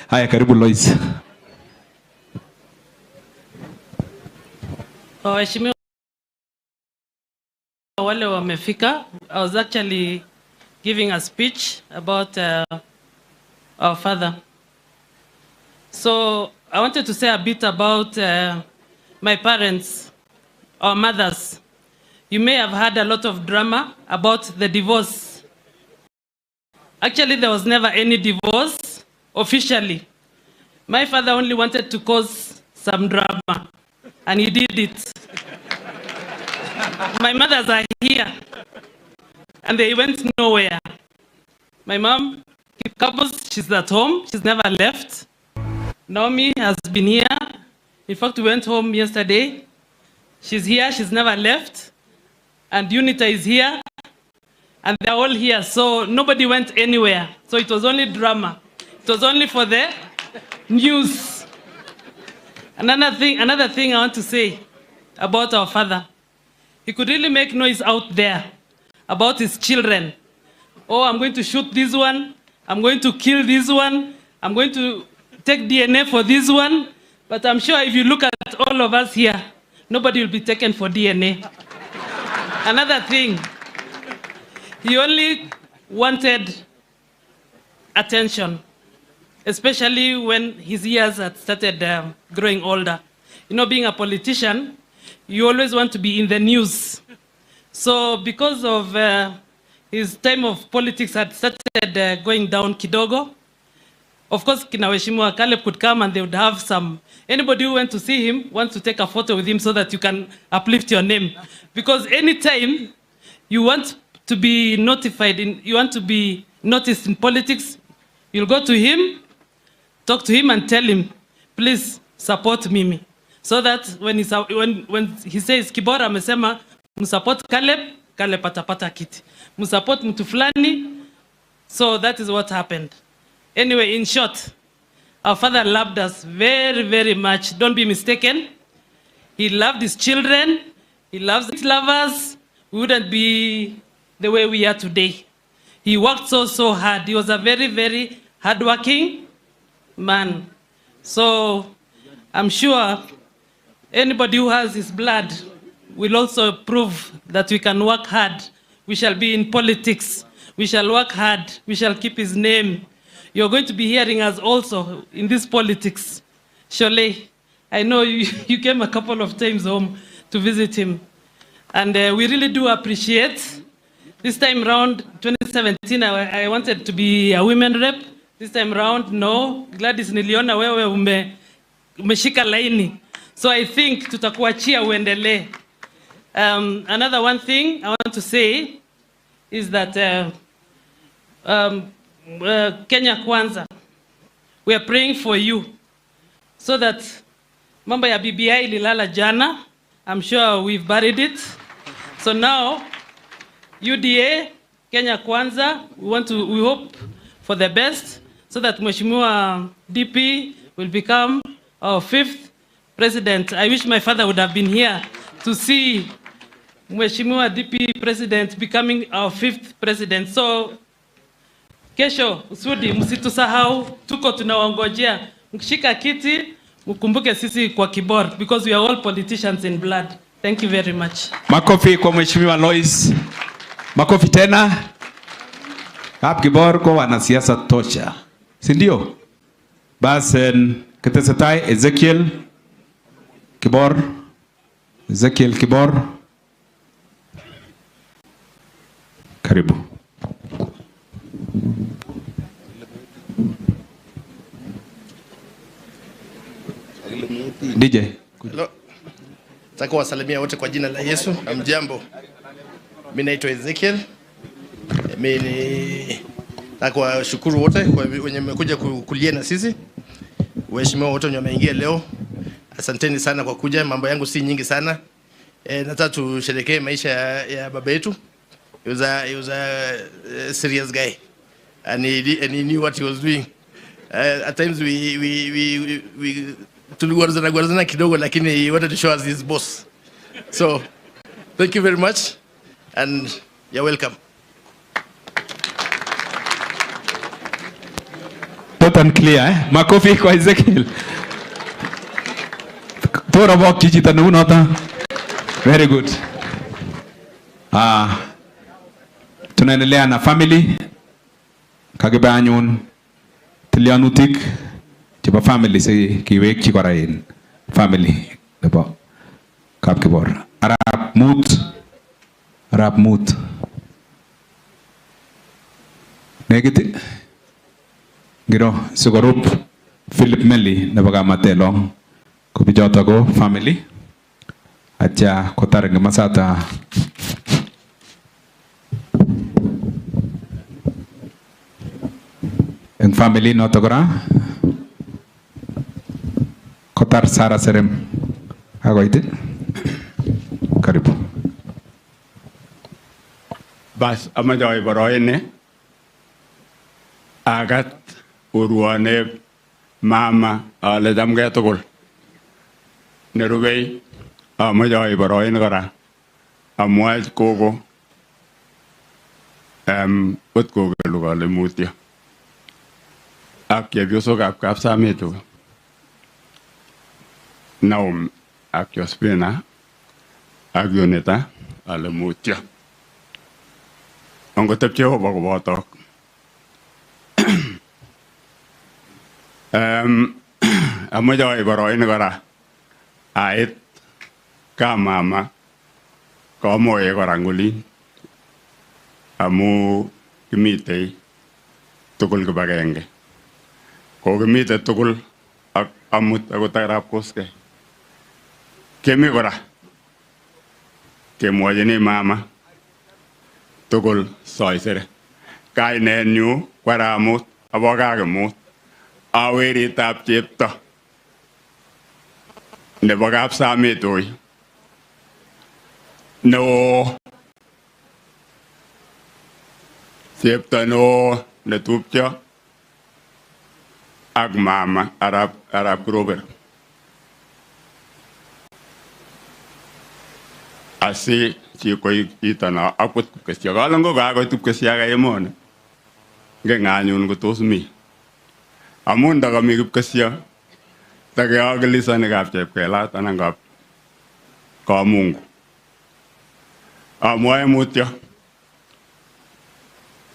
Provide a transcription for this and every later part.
Haya, karibu Lois. Waheshimiwa wale wamefika, I was actually giving a speech about our father. So I wanted to say a bit about my parents, our mothers. You may have heard a lot of drama about the divorce. Actually, there was never any divorce officially. My father only wanted to cause some drama, and he did it. My mothers are here, and they went nowhere. My mom, Kibor, she's at home. She's never left. Naomi has been here. In fact, we went home yesterday. She's here. She's never left. And Unita is here. And they're all here. So nobody went anywhere. So it was only drama. It was only for the news. Another thing I want to say about our father. He could really make noise out there about his children. Oh, I'm going to shoot this one. I'm going to kill this one. I'm going to take DNA for this one. But I'm sure if you look at all of us here, nobody will be taken for DNA. Another thing, he only wanted attention, especially when his years had started growing older. You know, being a politician, you always want to be in the news. So because of his time of politics had started going down kidogo, of course, kina Waheshimiwa Caleb could come and they would have some, anybody who went to see him wants to take a photo with him so that you can uplift your name. Because anytime you want to be notified, you want to be noticed in politics, you'll go to him, talk to him and tell him, please support Mimi. So that when he says, Kibor amesema, msupport Caleb, Caleb atapata kiti. Msupport mtu fulani. So that is what happened. Anyway, in short, our father loved us very, very much. Don't be mistaken. He loved his children. He loves his lovers. We wouldn't be the way we are today. He worked so hard. He was a very, very hardworking man. So I'm sure anybody who has his blood will also prove that we can work hard. We shall be in politics. We shall work hard. We shall keep his name. You're going to be hearing us also in this politics. Shole, I know you came a couple of times home to visit him. And we really do appreciate. This time round, 2017, I wanted to be a women rep. This time round, no. Gladys niliona wewe umeshika laini. So I think tutakuachia uendelee. Another one thing I want to say is that Kenya Kwanza, we are praying for you so that mambo ya BBI ililala jana. I'm sure we've buried it. So now, UDA, Kenya Kwanza, we hope for the best so that Mheshimiwa DP will become our 5th president. I wish my father would have been here to see Mheshimiwa DP president becoming our 5th president. So, kesho, usudi, msitusahau, tuko tunawangojea. Mkishika kiti, mkumbuke sisi kwa Kibor, because we are all politicians in blood. Thank you very much. Makofi kwa Mheshimiwa Lois. Makofi tena. Hap Kibor kwa wanasiasa tosha. Si ndio? Basi Ketesetai Ezekiel Kibor. Ezekiel Kibor. Karibu. DJ. Hello. Nataka kuwasalimia wote kwa jina la Yesu. Hamjambo. Mimi naitwa Ezekiel. Mimi nataka kuwashukuru wote kwa wenye mmekuja kulia na sisi. Waheshimiwa wote wenye wameingia leo. Asanteni sana kwa kuja. Mambo yangu si nyingi sana. Nataka tusherehekee maisha ya baba yetu. He was a serious guy. And he knew what he was doing. At times we tuliguarzana kidogo, lakini he wanted to show us his boss. So thank you very much and you're welcome. and clear, eh? Makofi kwa Ezekiel. Tora bok chichita nunota. Very good. Tunaendelea na family. Kagiba anyun tilianutik chebo family si kiwek chi kora in family nebo Kap Kibor. Arap mut. Negiti. Ngiro sikorup Philip Meli nebo Kamatelong ko bichoto ko family. Atya kotar ngemasata en family noto kora kotar Sara Serem akoit karibu bas amajoy boroyne agat urwane mama ale damge tugul nerubei amajoy boroyne kora amwaj kogo utko lugale mutya ak chepyosok ab Kapsametu Naum ak Jospina ak Yoneta ale mutya angotep Jehova kobotok amajoy boroyne kora ait kamama komoe kora ngulin amu kimitei tugul kibagenge kokimite tugul ak amut akot arap koske kemi kora kemwachini mama tugul soisere kainenyu kwaramut abo kakimut aweritab chepto nebo Kapsametui no chepto no netupcho ak mama arab Grover asi chikoi itana akut kukesya kalongo kakoi tupkesya kaemoni ngenganyun kotos mi amun ndakami kipkesya takeakilisani kap chepkelat anan kap kamungu amwae mutyo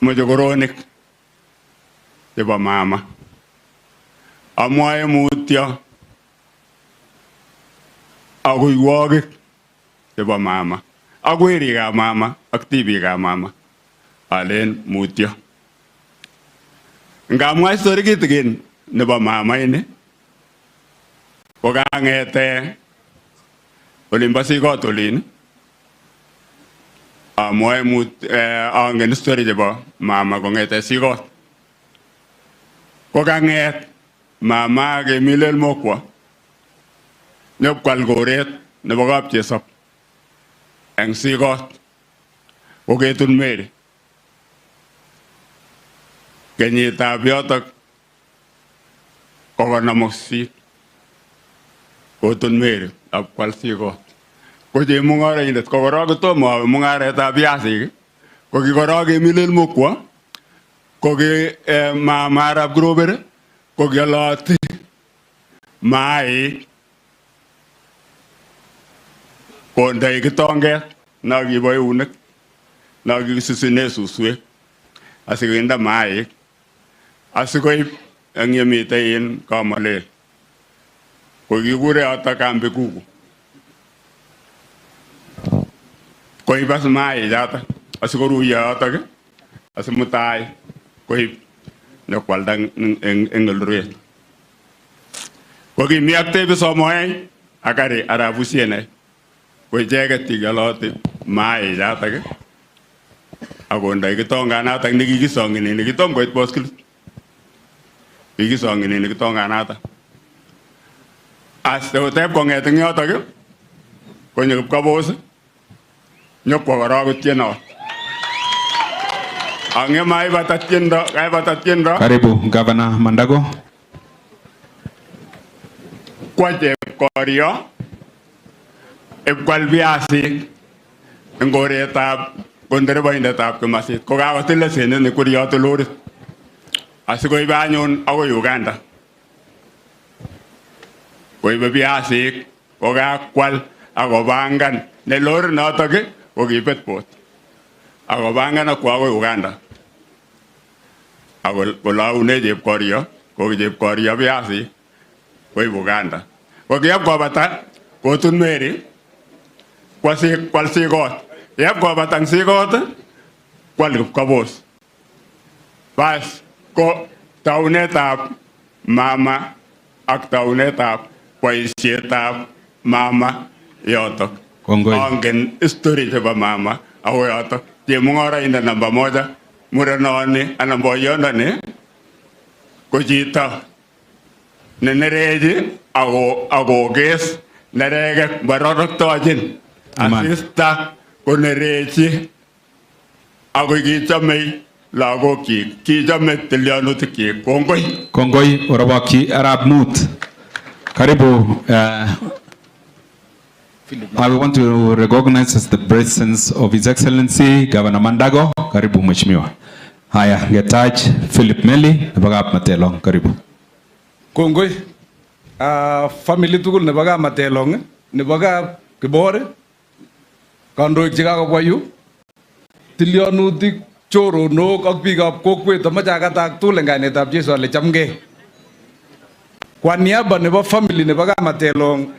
mojogoronik chebo mama amwae mutyo aguiwogik chebo mama ak werikab mama ak tibikab mama alen mutyo ngamwa story kitikin nebo mama ini ko kangete olimbo sikot olin amwae angen story chebo mama kongete sikot ko kanget mama kemilel mokwa nyopkwal koret nebo kapchesop eng sikot ko ketun Mary kenyitab yotok kokonom ak sisit kotun Mary ab kwal sikot ko chemung'araindet ko korok kotomo awe mung'aretab viasik ko kikorok kemilel mokwa ko ki mama arap Grover ko kialoti maik kondoi kitonget nakibo eunek nakisusune suswek asikinde maik asikoib eng yemite in Kamalel ko kikure yoto kambi kuku koib as maik choto asikoruyo yotok asimutai koib nyokwalda eng Eldoret ko kimi ak Tebi Somoei ak Arap Usienei ko icheket kialoti maik chotok akondoi kitonganatak nekikisongini nekitom koit boskilit kikisongini kitonganatak as koteb kong'et eng yotok konyo Kipkabos nyokwo korok kotienot ang'ema kaibata tiendo karibu Governor Mandago kwa Chepkorio ipkwal viasik eng koretab kondereboindetab Kimasit ko kakotil lesenit nekweriot lorit asikoibe anyun agoi Uganda. Koibe biasik kokakwal akopangan ne lori notok kokibet pot. Akopangan akwo agoi Uganda. Akolaune chepkorio, chepkorio biasik koib Uganda. Kokiap kobata kotun Mary kwal sikot. Yep kobata sikot kwal Kipkabos. Bas ko taunetab mama ak taunetab boisietab mama yotok. Kongoi. Angen history chebo mama ako yotok. Chemung'araindet namba moja murenoni anan boyondoni ko chito nenerechi akokes neregek baroroktochin asista konerechi ako kichomei lagokyik, kichome tilyanutikyik. Kongoi. Kongoi orabaki Arab Mut. Karibu. I want to recognize as the presence of His Excellency Governor Mandago. Karibu Mheshimiwa. Haya, Getach Philip Meli, Nebagap Matelong. Karibu. Kongoi. Family tugul Nebagap Matelong, Nebagap Kibor, kandoik chekakobwa yu, tilyanutik, choronok ak biikab kokwet amache akatak tugul eng kainetab Jesu ale chamgei. Kwa niaba nebo family nebo Kamatelong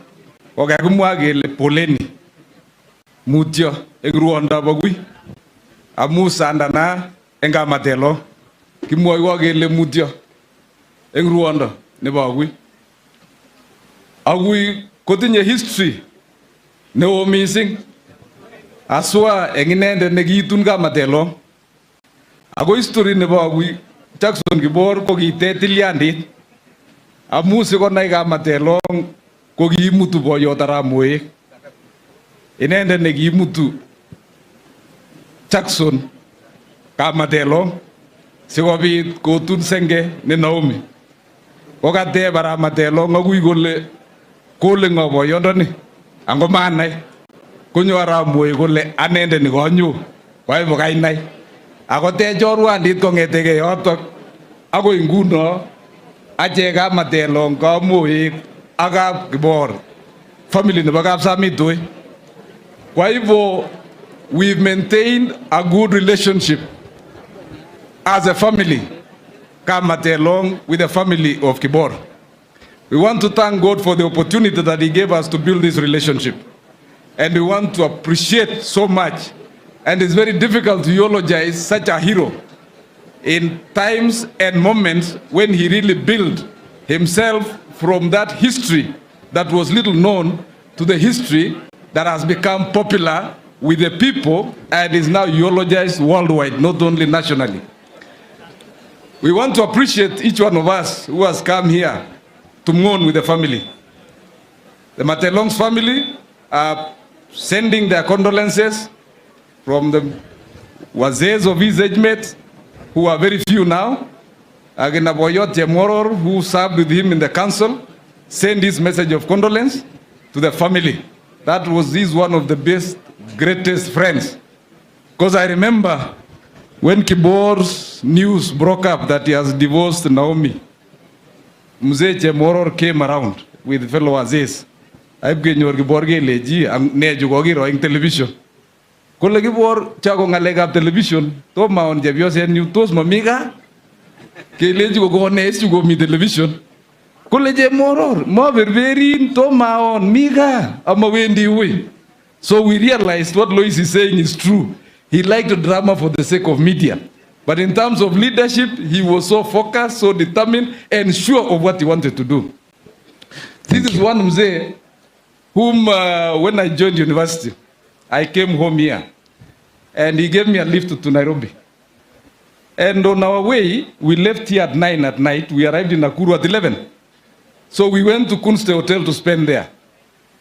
kokakimwa kele poleni mutyo eng ruondab agui amu sandana eng Kamatelong kimwoiwo kele mutyo eng ruondo nebo agui. Agui kotinye history neo mising aswa eng inendet nekiitun Kamatelong. Ako history nebo agui Jackson Kibor ko kiite tilyandit amu sikonai Kamatelong ko kiimutu boyot Arap Moek. Inendet nekiimutu Jackson Kamatelong sikobit kotun senge ne Naomi. Kokateb Arap Matelong agui kole ngo boyondoni ango manai konyo Arap Moek kole anendet ni konyo waibo kainai. Ako te chorwandit kong'etege yotok agoi nguno achek Kamatelong Moek ak Kibor family nebo Kapsamitoi. Kwa hivyo we've maintained a good relationship as a family Kamatelong with the family of Kibor. We want to thank God for the opportunity that He gave us to build this relationship, and we want to appreciate so much. And it's very difficult to eulogize such a hero in times and moments when he really built himself from that history that was little known to the history that has become popular with the people and is now eulogized worldwide, not only nationally. We want to appreciate each one of us who has come here to mourn with the family. The Matelong's family are sending their condolences from the wazes of his age mates, who are very few now. Aginaboyot Jemoror, who served with him in the council, sent his message of condolence to the family. That was his one of the best, greatest friends. Because I remember when Kibor's news broke up that he has divorced Naomi, mzee Jemoror came around with fellow wazes. I've been your Kiborge leji, and Nejugogi in television. Kole Kibor chako ngalekab television to maon jebiosen new tos mamiga keleji ko gones go mi television kole je moror mo berberin to maon miga ama wendi hui. So we realized what Lois is saying is true. He liked drama for the sake of media, but in terms of leadership he was so focused, so determined and sure of what he wanted to do. This is one mzee whom when I joined university I came home here, and he gave me a lift to Nairobi. And on our way, we left here at 9 at night. We arrived in Nakuru at 11. So we went to Kunste Hotel to spend there.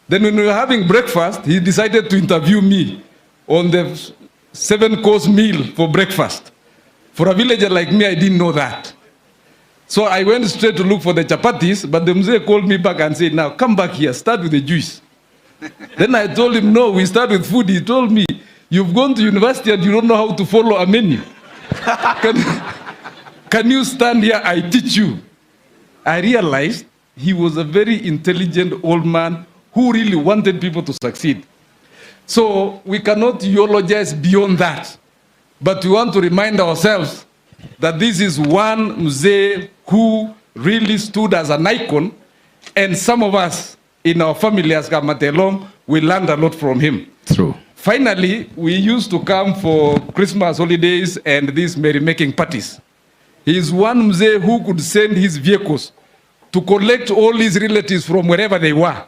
Then when we were having breakfast, he decided to interview me on the 7-course meal for breakfast. For a villager like me, I didn't know that. So I went straight to look for the chapatis, but the mzee called me back and said, now come back here, start with the juice. Then I told him, no, we start with food. He told me, you've gone to university and you don't know how to follow a menu. can you stand here? I teach you. I realized he was a very intelligent old man who really wanted people to succeed. So we cannot eulogize beyond that. But we want to remind ourselves that this is one mzee who really stood as an icon, and some of us in our family as Kamatelong, we learned a lot from him. True. Finally, we used to come for Christmas holidays and these merry-making parties. He is one mzee who could send his vehicles to collect all his relatives from wherever they were.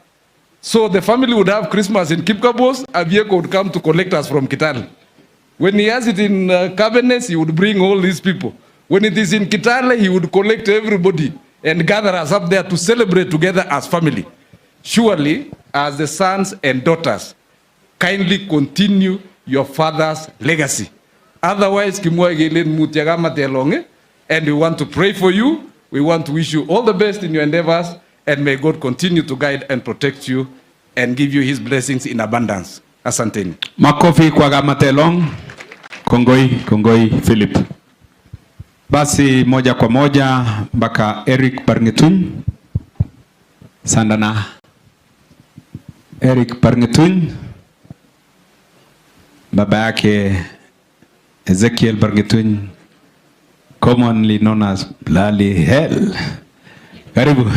So the family would have Christmas in Kibor, a vehicle would come to collect us from Kitale. When he has it in Cabernet, he would bring all these people. When it is in Kitale, he would collect everybody and gather us up there to celebrate together as family. Surely, as the sons and daughters, kindly continue your father's legacy. Otherwise, and we want to pray for you. We want to wish you all the best in your endeavors, and may God continue to guide and protect you and give you his blessings in abundance. Asanteni. Makofi kwa Kamatelong. Kongoi Philip. Basi moja kwa moja mpaka Eric Barngetun. Sandana. Eric Barngetun. Baba yake Ezekiel Barngetun, commonly known as Bloody Hell. Karibu.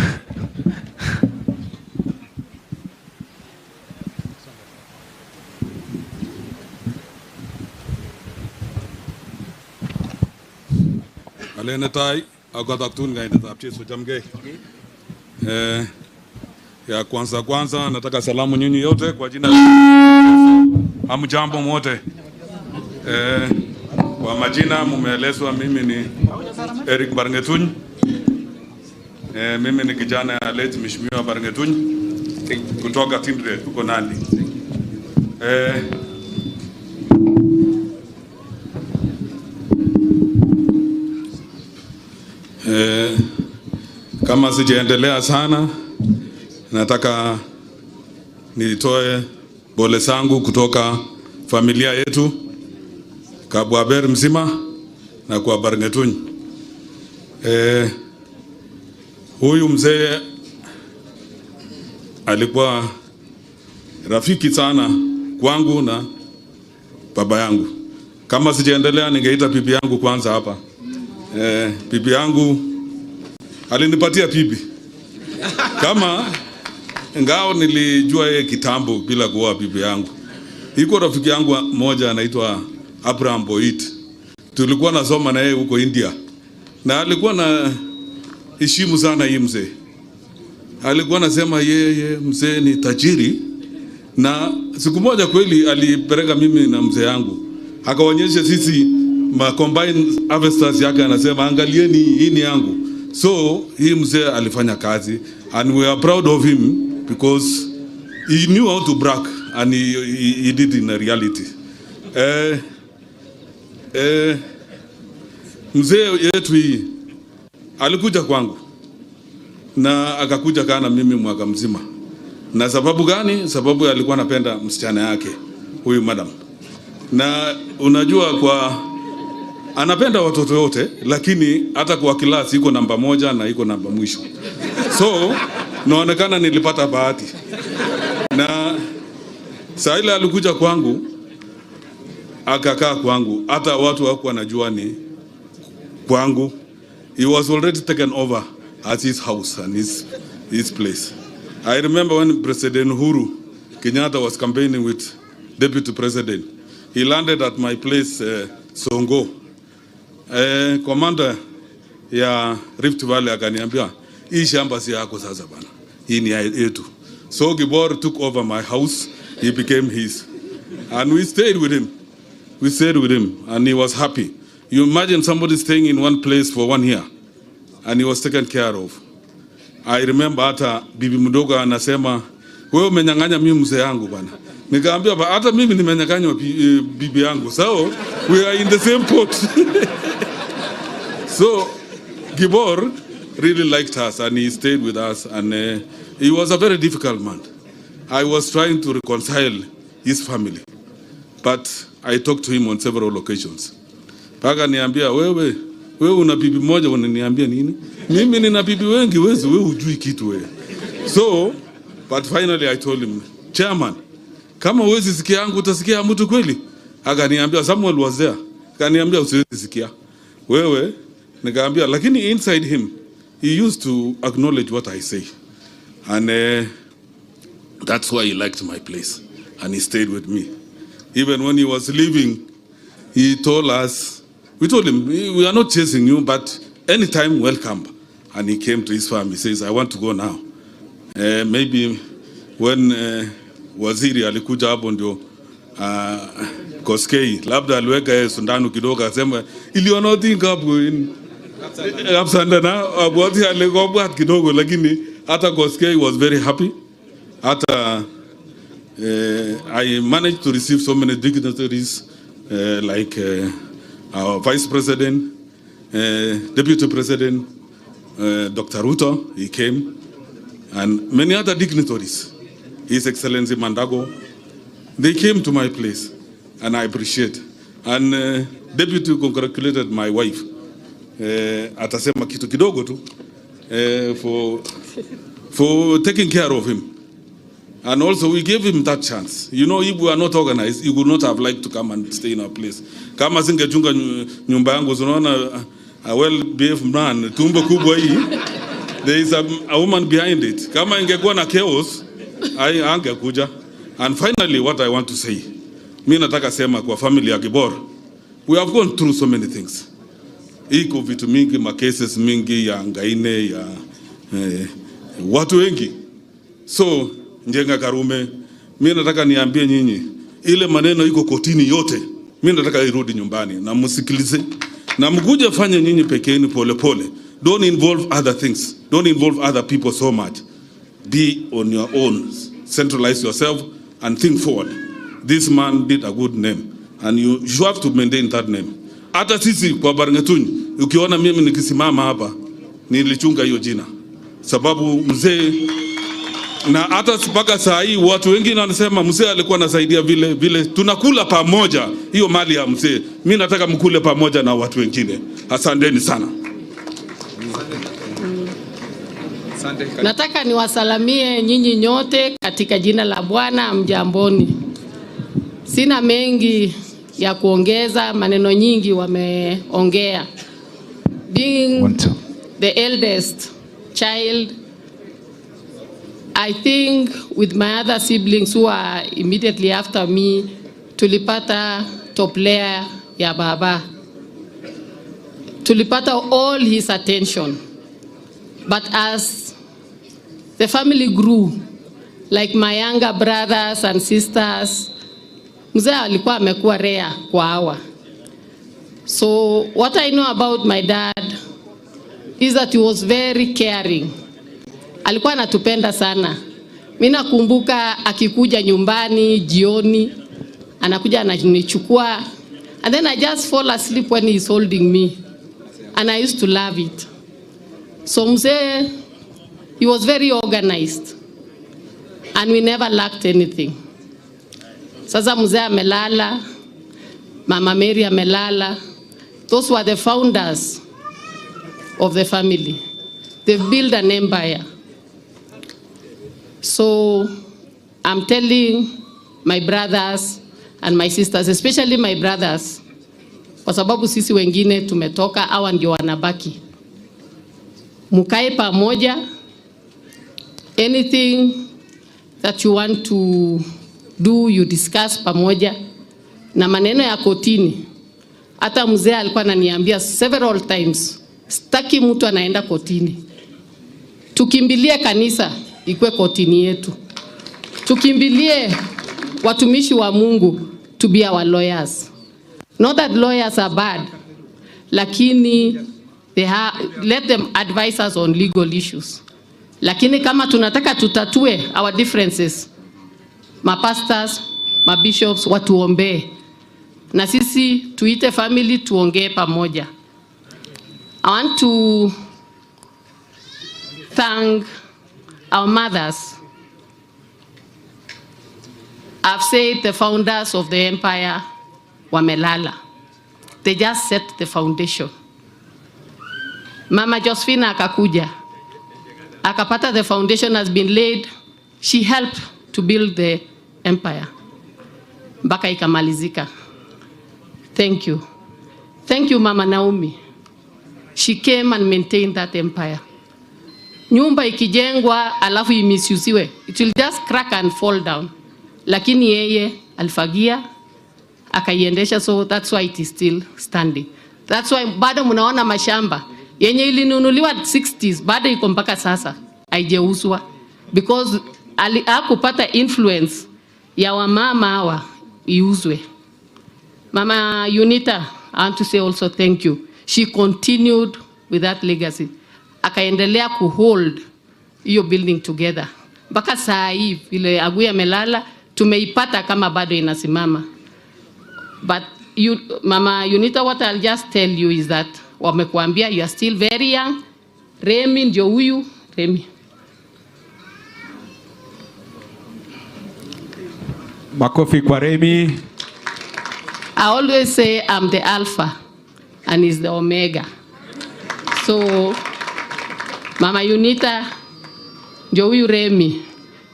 Alenetai agadaktun gainda Yesu jamge. Ya kwanza nataka salamu nyinyi yote kwa jina hamjambo mote. Kwa majina mumeelezwa, mimi ni Eric Barngetun. Mimi ni kijana ya late Mheshimiwa Barngetun kutoka Tindre huko Nandi. Kama sijaendelea sana, nataka nitoe pole zangu kutoka familia yetu Kabwaber mzima na kwa Barngetun. Huyu mzee alikuwa rafiki sana kwangu na baba yangu. Kama sijaendelea, ningeita bibi yangu kwanza hapa. Bibi yangu alinipatia bibi. Kama ngao nilijua yeye kitambo bila kuoa bibi yangu. Iko rafiki yangu mmoja anaitwa Abraham Boit. Tulikuwa nasoma na yeye huko India. Na alikuwa na heshimu sana hii mzee. Alikuwa anasema yeye mzee ni tajiri, na siku moja kweli alipeleka mimi na mzee yangu. Akaonyesha sisi ma combined harvesters yake, anasema angalieni hii ni yangu. So hii mzee alifanya kazi, and we are proud of him because he knew how to brag, and he did in reality. Mzee yetu hii alikuja kwangu na akakuja kana mimi mwaka mzima. Na sababu gani? Sababu alikuwa anapenda msichana yake huyu madam. Na unajua kwa anapenda watoto wote, lakini hata kwa klasi iko namba moja na iko namba mwisho. So naonekana nilipata bahati. Na saa ile alikuja kwangu, akakaa kwangu, hata watu hawakuwa wanajua ni kwangu. He was already taken over as his house and his place. I remember when President Uhuru Kenyatta was campaigning with Deputy President, he landed at my place, Songo. Commander ya Rift Valley akaniambia, hii shamba si yako sasa bana, hii ni yetu. So Kibor took over my house, he became his. And we stayed with him. We stayed with him and he was happy. You imagine somebody staying in one place for 1 year and he was taken care of. I remember hata bibi mdogo anasema, wewe umenyang'anya mimi mzee yangu bana. Nikaambia hata mimi nimenyang'anywa bibi yangu. So we are in the same pot. So Kibor really liked us and he stayed with us, and he was a very difficult man. I was trying to reconcile his family, but I talked to him on several occasions. Paka niambia, wewe wewe una bibi moja unaniambia nini? Mimi nina bibi wengi, wewe hujui kitu wewe. So, but finally I told him, chairman, kama huwezi sikia yangu utasikia mtu kweli? Akaniambia, Samuel was there. Akaniambia usiwezi sikia. Wewe, nikaambia, lakini inside him, he used to acknowledge what I say. And that's why he liked my place. And he stayed with me. Even when he was leaving, he told us, we told him, we are not chasing you, but anytime, welcome. And he came to his farm. He says, I want to go now. Maybe when waziri alikuja hapo ndio Koskei, labda aliweka sundano kidogo akasema, ili wanaothink hapo absandana, abwati alikuwa kidogo, lakini hata Koskei was very happy. Hata I managed to receive so many dignitaries like our Vice President, Deputy President, Dr. Ruto, he came, and many other dignitaries, His Excellency Mandago, they came to my place, and I appreciate. And Deputy congratulated my wife, atasema kitu kidogo tu, for taking care of him. And also we gave him that chance. You know, if we were not organized, he would not have liked to come and stay in our place. Kama singechunga nyumba yangu, unaona, a well-behaved man, tumbo kubwa hii, there is a woman behind it. Kama ingekuwa na chaos, angekuja. And finally, what I want to say, mimi nataka sema kwa family ya Kibor, we have gone through so many things. Iko vitu mingi, makeses mingi ya ngaine, ya watu wengi. So, Njenga Karume, mimi nataka niambie nyinyi, ile maneno iko kotini yote, mimi nataka irudi nyumbani na msikilize. Na mkuje fanye nyinyi pekeni pole pole. Don't involve other things. Don't involve other people so much. Be on your own. Centralize yourself and think forward. This man did a good name, and you have to maintain that name. Hata sisi kwa Baringetunyi, ukiona mimi nikisimama hapa, nilichunga hiyo jina. Sababu mzee, na hata mpaka saa hii watu wengine wanasema mzee alikuwa anasaidia vile tunakula pamoja hiyo mali ya mzee. Mimi nataka mkule pamoja na watu wengine. Asanteni sana. Nataka niwasalamie nyinyi nyote katika jina la Bwana. Mjamboni. Sina mengi ya kuongeza, maneno nyingi wameongea. Being the eldest child, I think with my other siblings who are immediately after me, tulipata top layer ya baba. Tulipata all his attention. But as the family grew, like my younger brothers and sisters, mzee alikuwa amekuwa rare kwa hawa. So what I know about my dad is that he was very caring. Alikuwa anatupenda sana. Mimi nakumbuka akikuja nyumbani jioni, anakuja ananichukua, and then I just fall asleep when he's holding me. And I used to love it. So mzee, he was very organized. And we never lacked anything. Sasa mzee amelala, Mama Mary amelala. Those were the founders of the family. They've built an empire. So I'm telling my brothers and my sisters, especially my brothers, kwa sababu sisi wengine tumetoka, hawa ndio wanabaki. Mukae pamoja. Anything that you want to do, you discuss pamoja. Na maneno ya kotini, hata mzee alikuwa ananiambia several times, sitaki mtu anaenda kotini. Tukimbilie kanisa, ikwe kotini yetu. Tukimbilie watumishi wa Mungu, to be our lawyers. Not that lawyers are bad, lakini let them advise us on legal issues. Lakini kama tunataka tutatue our differences, mapastors, mabishops, watuombe. Na sisi tuite family tuongee pamoja. I want to thank our mothers. I've said the founders of the empire wamelala. They just set the foundation. Mama Josephina akakuja. Akapata the foundation has been laid. She helped to build the empire. Mpaka ikamalizika. Thank you. Thank you, Mama Naomi. She came and maintained that empire. Nyumba ikijengwa alafu imisusiwe, it will just crack and fall down. Lakini yeye alifagia, akaiendesha, so that's why it is still standing. That's why bado mnaona mashamba yenye ilinunuliwa 60s bado iko mpaka sasa haijauzwa, because hakupata influence ya wamama hawa iuzwe. Mama Unita, I want to say also thank you. She continued with that legacy. Akaendelea kuhold hiyo building together. Mpaka saa hii vile Aguya melala tumeipata kama bado inasimama. But you, Mama Unita, what I'll just tell you is that wamekuambia you are still very young. Remi ndio huyu, Remi. Makofi kwa Remi. I always say I'm the Alpha and he's the Omega. So Mama Unita ndio huyu Remi,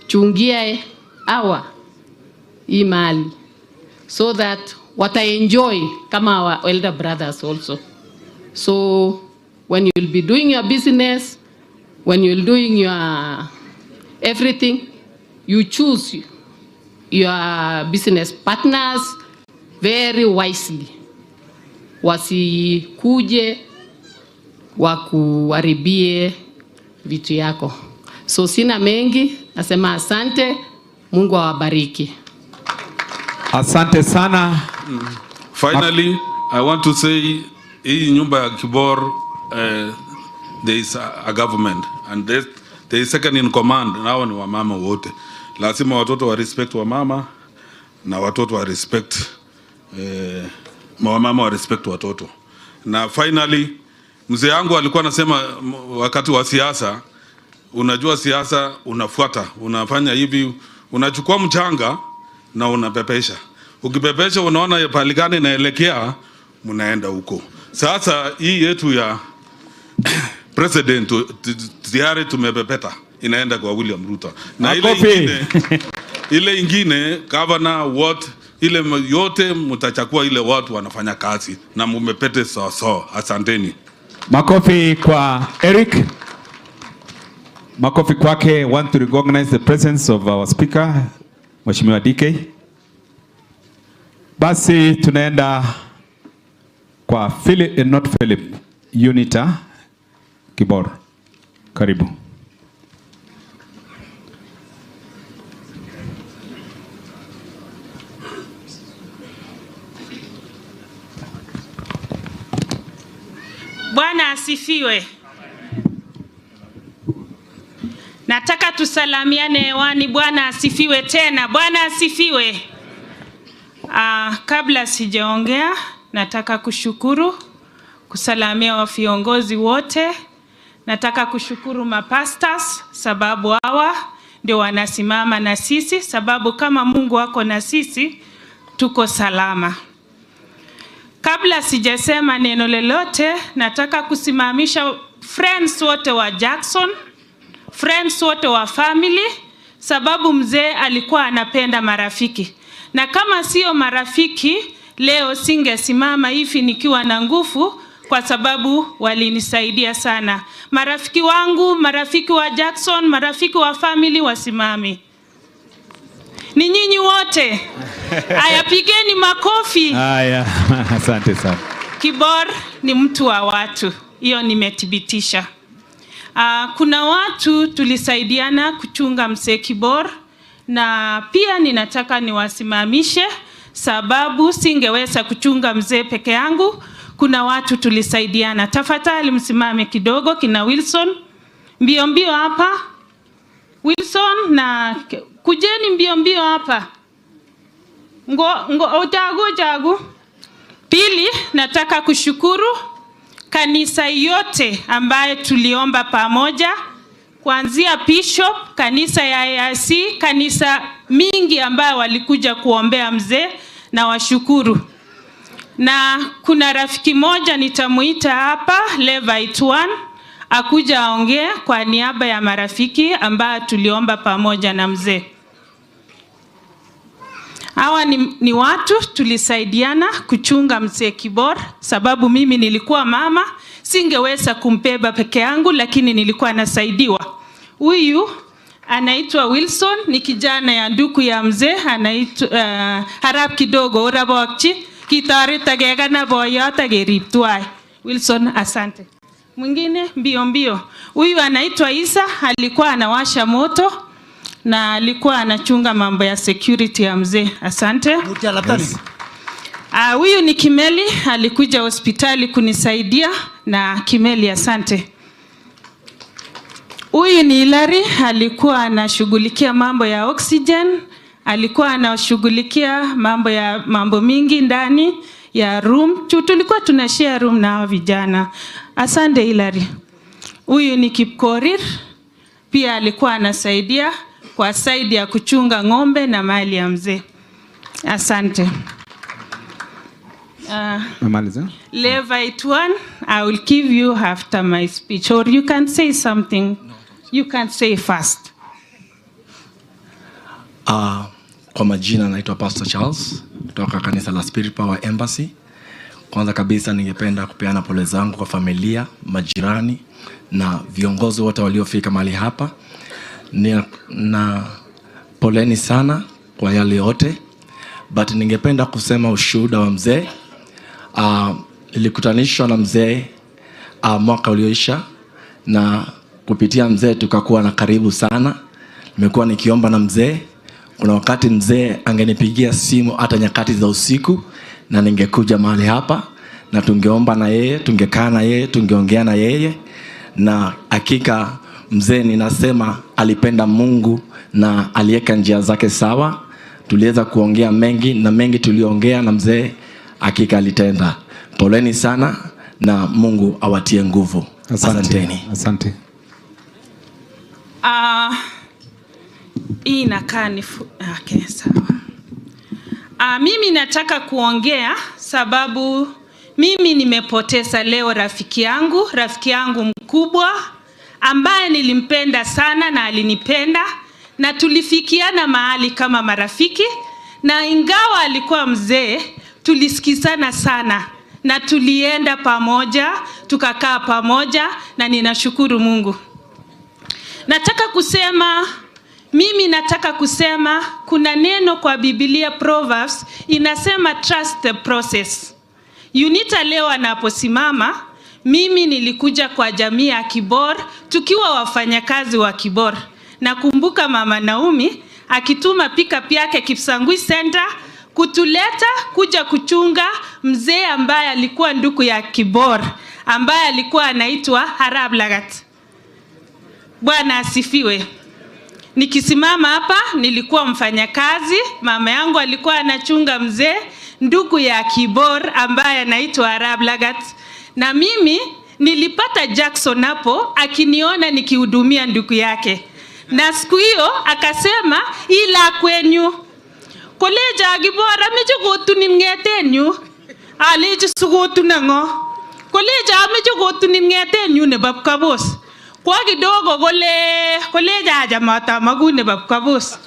chungia hawa hii mali so that what I enjoy kama our elder brothers also. So when you'll be doing your business, when you're doing your everything, you choose your business partners very wisely. Wasikuje wakuharibie vitu yako. So sina mengi, nasema asante, Mungu awabariki. Asante sana. Finally, I want to say hii nyumba ya Kibor, there is a government and there is second in command. Nao ni wamama wote. Lazima watoto wa respect wamama na watoto wa respect wamama wa respect watoto. Na finally, mzee wangu alikuwa anasema wakati wa siasa, unajua siasa unafuata, unafanya hivi, unachukua mchanga na unapepesha. Ukipepesha unaona pale gani inaelekea, mnaenda huko. Sasa hii yetu ya president tayari tumepepeta, inaenda kwa William Ruto. Na ile ingine governor what ile yote mtachakua ile watu wanafanya kazi na mumepete sawa. Asanteni. Makofi kwa Eric. Makofi kwake. Want to recognize the presence of our speaker, Mheshimiwa DK. Basi tunaenda kwa Philip, Unita Kibor. Karibu. Bwana asifiwe. Nataka tusalamiane hewani. Bwana asifiwe tena. Bwana asifiwe. Kabla sijaongea, nataka kusalamia viongozi wote. Nataka kushukuru mapastors sababu hawa ndio wanasimama na sisi, sababu kama Mungu wako na sisi tuko salama. Kabla sijasema neno lolote, nataka kusimamisha friends wote wa Jackson, friends wote wa family, sababu mzee alikuwa anapenda marafiki. Na kama sio marafiki, leo singesimama hivi nikiwa na nguvu, kwa sababu walinisaidia sana. Marafiki wangu, marafiki wa Jackson, marafiki wa family wasimami. Ni nyinyi wote. Aya, pigeni makofi. Haya, asante sana. Kibor ni mtu wa watu. Hiyo nimethibitisha. Kuna watu tulisaidiana kuchunga mzee Kibor, na pia ninataka niwasimamishe sababu singeweza kuchunga mzee peke yangu. Kuna watu tulisaidiana. Tafadhali msimame kidogo, kina Wilson. Mbio hapa. Wilson na kujeni mbio hapa. Jagu. Pili, nataka kushukuru kanisa yote ambaye tuliomba pamoja, kuanzia bishop, kanisa ya AIC, kanisa mingi ambayo walikuja kuombea mzee, na washukuru. Na kuna rafiki moja nitamuita hapa, Levite 1. akuja aongee kwa niaba ya marafiki ambao tuliomba pamoja na mzee. Hawa ni watu tulisaidiana kuchunga mzee Kibor, sababu mimi nilikuwa mama, singeweza kumbeba peke yangu, lakini nilikuwa nasaidiwa. Huyu anaitwa Wilson, ni kijana ya ndugu ya mzee, anaitwa harap kidogo urabokchi kitarita gegana boyota geriptwai. Wilson, asante. Mwingine mbio mbio. Huyu anaitwa Isa, alikuwa anawasha moto na alikuwa anachunga mambo ya security ya mzee. Asante. Yes. Huyu ni Kimeli, alikuja hospitali kunisaidia na Kimeli, asante. Huyu ni Hilary, alikuwa anashughulikia mambo ya oxygen, alikuwa anashughulikia mambo mingi ndani ya room. Tulikuwa tunashare room na hao vijana. Asante Hilary. Huyu ni Kipkorir, pia alikuwa anasaidia kwa side ya kuchunga ng'ombe na mali ya mzee. Asante. Levite one, I will give you after my speech, or you can say something. You can say first. Kwa majina naitwa Pastor Charles kutoka kanisa la Spirit Power Embassy. Kwanza kabisa ningependa kupeana pole zangu kwa familia, majirani na viongozi wote waliofika mahali hapa. Na poleni sana kwa yale yote, but ningependa kusema ushuhuda wa mzee. Nilikutanishwa na mzee mwaka ulioisha, na kupitia mzee tukakuwa na karibu sana. Nimekuwa nikiomba na mzee. Kuna wakati mzee angenipigia simu hata nyakati za usiku, na ningekuja mahali hapa na tungeomba na yeye, tungekaa na yeye, tungeongea na yeye. Na hakika mzee ninasema alipenda Mungu na aliweka njia zake sawa. Tuliweza kuongea mengi, na mengi tuliongea na mzee hakika alitenda. Poleni sana na Mungu awatie nguvu. Asanteni. Asante. Hii inakaa ni okay, sawa. Mimi nataka kuongea sababu mimi nimepoteza leo rafiki yangu mkubwa ambaye nilimpenda sana na alinipenda, na tulifikiana mahali kama marafiki, na ingawa alikuwa mzee tulisikizana sana na tulienda pamoja, tukakaa pamoja, na ninashukuru Mungu. Nataka kusema kuna neno kwa Biblia Proverbs inasema trust the process. Unita leo anaposimama, mimi nilikuja kwa jamii ya Kibor tukiwa wafanyakazi wa Kibor. Nakumbuka mama Naomi akituma pick-up yake Kipsangui Center kutuleta kuja kuchunga mzee ambaye alikuwa ndugu ya Kibor, ambaye alikuwa anaitwa Harab Lagat. Bwana asifiwe. Nikisimama hapa nilikuwa mfanyakazi, mama yangu alikuwa anachunga mzee ndugu ya Kibor ambaye anaitwa Harab Lagat, na mimi nilipata Jackson hapo akiniona nikihudumia ndugu yake. Na siku hiyo akasema ila kwenyu koleja Kibor ameje gotunin ngetenyu, aleje sugotuna ngo koleja ameje gotunin ngetenyu ne bab kabos kwa kidogo koleja aja mata magune bab kabos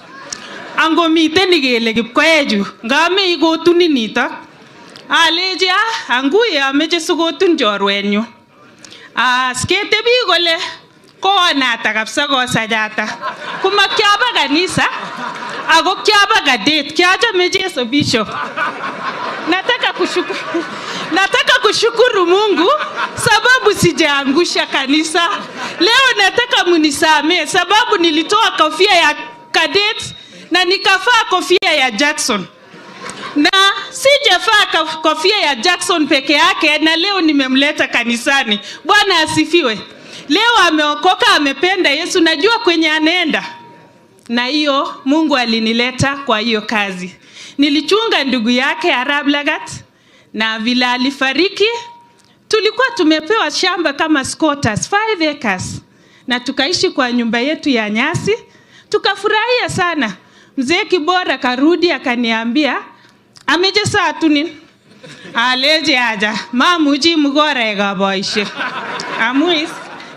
ango miten kele Kipkoeju ngame igotuni nito, aleje anguye ameje sugotun jorwenyu. Sketebi kole koonata kabisa kosajata kumakyaba kanisa ako kyaba kadet kyachame Jesu bishop. Nataka kushukuru Mungu sababu sijaangusha kanisa. Leo nataka munisamee sababu nilitoa kofia ya cadet na nikafaa kofia ya Jackson. Na sijafaa kofia ya Jackson peke yake, na leo nimemleta kanisani. Bwana asifiwe. Leo ameokoka, amependa Yesu, najua kwenye anaenda. Na hiyo Mungu alinileta kwa hiyo kazi. Nilichunga ndugu yake Harab Lagat, na vile alifariki tulikuwa tumepewa shamba kama squatters 5 acres, na tukaishi kwa nyumba yetu ya nyasi, tukafurahia sana. Mzee Kibor akarudi akaniambia ameje saa tunin aleje aja mamuji mugore ga boishe amuis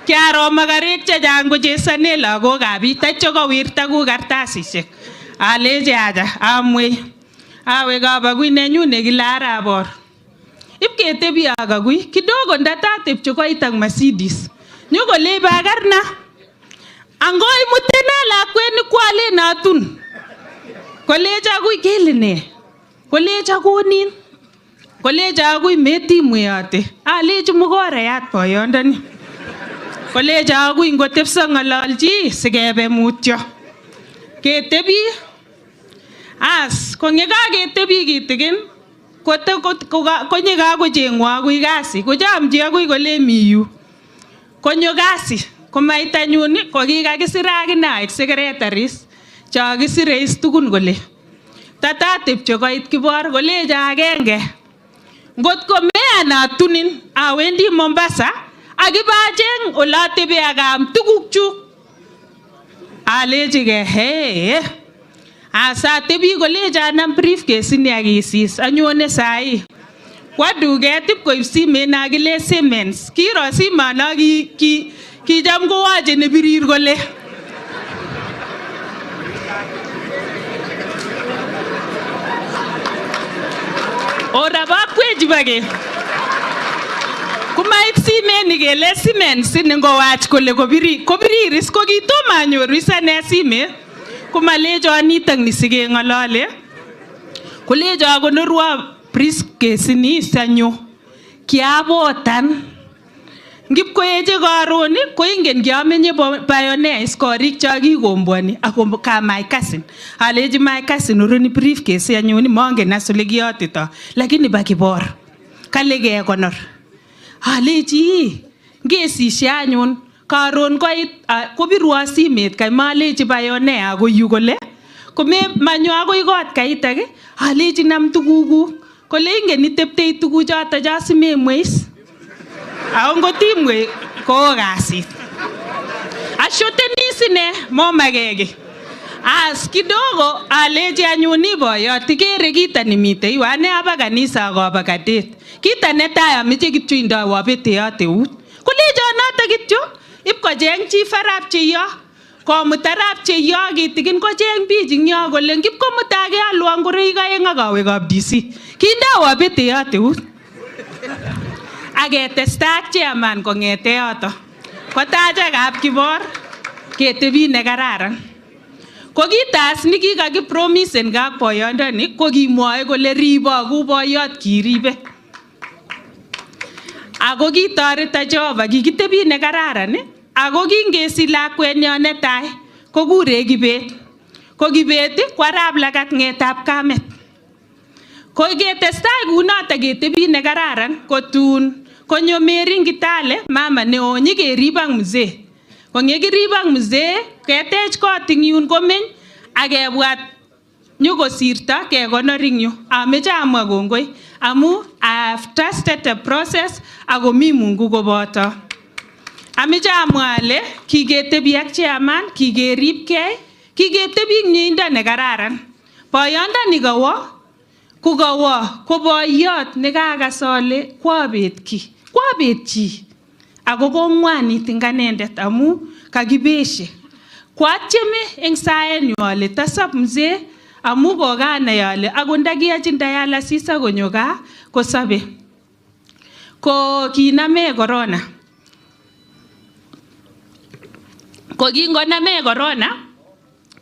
Kiaro makarek chechang kochesane lagokab biik tatyo kowirta ku kartasisiek. Alechi acha amwei. Awe kabagui nenyu nekile Arabor. Ipketebi akagui kidogo ndatatepche koit ak Mercedes. Nyokole bakarna. Angoi mutena lakweni kwale natun. Koleja agui kele ne. Koleja konin. Koleja agui metimweyote. Alechi mugoreyat boyondoni. Koleja agui ngotepso ng'ololchi sikebe mutyo. Ketebi as konye kaketebi kitikin konye kakocheng'wo agui kasi kochamchi agui kole miyu. Konyo kasi komaitanyun kokikakisir akine aek secretaries chakisire is tugun kole tatatepche koit Kibor koleja agenge. Ngotko meyanatunin awendi Mombasa akibacheng olatebe akam tugukchuk. Alechike he asatebi koleja anam briefcase ni akisis anyone sai. Kwa duket ipkoib simet nakile Siemens. Kiro simano kicham kowache nebirir kole. Ora bakweji bage. Kumaib simet ni kele Siemens ni ngowach kole kobiriris ko kitoma anyoru isane simet. Kumalecho nitok ni sikeng'olole. Kolecho konorwa briefcase ni sanyo. Kiabotan. Ngipkoeche karon ko ingen kiamenye pioneers korik chakikombwani ako ka my cousin. Alechi my cousin uroni briefcase anyoni mongen as ole kiyotito. Lakini ba Kibor. Kale kekonor. Alechi ngesishe anyun karon koit kobirwa simet kai malechi pioneer ko yu kole kome manyo akoi kot kaitak alechi nam tugukuk kole ingen iteptei tuguchoto cha simemweis. Ngotimwe ko kasit. Ashotenis ine momakeke. As kidogo alechi anyun boyot ikere kita nimite yu ane aba kanisa akoba kadet. Kita netai ameche kityo indawo beteot eut. Kolecho noto kityo ipkocheng chief arap cheyo. Komut arap cheyo kitikin kocheng biich ing yo kole ngipkomutage alwa ngoroik aeng akawe kap DC. Kindawo beteot eut. Aketesta ak chairman kong'ete yoto. Kotacha kap Kibor ketebi nekararan. Ko kitas nikikakipromisen kap boyondoni ko kimwoe kole ribo ku boyot kiribe. Ako kitoreta Jehova kikitebi nekararan ako kingesich lakwenyo netai kokure Kibet. Ko Kibet ko arap lagat ng'etab kamet. Ko ketestai kunoto ketebi nekararan kotun konyo Mary Ngitale mama neo nyikerib ak mzee. Kongekirib ak mzee ketech kot ing yun komeny akebwat nyokosirto kekonor ing yu. Ameche amwa kongoi amu I have trusted the process ako mi Mungu koboto. Ameche amwa ale kiketebi ak chairman, kikeribkei, kiketebi ing mieindo nekararan. Boyondoni kawo ko boyot nekakas ale kwabet ki. Kwabet chi. Ako kongwanit ing anendet amu kakibeshe. Kwatyeme eng saenyu ale tasop mzee amu kokanai ale ako ndakiyachin dialysis akonyo gaa kosobe. Ko kiname corona. Ko kingoname corona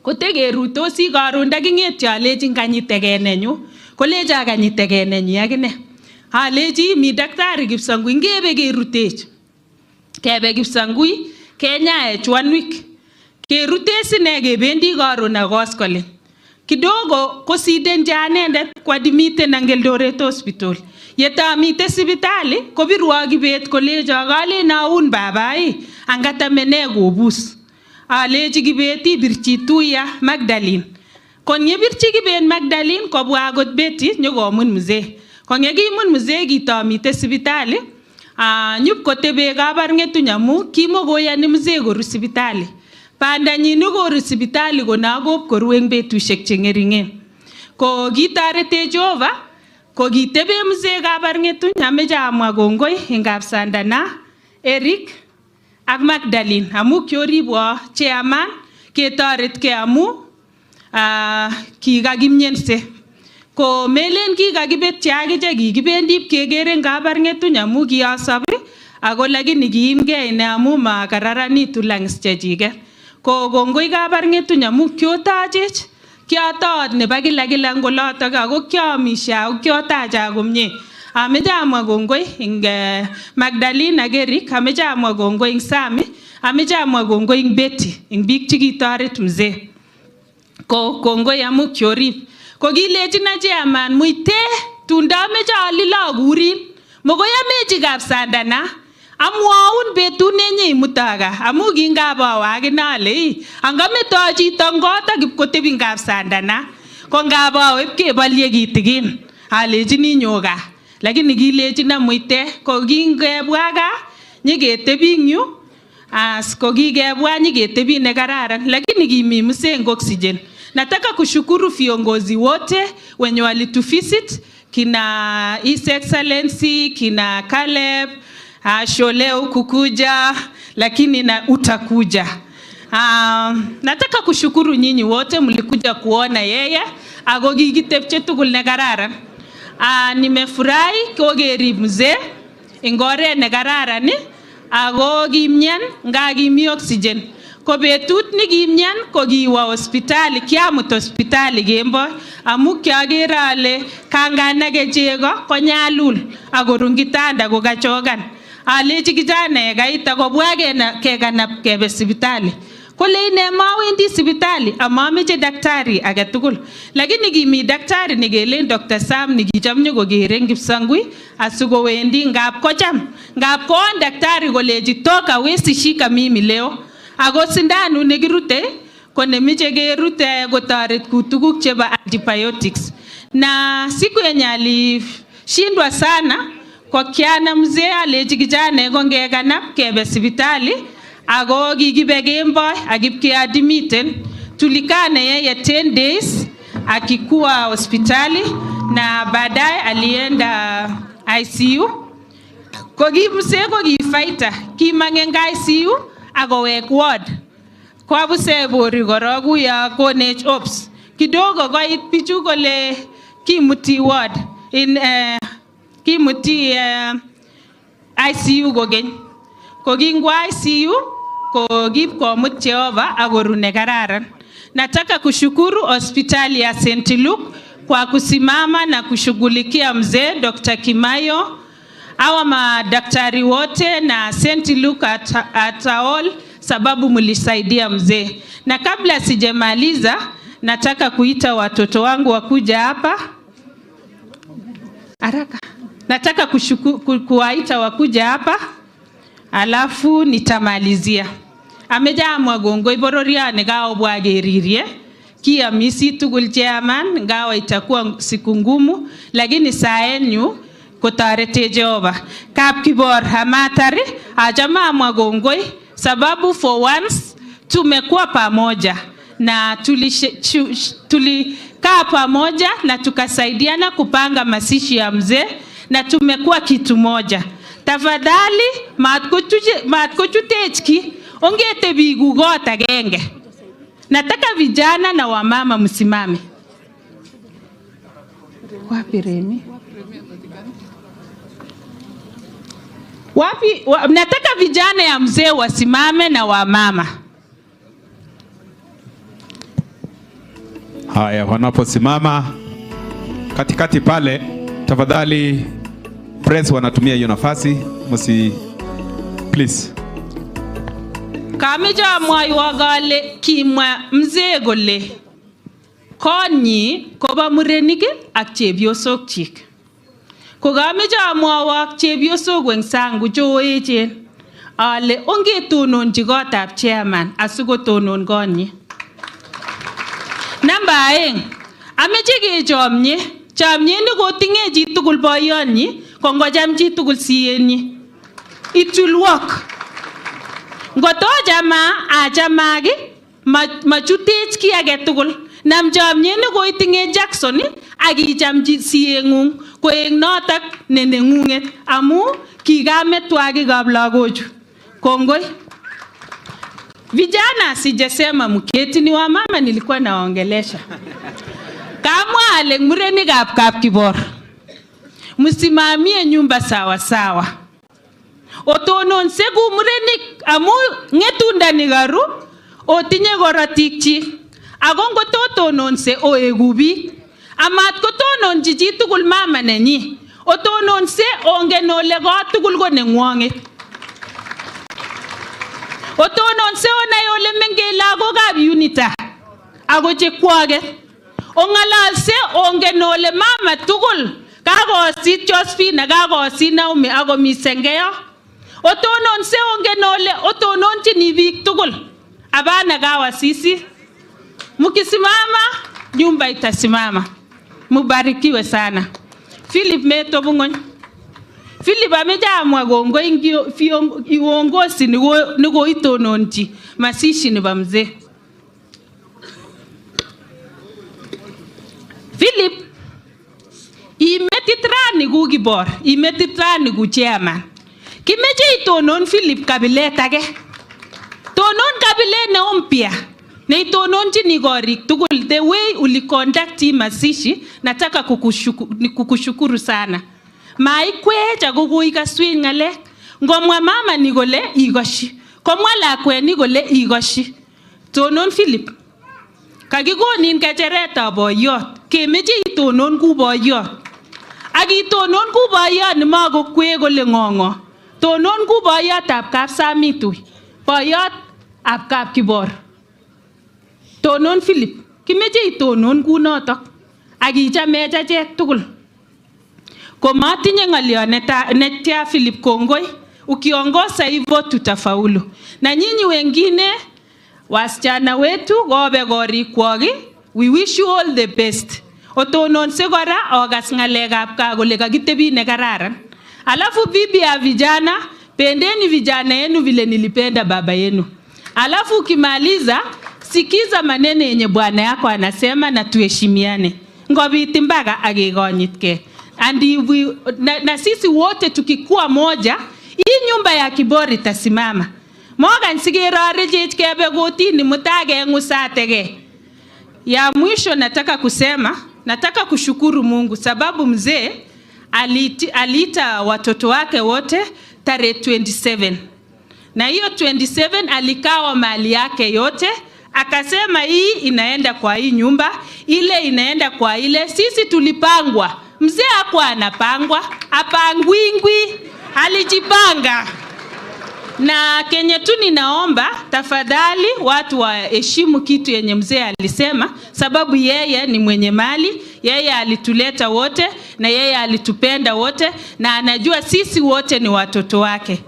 kotekerutosi karon ndaking'etyo alechi kanyi tegenenyu. Kolecho kanyi tegenenyi akine. Alechi mi daktari Kipsangui ngebe kerutech. Kebe Kipsangui kenyaech 1 week. Kerute sine kebendi karon ak koskolen. Kidogo kosidenje anendet kwadimiten ang Eldoret Hospital. Yetamite sipitali kobirwa Kibet kolecho kalen aun babai angatamene kobus. Alechi Kibet ibirchi Tuya Magdalene. Konyebirchi Kibet Magdalene kobwa akot Betty nyokomun mzee. Konyekimun mzee kitamite sipitali nyipkotebe kabarng'etuny amu kimokoyani mzee koru sipitali. Bandanyin koru sipitali konakop koru eng betusiek cheng'ering'en. Ko kitorete Jehova ko kitebe mzee kabarng'etuny. Ameche amwa kongoi eng Kapsandana Eric ak Magdalene amu kioribwo chairman ketoretkei amu kikakimyense. Ko melen kikakibetyi akiche kikibendi kekere kabarng'etuny amu kiasop ako lakini kiimgei ine amu makararanitu lungs chechiket. Ko kongoi kabarng'etuny amu kiotachech kiatot nebo kila ngolotok ako kiamishe ako kiotacha komie. Ameche amwa kongoi ing Magdalene ak Eric, ameche amwa kongoi ing Sami, ameche amwa kongoi ing Betty ing biik chekitoret mzee. Ko kongoi amu kiorib. Ko kilechina chairman muite tunda ameche alilo akurin. Mokoi amechi kapsandana. Amwaun betut nenye imutaga amu kingabawa akine ale angameto chito ngota kipkotebi kapsandana. Ko ngabawa ipkebalye kitikin. Alechini nyoga. Lakini kilechina muite ko kingebwa ga nyiketebi ing yu as ko kikebwa nyiketebi ne kararan lakini kimi mzee oxygen. Nataka kushukuru viongozi wote wenye walituvisit, kina His Excellency, kina Caleb, Sholeo kukuja, lakini na utakuja. Nataka kushukuru nyinyi wote mlikuja kuona yeye, ako kikitepche tugul ne kararan. Nimefurahi kokerib mzee ing oret ne kararan, ako kimyan nga kimi oxygen. Ko betut nikimyan ko kiwa hospitali, kiamut hospitali kemboi amu kiager ale kanganake chego konyalul akorun kitanda kokachokan. Alechi kijana kaita kobwa kekanap kebe sipitali. Kole ine mawendi sipitali amameche daktari age tugul. Lakini kimi daktari nekelen Dr. Sam nikichamnyo kokere Kipsangui asikowendi ngap kocham. Ngap koon daktari kolechi toka wesi shika mimi leo. Ako sindanu nekirute ko nemeche kerute kotoret kutuguk chebo antibiotics. Na siku yenye alishindwa sana ko kiana mzee alechi kijana ko ngekanap kebe sipitali ako kikibe kemboi akipkeadmiten. Tulikane yeye 10 days akikuwa hospitali na baadaye alienda ICU. Ko mzee ko kifaita kimangen ICU akowek ward. Kwa buse bori koroku ya konech ops. Kidogo koit pichu kole kimuti ward in kimuti ICU kokeny. Ko kingwa ICU ko kipkomut Jehova akorune kararan. Nataka kushukuru hospitali ya St. Luke kwa kusimama na kushughulikia mzee Dr. Kimayo, awa madaktari wote na St. Luke at all, sababu mlisaidia mzee. Na kabla sijamaliza nataka kuita watoto wangu wakuja hapa haraka. Nataka kuwaita wakuja hapa alafu nitamalizia. Ameja amwa kongoi bororiani kaobwa keririe. Kiamisi tugul chairman ngawa itakuwa siku ngumu lakini saenyu kotarete Jehova. Kap Kibor hamatari ajama amwa kongoi sababu for once tumekuwa pamoja na tulikaa pamoja na tukasaidiana kupanga masishi ya mzee na tumekuwa kitu moja. Tafadhali matkochutechki ongete bigu got agenge. Nataka vijana na wamama msimame. Wapi Remi? Nataka vijana ya mzee wasimame na wamama. Haya, wanaposimama katikati pale, tafadhali press wanatumia hiyo nafasi, please. Kameja mwaiwa gale kimwa mzee gole konyi koba murenik ak chepyosok chik. Ko kameja mwawak chepyosok eng sang koechen ale ongetononji kotab chairman asikotonon konyi. Namba 2, ameche kechomye. Chomyet ne kotinge chi tugul boyonyi ko ngocham chi tugul siyenyi. It will work. Ngoto jama ajamagi machutech ki age tugul. Nam chomyet ne koitinge Jackson akicham siyengung koek notok nenengunget amu kikametwagikab lagochu. Kongoi. Vijana sijasema mketi, ni wa mama nilikuwa nawaongelesha. Kamwa ale murenikab Kibor, msimamie nyumba sawa sawa. Otononse ku murenik amu ngetunda ni garu otinye korotik chi. Ako ngototononse oegu biik. Amat kotononchi chi tugul mama nenyi. Otononse ongen ole kot tugul ko nengwonget. Otononse onai ole mengech lagokab UNITA ako chekwoget. Ongalalse ongen ole mama tugul kakosit Josephine, kakosit Naomi ako mi Sengeyo. Otononse ongen ole otononchini biik tugul. Abana gawa sisi. Mukisimama nyumba itasimama. Mubarikiwe sana. Philip Meto Bungony. Philip amejamwa gongo uongozi niko itononchi masishi ni mzee. Philip imetitrani ku Kibor, imetitrani ku chairman. Kimeche itonon Philip kabilet age. Tonon kabilet na mpya. Na itononchi ni korik tugul. The way uli conduct masishi nataka kukushukuru sana. Maikwecha kukuikaswi ng'alek. Ngomwa mama ni kole ikoshi. Komwa lakwe ni kole ikoshi. Tonon Philip. Kakikonin kecheretab boyot. Kemeche itonon ku boyot. Ak itonon ku boyot ni makokwe kole ng'ong'o. Tonon ku boyotab Kapsamitui. Boyot ab Kibor. Tonon Philip. Kimeche itonon ku notok. Ak ichamech achek tugul. Komatinye ng'alio netia Philip kongoi. Ukiongoza hivyo tutafaulu. Na nyinyi wengine wasichana wetu gobe korikwoki, we wish you all the best. Otononse kora ogas ng'alekab kaa kole kakitebi ne kararan. Alafu bibi ya vijana, pendeni vijana yenu vile nilipenda baba yenu. Alafu ukimaliza sikiza maneno yenye bwana yako anasema na tuheshimiane. Ngobiti mpaka akekonyitke. Na sisi wote tukikuwa moja, hii nyumba ya Kibor itasimama. Morgan sikirare jech kebe gotini mutage ngusatege. Ya mwisho nataka kusema, nataka kushukuru Mungu sababu mzee aliita watoto wake wote tarehe 27. Na hiyo 27 alikawa mali yake yote, akasema hii inaenda kwa hii nyumba, ile inaenda kwa ile. Sisi tulipangwa. Mzee hakuwa anapangwa, apangwingwi, alijipanga. Na kenye tu ninaomba tafadhali watu waheshimu kitu yenye mzee alisema sababu yeye ni mwenye mali, yeye alituleta wote na yeye alitupenda wote na anajua sisi wote ni watoto wake.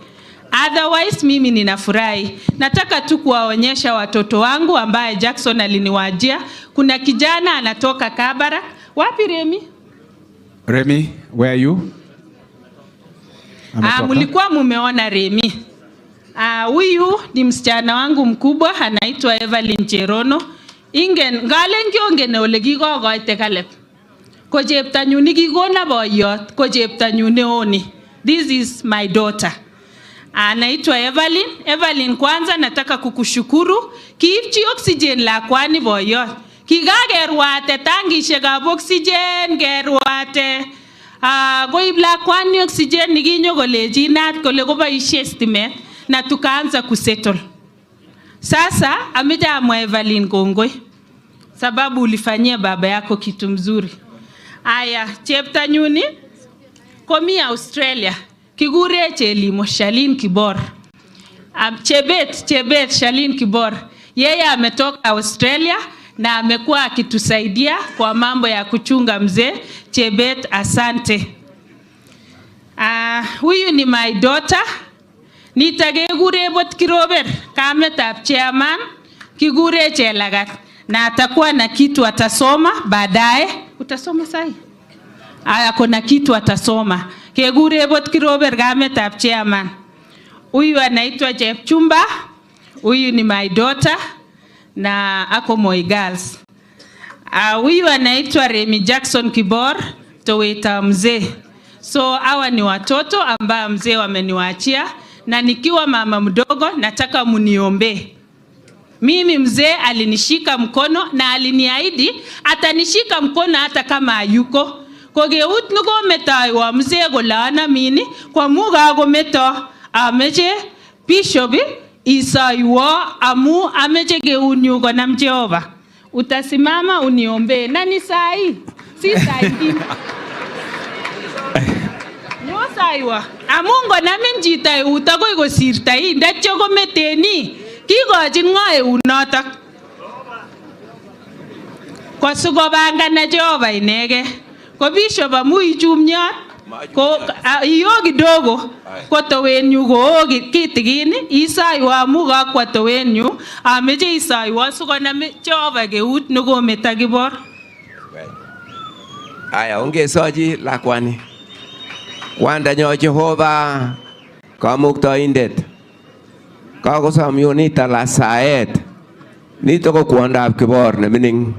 Otherwise mimi ninafurahi. Nataka tu kuwaonyesha watoto wangu ambaye Jackson aliniwajia. Kuna kijana anatoka Kabara. Wapi Remi? Remi, where are you? Mulikuwa mumeona Remi. Huyu ni msichana wangu mkubwa anaitwa Evelyn Cherono. Ngale ngiongen ole kikokoite Caleb. Ko cheptanyu nikikona boyot, ko cheptanyu neoni. This is my daughter. Anaitwa Evelyn. Evelyn, kwanza nataka kukushukuru. Kiipchi oxygen lakwani boyot. Kikakerwate tangishekab oxygen kerwate. Koib lakwani oxygen nikinyo kolejinat kole koboishe stimet na tukaanza kusettle. Sasa amejamwa Evelyn kongoi sababu ulifanyia baba yako kitu mzuri. Aya, cheptanyuni komi Australia. Kigure Chelimo Shalin Kibor. Chebet Shalin Kibor. Yeye ametoka Australia na amekuwa akitusaidia kwa mambo ya kuchunga mzee. Chebet, asante. Huyu ni my daughter. Nitakegure bot Kirober, kametab chairman, kigure Chelagat. Na atakuwa na kitu atasoma baadaye. Utasoma sahi? Kuna kitu atasoma. Kegure bot Kirober, kametab chairman. Huyu anaitwa Chepchumba. Huyu ni my daughter na ako Moi Girls. Huyu anaitwa Remi Jackson Kibor, toweta mzee. So hawa ni watoto ambao mzee wameniwaachia na nikiwa mama mdogo nataka muniombe. Mimi mzee alinishika mkono na aliniahidi atanishika mkono hata kama hayuko. Kogeut nuko metai wa mzee golana mini kwa muga go meta ameche bishop isaiwa amu ameche geunyu go na Jehova. Utasimama uniombe nani sai? Si sai. Nyo saiwa. Amungo na minjita utago go sirtai ndacho go meteni. Kigochin ngo eunotok. Kwa sugobanga na Jehova inege. Kwa bishop amu ichumnyat ko iyo kidogo kwa towenyu go kitigin isaiwa amu ga kwa towenyu ameche isaiwa sugona Jehova geut nugo meta Kibor. Aya ongesochi lakwani. Kwandanyo Jehova kamuktaindet. Kakosom yunita la saet. Nito ko kwandab Kibor ne mining.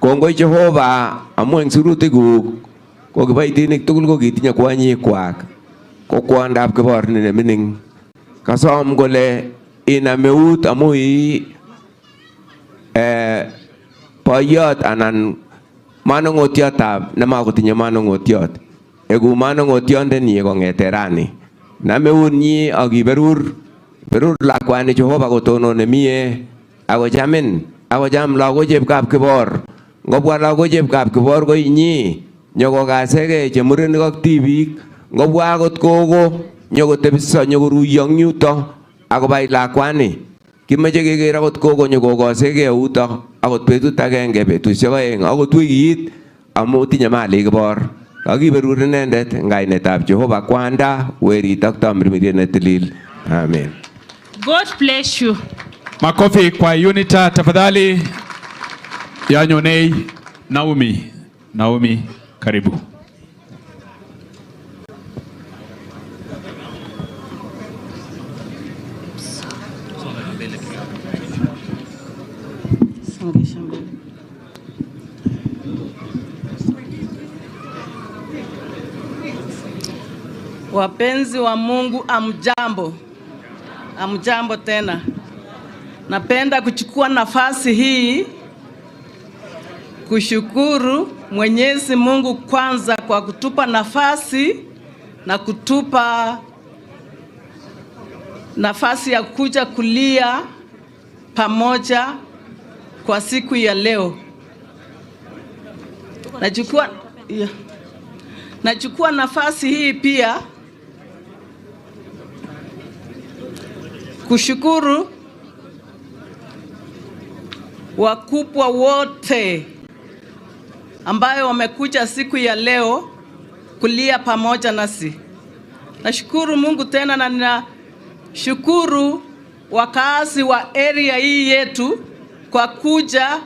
Kongoi Jehova amu eng sirutikuk ko kibaitinik tugul ko kitinye kwanyikwak. Ko kwandab Kibor ne mining. Kasom kole inam eut amu boyot anan manong'otiotab nemakotinye manong'otiot. Egu manong'otiondenyi kong'ete rani. Nam eunyi akiberur lakwani Jehova kotonone mie akochamin akocham lagok chepkab Kibor. Ngobwa lagok chepkab Kibor ko inyi nyokokasege che murenik ak tibik. Ngobwa akot gogo nyokotebiso nyokoruiyo eng yuto akobai lakwani. Kimeche keker akot gogo nyokokasege yuto akot betut agenge betusiek aeng akot wikit amu tinye malik Kibor. Kakiberur inendet eng kainetab Jehova kwanda werit ak tamirmiriet ne tilil. Amen. God bless you. Makofi kwa UNITA tafadhali. Yanyonei Naomi karibu. Wapenzi wa Mungu, amjambo. Amjambo tena. Napenda kuchukua nafasi hii kushukuru Mwenyezi Mungu kwanza kwa kutupa nafasi na kutupa nafasi ya kuja kulia pamoja kwa siku ya leo. Nachukua nafasi hii pia kushukuru wakubwa wote ambayo wamekuja siku ya leo kulia pamoja nasi. Nashukuru Mungu tena na ninashukuru wakazi wa area hii yetu kwa kuja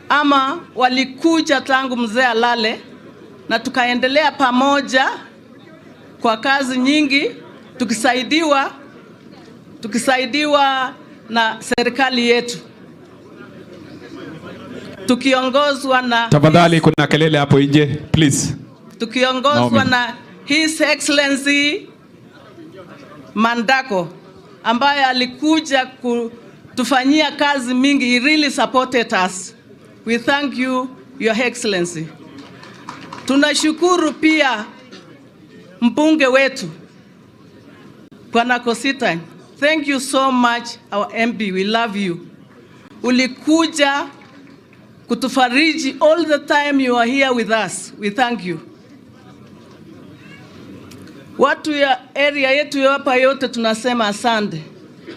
ama walikuja tangu mzee alale na tukaendelea pamoja kwa kazi nyingi tukisaidiwa na serikali yetu. Tukiongozwa na tafadhali kuna kelele hapo nje please. Tukiongozwa na His Excellency Mandako ambaye alikuja kutufanyia kazi mingi. He really supported us. We thank you, Your Excellency. Tunashukuru pia mbunge wetu Bwana Kosita. Thank you so much, our MP. We love you. Ulikuja kutufariji all the time you are here with us. We thank you. Watu ya area yetu hapa yote tunasema asante.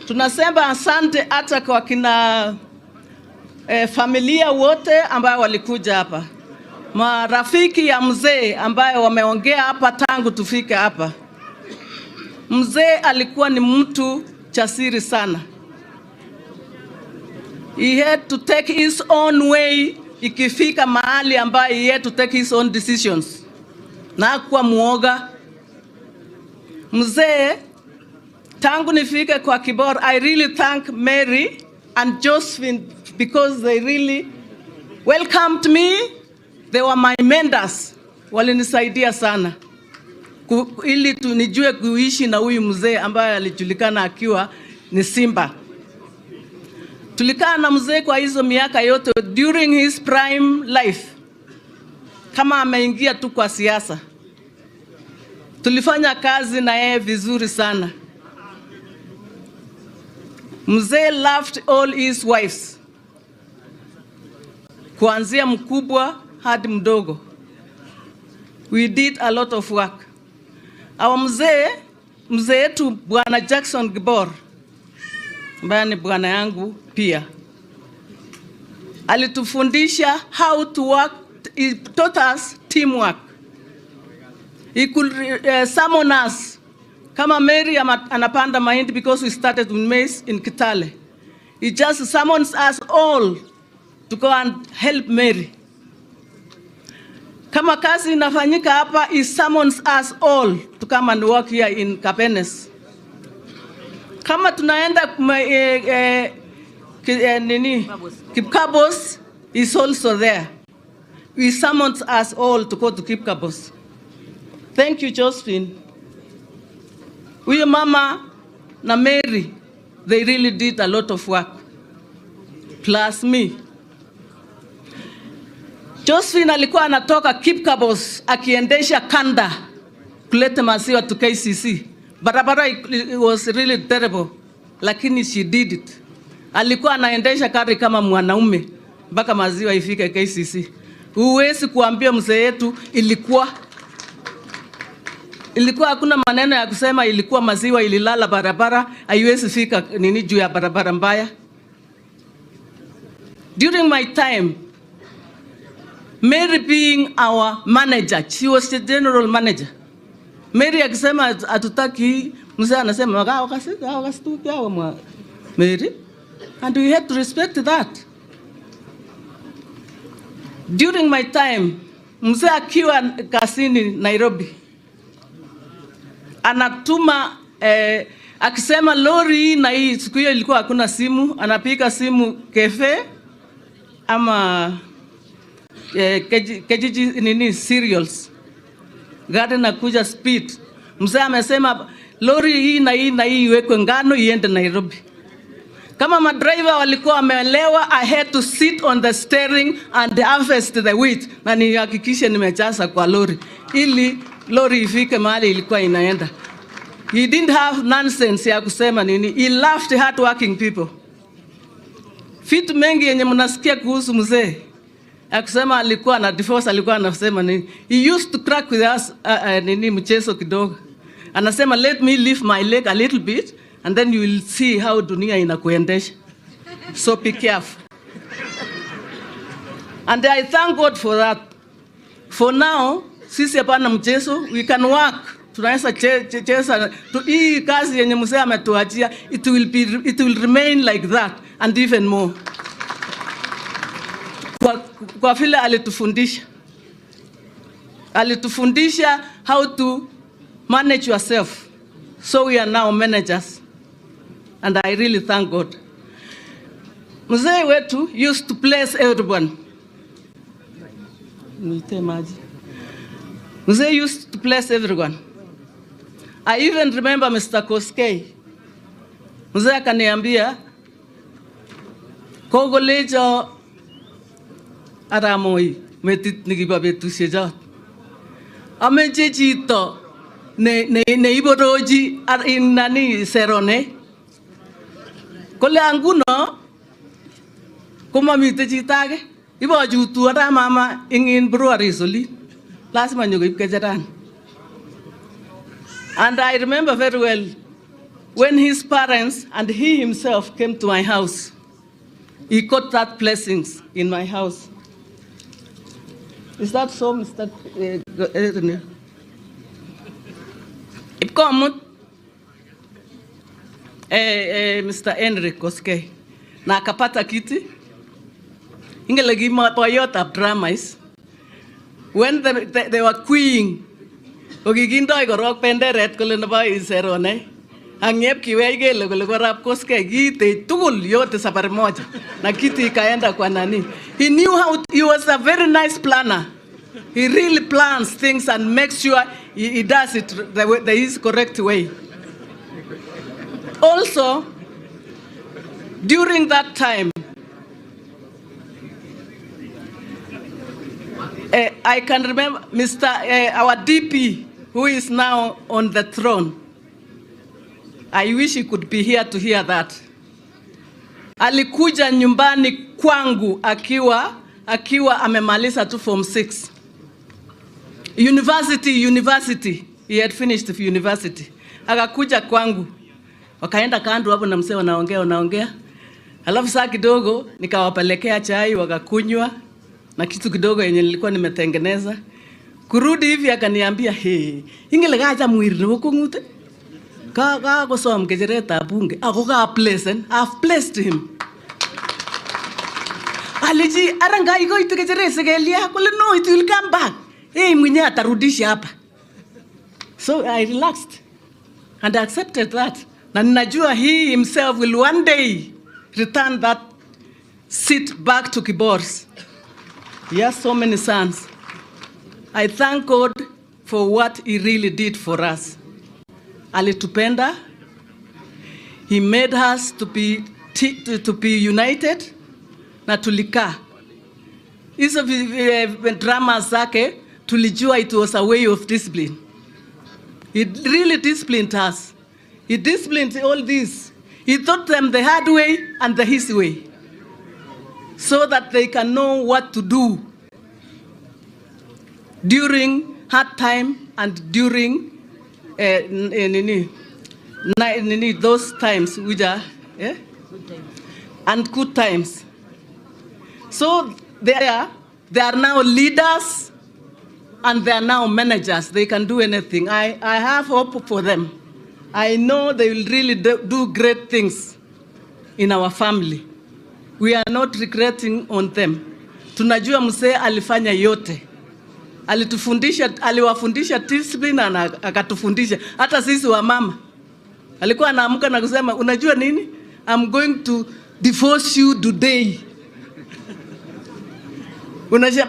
Tunasema asante hata kwa kina familia wote ambao walikuja hapa. Marafiki ya mzee ambayo wameongea hapa tangu tufike hapa. Mzee alikuwa ni mtu jasiri sana. He had to take his own way ikifika mahali ambayo he had to take his own decisions. Na hakuwa muoga. Mzee, tangu nifike kwa Kibor, I really thank Mary and Josephine because they really welcomed me. They were my mentors. Walinisaidia sana. Ili nijue kuishi na huyu mzee ambaye alijulikana akiwa ni simba. Tulikaa na mzee kwa hizo miaka yote during his prime life. Kama ameingia tu kwa siasa. Tulifanya kazi na yeye vizuri sana. Mzee loved all his wives. Kuanzia mkubwa hadi mdogo. We did a lot of work. Our mzee yetu Bwana Jackson Kibor, ambaye ni bwana yangu pia, alitufundisha how to work. He taught us teamwork. He could summon us. Kama Mary anapanda mahindi because we started with maize in Kitale. He just summons us all to go and help Mary. Kama kazi inafanyika hapa, he summons us all to come and work here in Kapenes. Kama tunaenda Kibos is also there. He summons us all to go to Kibos. Thank you, Josephine. Huyo mama na Mary, they really did a lot of work. Plus me. Josephine alikuwa anatoka Kibos akiendesha kanda kuleta maziwa to KCC. Barabara it was really terrible, lakini she did it. Alikuwa anaendesha kari kama mwanaume mpaka maziwa ifike KCC. Huwezi kuambia mzee yetu ilikuwa hakuna maneno ya kusema ilikuwa maziwa ililala barabara, haiwezi fika nini juu ya barabara mbaya. During my time, Mary being our manager, she was the general manager. Mary akisema atutaki, mzee anasema wakasituki hawa Mary, and we had to respect that. During my time, mzee akiwa kasini Nairobi, anatuma akisema lori na hii siku hiyo ilikuwa hakuna simu, anapiga simu cafe ama kejiji nini cereals, gari na kuja speed. Mzee amesema lori hii na hii na hii iwekwe ngano iende Nairobi. Kama madriver walikuwa wameelewa, I had to sit on the steering and harvest the wheat na nihakikishe nimejaza kwa lori ili lori ifike mahali ilikuwa inaenda. He didn't have nonsense ya kusema nini. He loved hard working people. Vitu mengi yenye mnasikia kuhusu mzee akisema alikuwa na divorce, alikuwa anasema nini. He used to crack with us nini mchezo kidogo. Anasema let me lift my leg a little bit and then you will see how dunia inakuendesha. So be careful. And I thank God for that. For now, sisi hapana mchezo, we can work. Tunaweza cheza hii kazi yenye mzee ametuachia, it will remain like that and even more. Kwa vile alitufundisha how to manage yourself. So we are now managers. And I really thank God. Mzee wetu used to bless everyone. Mzee used to bless everyone. I even remember Mr. Koskei. Mzee akaniambia kogolejo aramoi metit nikibabetushe jot. Ameche chito ne iboroji nani serone. Kole anguno komamite chito age. Ibojutu ara mama in brewery soli. Lazima nyokoib kejeran. And I remember very well when his parents and he himself came to my house. He got that blessings in my house. Is that so, Mr. Ipkomut Mr. Henry Koskei na akapata kiti. Ingelegi boyotab dramas. When they were queuing, okikindoi korok benderet kole nebo iserone. Angep kiwei kele kole korap Koskei kiite tugul yote safari moja. Na kiti ikaenda kwa nani. He knew how, he was a very nice planner. He really plans things and makes sure he does it the correct way. Also, During that time, I can remember our DP, who is now on the throne. I wish he could be here to hear that. Alikuja nyumbani kwangu akiwa amemaliza tu form 6. University. He had finished university. Akakuja kwangu. Wakaenda kando hapo na mzee wanaongea. Alafu saa kidogo nikawapelekea chai wakakunywa na kitu kidogo yenye nilikuwa nimetengeneza. Kurudi hivi akaniambia, ingelekaja mwiri huko ngute. Ka kusoma kejereta bunge. Ako ka pleasant. I've blessed him. Aliji aranga iko itukejere segelia kule no it will come back. Mwenye atarudisha hapa. So I relaxed and I accepted that. Na ninajua he himself will one day return that seat back to Kibor's. He has so many sons. I thank God for what he really did for us. Alitupenda. He made us to be united. Na tulikaa. Hizo drama zake tulijua it was a way of discipline. It really disciplined us. He disciplined all this. He taught them the hard way and the easy way, so that they can know what to do during hard time and during those times which are and good times. So they are now leaders and they are now managers. They can do anything. I have hope for them. I know they will really do great things in our family. We are not regretting on them. Tunajua mzee alifanya yote. Aliwafundisha discipline na akatufundisha. Hata sisi wa mama. Alikuwa anaamka na kusema, unajua nini? I'm going to divorce you today.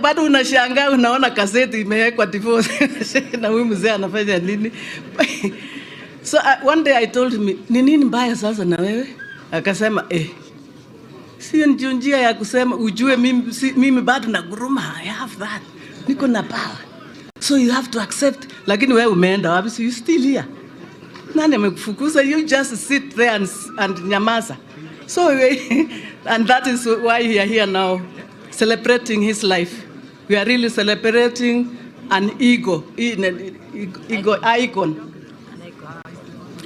Bado unashangaa unaona gazeti imewekwa divorce na huyu mzee anafanya nini? So one day I told him, ni nini mbaya sasa na wewe? Akasema, sio ndio njia ya kusema ujue mimi bado na guruma. I have that. Niko na power. So you have to accept. Lakini wewe umeenda wapi? So you still here. Nani amekufukuza? You just sit there and nyamaza. So and that is why we are here now, celebrating his life. We are really celebrating an icon.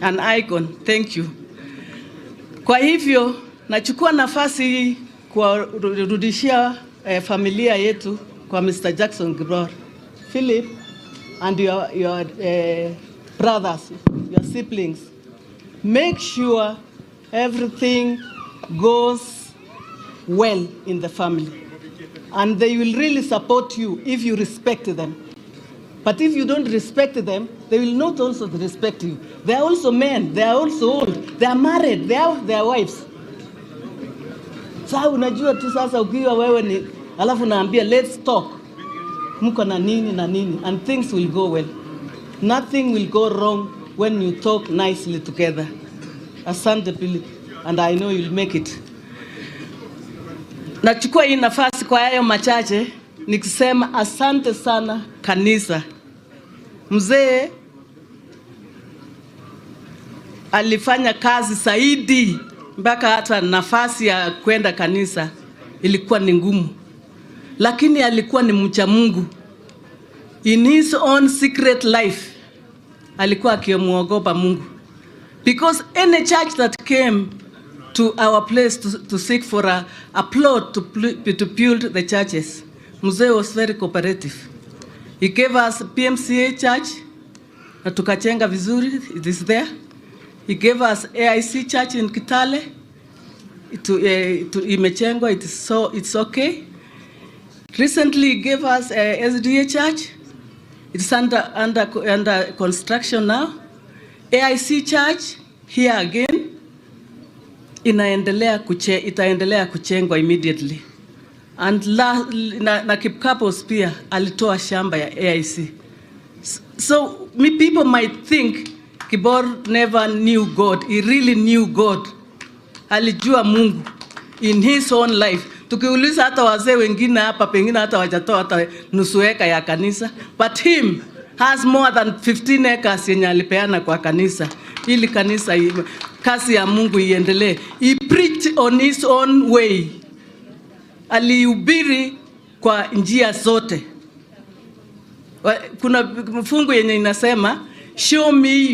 An icon. Thank you. Kwa hivyo nachukua nafasi hii kuwarudishia familia yetu kwa Mr. Jackson Kibor, Philip, and your brothers, your siblings. Make sure everything goes well in the family, and they will really support you if you respect them. But if you don't respect them, they will not also respect you. They are also men, they are also old, they are married, they have their wives. Sasa unajua tu sasa ukiwa wewe ni alafu naambia let's talk. Mko na nini na nini, and things will go well. Nothing will go wrong when you talk nicely together. Asante Philip, and I know you'll make it. Nachukua hii nafasi kwa hayo machache nikisema asante sana kanisa. Mzee alifanya kazi zaidi mpaka hata nafasi ya kwenda kanisa ilikuwa ni ngumu. Lakini alikuwa ni mcha Mungu. In his own secret life alikuwa akimuogopa Mungu. Because any church that came to our place to seek for a plot to build the churches, Mzee was very cooperative. He gave us PMCA church, na tukachenga vizuri, it is there. He gave us AIC church in Kitale, imechengwa, it's okay. Recently he gave us SDA church, it's under construction now. AIC church, here again, itaendelea kuchengwa immediately. And na Kipkapos pia alitoa shamba ya AIC. So people might think Kibor never knew God. He really knew God. alijua Mungu in his own life. Tukiuliza hata wazee wengine hapa pengine hata wajatoa hata nusu eka ya kanisa, but him has more than 15 acres yenye alipeana kwa kanisa ili kanisa kazi ya Mungu iendelee. He preached on his own way. Alihubiri kwa njia zote. Kuna mfungu yenye inasema, show me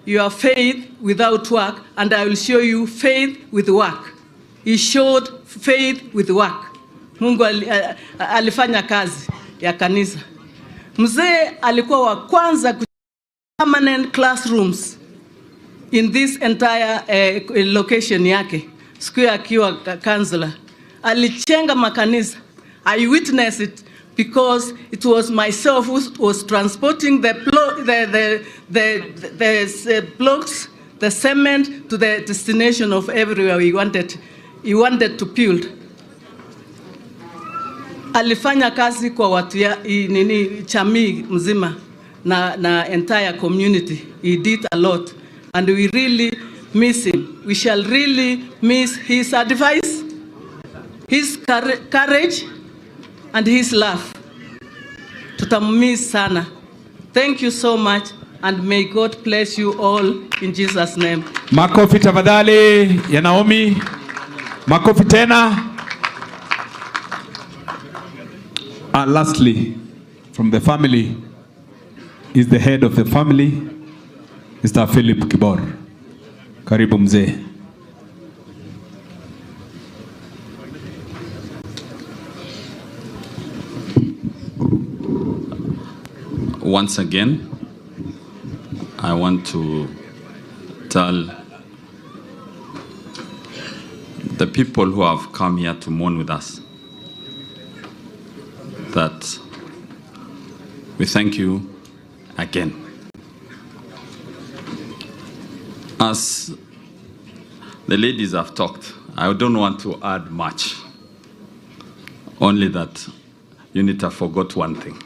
your faith without work and I will show you faith with work. He showed faith with work. Mungu alifanya kazi ya kanisa. Mzee alikuwa wa kwanza permanent classrooms in this entire location yake. Siku akiwa councillor alichenga makanisa. I witnessed it because it was myself who was transporting the blocks, the cement to the destination of everywhere he wanted to build. Alifanya kazi kwa watu ya jamii mzima na entire community. He did a lot and we really miss him. We shall really miss his advice, his courage and his love. Tutamiss sana. Thank you so much and may God bless you all in Jesus' name. Makofi tafadhali ya Naomi. Makofi tena. And lastly, from the family is the head of the family, Mr. Philip Kibor. Karibu mzee. Once again, I want to tell the people who have come here to mourn with us that we thank you again. As the ladies have talked, I don't want to add much, only that UNITA forgot one thing,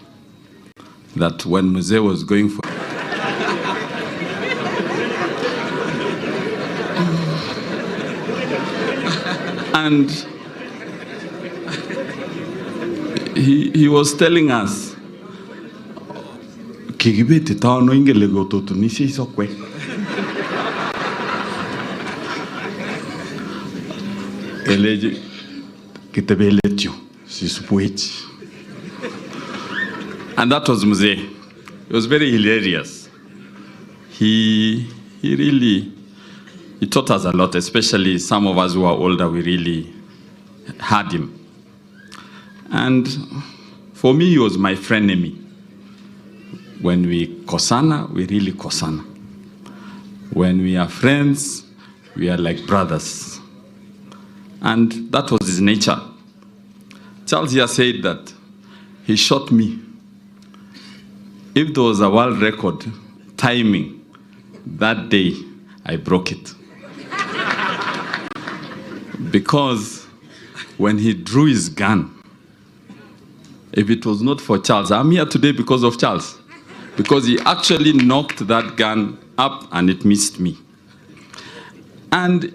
that when mzee was going for and he was telling us, kikibeti tano ingele gototo nisi isokwe. Eleji kitabeletyo sisupuichi. And that was mzee. It was very hilarious. He taught us a lot, especially some of us who are older, we really had him. And for me, he was my frenemy. When we kosana, we really kosana. When we are friends, we are like brothers. And that was his nature. Charles here said that he shot me. If there was a world record timing, that day I broke it. Because when he drew his gun, if it was not for Charles, I'm here today because of Charles. Because he actually knocked that gun up and it missed me. And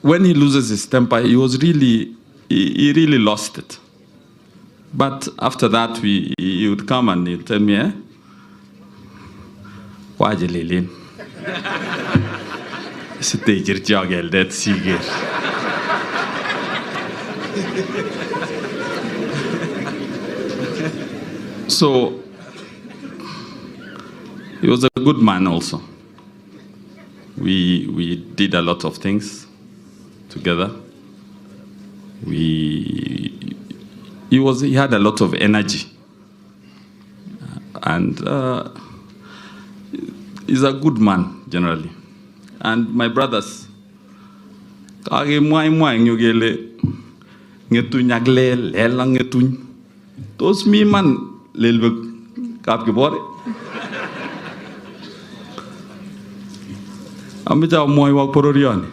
when he loses his temper, he really lost it. But after that, he would come and he'd tell me, why you lilin? So he was a good man also. We did a lot of things together. He had a lot of energy, and he's a good man generally. And my brothers, those me man kap Kibor. Amita moy wak pororion.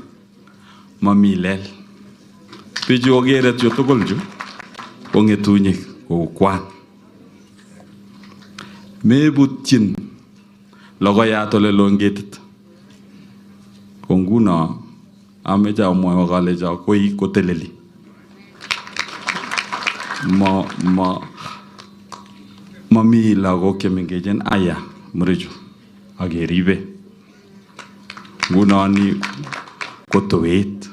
Mami lel. Piju ogere tu togolju. Ongetunye ko kwan. Me butin. Logoya to le longetit. Konguna ameche amwoe kalecho koi koteleli. Mami lagok chemengechen aya murechu akeribe. Ngunoni kotowet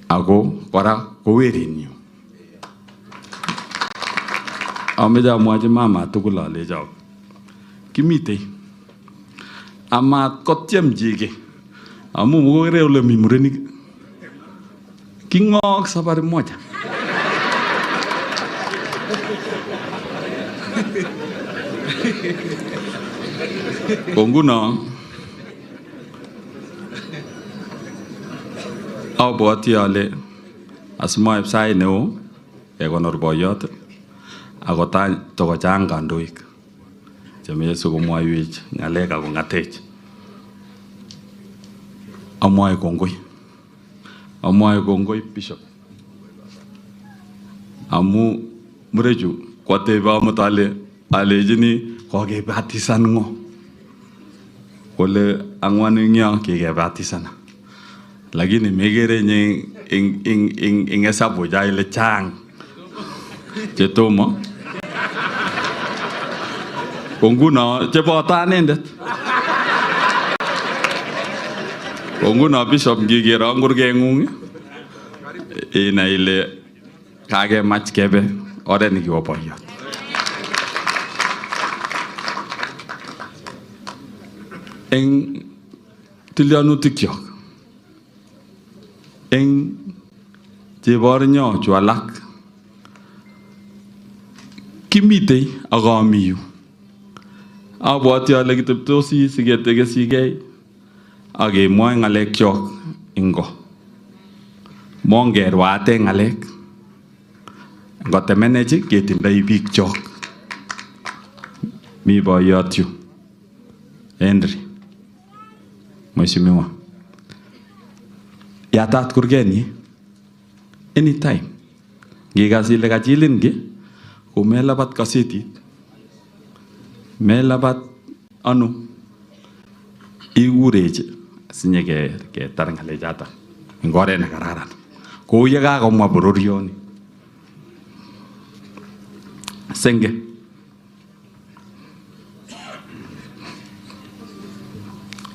ako kora kowerinyu. Ameche amwochi mama tugul alecho kimitei amat kotyem chike amu mokere ole mi murenik king'ok safari moja. Ko nguno abwoti ale asimoib sait neo kekonor boiyot ako tokochang kandoik chemeche sikomwoiwech ng'alek ako ng'atech. Amwoe kongoi Bishop amu murechu kwatebe amut alechini kokebatisan ng'o kole ang'wan eng yo kikebatisana, lakini mekere nye ing hesabu cha ile chang chetomo. Ko nguno cheboto anendet. Ko nguno Bishop ngikero kurkeng'ung inai ile kakemach kebe oret nekiwo boiyot. Eng tilyanutikchok eng chebornyo chu alak kimitei akami yu. Abwoti ale kiteptosi siketekesigei akemwoe ng'alekchok ing ko. Mongerwate ng'alek ngotemenech ketindoi biikchok. Mi boiyot yu Henry Mheshimiwa, yatat kurgenyi anytime. Ngikas ile kachilin ki komelabat kasetit, melabat ano ikurech sinye ketar ng'alechatak eng oret ne kararan kou ye kakomwa bororioni. Senge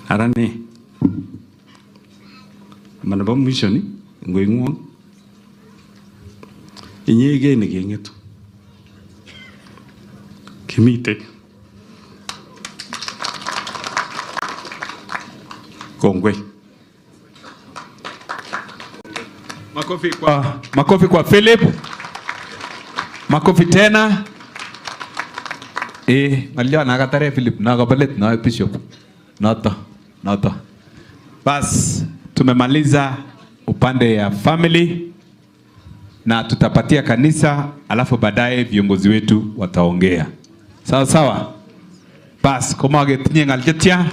arane manabo mwisho ni ngoing'wong inyegei nekeng'etu kimite kongwe. Makofi kwa Philip. Makofi tena. Malio nakatare Philip nakabalet na Bishop. Noto. Bas tumemaliza upande ya family na tutapatia kanisa, alafu baadaye viongozi wetu wataongea. Sawa sawa. Bas koma getinye ngaljetia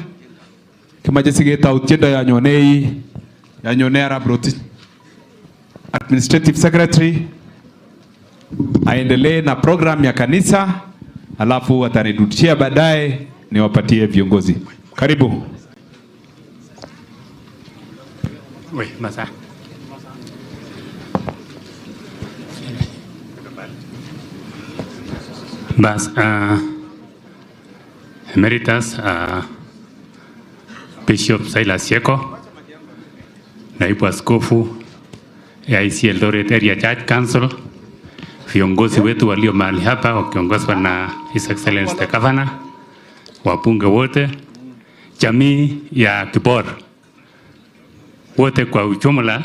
kimaje sigeta utienda ya nyonei Arab Roti Administrative Secretary aendelee na program ya kanisa, alafu watanirudishia baadaye niwapatie viongozi. Karibu. Oui, masa. Bas, Emeritus Bishop Saila Sieko, naibu askofu AIC Eldoret Area Church Council, viongozi wetu walio mahali hapa wakiongozwa na His Excellency the Governor, wabunge wote, jamii ya Kibor wote kwa ujumla,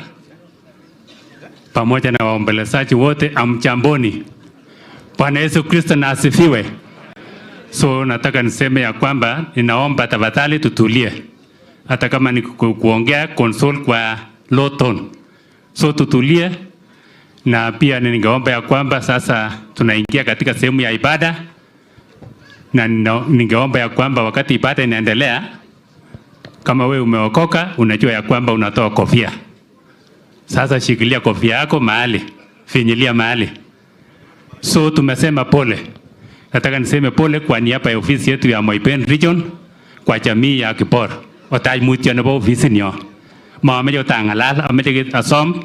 pamoja na waombolezaji wote, amjamboni. Bwana Yesu Kristo na asifiwe. So nataka niseme ya kwamba ninaomba tafadhali tutulie. Hata kama ni kuongea console kwa low tone. So tutulie, na pia ningeomba ya kwamba sasa tunaingia katika sehemu ya ibada, na ningeomba ya kwamba wakati ibada inaendelea, kama wewe umeokoka unajua ya kwamba unatoa kofia. Sasa shikilia kofia yako mahali, finyilia mahali. So tumesema pole. Nataka niseme pole kwa niaba ya ofisi yetu ya Moiben Region kwa jamii ya Kibor. Otai mutia na ofisi niyo. maameche tangalal ameche asom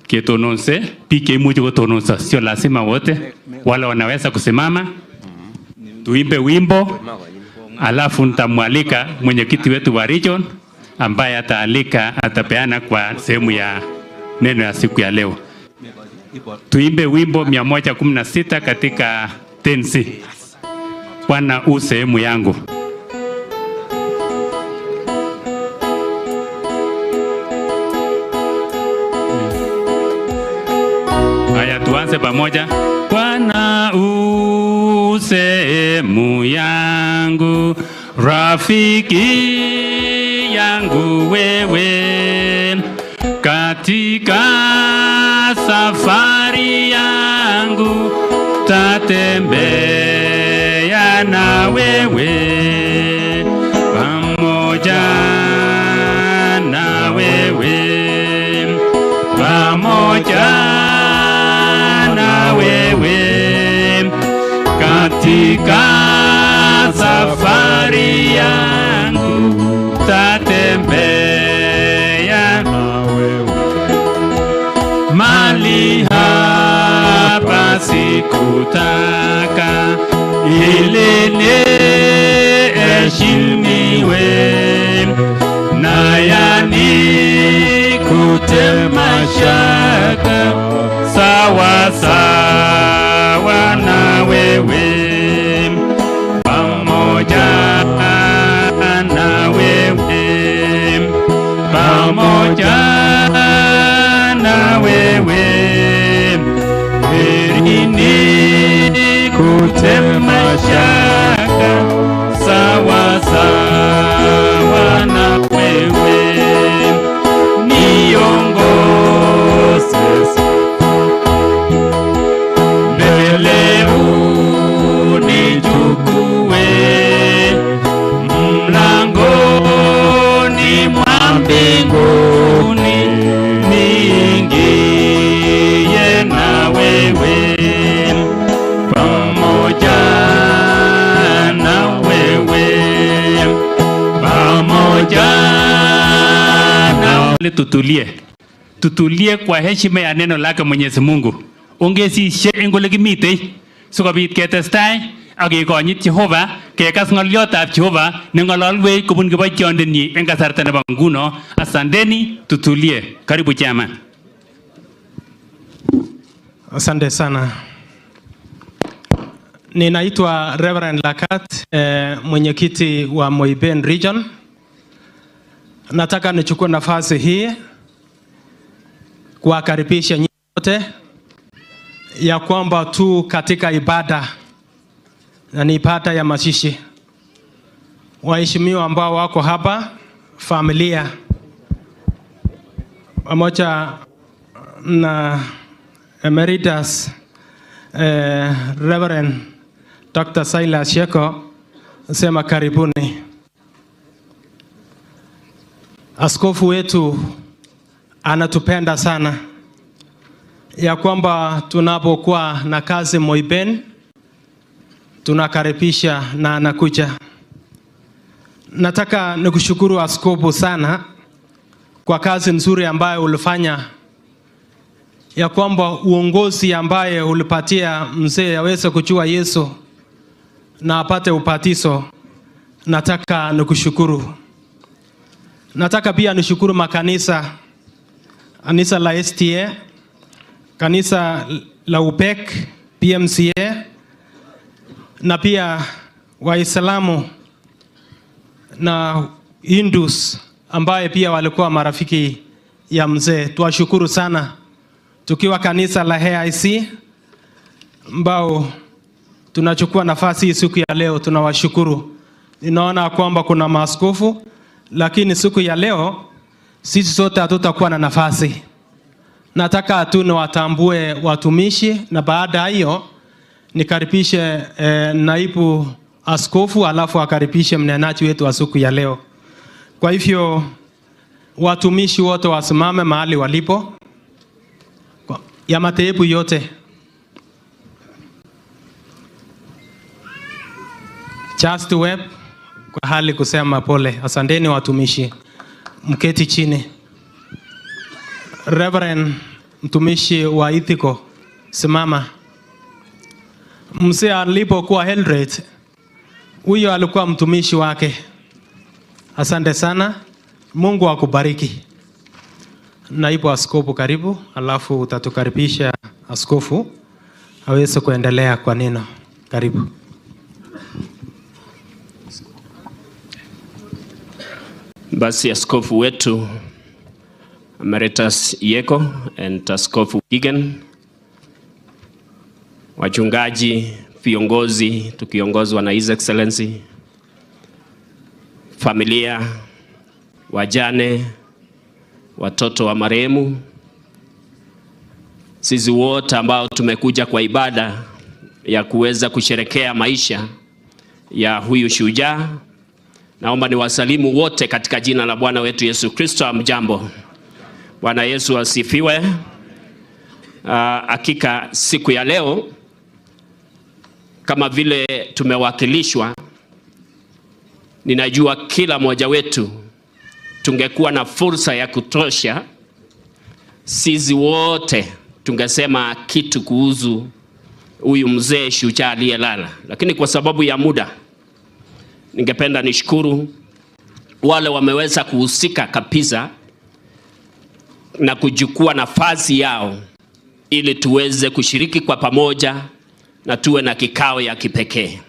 ketononse biik cheimuchi kotononso, sio lazima wote, wale wanaweza kusimama tuimbe wimbo, alafu nitamwalika mwenyekiti wetu wa region ambaye atapeana kwa sehemu ya neno ya siku ya leo. Tuimbe wimbo 116 katika tensi. Bwana u sehemu yangu. Haya, tuanze pamoja. Bwana u sehemu yangu, rafiki yangu wewe, katika safari yangu tatembea na wewe, pamoja na wewe, pamoja na wewe, katika safari yangu tatembea na wewe. Mali hapa sikutaka ili niheshimiwe, na yanikute mashaka sawa sawa na wewe, pamoja na wewe, pamoja na wewe, heri nikute mashaka sawa sawa na wewe, niongoze mbele unichukue, mlangoni mwa mbinguni niingie na wewe, pamoja na wewe, pamoja na tutulie kwa heshima ya neno lake Mwenyezi Mungu. Ongesishe engole kimitei sikobit ketestai ak kekonyit Jehova, kekas ng'oliotab Jehova neng'ololwech kobun kiboitiondenyi en kasarta nebo nguno. Asanteni, tutulie. Karibu chama. Asante sana. Ninaitwa Reverend Lakat, mwenyekiti wa Moiben Region. Nataka nichukue nafasi hii kuwakaribisha nyinyi wote ya kwamba tu katika ibada, na ni ibada ya mazishi. Waheshimiwa ambao wako hapa, familia pamoja na Emeritus Reverend Dr. Silas Sheko, sema karibuni. Askofu wetu anatupenda sana, ya kwamba tunapokuwa na kazi Moiben tunakaribisha na anakuja. Nataka nikushukuru askofu sana kwa kazi nzuri ambayo ulifanya, ya kwamba uongozi ambaye ulipatia mzee aweze kujua Yesu na apate upatizo. Nataka nikushukuru. Nataka pia nishukuru makanisa, kanisa la STA, kanisa la UPEC, PMCA, na pia Waislamu na Hindus ambaye pia walikuwa marafiki ya mzee. Tuwashukuru sana. Tukiwa kanisa la AIC ambao tunachukua nafasi hii siku ya leo, tunawashukuru. Ninaona kwamba kuna maaskofu, lakini siku ya leo sisi sote hatutakuwa na nafasi. Nataka tu niwatambue watumishi, na baada hiyo nikaribishe naibu askofu, alafu akaribishe mnenaji wetu wa siku ya leo. Kwa hivyo watumishi wote wasimame mahali walipo, ya madhehebu yote. Just web kwa hali kusema pole. Asanteni watumishi, mketi chini. Reverend mtumishi wa Ithiko, simama. Mzee alipokuwa Eldoret, huyo alikuwa mtumishi wake. Asante sana. Mungu akubariki. Naibu askofu karibu, alafu utatukaribisha askofu aweze kuendelea kwa neno. Karibu. Basi askofu wetu Emeritus Yeko and Askofu Gigen, wachungaji, viongozi tukiongozwa na His Excellency, familia, wajane, watoto wa marehemu, sisi wote ambao tumekuja kwa ibada ya kuweza kusherekea maisha ya huyu shujaa, naomba niwasalimu wote katika jina la Bwana wetu Yesu Kristo. Amjambo. Bwana Yesu asifiwe. Hakika siku ya leo kama vile tumewakilishwa, ninajua kila mmoja wetu tungekuwa na fursa ya kutosha, sisi wote tungesema kitu kuhusu huyu mzee shujaa aliyelala, lakini kwa sababu ya muda ningependa nishukuru wale wameweza kuhusika kabisa na kuchukua nafasi yao ili tuweze kushiriki kwa pamoja na tuwe na kikao ya kipekee.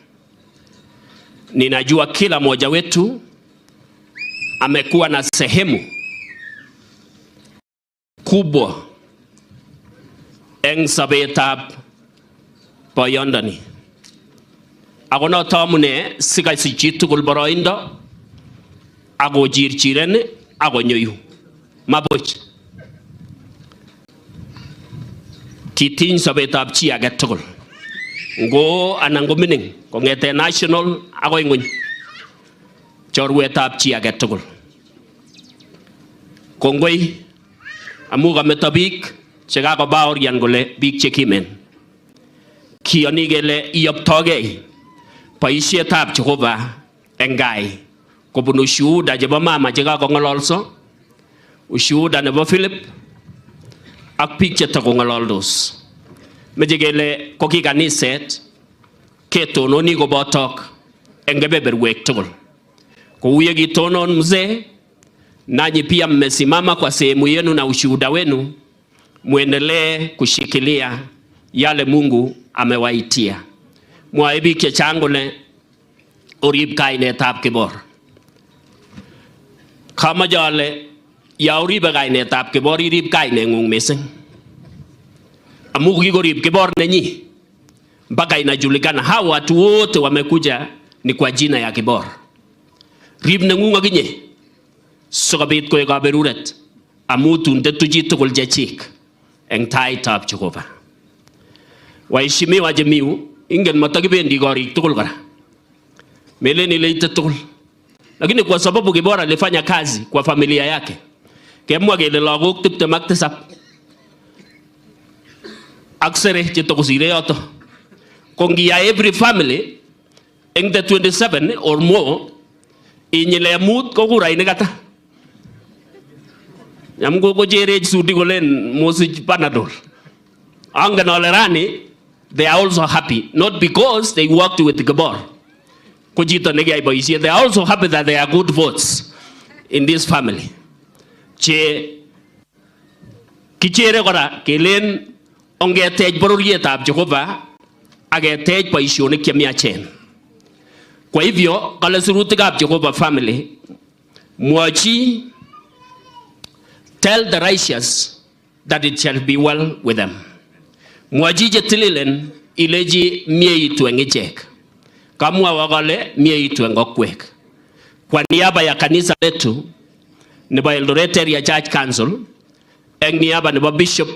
Ninajua kila mmoja wetu amekuwa na sehemu kubwa eng sabetab boyondoni. Ako noto amune sikasich chitugul boroindo ako chirchiren ako nyoyu mabuch. Kitiny sobetab chi age tugul, ngo anan ko mining, kong'ete national akoi ng'ony, chorwetab chi age tugul. Kongoi amu kameto biik chekakobaorian kole biik chekimen. Kiyoni kele iyoptogei boisietab Jehova eng gai kobun ushuhuda chebo mama chekakong'ololso, ushuhuda nebo Philip ak biik chetakong'ololdos. Meche kele ko ki kaniset ketononi kobotok eng kebeberwek tugul. Kou ye kitonon mzee, nanyi pia mmesimama kwa sehemu yenu na ushuhuda wenu, muendelee kushikilia yale Mungu amewaitia. Mwae biik chechang kole orib kainetab Kibor. Kamache ale ya uribe kainetab Kibor irib kaineng'ung mising. Amu kikorib Kibor nenyi mpaka inajulikana hawa watu wote wamekuja ni kwa jina ya Kibor. Rib neng'ung akinye sikobit koek kaberuret amu tun tetu chi tugul chechik eng taitab Jehova. Waheshimiwa jemiu, ingen matakibendi korik tugul kora. Meleni leite tugul. Lakini kwa sababu Kibor alifanya kazi kwa familia yake, kemwa kele lagok 27 ak sere chetokosire yoto. Kongiya every family eng the 27 or more, inyile mut ko kurainik ata. Yam ko jerech sudi kolen mosich Panadol. Angen ale rani they are also happy, not because they worked with Kibor. Kojito negay boisie, they are also happy that they are good votes in this family. Che kichere kora kelen ongetech bororietab Jehova agetech boisionik chemiachen. Kwa hivyo kale sirutikab Jehova family, mwachi, tell the righteous that it shall be well with them. Mwachi jetililen ileji mieitu eng ichek. Kamwa wakale mieitu eng okwek. Kwa niaba ya kanisa letu nebo Eldoret Area Church Council, eng niaba nebo Bishop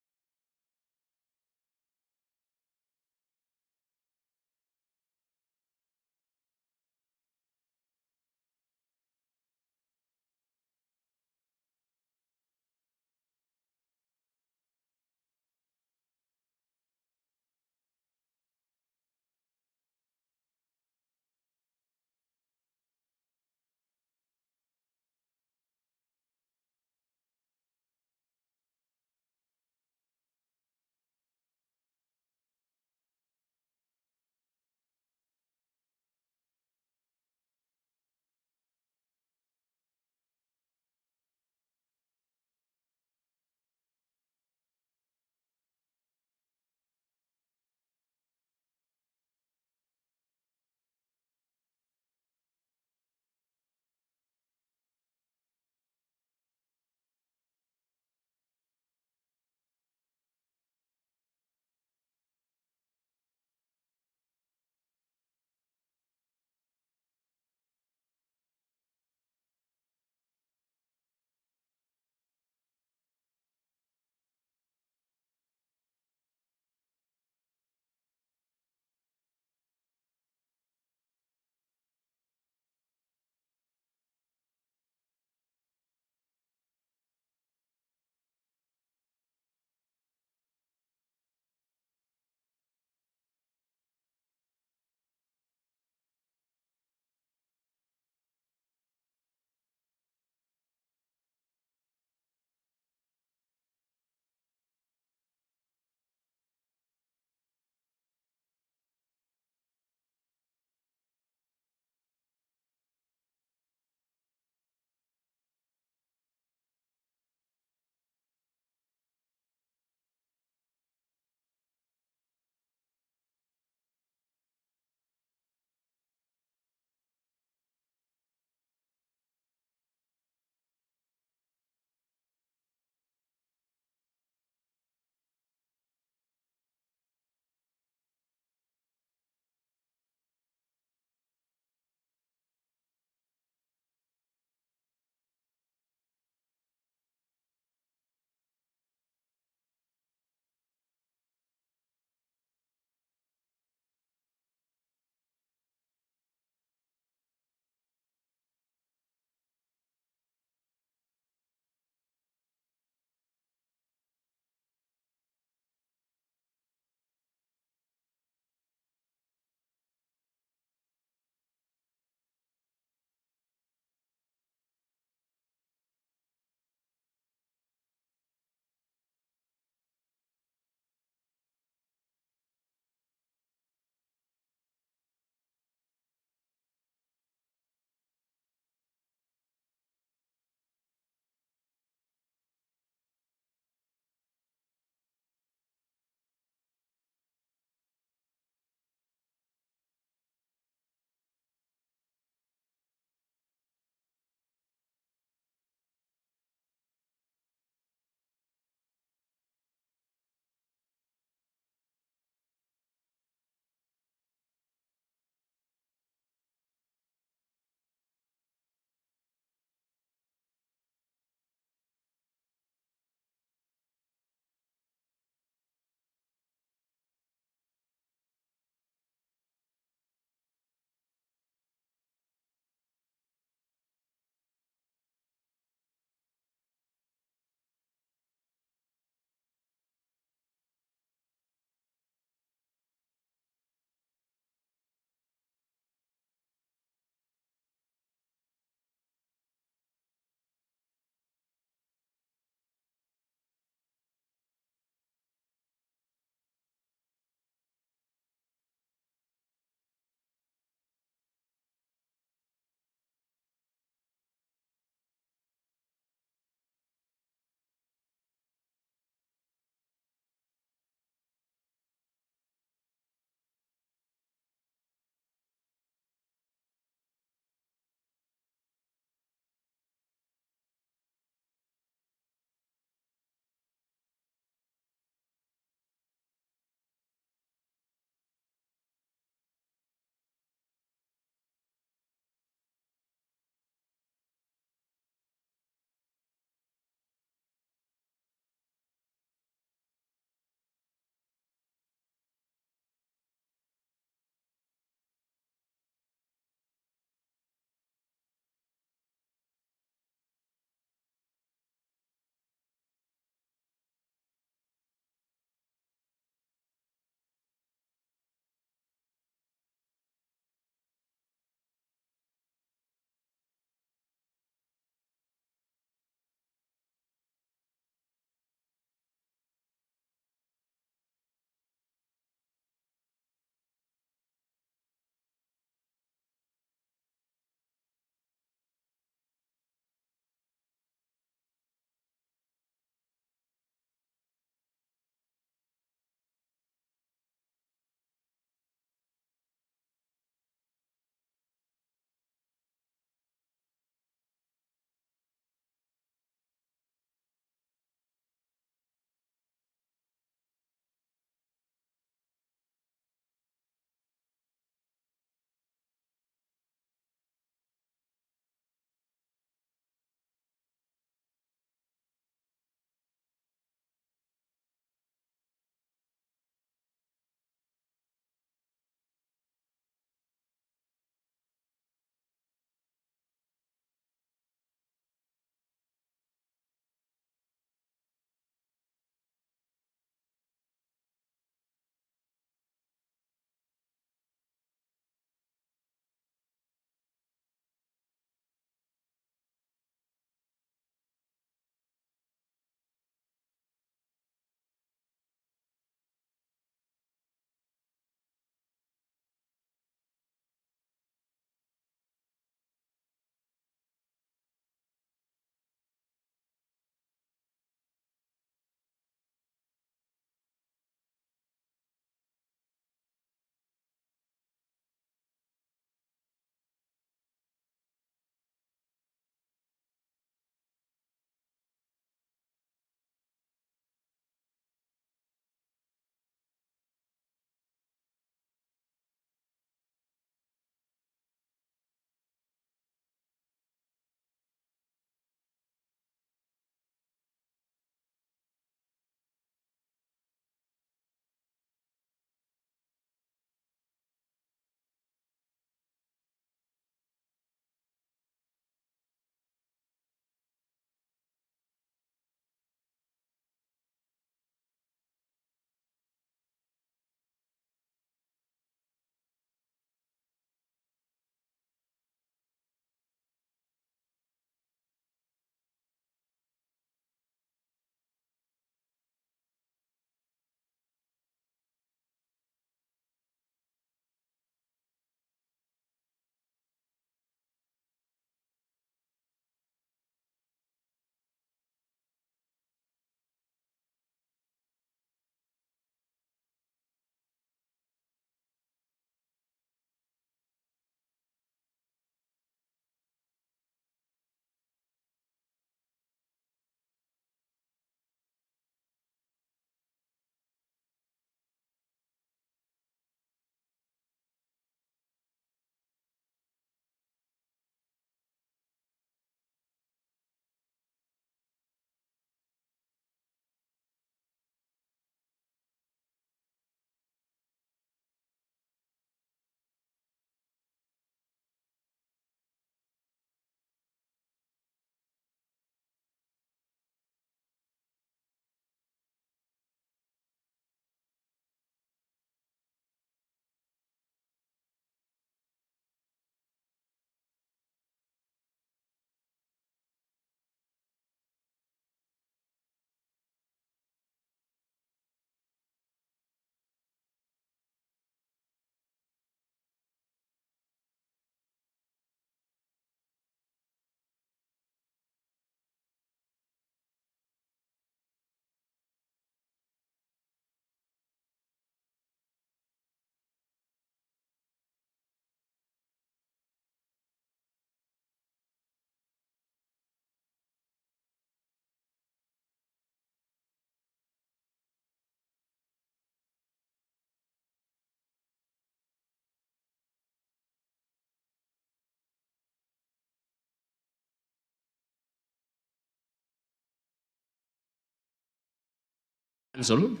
Council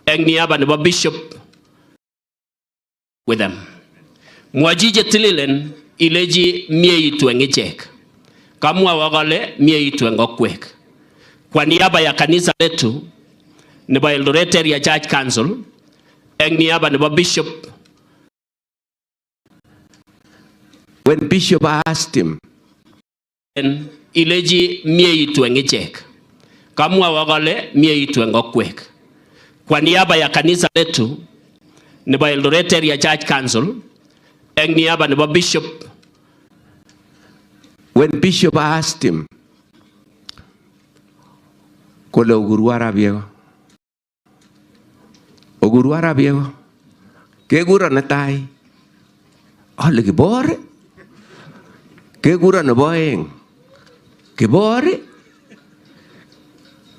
eng niaba nebo Bishop with them. Mwajije tililen ileji mieitu eng ichek. Kamwa wakale mieitu eng okwek. Kwa niaba ya kanisa letu nebo Eldoret Area Church Council eng niaba nebo Bishop. When Bishop asked him, ileji mieitu eng ichek. Kamwa wakale mieitu eng okwek. Kwa niaba ya kanisa letu nebo Eldoret Area Church Council eng niaba nebo Bishop. When Bishop asked him, kole oguru arabiego. Oguru arabiego. Kegura netai. Ale Kibor. Kegura nebo oeng. Kibor.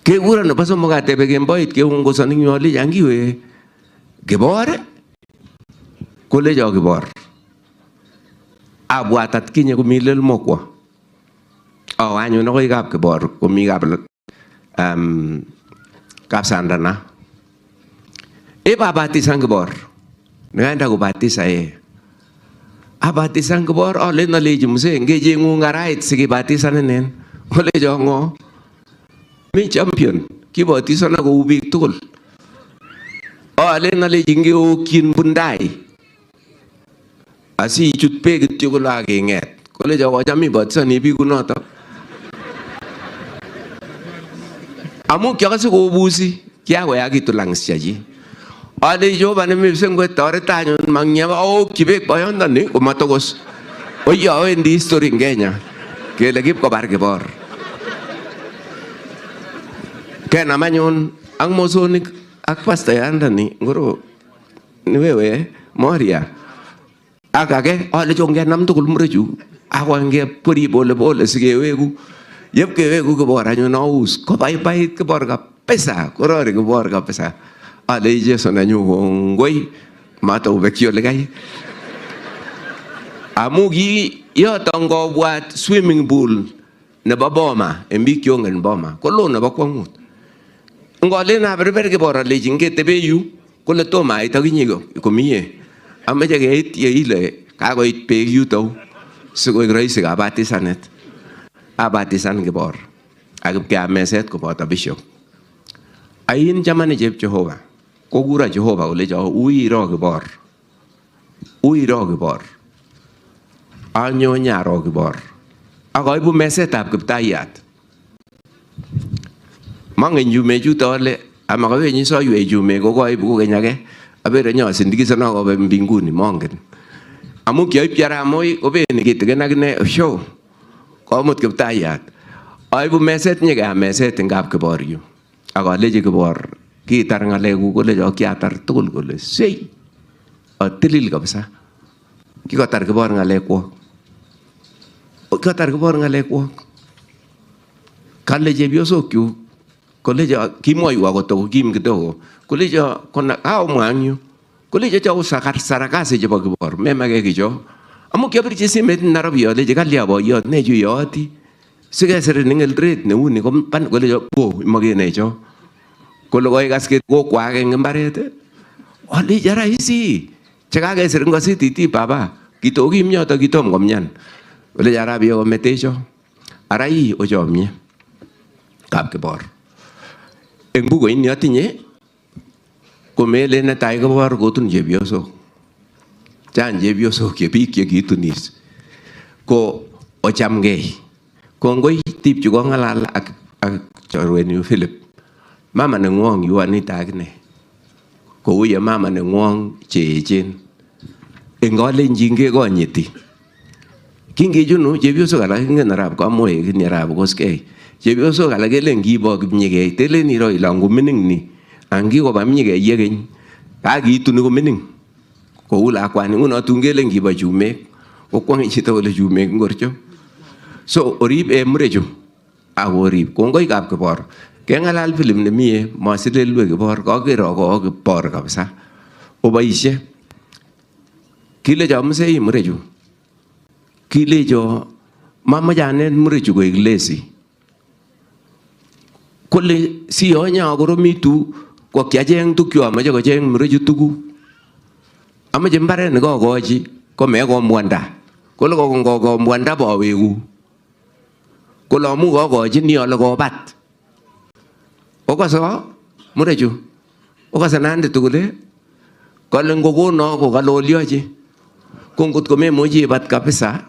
Kegura nebo somok atebe kemboit keungusani nyoli yangiwe. Kibor. Kole jo Kibor. Abwat atkinye komi lel mokwa. Anyun akoi kap Kibor komi kap Sandana. Babatisan Kibor. Nikaenda kubatisa abatisan Kibor ale naleji mzee ngeje ngarait sikibatisan nenen. Ole jongo. Mi champion. Kibatisan ako biik tugul. Ale naleji ngeokyin bundai. Asi ichut beek kityo kula kenget. Kole jongo chami batisani biik kunoto. Amu kiakase kobusi kiakoyakitu langsyaji. Ale Jehova nimipsen ko toretanyun mangyama kibek boyondoni komatokos. Oye awendi history en Kenya. Kele kipkobar Kibor. Kenam anyun ang mosonik ak pastayandani ngoro ni wewe Moria. Ak age ale jongenam tugul murechu. Ako ngepuri pole pole sikewegu. Yep kewegu Kibor anyun aus. Ko baibait Kibor kabisa. Korori Kibor kabisa. Ale Jesu nanyu kongoi mata ubekyo legai. Amu ki yoton kobwat swimming pool nebo Boma en biik chongen Boma. Kolo nebo kwangut. Ngole na berber Kibor aleji ngetebe yu kole toma ait akinye komie. Ameche keit ye ile kakoit beek yuto sikoik rahisi kabatisanet. Abatisan Kibor. Ak kipkeam meset koboto Bishop. Ain chamani chep Jehova. Kogura Jehova ole jo uiro Kibor. Uiro Kibor. Anyo nyaro Kibor. Akoibu mesetab Kiptayat. Mangen jume chuto ole amakawe nyiso yue jume kokoibu kenyake. Abere nyo sindikisana kobe mbinguni mongen. Amu kioip Jaramogi kobeni kitigen akine show. Komut Kiptayat. Aibu meset nyeke meset ngap Kibor yu. Akaleji Kibor kitar ngalekuk kole jo kiatar tugul kole sei. Atilil kabisa. Kikotar Kibor ngalekwok. Kikotar Kibor ngalekwok. Kale chepyosok chuk kole jo kimwoiwo koto kim kidogo. Kole jo kona mwanyu. Kole jo chau sarakasi chebo Kibor memake kicho. Amu kiabirchi simet Nairobi ale kalya boyot ne chuyoti. Sikesirin ing Eldoret neuni kompan kole jo imagine cho. Kole koi kasket kokwak eng mbaret. Ale rahisi. Chekakesir ing kasititi baba. Kitokimye yoto kitom komyan. Kole Arabia kometecho. Arai ochomye. Kap Kibor. Eng bukuini atinye komele netai Kibor kotun chepyosok. Chan chepyosok che biik che kitunis. Ko ochamgei. Kongoi tip chu kongalal ak chorwenyu Philip. Mama nengwong yu Anita akine. Kou ye mama nengwong cheechen. Engolenjin kekonyiti. Kingechunu chepyosok alak ingen arap koamoe kini arap koskei. Chepyosok alak kelen kibo kipnyekei. Telen iro ilang komining ni. Angikoba mnyekei yekeny. Kakiituni komining. Kou lakwani nguno tun kelen kibo chumek. Kokwange chito kole chumek ngorcho. So orib murechu. Ako orib. Kongoi kap Kibor. Kengalal film nemie masilelwe Kibor. Kakero ko Kibor kabisa. Oboishe. Kilecho mzee murechu. Kilecho mamajanen murechu koik lazy. Kole siyonya koromitu ko kiacheng tukyo amache kocheng mrechu tukuk. Amache mbaret nekokochi ko mekomwanda. Kole kokomwanda bawegu. Kole amu kokochi ni ale kobat. Okaso mrechu. Okasa nande tukule. Kole ngokono ko kaloliochi. Ko ngot ko memuchi ibat kabisa.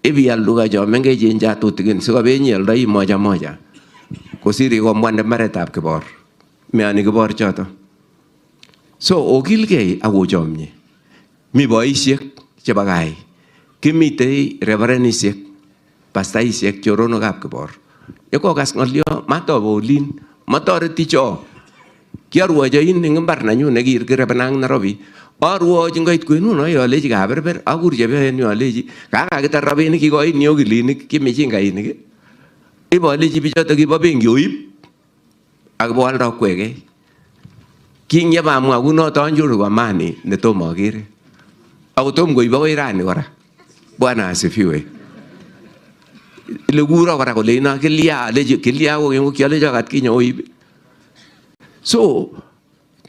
Ibial duka cho mengechen cha tutikin sikobit nyialdoi moja moja. Kosiri komwande mbaretab Kibor. Meani Kibor choto. So okilgei akochomye. Mi boisiek chebo gai. Kimitei reverendisiek, pastaisiek, choronokab Kibor. Yekokas ng'olyo matobolin, matoreti cho. Kiarwochoin eng mbar nanyu nekirkirebenang Nairobi. Arwochi ngoit kwenuno alechi kaberber akur chepyoset alechi kakakitar rabinik kikoin ni okilinik kimichingaini. Ibo alechi bichoto kibo benki oib akiboaldo kwekei. Kingyepamwa kunoto anyoru amani netomo akere. Akotom koib akoi rani kora. Bwana asifiwe. Ile kuro kora kole ina kilia alechi kilia ko kialecho atkinye oib. So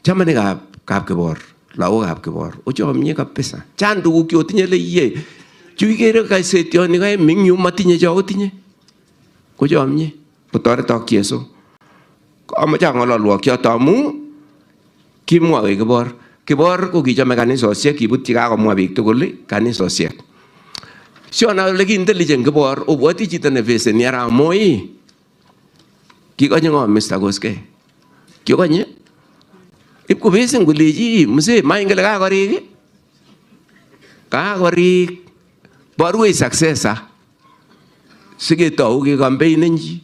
chamanikab Kibor, lagokab Kibor, ochomye kabisa. Chang tuguk chotinye le iye. Chuikere kaisetioni kae mingyu matinye cho otinye. Kochomye. Kotoretok Jesu. Amache ang'ololwok choto amu kimwa Kibor. Kibor ko kichome kanisosiek, kibutyi kakomwa biik tugul kanisosiek. Siona ole kiintelligent Kibor, obwoti chito ne feseni Arap Moi. Kikonye ng'o Mr. Koskei? Kikonye? Ipkobesen kolechi mzee maingele kakorik. Kakorik. Borwech successor. Siketou kekampenenchi.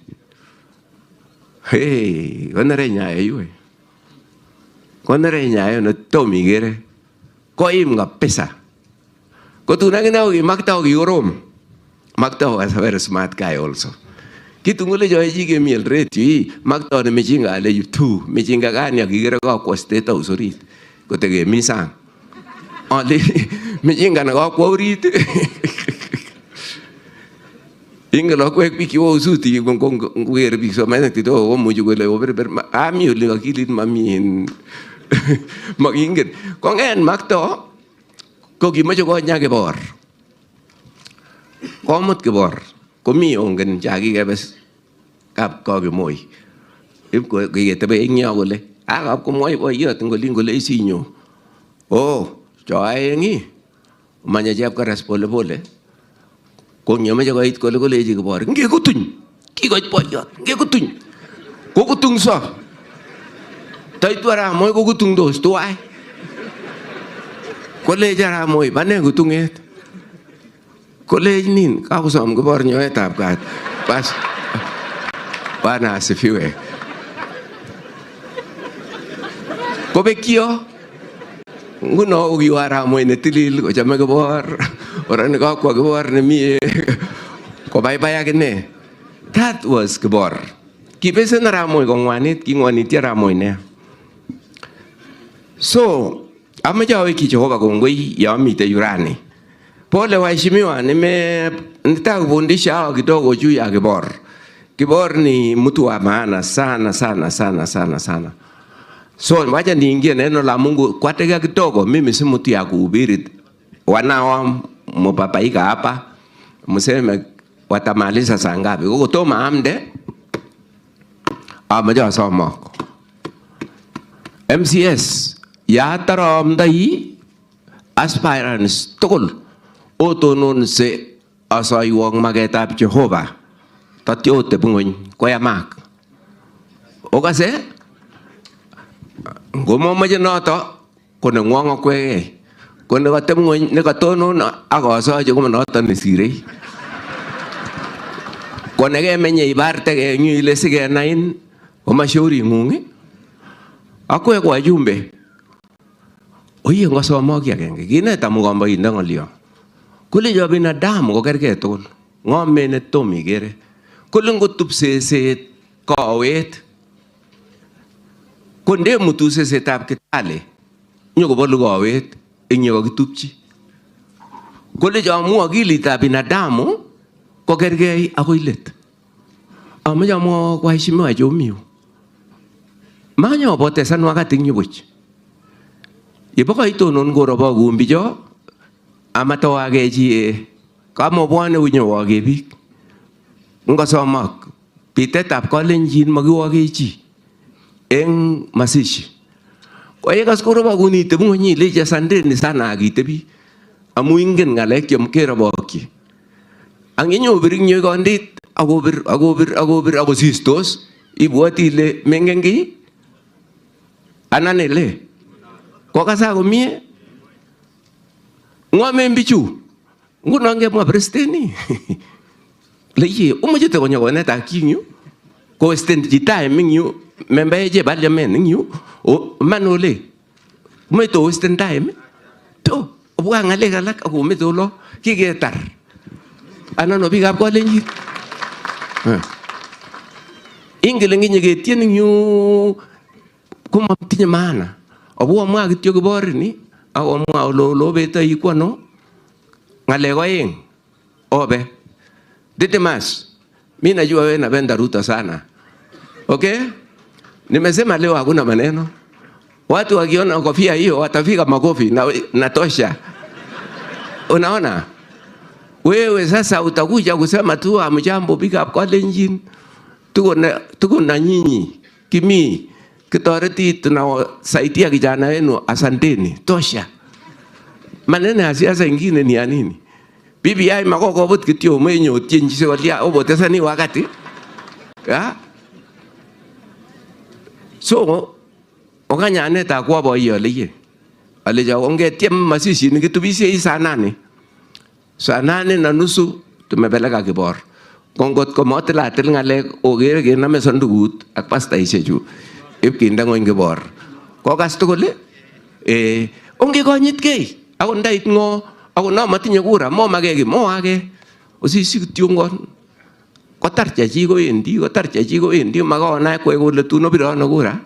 Hey, konere nyayo yue. Konere nyayo netom ikere. Koim kabisa. Kotun akine kimaktao kikorom. Maktao was a very smart guy also. Kitungule jo eji ke miel reti maktao ne mechinga ale tu mechinga gani akikere kwa state house orit kotege misang. Ale mechinga na kwa orit. Ingelo kwek biki wo usuti ngwer biki so mane tito wo muju gole ober ami oli akilit mami magingen kongen maktao ko kimache ko nya Kibor. Komut Kibor. Komi ongen chaki kebes kap Moi. Ip ko ketebe ing yo kole akap komwoi boyot ngolin kole isinyo. Oh, cho aengi. Manya chep karas pole pole. Ko nyomeche koit kole koleji Kibor. Ngekutuny. Kikoit boyot. Ngekutuny. Kokutungso. Taitu Arap Moi kokutungdos tuwai. Koleji Arap Moi bane kutunget. Koleji nin kakosom Kibor nyoetab kat. Bas. Bwana asifiwe. Kobekyo. Nguno ukiwa Arap Moi netilil kochome Kibor. Orani kakwa Kibor nemie. Kobaibay akine. That was Kibor. Kibesen Arap Moi kongwanit, kingwaniti Arap Moi ne. So, amache aweki Jehova kongoi ya amite yurani. Pole waheshimiwa, nitaka kufundisha hawa kidogo juu ya Kibor. Kibor ni mtu wa maana sana sana sana sana sana. So wacha niingie neno la Mungu kwa tega kidogo. Mimi si mtu ya kuhubiri. Wanao mbabaika hapa mseme watamaliza saa ngapi. Kukutoma amde amaja wasoma. MCS ya tarom dai aspirants tugul otonon se asoywong magetab Jehova tatyote bungoy koyamak. Okase ngomomoje noto kono ngwongo kwege kono katem ngoy nekatonon akosoje komo noto nesirei konege menye ibarte ke nyile sige nain omashauri ngungi akwe kwa jumbe oye ngosoma kiagenge kineta mugombo inde ngolyo kule jo binadamu kokerge tugul ngome ne tomi gere kule ngotup seset kawet konde mutu sesetab Kitale nyoko bolu kawet inyo kitupchi kule jo mu akilitab binadamu kokerge akoi let amaja mo kwa heshima jomiu manyo potesan wakati nyubuch. Iboko itonon korobo kumbicho amatowage chi kamo bwane unyowoge biik. Ngosomak pitetab kalenjin makiwoge chi eng masishi. Kwa yekas korobo kuni tebu ng'ony ileche asanteni sana akitebi amu ingen ng'alek kerobokyi. Ang inyobir inyo kondit akobir akosistos ibwoti ile mengen kiy anan ile kokasa komie ngomen bichu nguno ngemwa presteni leye umujite konyo koneta kinyu ko stand time yu member je parliament yu o manole meto stand time to obwa ngale galak ako meto lo kiketar anan obi gap kolenjin ingele nginye ketien yu kumatinye maana obwa mwa kityo Kibor ni ako mwa lo beta ikwano ngale koeng obe Ditimas, mimi najua wewe napenda Ruto sana. Okay? Nimesema leo hakuna maneno. Watu wakiona kofia hiyo watafika makofi na natosha. Unaona? Wewe sasa utakuja kusema tu amjambo pick up Kalenjin. Tuko na nyinyi. Kimi kitoreti tunawasaidia kijana wenu asanteni. Tosha. Maneno ya siasa ingine ni ya nini? BBI makokobot kityo menyo tienjise walia obotesani wakati. Ya? So okanyane ta kwa boyo leye. Aleja ongetiem masishi nikitubisie saa 8. Saa 8:30 tumepeleka Kibor. Kongot komotilatil ngalek ogere kename sandukut ak pastaishechu. Ipkinde ng'ony Kibor. Kokas tugul ongekonyitgei ako ndait ngo ako na matinye kura mo magegi mo age osisi kityongon kotar chachi ko endi magona kwe kole tuno birano kura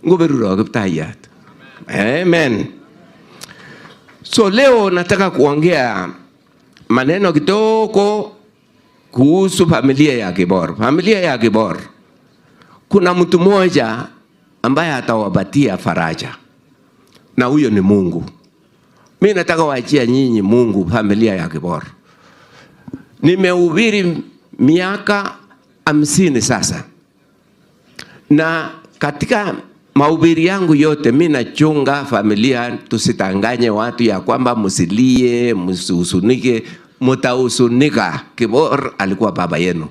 ngoberuro Kiptayat. Amen. So leo nataka kuongea maneno kidogo kuhusu familia ya Kibor. Familia ya Kibor, kuna mtu mmoja ambaye atawapatia faraja, na huyo ni Mungu. Mimi nataka waachia nyinyi Mungu familia ya Kibor. Nimehubiri miaka 50 sasa, na katika mahubiri yangu yote mimi nachunga familia, tusitanganye watu ya kwamba msilie, msihusunike, mtahusunika. Kibor alikuwa baba yenu.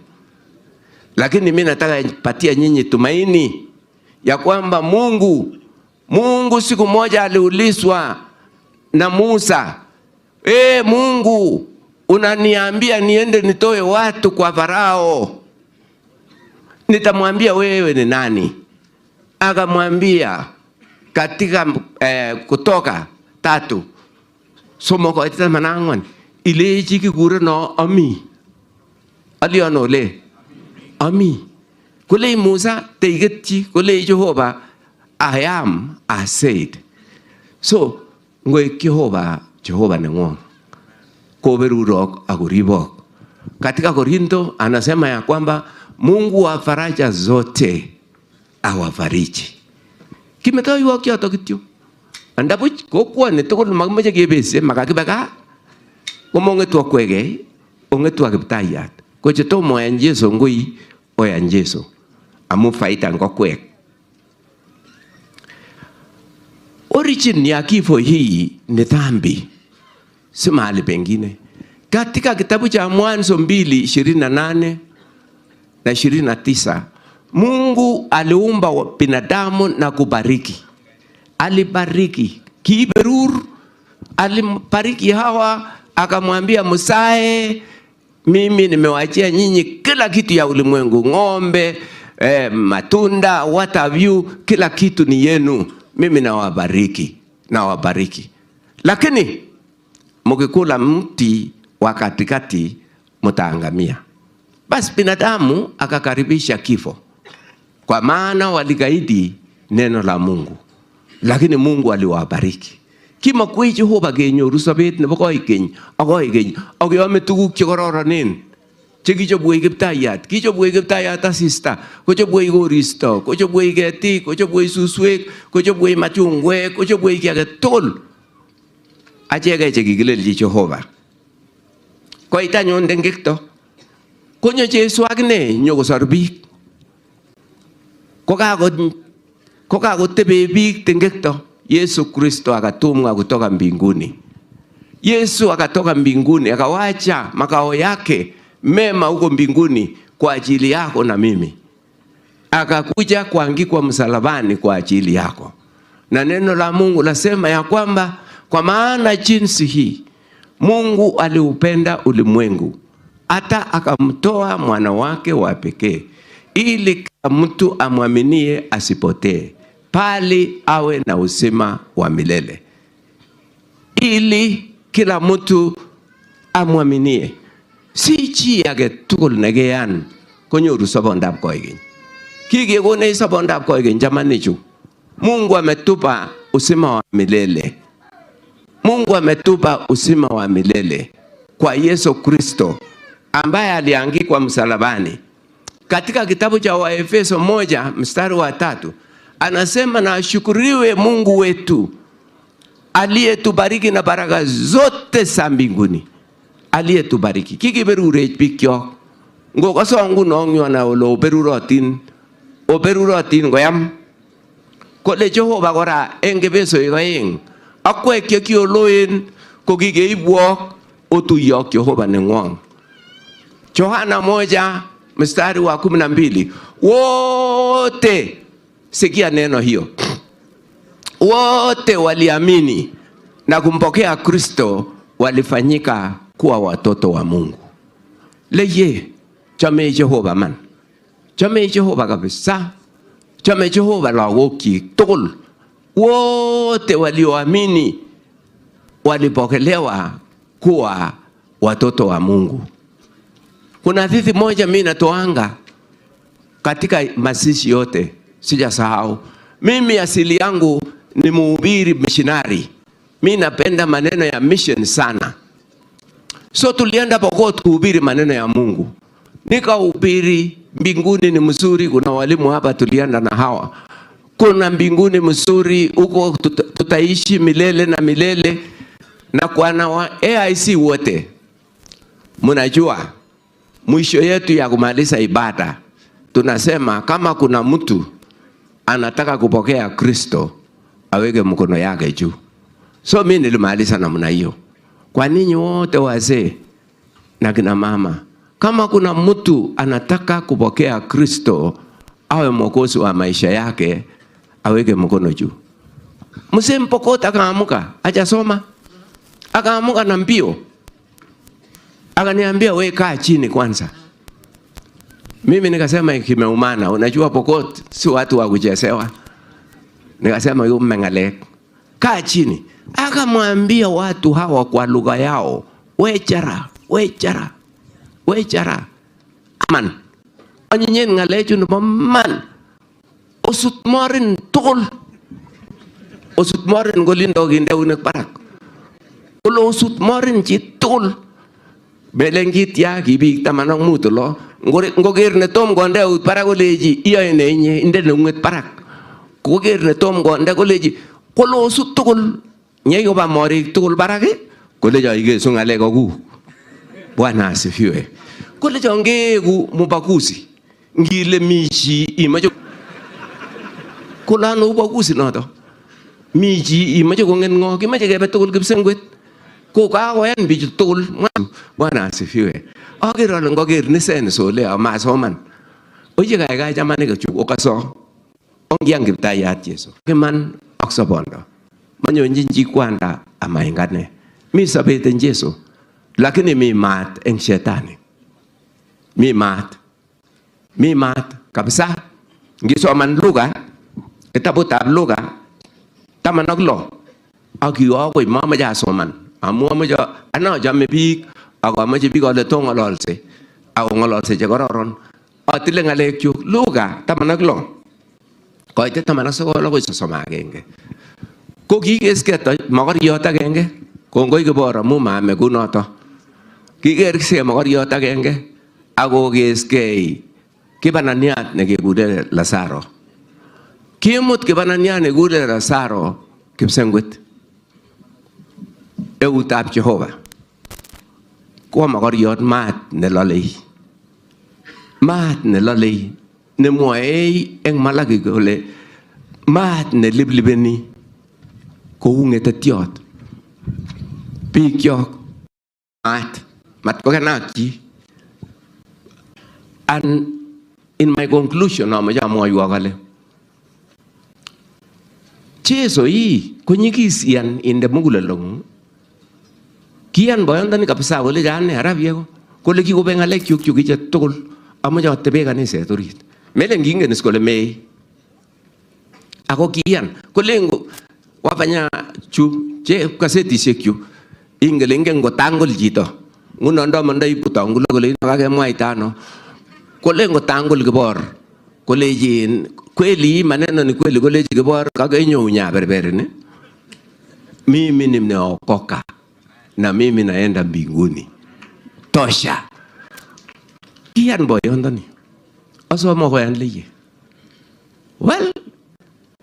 Lakini mimi nataka patia nyinyi tumaini ya kwamba Mungu siku moja aliulizwa na Musa, Mungu unaniambia niende nitoe watu kwa Farao, nitamwambia wewe ni nani? Akamwambia katika Kutoka 3 somo ko ita manangon ile chiki kure no ami aliono le ami kule Musa teigetchi kule Jehova I am I said. So ngwe Jehova neng'ong koberurok akuribok. Katika Korinto anasema ya kwamba Mungu wa faraja zote awafariji. Kimetoiwok yoto kityo. Andabuch kokwani tugul makimeche kebese makakibeka komongetu akwege ongetu Kiptayat. Ko chetomo en Yesu ngui oyan Yesu amu faita ngokwek. Origin ya kifo hii ni dhambi, si mahali pengine. Katika kitabu cha Mwanzo 2:28 na 29, Mungu aliumba binadamu na kubariki. Alibariki Kibor, alibariki Hawa, akamwambia Musae, mimi nimewaachia nyinyi kila kitu ya ulimwengu, ng'ombe, matunda, what have you, kila kitu ni yenu. Mimi nawabariki. Lakini mukikula mti wa katikati mtaangamia. Basi binadamu akakaribisha kifo, kwa maana walikaidi neno la Mungu. Lakini Mungu aliwabariki. Kima kwe Jehova kenyoru sobet nebo koikeny ak koikeny ak yome tuguk che kororonen chekichobwech kiptayat, kichobwech kiptayat asista, kochobwech koristo, kochobwech ketik, kochobwech suswek, kochobwech machungwek, kochobwech kiy age tugul. Acheke chekikilelchi Jehova. Koit anyun tengekto, konyo Jesu akine nyokosor biik. Kokakotebe biik tengekto, Yesu Kristo akatumwa kutoka mbinguni. Yesu akatoka mbinguni akawacha makao yake mema huko mbinguni kwa ajili yako na mimi. Akakuja kuangikwa msalabani kwa ajili yako. Na neno la Mungu lasema ya kwamba kwa maana jinsi hii Mungu aliupenda ulimwengu hata akamtoa mwana wake wa pekee ili kila mtu amwaminie asipotee bali awe na uzima wa milele. Ili kila mtu amwaminie. Si chi age tugul nekeyan konyoru sobondab koigeny. Kikekonech sobondab koigeny jamanichu. Mungu ametupa uzima wa milele. Mungu ametupa uzima wa milele kwa Yesu Kristo ambaye aliangikwa msalabani. Katika kitabu cha Waefeso 1:3 anasema na ashukuriwe Mungu wetu aliyetubariki na baraka zote za mbinguni. Aliyetubariki. Kikiberurech bikyok. Ngokoso nguno ng'yona olo oberurotin koyam. Kole Jehova kora eng Efesoek 2. Akwek chekioloen kokikeibwok otuyok Jehova neng'wong. Yohana 1:12. Wote sikia neno hiyo. Wote waliamini na kumpokea Kristo walifanyika kuwa watoto wa Mungu. Leye chame Jehova man. Chame Jehova kabisa. Chame Jehova lagokyik tugul. Wote walioamini walipokelewa kuwa watoto wa Mungu. Kuna hadithi moja mimi natoanga katika mazishi yote, sijasahau. Mimi asili yangu ni mhubiri missionary. Mimi napenda maneno ya mission sana. So tulienda Pokot kuhubiri maneno ya Mungu. Nikahubiri mbinguni ni mzuri, kuna walimu hapa tulienda na hawa. Kuna mbinguni mzuri, huko tutaishi milele na milele. Na kwa na wa AIC wote, mnajua mwisho yetu ya kumaliza ibada tunasema kama kuna mtu anataka kupokea Kristo aweke mkono yake juu. So mimi nilimaliza namna hiyo. Kwa ninyi wote wazee na kina mama, kama kuna mtu anataka kupokea Kristo awe mwokozi wa maisha yake aweke mkono juu. Mzee Mpokot akaamuka, hajasoma. Akaamuka na mbio. Akaniambia wewe kaa chini kwanza. Mimi nikasema kimeumana, unajua Pokot si watu wa kuchezewa. Nikasema yu mengalek. Kaa chini. Akamwambia watu hawa kwa lugha yao, wechara. Man. Anyenyen ngalechu nebo man. Osutmorin tugul. Osutmorin golindo kinde unek barak. Kulo osutmorin chi tugul. Belengit ya kibik 15 lo. Ngoker ne tom konde ut barak koleji iyoe ne inye inde neunget barak. Ngoker ne tom konde koleji kulo osut tugul. Nyei koba morik tugul barak koleji ikesu ngalek oku. Bwana asifiwe. Koleji ongeku mubakusi. Ngile michi imache kulano ubakusi noto. Michi imache kongen ngo kimache kebe tugul kipsengwet. Ko kakoyan bichu tugul. Bwana asifiwe. Akere ale ngoker nisen sole amasoman. Oye kaikai chamanik chuk okaso. Ongiang kiptayat Yesu. Kiman ak sobondo. Manyonjin chi kwanda amaingane. Mi sobet en Yesu. Lakini mi maat en shetani. Mi maat kabisa. Ngisoman Luka, kitabutab Luka 16 ak kiwakoi mamache asoman amu amache anachame biik ak amache biik ale tong'ololse ako ng'ololse chekororon atile ng'alekchuk. Luka 16 koite 19 akoi 31 ko kikesketo mokoriot agenge. Kongoi Kibor amu maame kunoto. Kikeske mokoriot agenge akokeskei kibananiat nekekure Lazaro. Kimut kibananiat nekekure Lazaro kipsengwet eutab Jehova. Kwa magoriot maat nelalei. Maat nelalei nemwoei eng Malaki kole maat neliblibeni kou ngetetiot. Bikyok maat matkokenakyi. And in my conclusion, amache amwoiwo kole Jesu ii konyigis iyan inde muguleldo. Kiyan boyondoni kabisa kole jane arabie ko kole kikobe ngalek chuk iche tugul amache atebe kaniset orit. Melen kingen is kole mei. Ako kiyan kole wafanya chu che kasetisiek chu ingele ingen ngotangol chito. Nguno ndo mandai putangul kole kakemwaita ano. Kole ngotangol Kibor kole jin kweli maneno ni kweli kole Kibor kagenyo unya berberini. Mimi nimeokoka na mimi naenda mbinguni. Tosha. Kian boyondoni. Asoma koyan leye. Well,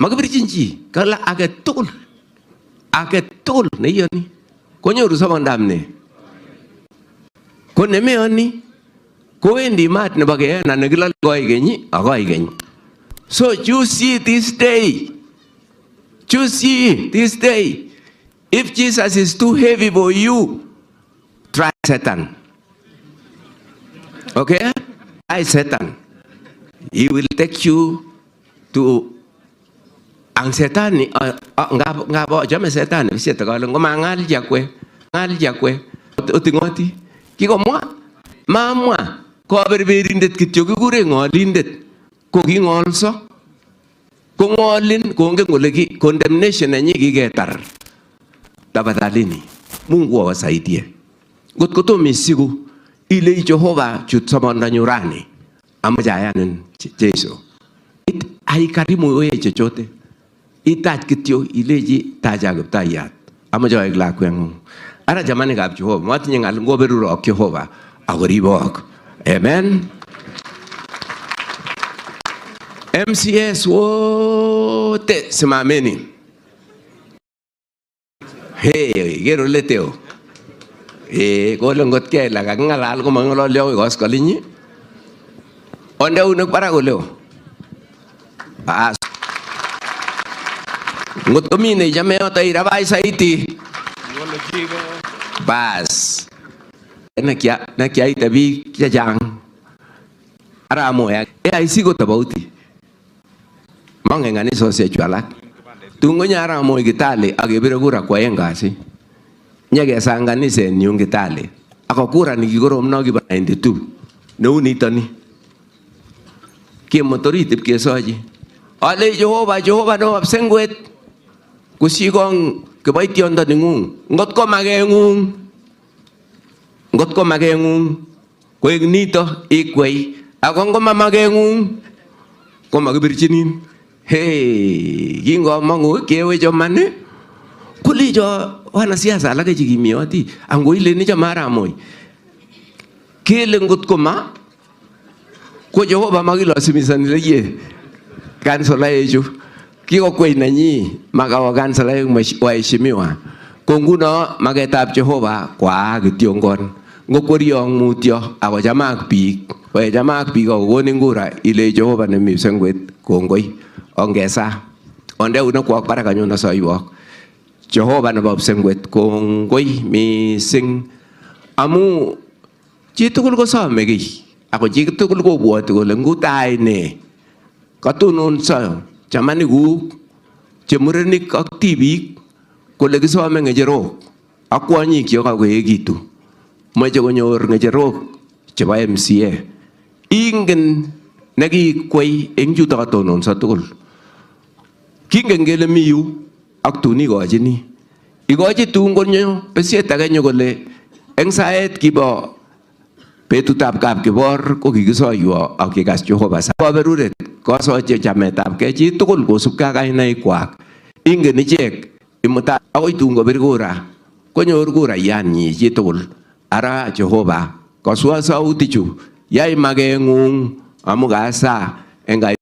magabirchinchi kala age tugul ne yoni. Konyoru samandamne. Kone meoni koendi mat nebo keena nekilal koigenyi akoigenyi. So choose ye this day. Choose ye this day. If Jesus is too heavy for you, try Satan. Okay? Try Satan. He will take you to ang Satan ngabo jame Satan biseta kalo ngomangal jakwe utingoti kiko mama ko berberindet kityo kikure ngolindet ko kingolso ko ngolin ko ngen kole condemnation nenyi kiketar. Tafadhalini Mungu awasaidie. Ngotko tomi siku ile Jehova chutsomanda nyurani amajayanin Jesu. Haikarimu wewe chochote. Itach kityo ileji taja Kiptayat amajoek lakwengung. Ara jamani kab Jehova matinye ngal ngoberurok Jehova akoribok. Amen. MCS wote simameni. Hey, gero leteo. Kole ngot kela kakingalal ko mangololyo ko koskolinyi. Onde unek para koleo. Bas. Ngot komine jame ota irabai saiti. Bas. Nakia itabi jajang. Ara moya. Ai sigo tabauti. Mangengani sose chualak. Tungo nyara mo Kitale agebire kura kwa engasi. Nyage sanganise nyung Kitale. Ako kura nikikorom no kiba 92. No nitoni. Ke motoritip ke soji. Ale Jehova no absengwet. Kusigong kebaitiondo ningung. Ngot ko magengung. Koek nito ikwei. Ako ngoma magengung. Ko magibirchinin. Hey, kingo mangu kewe jomane kuli jo wanasiasa alake chikimioti ango ile ni jamara moy kele ngot koma ko Jehova magilo simisan leye kansela yeju kiko kwei nanyi magawa kansela waheshimiwa konguno magetab Jehova kwa kitiongon ngokoriong mutyo ako jamak biik ko ngura ile Jehova nemi sengwet kongoi ongesa onde uno kwa para kanyo na saywak Jehova na bab sengwet kongoi mising amu chitugul ko samegi ako chitugul ko buot ko lengutai ne katunun sa chamani gu chemurenik ak tibik ko legisome ngejerok akwonyi kyo ka koekitu moche konyor ngejerok chebo MCA ingen nekikwei eng chuto katonon sa tugul. Kingen kele miyu ak tun ikochini. Ikochi tun konyo besiet age nyo kole eng saet kibo betutab kap Kibor ko kikisoiwo ak kikas Jehova sa kaberuret kosoche chametab kei chi tugul kosubkei ak kainaikwak. Ingen ichek imuta akoi tun kobir kura konyor kuraiyanyi chi tugul. Ara Jehova koswa sautichu yai magengung amu kasa enga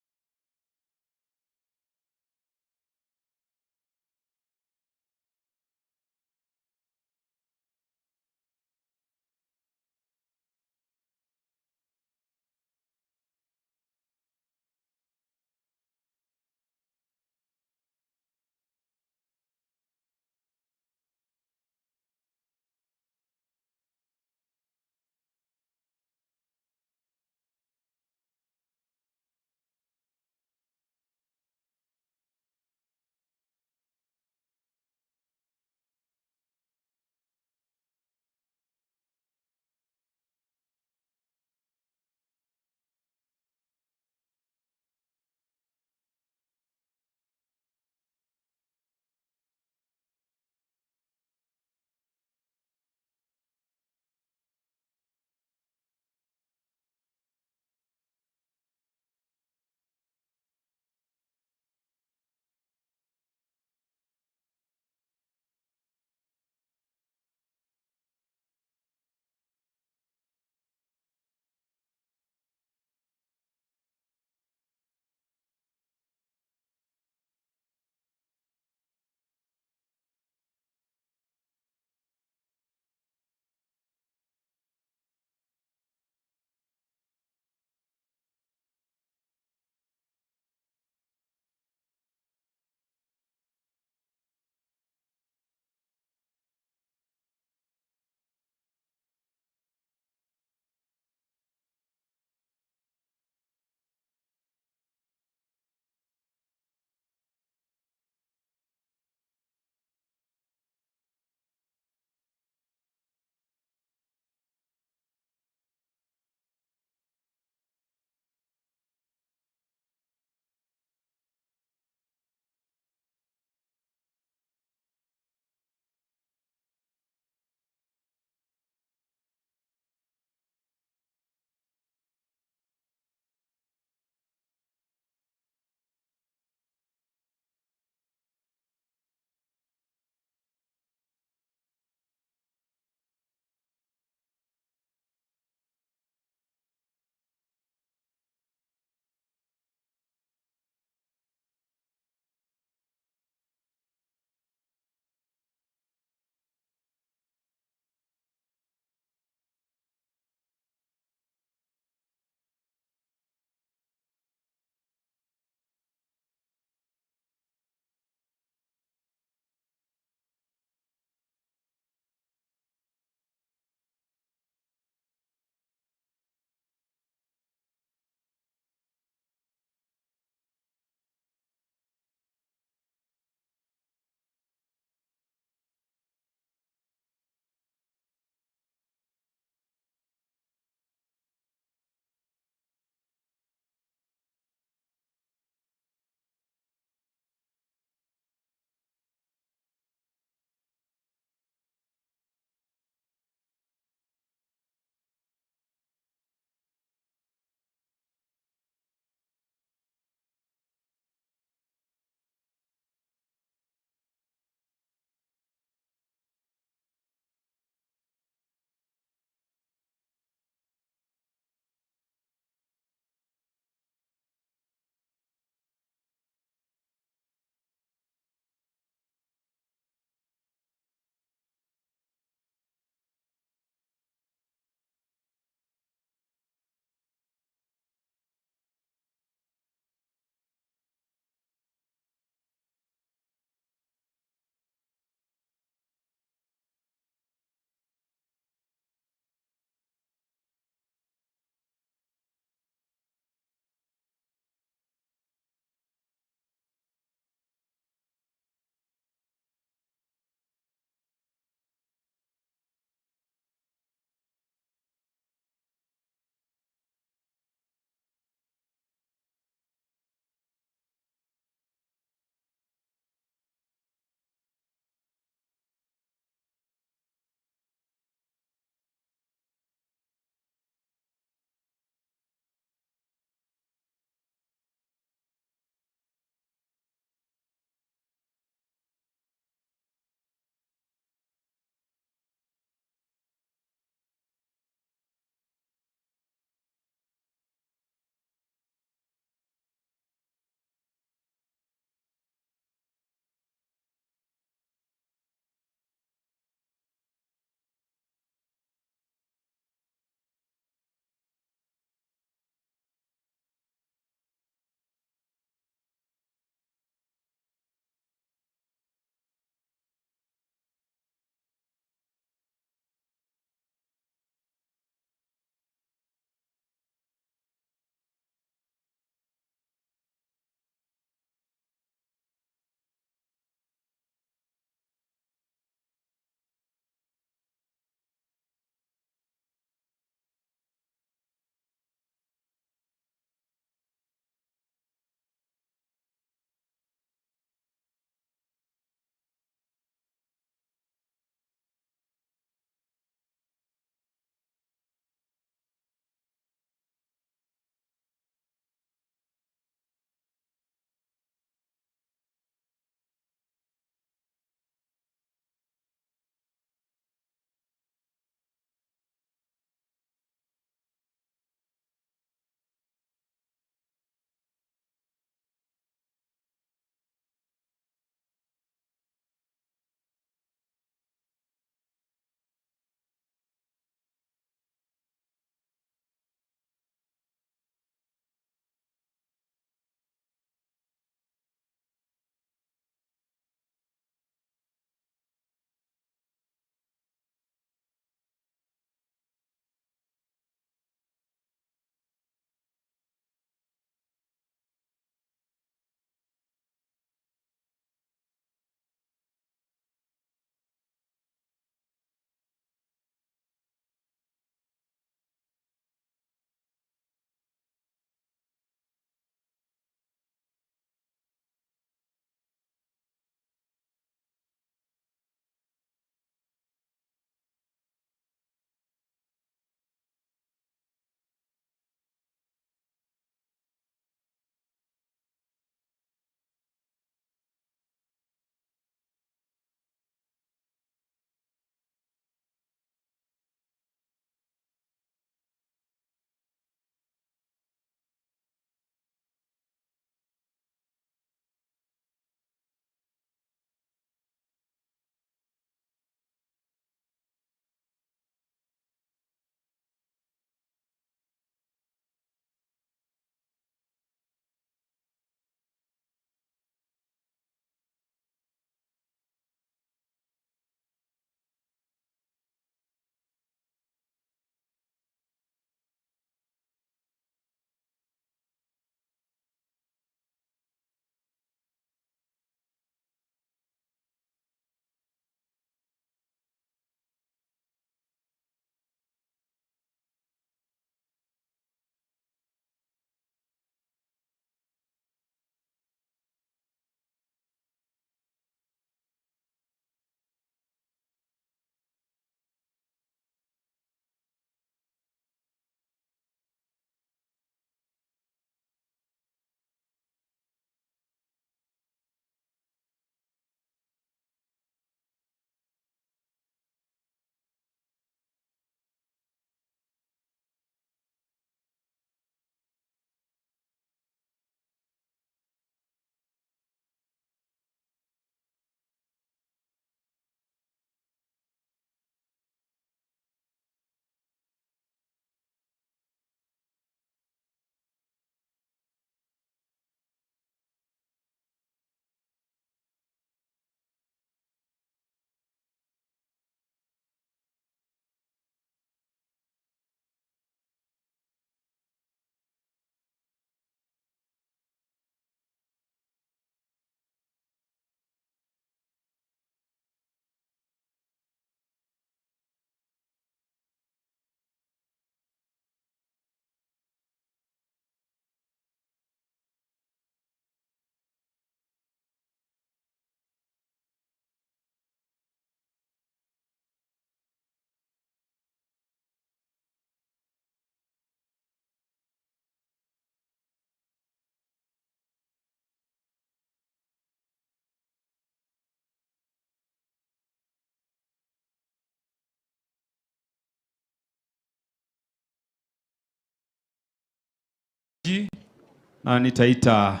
na nitaita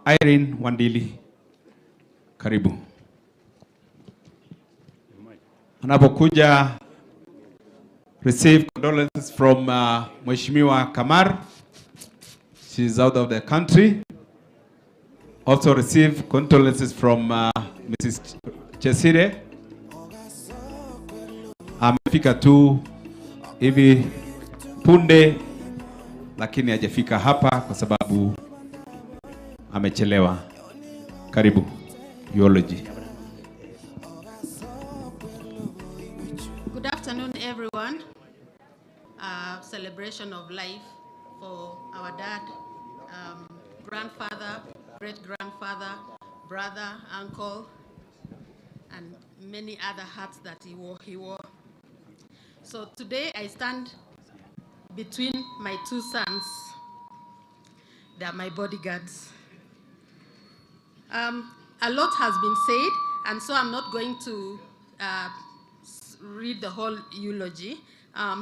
Irene Wandili. Karibu. Anapokuja receive condolences from Mheshimiwa Kamar. She's out of the country. Also receive condolences from Mrs. Chesire. Amefika tu hivi punde, lakini hajafika hapa kwa sababu amechelewa. Karibu. Eulogy. Good afternoon, everyone. Celebration of life for our dad, grandfather, great-grandfather, brother, uncle, and many other hats that he wore. So today I stand between my two sons. They are my bodyguards. A lot has been said, and so I'm not going to read the whole eulogy.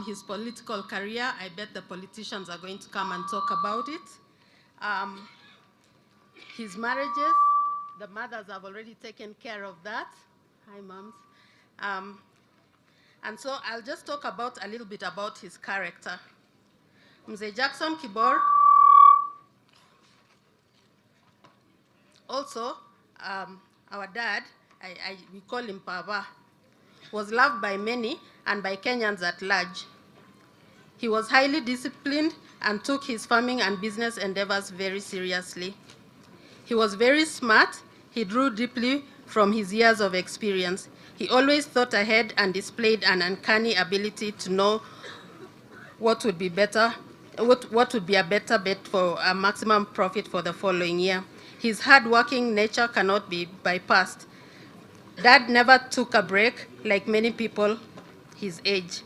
His political career, I bet the politicians are going to come and talk about it. His marriages, the mothers have already taken care of that. Hi, moms. And so I'll just talk about a little bit about his character. Mzee Jackson Kibor, also our dad, we call him Papa, was loved by many and by Kenyans at large. He was highly disciplined and took his farming and business endeavors very seriously. He was very smart. He drew deeply from his years of experience. He always thought ahead and displayed an uncanny ability to know what would be better, what would be a better bet for a maximum profit for the following year. His hard-working nature cannot be bypassed. Dad never took a break like many people his age.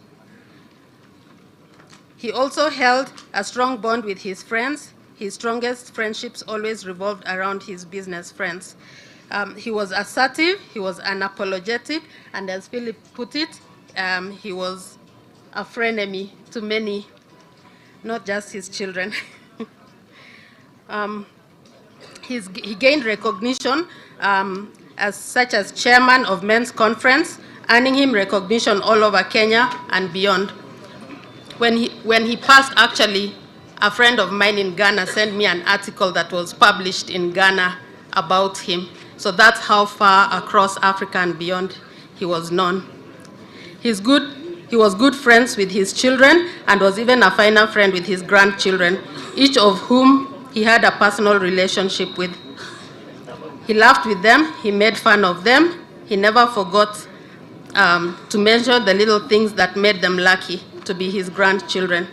He also held a strong bond with his friends. His strongest friendships always revolved around his business friends. He was assertive, he was unapologetic, and as Philip put it, he was a frenemy to many, not just his children. He gained recognition such as chairman of Men's Conference, earning him recognition all over Kenya and beyond. When he passed, actually, a friend of mine in Ghana sent me an article that was published in Ghana about him. So that's how far across Africa and beyond he was known. He was good friends with his children and was even a finer friend with his grandchildren, each of whom he had a personal relationship with. He laughed with them, he made fun of them, he never forgot to mention the little things that made them lucky to be his grandchildren.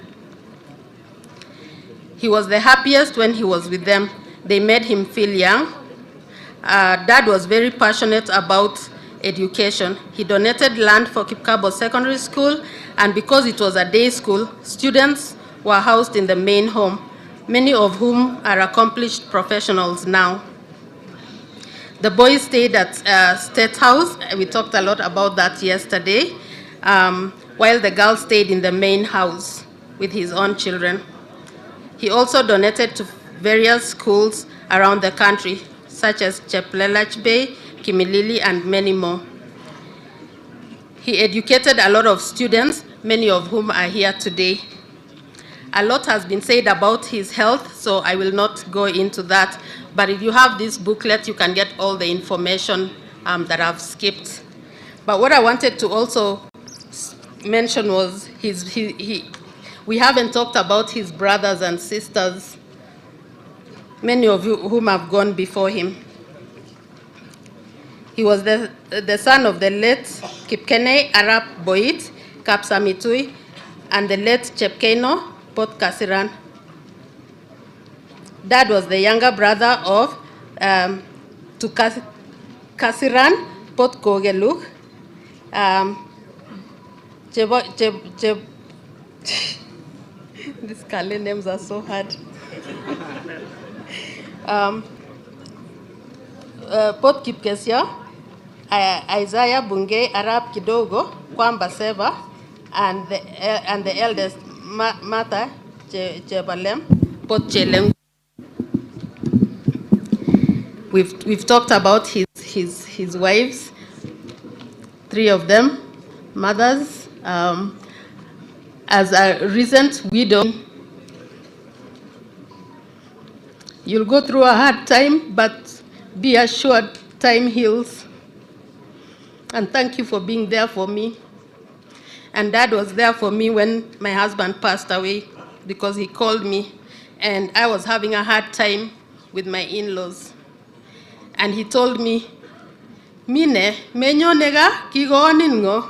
He was the happiest when he was with them. They made him feel young. Dad was very passionate about education. He donated land for Kibor Secondary School, and because it was a day school, students were housed in the main home, many of whom are accomplished professionals now. The boys stayed at State House. We talked a lot about that yesterday, while the girls stayed in the main house with his own children. He also donated to various schools around the country, such as Cheplelach Bay, Kimilili, and many more. He educated a lot of students, many of whom are here today. A lot has been said about his health, so I will not go into that. But if you have this booklet, you can get all the information that I've skipped. But what I wanted to also mention was we haven't talked about his brothers and sisters, many of whom have gone before him. He was the son of the late Kipkene Arap Boit, Kapsamitui, and the late Chepkeno Port Kasiran. Dad was the younger brother of Kasiran Port Kogeluk. These Kale names are so hard. Port Kipkesia, Isaiah Bungei Arab Kidogo, Kwamba Seva, and the eldest Martha Chebalem, both Chelem. We've talked about his wives, 3 of them, mothers. As a recent widow, you'll go through a hard time, but be assured time heals. And thank you for being there for me. And Dad was there for me when my husband passed away, because he called me and I was having a hard time with my in-laws. And he told me, Mine, menyo nega kigonin ngo.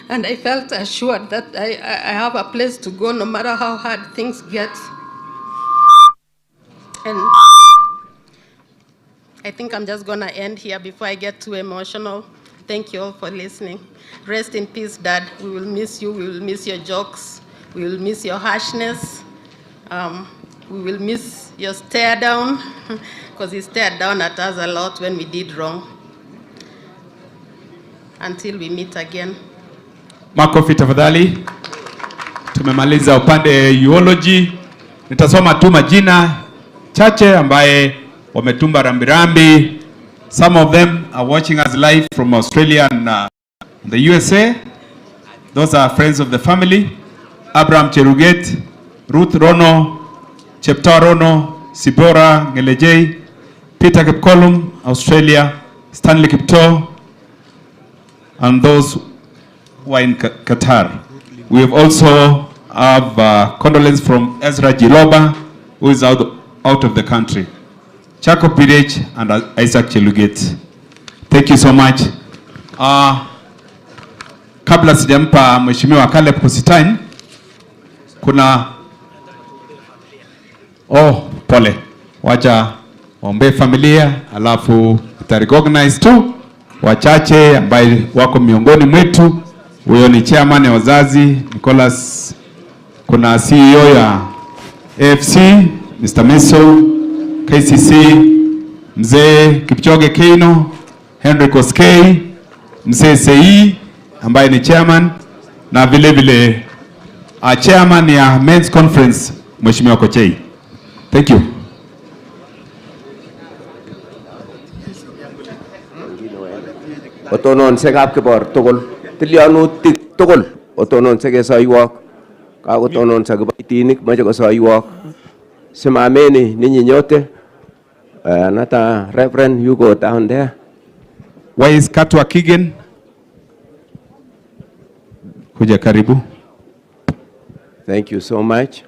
And I felt assured that I have a place to go no matter how hard things get. And I think I'm just gonna end here before I get too emotional. Thank you all for listening. Rest in peace, Dad. We will miss you. We will miss your jokes. We will miss your harshness. We will miss your stare down, because he stared down at us a lot when we did wrong. Until we meet again. Makofi tafadhali. Tumemaliza upande eulogy. Nitasoma tu majina chache ambaye wametumba rambirambi. Some of them are watching us live from Australia and the USA. Those are friends of the family. Abraham Cheruget, Ruth Rono, Chepta Rono, Sibora Ngelejei, Peter Kipkolum, Australia, Stanley Kipto, and those who are in Qatar. We have also have condolence from Ezra Jiloba, who is out of the country. Chako Pirech and Isaac Cheluget. Thank you so much. Kabla sijampa Mheshimiwa Caleb Kusitany, kuna pole. Wacha waombe familia, alafu recognize tu wachache ambaye wako miongoni mwetu. Huyo ni chairman ya wazazi Nicholas, kuna CEO ya AFC Mr. Meso, KCC mzee Kipchoge Keino, Henry Koskei, mzee Sei ambaye ni chairman, na vile vile chairman ya Men's Conference Mheshimiwa Kochei. Thank you. Otonon sekap Kibor tugul, tilyanutik tugul, otonon sekesoiwok, kakotonon sa kiboitinik moche kosoiwok. Simameni ninyi nyote. Another reverend, you go down there. Why is Katwa Kigen? Kuja karibu. Thank you so much.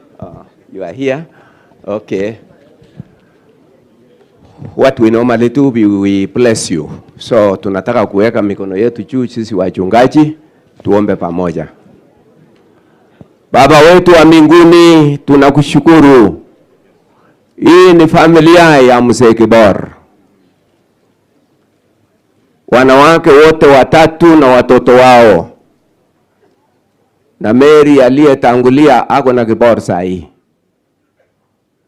You are here. Okay. What we normally do, we bless you. So tunataka kuweka mikono yetu juu sisi wachungaji, tuombe pamoja. Baba wetu wa mbinguni, tunakushukuru. Hii ni familia ya mzee Kibor. Wanawake wote watatu na watoto wao. Na Mary aliyetangulia ako na Kibor sahi.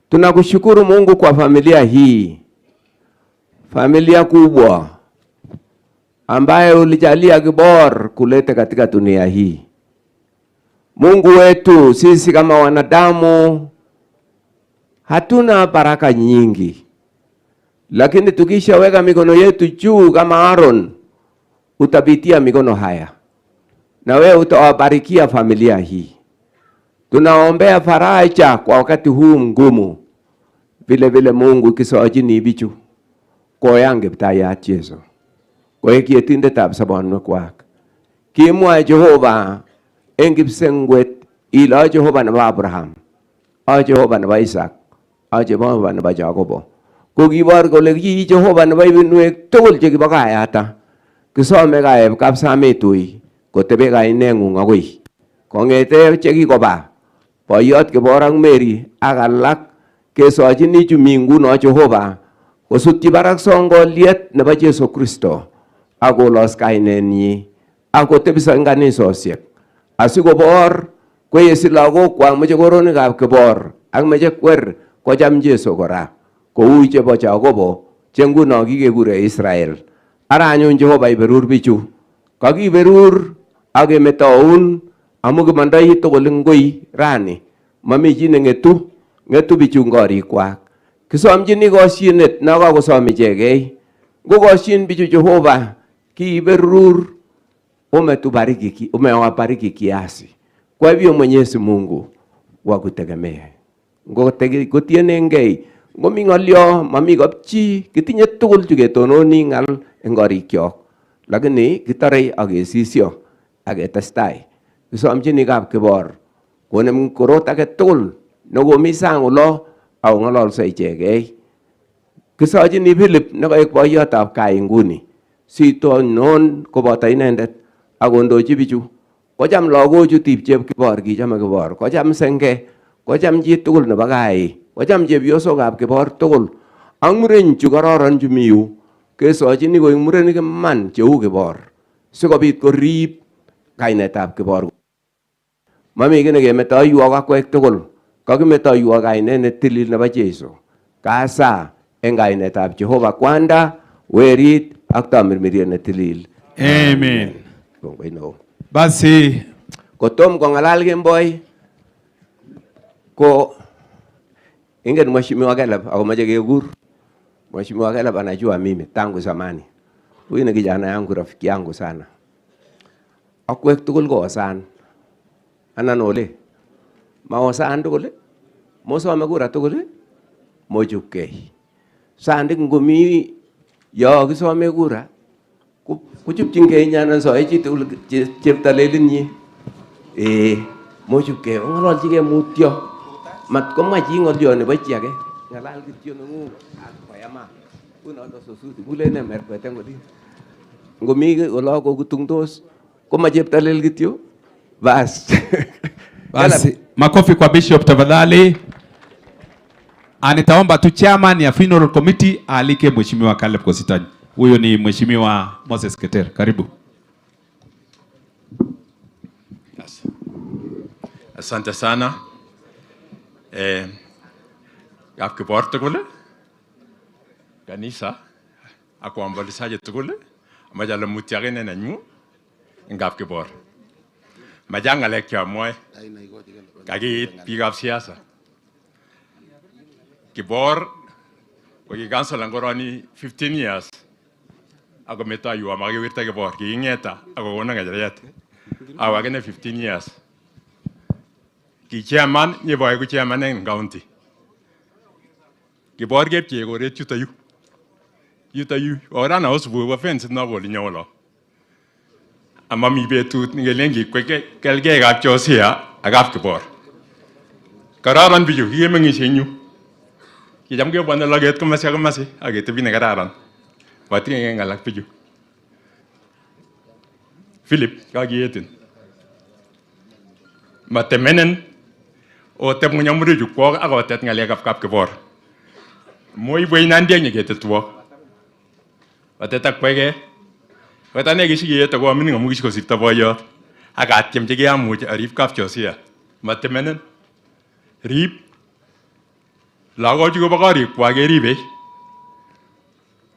Tunakushukuru Mungu kwa familia hii. Familia kubwa ambaye ulijalia Kibor kulete katika dunia hii. Mungu wetu, sisi kama wanadamu hatuna baraka nyingi. Lakini tukishaweka mikono yetu juu kama Aaron, utapitia mikono haya. Na wewe utawabarikia familia hii. Tunaombea faraja kwa wakati huu mgumu. Vile vile Mungu kisojini bichu. Kwa yange ptaya Yesu. Kwa hiki yetinde tab sabonu kwak. Kimwa Jehova engipsengwet ila Jehova na Abraham. Jehova na Isaac. Jehova na Jacob. Kukibor kole ki Jehova na ibinwek tugul chekibakayata. Kisome kae kapsame tui kotebe kainengung agoi. Kongete chekikoba boyot Kibor ak Mary ak alak kesojini chuminguno Jehova kosutyi barak songoliet nebo Jesu Kristo akolos kainenyi akotebisa eng kanisosiek asikobor kweyesi lagokwak meche koronikab Kibor ak meche kwer kocham Jesu kora kou chebo Jakobo che nguno kikekure Israel. Ara anyun Jehova iberur bichu, kakiberur ak emetoun Amu kimandai tugul ngoi rani. Mami chi ngetu bichu ngorikwak. Kisomchini kosyinet na kakosom ichegei. Ngo kosyin bichu Jehova kiberur umewabariki kiasi. Kwa hivyo Mwenyezi Mungu wakutegemea. Ngo kotienengei ngomi ngolyo mami kapchi kitinye tugul chuketononi ngal eng korikyok. Lakini kitare ak kesisyo ak ketestai. Kisomchini kap Kibor konem korot age tugul nekomi sang ulo ako ngololso ichegei. Kisochini Philip nekaek boiyotab gaa inguni sitonon koboto inendet akondochi bichu. Kocham lagochu tipchep Kibor, kichame Kibor. Kocham senge, kocham chi tugul nebo gai, kocham chepyosokab Kibor tugul. Ak muren chu kororon chu mi yu kesochini koek murenik iman cheu Kibor sikobit korib kainetab Kibor. Mami kiy nekemetoiywok akwek tugul. Kakimetoiywok kainet netilil nebo Jeiso. Kasa eng kainetab Jehova Kwanda, Werit ak Tamirmiriet netilil. Amen. Kongoi neo. Basi kotom kongalal kemboi ko ingen Mheshimiwa Caleb akomache kekur. Mheshimiwa Caleb anajua mimi tangu zamani. Huyu ni kijana yangu, rafiki yangu sana. Akwek tugul ko osan. Anan ole. Ma osan tugul. Mosome kura tugul. Mochupkei. Sandik ngomi yo kisome kura. Kuchupchingei nyanan soe chi tugul cheptalelinyi. Mochupkei. Ngololchigei mutyo. Mat komwa chi ngolyo nebo chi age. Ngalal kityo nengung ak koyama. Unoto sosuti. Kulene merkwete ngoli. Ngomi olo kokutungtos koma cheptalel kityo. Bas. Basi makofi kwa Bishop tafadhali. Nitaomba tu chairman ya funeral committee alike Mheshimiwa Caleb Kositany. Huyo ni Mheshimiwa Moses Keter. Karibu. Asante sana. Gap Kibor tugul. Kanisa ako ambalisaje tugul. Majala mutiagene nanyu. Gap Kibor. Majanga lekya moy. Kagi pigap siasa. Kibor wagi ganso langorani 15 years. Ako meta yu amagi wirta Kibor ki ngeta ako wona ngajariat. Awagene 15 years. Ki chairman ni boy ku chairman en county. Kibor gep che gore chutayu. Yutayu ora na osbu wa fence na boli nyolo. Ama mi betut ngelengi kweke kelge gap chosia agap Kibor. Kararan biju ki mengi senyu. Ki jam ge bwana laget ko masi agete bine kararan. Wati ngalak biju. Philip kagietin. Matemenen o tem nyamuri ju ko aga tet ngale kap Kibor. Moi boi nandie nyegete tuo. Wateta kwege. Watane gishi yeta go mini ngamugi ko sita boyo. Aga atem jege amu arif kap chosia. Matemenen rip lago ju go bagari kwa ge ribe.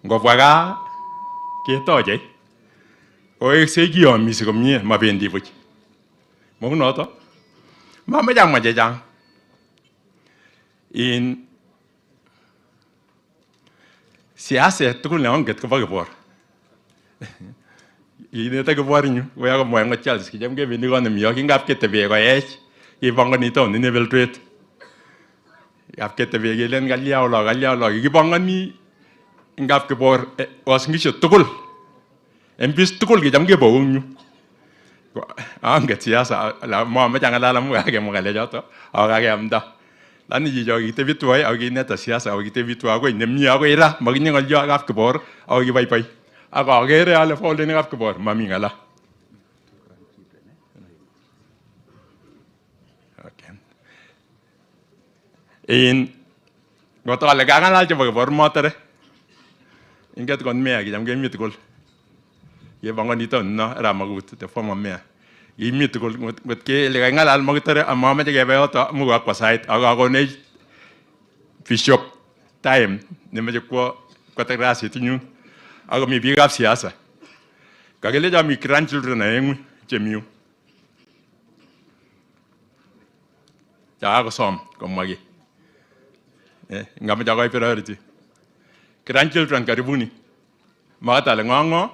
Ngo bwaga ke toje. O eksegi on mi sikom nie mabendi buch. Mo noto. Mama jang majang. In siasa tukul na onget ko Kibor. Ine ta Kibor nyu, we ko mo ngachal ski jam ge bini ko ne mi yoki ngap kete be ko ech. I bangani to ni level tweet. Ngap kete be ge len galia lo gi bangani ngap Kibor was ngisho tukul. Embis tukul ge jam ge bo nyu. Anget siasa la mo ma jang la mo ga ge mo ga le joto. Aga ge amda. Lani ji jogi te vitu ai agi neta siasa agi te vitu ago nemni ago era magni ngal jo agaf Kibor agi bai pai ago agere ale folde ni agaf Kibor mami ngala. Okay. In goto ale gangan al jo Kibor motere. Inget kon me agi jam ge mitkul. Ye bangon ito no era magut te forma me. Imitukul ngot ke le ngal al motere amama te gebe oto mu ga kwa site ago ne bishop time ne me ko ta grasi tinyu ago mi biga siasa kagele ja mi grandchildren na engu chemiu Chakakosom komwa ki. Ngameche akoi priority. Grandchildren karibuni. Makat ale ng'o.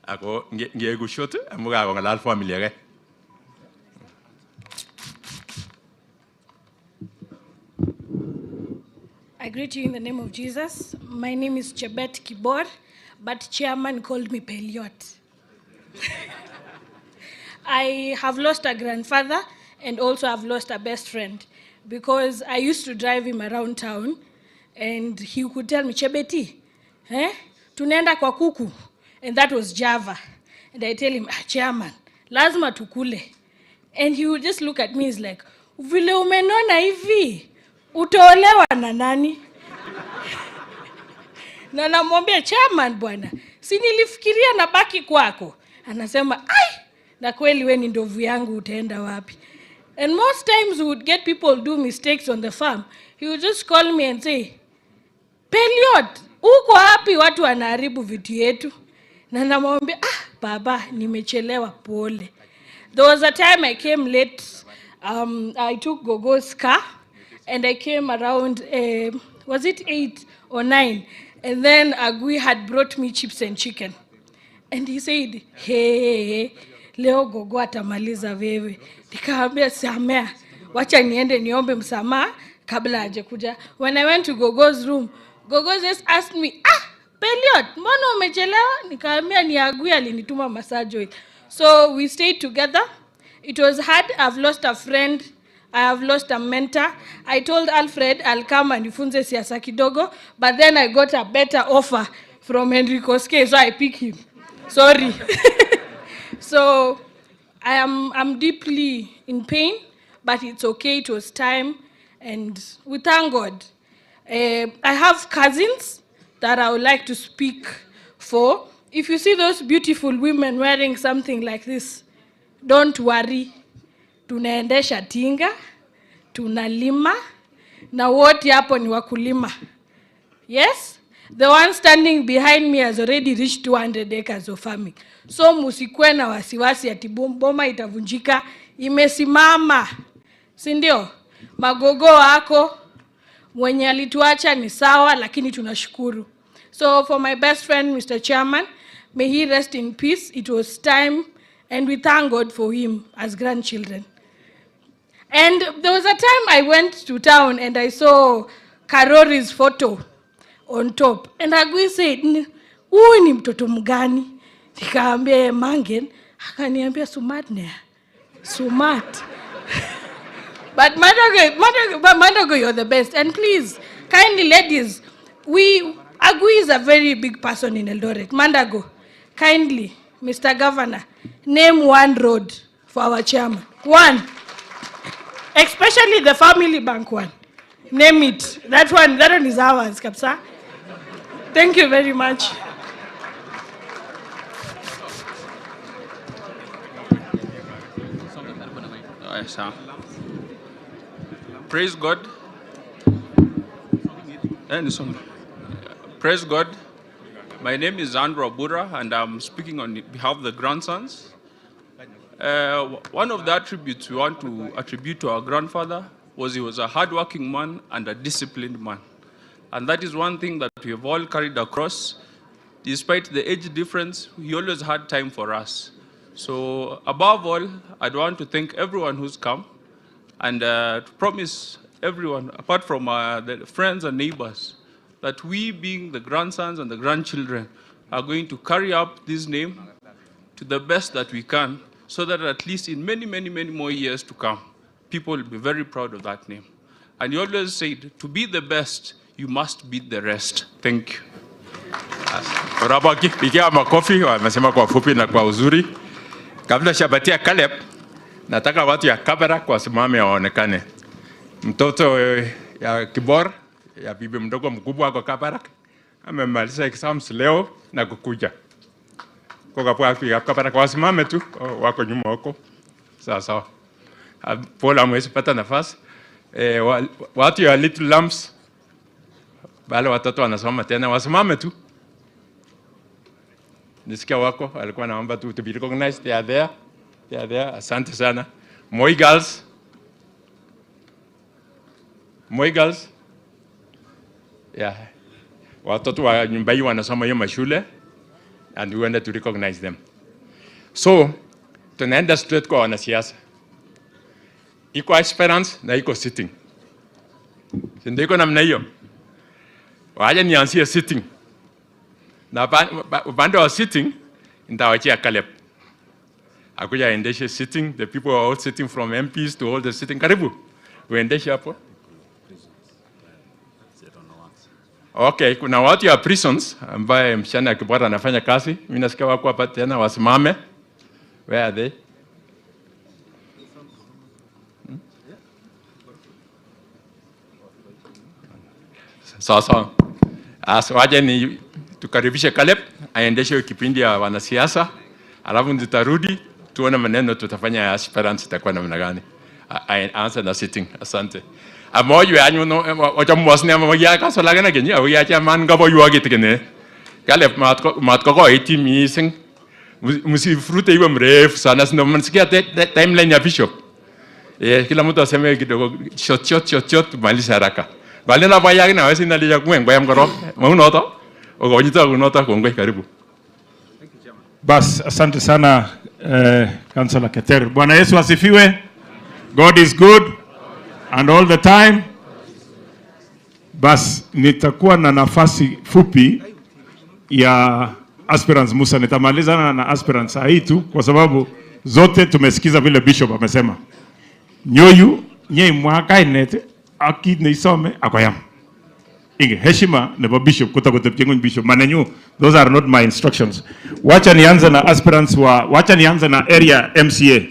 Ako ngeku short amu kakong'alal family ake. I greet you in the name of Jesus. My name is Chebet Kibor, but chairman called me Peliot. I have lost a grandfather and also have lost a best friend because I used to drive him around town and he could tell me, Chebeti, tunaenda kwa kuku. And that was Java. And I tell him, chairman, lazima tukule. And he would just look at me, he's like, vile umenona hivi, utaolewa na nani? Na namwambia, chairman bwana, si nilifikiria nabaki kwako. Anasema, na kweli we ni ndovu yangu, utaenda wapi? And most times we would get people do mistakes on the farm. He would just call me and say, Peliot, uko wapi watu wanaharibu vitu yetu? Na namwambia, baba, nimechelewa pole. There was a time I came late. I took Gogo's car and I came around, was it 8 or 9? And then Agui had brought me chips and chicken. And he said, hey, leo Gogo atamaliza wewe. Nikamwambia samea, wacha niende niombe msamaha kabla aje kuja. When I went to Gogo's room, Gogo just asked me, Peliot, mbona umechelewa? Nikamwambia ni Agui alinituma massage oil. So we stayed together. It was hard. I've lost a friend. I have lost a mentor. I told Alfred I'll come and nifunze siasa kidogo, but then I got a better offer from Henry Koske, so I picked him. Sorry. So I'm deeply in pain, but it's okay. It was time, and we thank God. I have cousins that I would like to speak for. If you see those beautiful women wearing something like this, don't worry. Tunaendesha tinga, tunalima, na wote hapo ni wakulima. Yes? The one standing behind me has already reached 200 acres of farming. So musikwe na wasiwasi ati boma itavunjika, imesimama. Si ndio? Magogo wako, mwenye alituacha ni sawa, lakini tunashukuru. So for my best friend, Mr. Chairman, may he rest in peace. It was time, and we thank God for him as grandchildren. And there was a time I went to town and I saw Karori's photo on top. And Agui said, huyu ni mtoto mgani? Nikaambia Mangen, akaniambia Sumatne. Sumat. But Mandogo, you're the best. And please, kindly ladies, Agui is a very big person in Eldoret. Mandago, kindly, Mr. Governor, name one road for our chairman. One. Especially the family bank one. Name it. That one is ours, Kapsa. Thank you very much. Praise God. Praise God. My name is Andrew Abura, and I'm speaking on behalf of the grandsons. One of the attributes we want to attribute to our grandfather was he was a hardworking man and a disciplined man. And that is one thing that we have all carried across. Despite the age difference, he always had time for us. So above all, I'd want to thank everyone who's come and to promise everyone, apart from the friends and neighbors, that we, being the grandsons and the grandchildren, are going to carry up this name to the best that we can, so that at least in many, many, many more years to come, people will be very proud of that name. And you always said, to be the best, you must beat the rest. Thank you. Urabaki pigia makofi, wamesema kwa fupi na kwa uzuri. Kabla shabatia Caleb, nataka watu ya kamera kwa simame waonekane. Mtoto ya Kibor, ya bibi mdogo mkubwa kwa kamera, amemaliza exams leo na kukuja. Kwa kamera kwa simame tu, wako nyuma huko. Sawa. Paul ameweza pata nafasi. Watu ya Little Lambs, wale watoto wanasoma tena, wasimame tu. nisikia wako alikuwa naomba tu to be recognized. They are there. They are there. Asante sana. Moi girls. Moi girls. Yeah. Watoto wa nyumba hii wanasoma hiyo mashule and we wanted to recognize them. So, tunaenda straight kwa wanasiasa. Iko aspirants na iko sitting. Ndio iko namna hiyo. Waje nianzie sitting. Na upande wa sitting nitawachia Caleb. Akuja aendeshe sitting, the people are all sitting from MPs to all the sitting. Karibu. Uendeshe hapo. Okay, kuna watu ya prisons ambaye msichana Kibor anafanya kazi. Mimi nasikia wako hapa tena wasimame. Where are they? Sasa waje ni tukaribishe Caleb aendeshe kipindi ya wanasiasa, alafu nitarudi tuone maneno tutafanya ya aspirants itakuwa namna gani. Answer na sitting. Asante. Amoyo anyu no wachamwasne amoya ka sala gana kenya oya chaman gabo yuagi tikene. Caleb mat ko iti missing. Musi fruit iwe mrefu sana sino mnasikia timeline ya bishop. Kila mtu aseme kidogo shot maliza haraka. Bali na baya na wasi nalija kwengo ya mgoro. Maunoto. Ogonyita unota kongwe karibu. Bas, asante sana Councillor Keter. Bwana Yesu asifiwe. God is good and all the time. Bas, nitakuwa na nafasi fupi ya aspirants Musa. Nitamalizana na aspirants hii tu kwa sababu zote tumesikiza vile Bishop amesema. Nyoyu nyei mwaka inete akid nisome akoyam. Inge heshima nebo Bishop kutapjengo Bishop manenyu, those are not my instructions. Wacha nianze na aspirants wacha nianze na area MCA.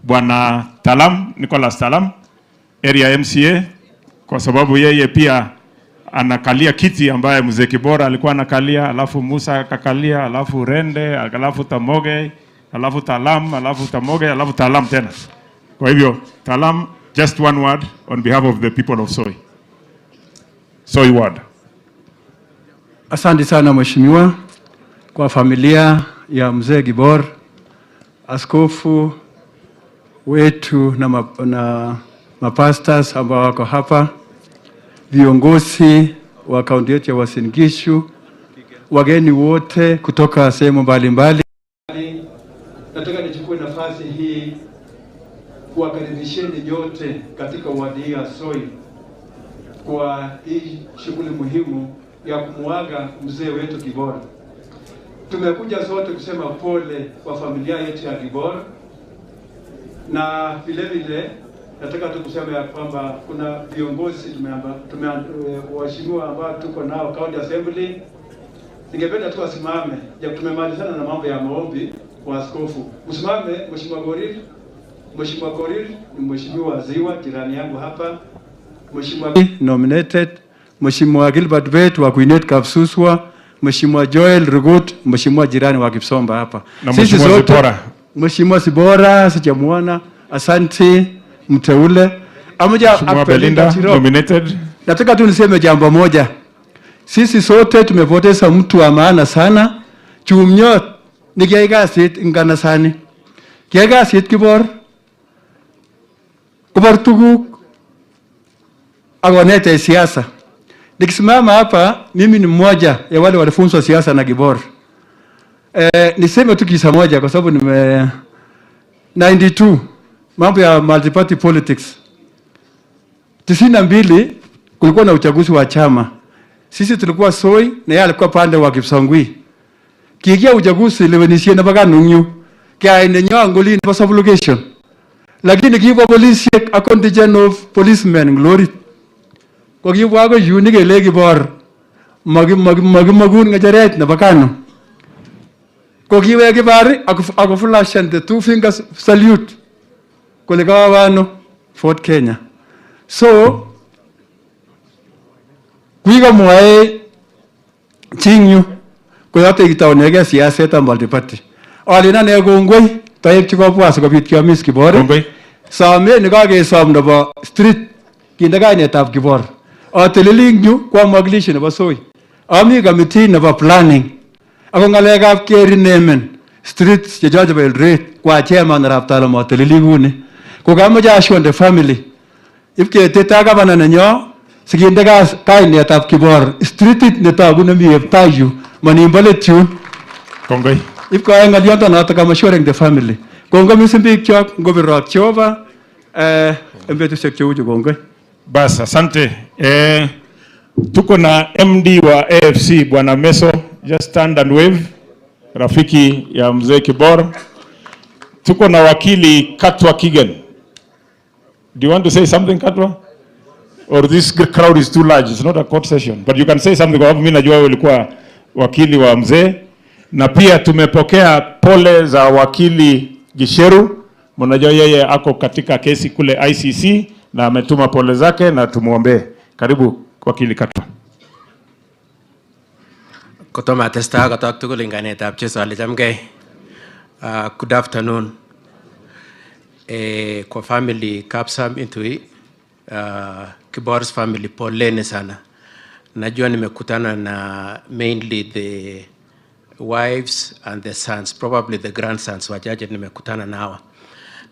Bwana Talam, Nicholas Talam, area MCA, kwa sababu yeye pia anakalia kiti ambaye mzee Kibor alikuwa anakalia, alafu Musa akakalia, alafu Rende, alafu Tamoge, alafu Talam, alafu Tamoge, alafu Talam tena. Kwa hivyo Talam, just one word on behalf of the people of Soi. Soi word. Asante sana mheshimiwa, kwa familia ya mzee Kibor, askofu wetu na mapastors ambao wako hapa, viongozi wa kaunti yetu ya Uasin Gishu, wageni wote kutoka sehemu mbalimbali. Nataka nichukue nafasi hii kuwakaribisheni nyote katika wadi ya Soi kwa hii shughuli muhimu ya kumuaga mzee wetu Kibor. Tumekuja sote kusema pole kwa familia yetu ya Kibor, na vile vile nataka tukusema ya kwamba kuna viongozi waheshimiwa ambao tuko nao County Assembly. Ningependa tu wasimame, ya tumemalizana na mambo ya maombi kwa askofu. Msimame Mheshimiwa Goril. Mheshimiwa Goril ni mheshimiwa Ziwa, jirani yangu hapa. Mheshimiwa nominated, Mheshimiwa Gilbert Bet wa Kuinet Kapsuswa, Mheshimiwa Joel Rugut, Mheshimiwa jirani wa Kipsomba hapa. Na Mheshimiwa Sibora. Mheshimiwa Sibora sijamuona. Asante mteule. Amoja Belinda nominated. Nataka tu niseme jambo moja. Sisi sote tumepoteza mtu wa maana sana. Chumnyot nikiaigasit ingana sani. Kiaigasit Kibor. Kibor tuguk agonete siasa. Nikisimama hapa mimi ni mmoja ya wale walifunzwa siasa na Kibor. Niseme tu kisa moja kwa sababu 92 mambo ya multi-party politics. 92 kulikuwa na uchaguzi wa chama. Sisi tulikuwa Soi na yeye alikuwa pande wa Kipsongwi. Kiingia uchaguzi lewenishie na baka nunyu. Kia inenyo ngoli na sublocation. Lakini kiwa polisi a contingent of policemen glory. Kwa kiwa ako unique le Kibor. Magun ngajeret na bakano. Kwa kiwa Kibari ako flash and the two fingers salute. Kolekawa wano Fort Kenya. So kuiga mwae chinyu koyote kitaonege siaset ya multi-party. Alina ne kongoi taek chikobwa sikobit kiamis Kibor. Kongoi. Some nikakesom nebo street kinde kainetab Kibor. Ateleling nyu kwa mwakilishi nebo Soi. Ami committee nebo planning. Ako ngalekab kerinemen streets che choche Eldoret kwa chairman arap Talamo telili ko kamache ashwan the family if keteta gavana nenyo sikinde kainetab Kibor streetit netogu nemi Eptayu manimbolet yun. Kongoi. If ko ay ngalyondo noto kama assuring the family. Kongoi mising biik chok ngobirot Jehova betusiek cheuchu kongoi. Bas, asante. Tuko na MD wa AFC Bwana Meso, just stand and wave. Rafiki ya mzee Kibor. Tuko na wakili Katwa Kigen. Do you want to say something, Katwa? Or this crowd is too large? It's not a court session, but you can say something. Kwa sababu mimi najua ulikuwa wakili wa mzee. Na pia tumepokea pole za wakili Gisheru. Mnajua yeye ako katika kesi kule ICC na ametuma pole zake na tumuombe. Karibu wakili Katwa. Kotoma atesta katak tugul ing kanetab Jesu alichamgei. Good afternoon. Kwa family Kapsam Intui, Kibor's family poleni sana. Najua nimekutana na mainly the wives and the sons, probably the grandsons wachache nimekutana nao.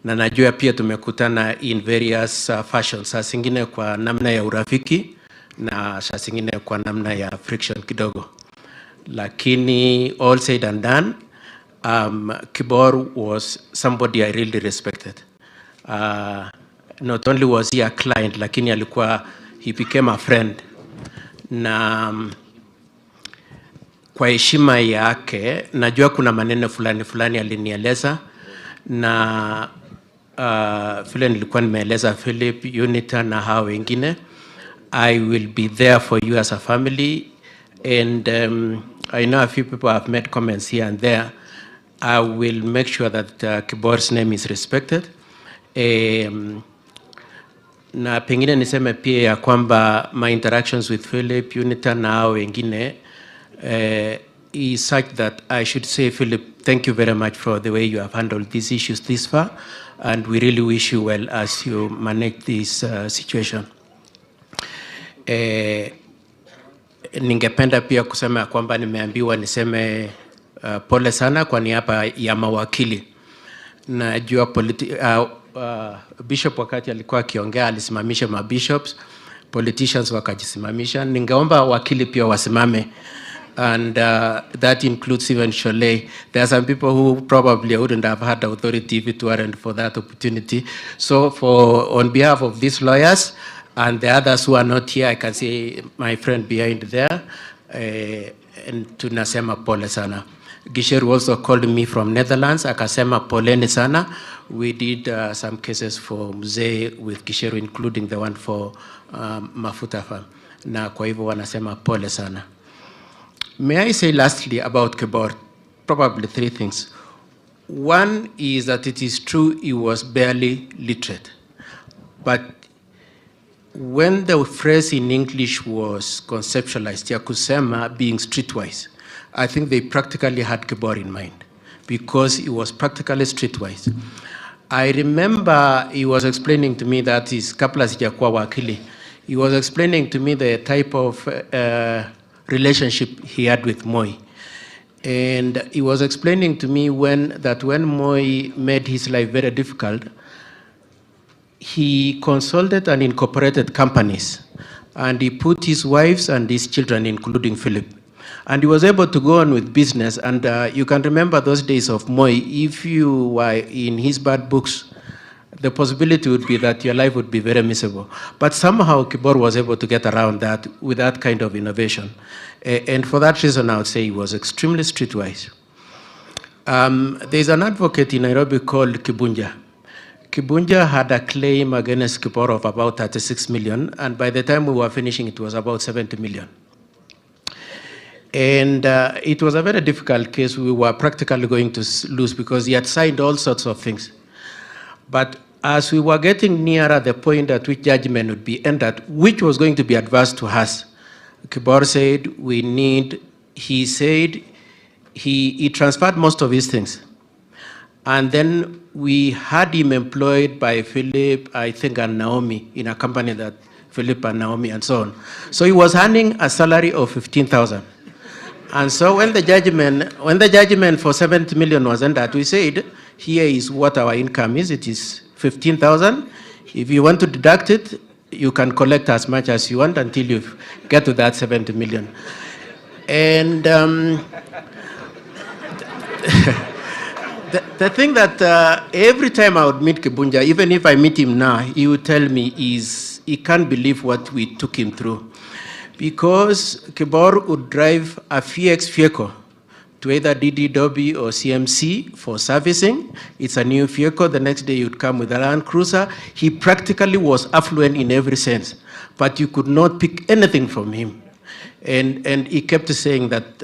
Na najua pia tumekutana in various fashions. Saa zingine kwa namna ya urafiki na saa zingine kwa namna ya friction kidogo. Lakini all said and done, Kibor was somebody I really respected. Not only was he a client, lakini alikuwa, he became a friend. Na kwa heshima yake, najua kuna maneno fulani alinieleza, na vile nilikuwa nimeeleza Philip, Unita na hao wengine, I will be there for you as a family. And I know a few people have made comments here and there. I will make sure that Kibor's name is respected. Na pengine niseme pia ya kwamba my interactions with Philip, Unita na hao wengine is such that I should say, Philip, thank you very much for the way you have handled these issues this far, and we really wish you well as you manage this situation. Ningependa pia kusema kwamba nimeambiwa niseme pole sana kwa niaba ya mawakili. Najua bishop wakati alikuwa akiongea alisimamisha mabishops, politicians wakajisimamisha. Ningeomba wakili pia wasimame, and that includes even Shole. There are some people who probably wouldn't have had authority if it weren't for that opportunity. So on behalf of these lawyers and the others who are not here, I can see my friend behind there, and tunasema pole sana. Gisheru also called me from Netherlands, akasema poleni sana. We did some cases for mzee with Gisheru, including the one for Mafuta Farm. Na kwa hivyo wanasema pole sana. May I say lastly about Kibor, probably three things. One is that it is true he was barely literate. But when the phrase in English was conceptualized, ya kusema being streetwise, I think they practically had Kibor in mind because he was practically streetwise. I remember he was explaining to me that his kabla sijakuwa wakili, he was explaining to me the type of relationship he had with Moi. And he was explaining to me that when Moi made his life very difficult, he consulted and incorporated companies, and he put his wives and his children, including Philip. And he was able to go on with business. And you can remember those days of Moi. If you were in his bad books, the possibility would be that your life would be very miserable. But somehow Kibor was able to get around that with that kind of innovation. And for that reason, I would say he was extremely streetwise. There's an advocate in Nairobi called Kibunja. Kibunja had a claim against Kibor of about 36 million. And by the time we were finishing, it was about 70 million. And it was a very difficult case. We were practically going to lose because he had signed all sorts of things. But as we were getting nearer the point at which judgment would be entered, which was going to be adverse to us, Kibor said, he said he transferred most of his things. And then we had him employed by Philip, I think, and Naomi in a company that Philip and Naomi and so on. So he was earning a salary of 15,000. And so when the judgment for 70 million was entered, we said, here is what our income is. It is 15,000. If you want to deduct it, you can collect as much as you want until you get to that 70 million. And the thing that every time I would meet Kibunja, even if I meet him now, he would tell me is he can't believe what we took him through. Because Kibor would drive a FX vehicle to either DDW or CMC for servicing. It's a new vehicle. The next day you'd come with a Land Cruiser. He practically was affluent in every sense, but you could not pick anything from him. And he kept saying that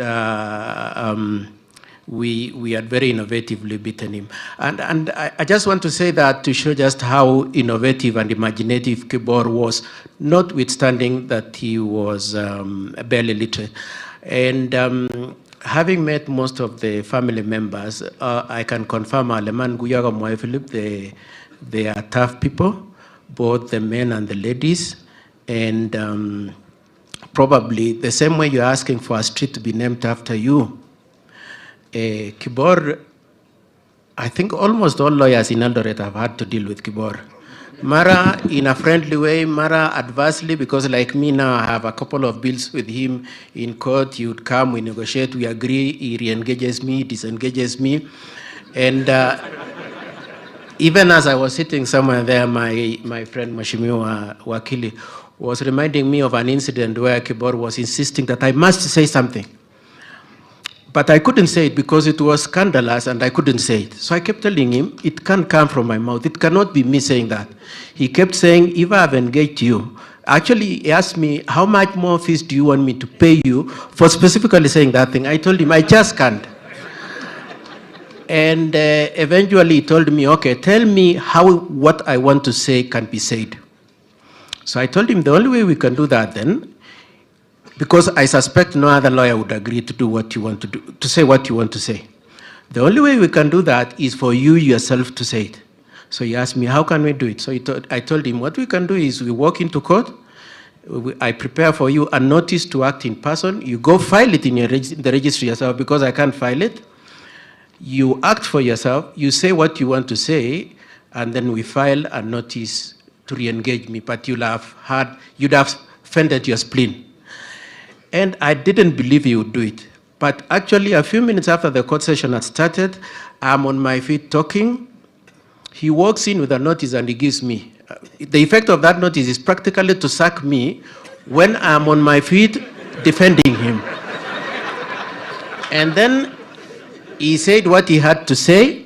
we had very innovatively beaten him. And I just want to say that to show just how innovative and imaginative Kibor was, notwithstanding that he was barely literate. And having met most of the family members, I can confirm Aleman Guyaga Moe Philip, they are tough people, both the men and the ladies. And probably the same way you're asking for a street to be named after you, Kibor, I think almost all lawyers in Eldoret have had to deal with Kibor. Mara in a friendly way, Mara adversely, because like me now, I have a couple of bills with him in court. He would come, we negotiate, we agree, he re-engages me, disengages me. And even as I was sitting somewhere there, my friend Mheshimiwa Wakili was reminding me of an incident where Kibor was insisting that I must say something. But I couldn't say it because it was scandalous and I couldn't say it. So I kept telling him, it can't come from my mouth. It cannot be me saying that. He kept saying, if I have engaged you, actually he asked me, how much more fees do you want me to pay you for specifically saying that thing? I told him, I just can't. And eventually he told me, okay, tell me how what I want to say can be said. So I told him the only way we can do that then, because I suspect no other lawyer would agree to do what you want to do, to say what you want to say. The only way we can do that is for you yourself to say it. So he asked me, how can we do it? So I told him, what we can do is we walk into court, I prepare for you a notice to act in person, you go file it in the registry yourself because I can't file it. You act for yourself, you say what you want to say, and then we file a notice to re-engage me, but you'd have fended your spleen. And I didn't believe he would do it. But actually, a few minutes after the court session had started, I'm on my feet talking. He walks in with a notice and he gives me. The effect of that notice is practically to sack me when I'm on my feet defending him. And then he said what he had to say,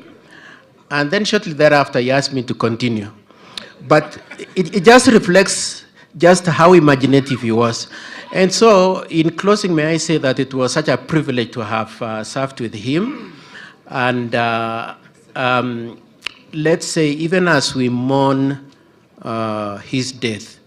and then shortly thereafter he asked me to continue. But it just reflects just how imaginative he was. And so, in closing, may I say that it was such a privilege to have served with him. And let's say, even as we mourn his death,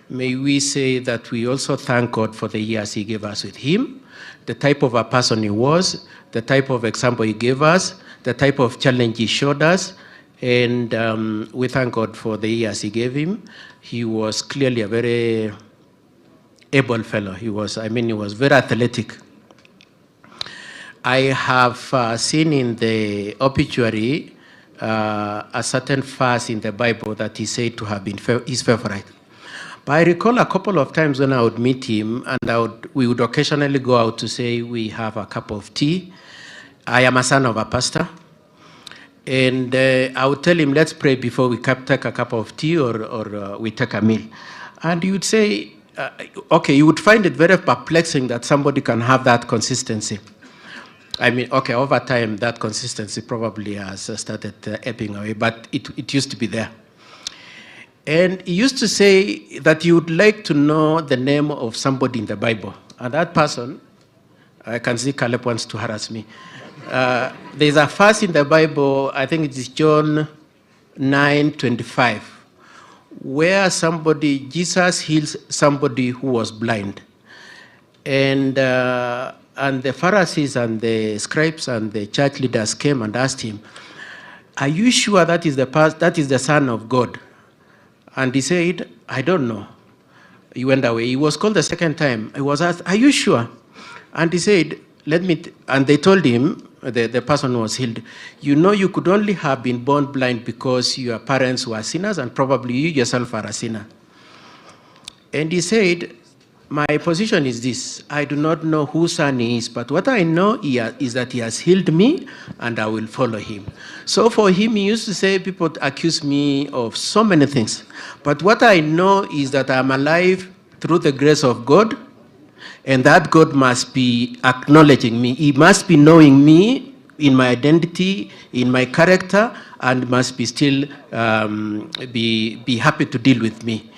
may we say that we also thank God for the years he gave us with him, the type of a person he was, the type of example he gave us, the type of challenge he showed us, and we thank God for the years he gave him. He was clearly a very able fellow. He was very athletic. I have seen in the obituary a certain verse in the Bible that he said to have been his favorite. But I recall a couple of times when I would meet him, and we would occasionally go out to say we have a cup of tea. I am a son of a pastor. And I would tell him, let's pray before we take a cup of tea or we take a meal. And he would say, okay, you would find it very perplexing that somebody can have that consistency. I mean, okay, over time, that consistency probably has started ebbing away, but it used to be there. And he used to say that you would like to know the name of somebody in the Bible. And that person, I can see Caleb wants to harass me. There's a verse in the Bible, I think it is John 9:25, where Jesus heals somebody who was blind. And the Pharisees and the scribes and the church leaders came and asked him, are you sure that is the Son of God? And he said, I don't know. He went away. He was called the second time. He was asked, are you sure? And he said, and they told him, the person was healed, you know, you could only have been born blind because your parents were sinners and probably you yourself are a sinner. And he said, my position is this, I do not know whose son he is, but what I know is that he has healed me and I will follow him. So for him, he used to say, people accuse me of so many things, but what I know is that I'm alive through the grace of God, and that God must be acknowledging me. He must be knowing me in my identity, in my character, and must be still be happy to deal with me.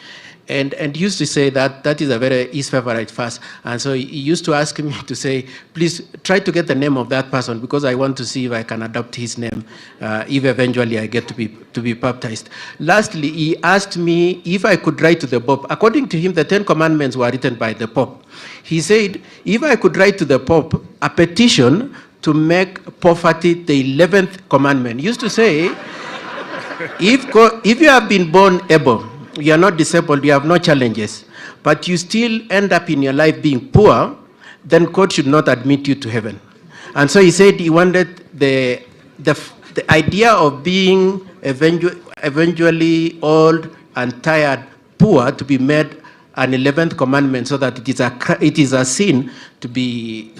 And used to say that is his favorite verse. And so he used to ask me to say, please try to get the name of that person because I want to see if I can adopt his name if eventually I get to be baptized. Lastly, he asked me if I could write to the Pope. According to him, the 10 Commandments were written by the Pope. He said, if I could write to the Pope a petition to make poverty the 11th commandment. He used to say, if you have been born able, you are not disabled, you have no challenges, but you still end up in your life being poor, then God should not admit you to heaven. And so he said he wanted the idea of being eventually old and tired, poor, to be made an 11th commandment, so that it is a sin to be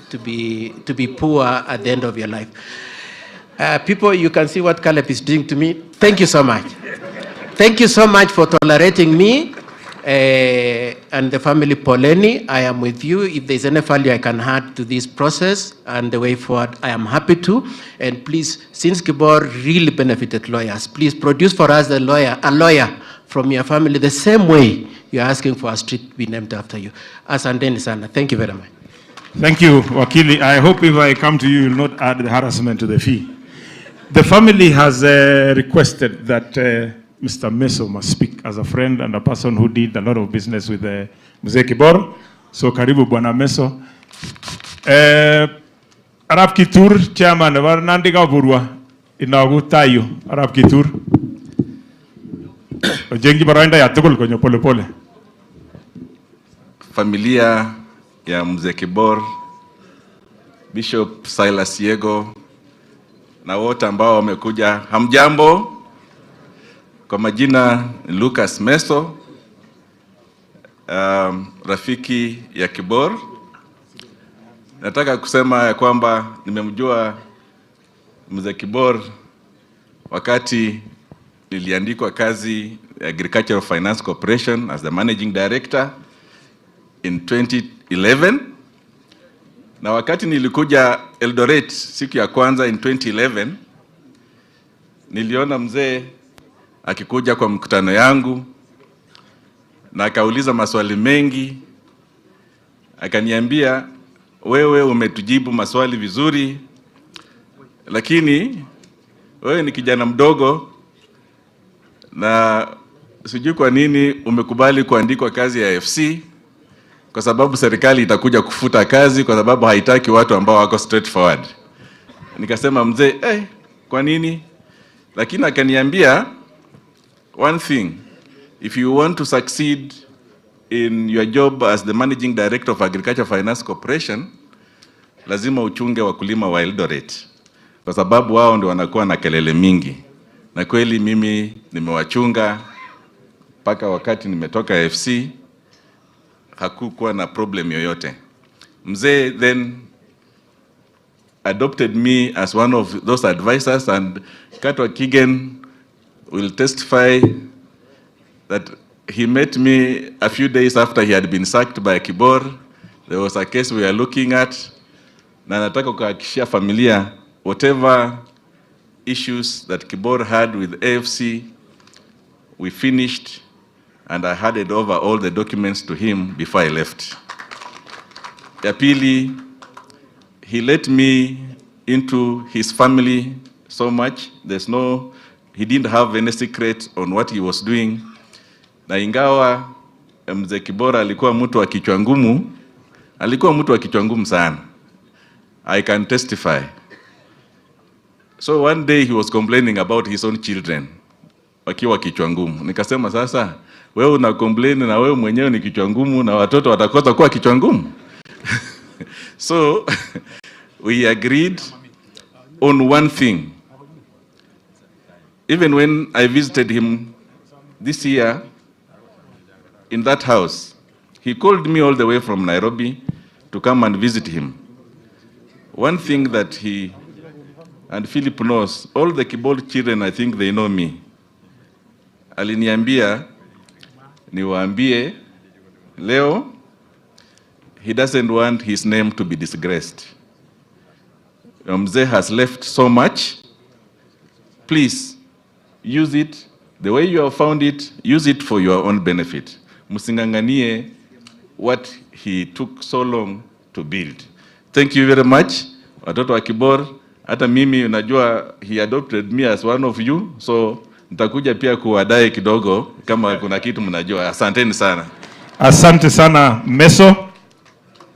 poor at the end of your life. People, you can see what Caleb is doing to me. Thank you so much. Thank you so much for tolerating me and the family Poleni. I am with you. If there's any value I can add to this process and the way forward, I am happy to. And please, since Kibor really benefited lawyers, please produce for us a lawyer from your family the same way you're asking for a street to be named after you. Asanteni sana. Thank you very much. Thank you, Wakili. I hope if I come to you, you'll not add the harassment to the fee. The family has requested that Mr. Meso must speak as a friend and a person who did a lot of business with mzee Kibor. So karibu Bwana Meso. Arab Kitur, chairman of Nandi Gaburwa, inagu tayo, Arab Kitur. Jengi baraenda ya tukul kwenye pole pole. Familia ya mzee Kibor, Bishop Silas Yego, na wote ambao wamekuja, hamjambo. Kwa majina Lucas Meso, rafiki ya Kibor. Nataka kusema ya kwamba nimemjua mzee Kibor wakati niliandikwa kazi Agricultural Finance Corporation as the managing director in 2011. Na wakati nilikuja Eldoret siku ya kwanza in 2011, niliona mzee akikuja kwa mkutano yangu na akauliza maswali mengi. Akaniambia, wewe umetujibu maswali vizuri, lakini wewe ni kijana mdogo na sijui kwa nini umekubali kuandikwa kazi ya FC, kwa sababu serikali itakuja kufuta kazi kwa sababu haitaki watu ambao wako straightforward. Nikasema mzee, kwa nini? Lakini akaniambia, one thing, if you want to succeed in your job as the managing director of Agricultural Finance Corporation, lazima uchunge wakulima wa Eldoret, kwa sababu wao ndio wanakuwa na kelele mingi. Na kweli mimi nimewachunga mpaka wakati nimetoka FC hakukuwa na problem yoyote. Mzee then adopted me as one of those advisors, and Katwa Kigen will testify that he met me a few days after he had been sacked by Kibor. There was a case we are looking at. Na nataka kuhakikishia familia, whatever issues that Kibor had with AFC, we finished, and I handed over all the documents to him before I left. Ya pili, he let me into his family so much. He didn't have any secret on what he was doing. Na ingawa mzee Kibor alikuwa mtu wa kichwa ngumu, alikuwa mtu wa kichwa ngumu sana. I can testify. So one day he was complaining about his own children wakiwa kichwa ngumu. Nikasema sasa, wewe una complain na wewe mwenyewe ni kichwa ngumu na watoto watakosa kuwa kichwa ngumu. So we agreed on one thing. Even when I visited him this year in that house, he called me all the way from Nairobi to come and visit him. One thing that he and Philip knows, all the Kibor children, I think they know me. Aliniambia niwaambie leo, he doesn't want his name to be disgraced. Mzee has left so much. Please use it the way you have found it. Use it for your own benefit. Musinganganie what he took so long to build. Thank you very much. Watoto wa Kibor, hata mimi unajua he adopted me as one of you, so nitakuja pia kuwadai kidogo kama kuna kitu mnajua. Asanteni sana. Asante sana Meso.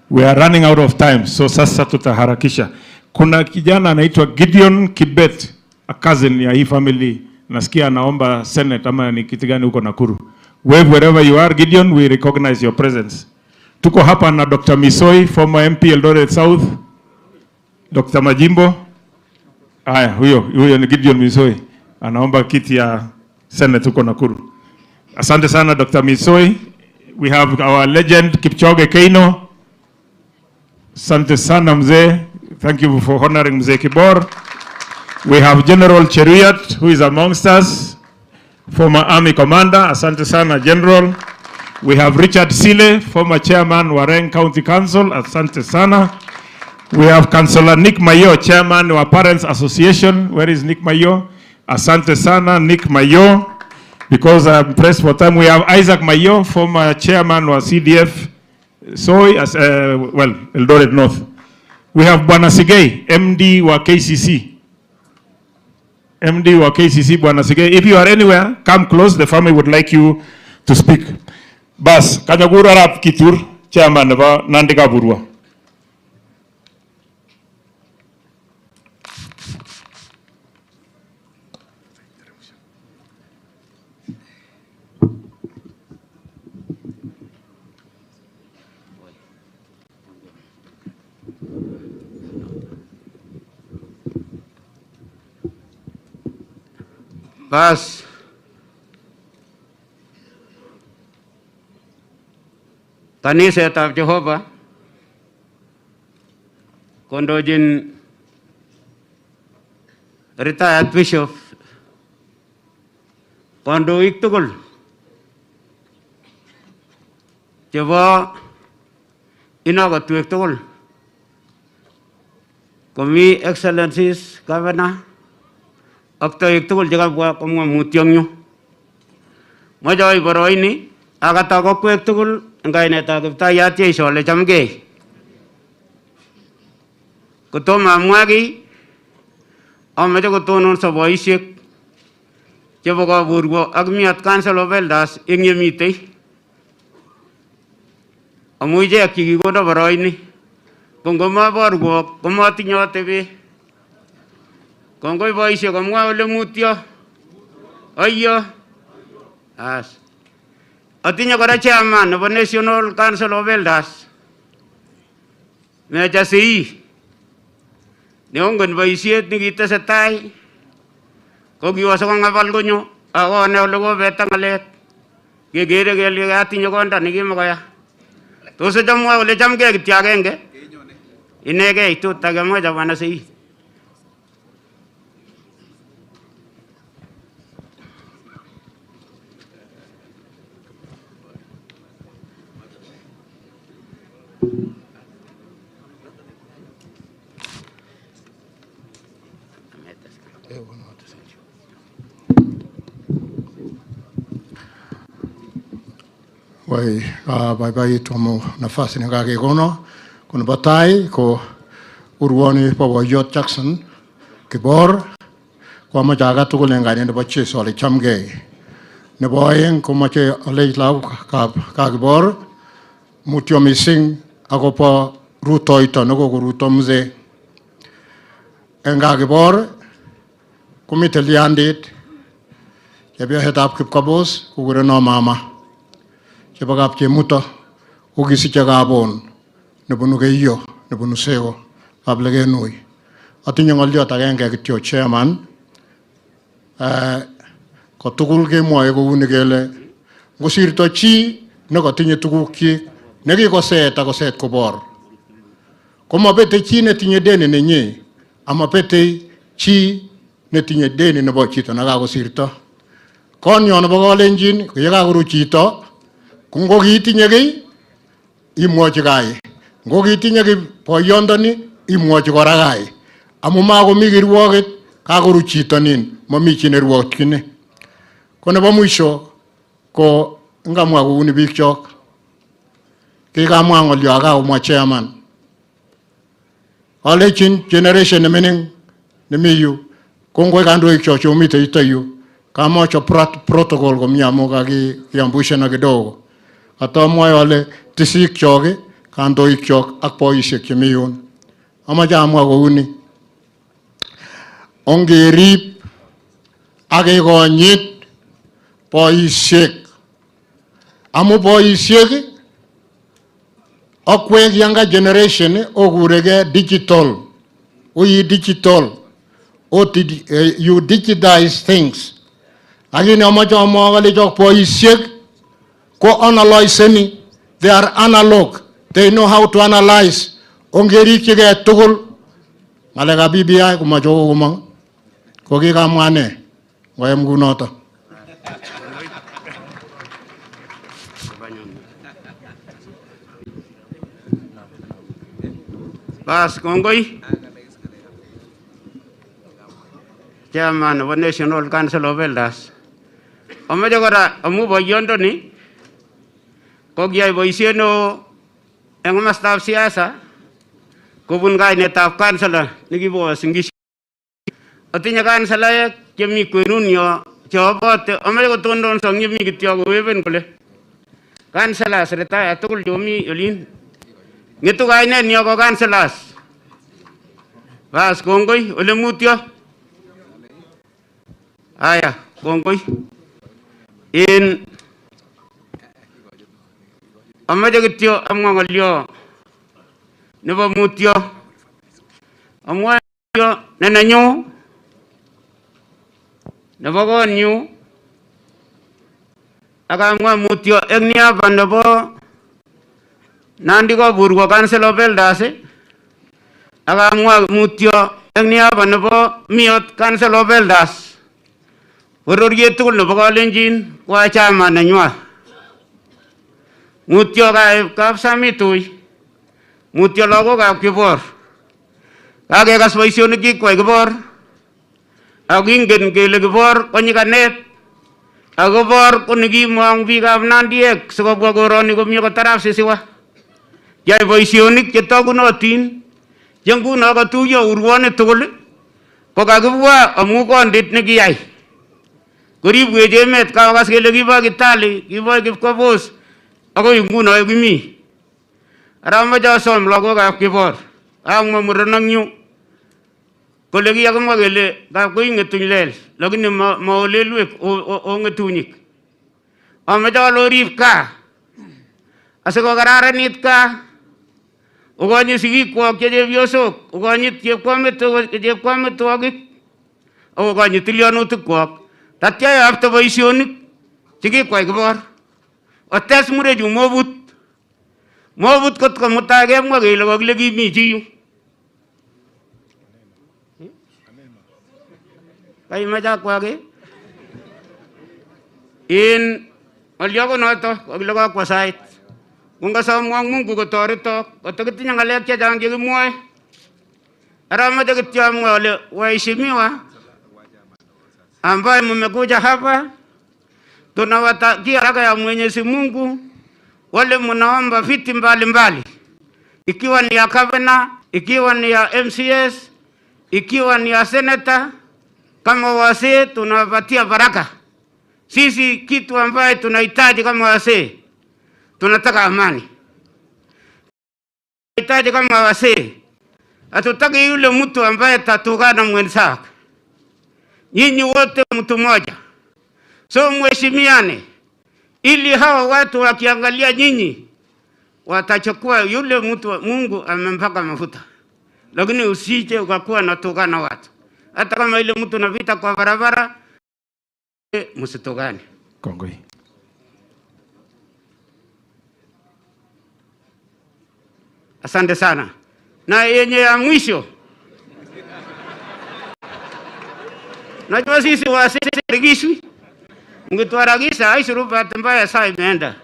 We are running out of time, so sasa tutaharakisha. Kuna kijana anaitwa Gideon Kibet, a cousin ya hii family. Nasikia anaomba Senate ama ni kitu gani huko Nakuru. Wave wherever you are, Gideon, we recognize your presence. Tuko hapa na Dr. Misoi, former MP Eldoret South. Dr. Majimbo. Haya, huyo ni Gideon Misoi. Anaomba kiti ya Senate huko Nakuru. Asante sana Dr. Misoi. We have our legend Kipchoge Keino. Asante sana mzee. Thank you for honoring Mzee Kibor. We have General Cheruiyot, who is amongst us, former army commander. Asante sana General. We have Richard Sile, former chairman Wareng County Council. Asante sana. We have Councillor Nick Mayo, chairman of Parents Association. Where is Nick Mayo? Asante sana Nick Mayo. Because I'm pressed for time, we have Isaac Mayo, former chairman of CDF, Eldoret North. We have Bwana Sigei, MD wa KCC. MD wa KCC, Bwana Sigei. If you are anywhere, come close. The family would like you to speak. Bas, Kanyaguru Arap Kitur, chairman of Nandika Burwa. Bas, kanisetab Jehova kondochin retired bishop, kandoik tugul chebo inokotwek tugul, komi excellencies, governor, ak toek tugul chekabwa komwa mutyong'yu. Moche oib boroini akata kokwek tugul eng kainetab Kiptayat Jeiso ole chamgei. Kotomo amwa kiy, amoche kotononso boisiek chebo kaburwo ak miat Council of Elders eng yemitei. Amu ichek chekikono boroini, ko ngomaborwo komatinye atebe. Kongoi boisiek komwa ole mutyo. Ayyo. As. Atinye kora chairman nebo National Council of Elders. Meja sei. Neongen boisiet nikitesetai. Ko kiwasa kong'abal konyo akone ole kobeta ng'alek. Kekere kele atinye konda nekimakoya. Tos chamwa ole chamgei kityo agenge. Inegei tot akemwa Bwana sei. Wai bye tomo nafasi nikakekono kuna batai ko urwani Boyot Jackson Kibor kwa majaga tugul ngani nebo Jesu ole chamgei nebo aeng ko mache ole law ka Kibor mutyo mising akopo rutoito nekokoruto mzee enga Kibor komite liandit chepyosetab Kipkabos kukureno mama chebo kap Chemuto kokisiche kabon nebunu Keiyo nebunu Sego Ablegenui. Atinye ngoliot agenge kityo chairman. Kotugul kemwoe kouni kele ngosirto chi nekotinye tugukchi nekikoset akoset kobor. Komabete chi netinye deni nenyi, amabete chi netinye deni nebo chito nekakosirto. Konyo nebo Kalenjin ko yekakoru chito, ngokitinye kiy imwochi kai. Ngokitinye kiy boyondoni imwochi kora kai. Amu makomi kirwoket kakoru chito nin, mami chi nerwokchini. Ko nebo mwisho ko ngamwa kouni biik chok. Kikamwa ngolyo akamwa chairman. Alechin generation nemining nemi yu kongoi kandoik chok chomite yuto yu. Kamocho protocol komie amu kakiambushana kidogo. Katamwoe ale tisik chok, kandoik chok ak boisiek chemi yun. Amache amwa kouni. Ongerib ak kekonyit boisiek. Amu boisiek akwek younger generation okurege digital. We digital. You digitize things. Lakini amache amwa kole chok boisiek ko analyzeni. They are analog. They know how to analyze. Ongerikchige tugul. Ngalekab BBI kumache komong. Ko kikamwa ne. Ngoyem kunoto. Bas kongoi. Chairman of the National Council of Elders. Amache kora amu boyondoni kokiyai boisiet neo eng komostab siasa kobun kainetab councilor nekibo Singishu. Atinye councilor chemi kwenunyo cheobote amache kotondonso ngimi kityo koweben kole councilors retire tugul chomi olin. Ngetu kainenyo ko councilors. Bas kongoi ole mutyo. Aya, kongoi. Amache kityo amwa ngolyo nebo mutyo. Amwa ngolyo nenanyu nebo konyu akamwa mutyo eng niaba nebo Nandi Koburgo Council of Elders. Akamwa mutyo eng niaba nebo Miot Council of Elders. Bororiet tugul nebo Kalenjin kwa chama nenywa. Mutyo kaib Kapsamitui. Mutyo lagokab Kibor. Kakekas boisionik kikwai Kibor. Ak ingen kele Kibor ko nyikanet. Ak Kibor ko nekimong biikab Nandiek sikobwa koroni komie kotarab sisiwa. Yai boisionik chetogunotin. Che nguno katuiyo urwonik tugul ko kakibwa amu kondit nekiyai. Koribwech emet kakokas kele kibo Kitali, kibo Kipkobos, akoi nguno kimi. Ara amache asom lagokab Kibor, amwa murenak nyu, kole kiyakimwa kele kapkoi ng'etuny lel, lakini maolelwek o ng'etunyik. Amache alorib kaa, asikokararanit kaa, ukonyit sigikwok che chepyosok, ukonyit chepkwametwogik, ak ukonyit tilyanutikwok. Tatya yapte boisionik chekikwai Kibor. Otes murechu mobut. Mobut kot komutai kemwa kele kokile kimi chi yu. Kaimache akwake? Olyo ko noto, kokile kakwa sait. Kungasomwok Mungu kotoretok, kotokitinye ng'alek chechang chekimwoe. Ara amache kityo amwa ole waheshimiwa ambaye mmekuja hapa, tunawatakia baraka ya Mwenyezi Mungu. Wale mnaomba viti mbalimbali, ikiwa ni ya governor, ikiwa ni ya MCS, ikiwa ni ya senator, kama wazee tunawapatia baraka. Sisi kitu ambaye tunahitaji kama wazee, tunataka amani. Tunahitaji kama wazee, hatutaki yule mtu ambaye tatukana mwenzake. Nyinyi wote mtu mmoja. So mheshimiane, ili hawa watu wakiangalia nyinyi watachukua yule mtu Mungu amempaka mafuta. lakini usije ukakuwa natokana watu. Hata kama ile mtu anapita kwa barabara, msitokane. Kongoi. Asante sana. Na yenye ya mwisho, najua sisi wasirigishwi, mngituaragisa haisuru bahati mbaya saa imeenda.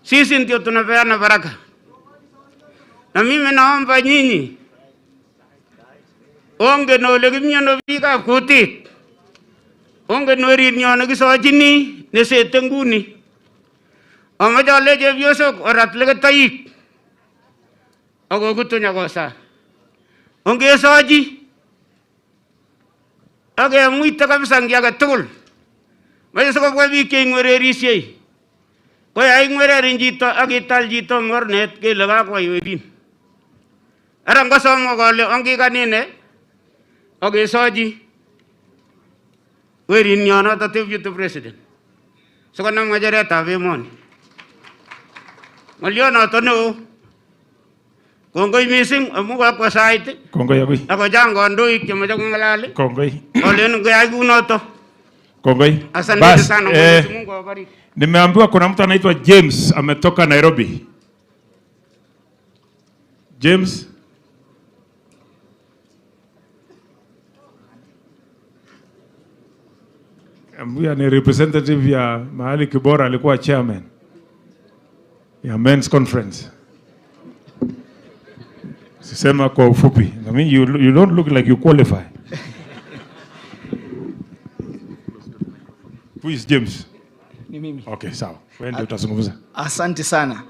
Sisi ndio tunapeana baraka. Na mimi naomba nyinyi, onge no legimyono bika kutit, onge no rinyono kisojini nesete nguni, omajole chepyosok orat leketayik, ako kutunya kosa. Onge soji, ake muita kabisa ngi age tugul. Maisa kwa biik cheing'wererisye. Ko ya ing'wererin chito ak ital chito mornet kele kakwai werin. Ara ngosomo kole ongikanine ak kesoji werin nyonoto deputy president. Sikonam ng'echeretab emoni. Ng'olionoto neo. Kongoi mising amu kakwa sait. Kongoi agoi. Ako chang kandoik chemoche kong'alal. Kongoi. Olen ngeyai kunoto. Kongoi. Asante sana, Mwenyezi Mungu awabariki. Nimeambiwa kuna mtu anaitwa James ametoka Nairobi. James. Ambiwa ni representative ya mahali Kibor alikuwa chairman ya men's conference. Sisema kwa ufupi. I mean, you don't look like you qualify. Who is James? Ni mimi. Okay, sawa. Wewe ndio utazungumza. Asante sana.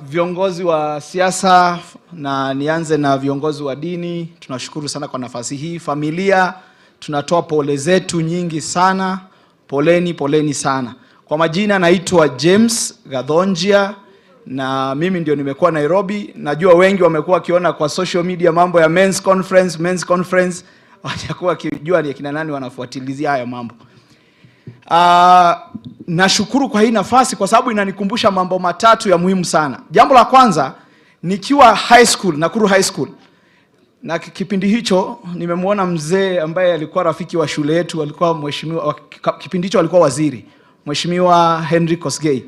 Viongozi wa siasa, na nianze na viongozi wa dini, tunashukuru sana kwa nafasi hii. Familia, tunatoa pole zetu nyingi sana. Poleni sana. Kwa majina naitwa James Gathonjia na mimi ndio nimekuwa Nairobi. Najua wengi wamekuwa wakiona kwa social media mambo ya men's conference. Watakuwa wakijua ni kina nani wanafuatilizia haya mambo. Nashukuru kwa hii nafasi kwa sababu inanikumbusha mambo matatu ya muhimu sana. Jambo la kwanza, nikiwa high school, Nakuru High School, na kipindi hicho nimemwona mzee ambaye alikuwa rafiki wa shule yetu, alikuwa mheshimiwa, kipindi hicho alikuwa waziri, Mheshimiwa Henry Kosgei.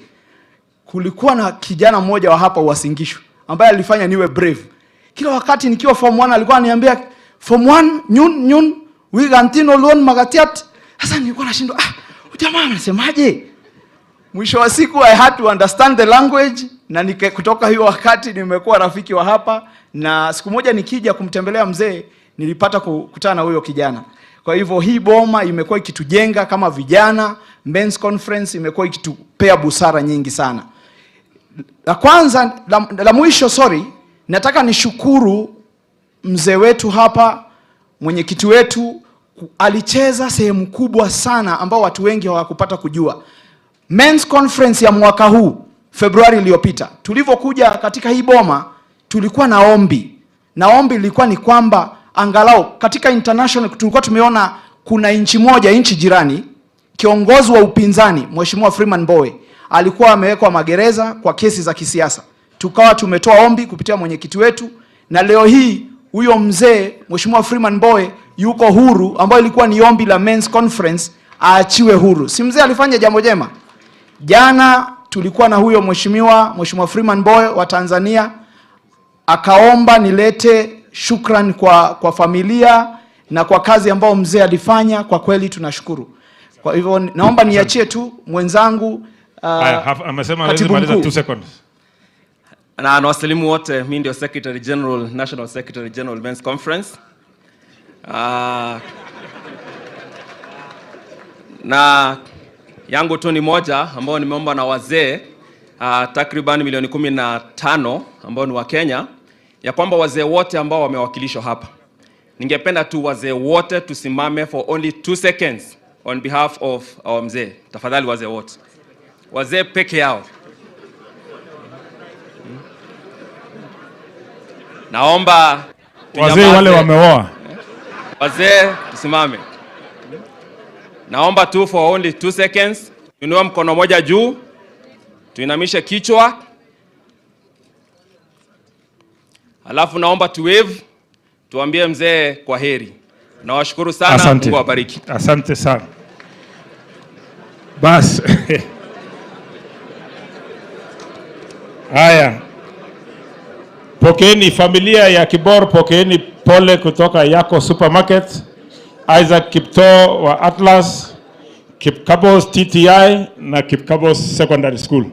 Kulikuwa na kijana mmoja wa hapa Uasin-Gishu ambaye alifanya niwe brave. Kila wakati nikiwa form 1 alikuwa ananiambia form 1 nyun wigantino lon magatiat. Sasa nilikuwa nashindwa, jamaa anasemaje? Mwisho wa siku I had to understand the language, na kutoka hiyo wakati nimekuwa rafiki wa hapa, na siku moja nikija kumtembelea mzee nilipata kukutana na huyo kijana. Kwa hivyo hii boma imekuwa ikitujenga kama vijana, men's conference imekuwa ikitupea busara nyingi sana. La kwanza, la mwisho, nataka nishukuru mzee wetu hapa, mwenyekiti wetu, alicheza sehemu kubwa sana ambao watu wengi hawakupata kujua. Men's conference ya mwaka huu Februari iliyopita, tulivyokuja katika hii boma tulikuwa na ombi. Na ombi lilikuwa ni kwamba angalau katika international tulikuwa tumeona kuna nchi jirani, kiongozi wa upinzani Mheshimiwa Freeman Mbowe alikuwa amewekwa magereza kwa kesi za kisiasa. Tukawa tumetoa ombi kupitia mwenyekiti wetu, na leo hii huyo mzee Mheshimiwa Freeman Mbowe yuko huru, ambayo ilikuwa ni ombi la men's conference, aachiwe huru. Si mzee alifanya jambo jema? Jana tulikuwa na huyo Mheshimiwa Freeman Mbowe wa Tanzania, akaomba nilete shukran kwa familia na kwa kazi ambayo mzee alifanya. Kwa kweli tunashukuru. Kwa hivyo naomba niachie tu mwenzangu amesema hawezi maliza 2 seconds. Na nawasalimu wote, mimi ndio Secretary General, National Secretary General Men's Conference. Na yangu tu ni moja ambao nimeomba na wazee takriban milioni 15 ambao ni wa Kenya, ya kwamba wazee wote ambao wamewakilishwa hapa, ningependa tu wazee wote tusimame for only 2 seconds on behalf of our mzee. Tafadhali wazee wote, wazee peke yao. Naomba wazee wale wameoa. Wazee tusimame. Naomba tu for only 2 seconds, inua mkono moja juu, tuinamishe kichwa. Alafu naomba tuwave tuambie mzee kwa heri. Nawashukuru sana. Asante. Mungu awabariki. Asante sana. Bas. Haya. Pokeeni familia ya Kibor, pokeeni pole kutoka Yako Supermarket, Isaac Kipto wa Atlas, Kipkabos TTI na Kipkabos Secondary School.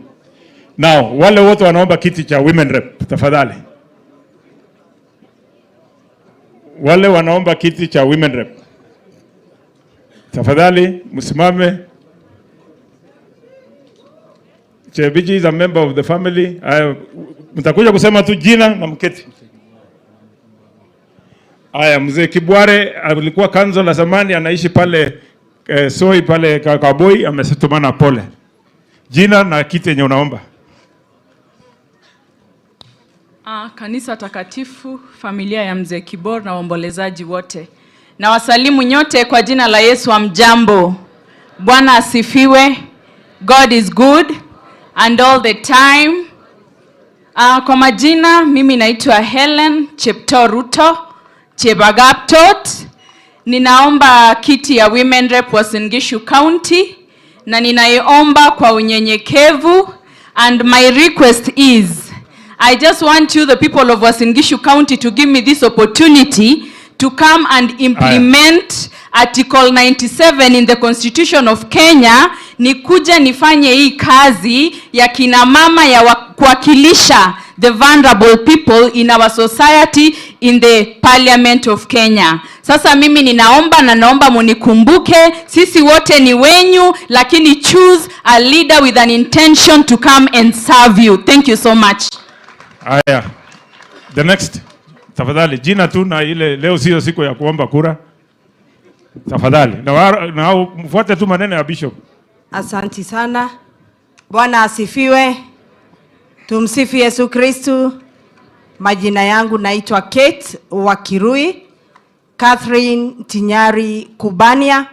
Now, wale wote wanaomba kiti cha women rep, tafadhali. Wale wanaomba kiti cha women rep, tafadhali msimame. Chebiji is a member of the family. Mtakuja kusema tu jina na mketi. Aya, mzee Kibware alikuwa kanzo la zamani, anaishi pale Soi pale Kakaboi, amesetumana pole. Jina na kiti yenye unaomba. Kanisa takatifu, familia ya mzee Kibor na waombolezaji wote. Na wasalimu nyote kwa jina la Yesu. Amjambo. Bwana asifiwe. God is good and all the time. Kwa majina mimi naitwa Helen Chepto Ruto Chebagaptot. Ninaomba kiti ya Women Rep Uasin Gishu County na ninaiomba kwa unyenyekevu, and my request is I just want you, the people of Uasin Gishu County, to give me this opportunity to come and implement Article 97 in the Constitution of Kenya. Nikuje nifanye hii kazi ya kina mama ya kuwakilisha the vulnerable people in our society in the Parliament of Kenya. Sasa mimi ninaomba na naomba munikumbuke, sisi wote ni wenyu, lakini choose a leader with an intention to come and serve you. Thank you so much. Aya. The next. Tafadhali jina tu, na ile leo sio siku ya kuomba kura. Tafadhali. Na mfuate tu maneno ya bishop. Asanti sana. Bwana asifiwe. Tumsifu Yesu Kristu. Majina yangu naitwa Kate Wakirui, Catherine Tinyari Kubania,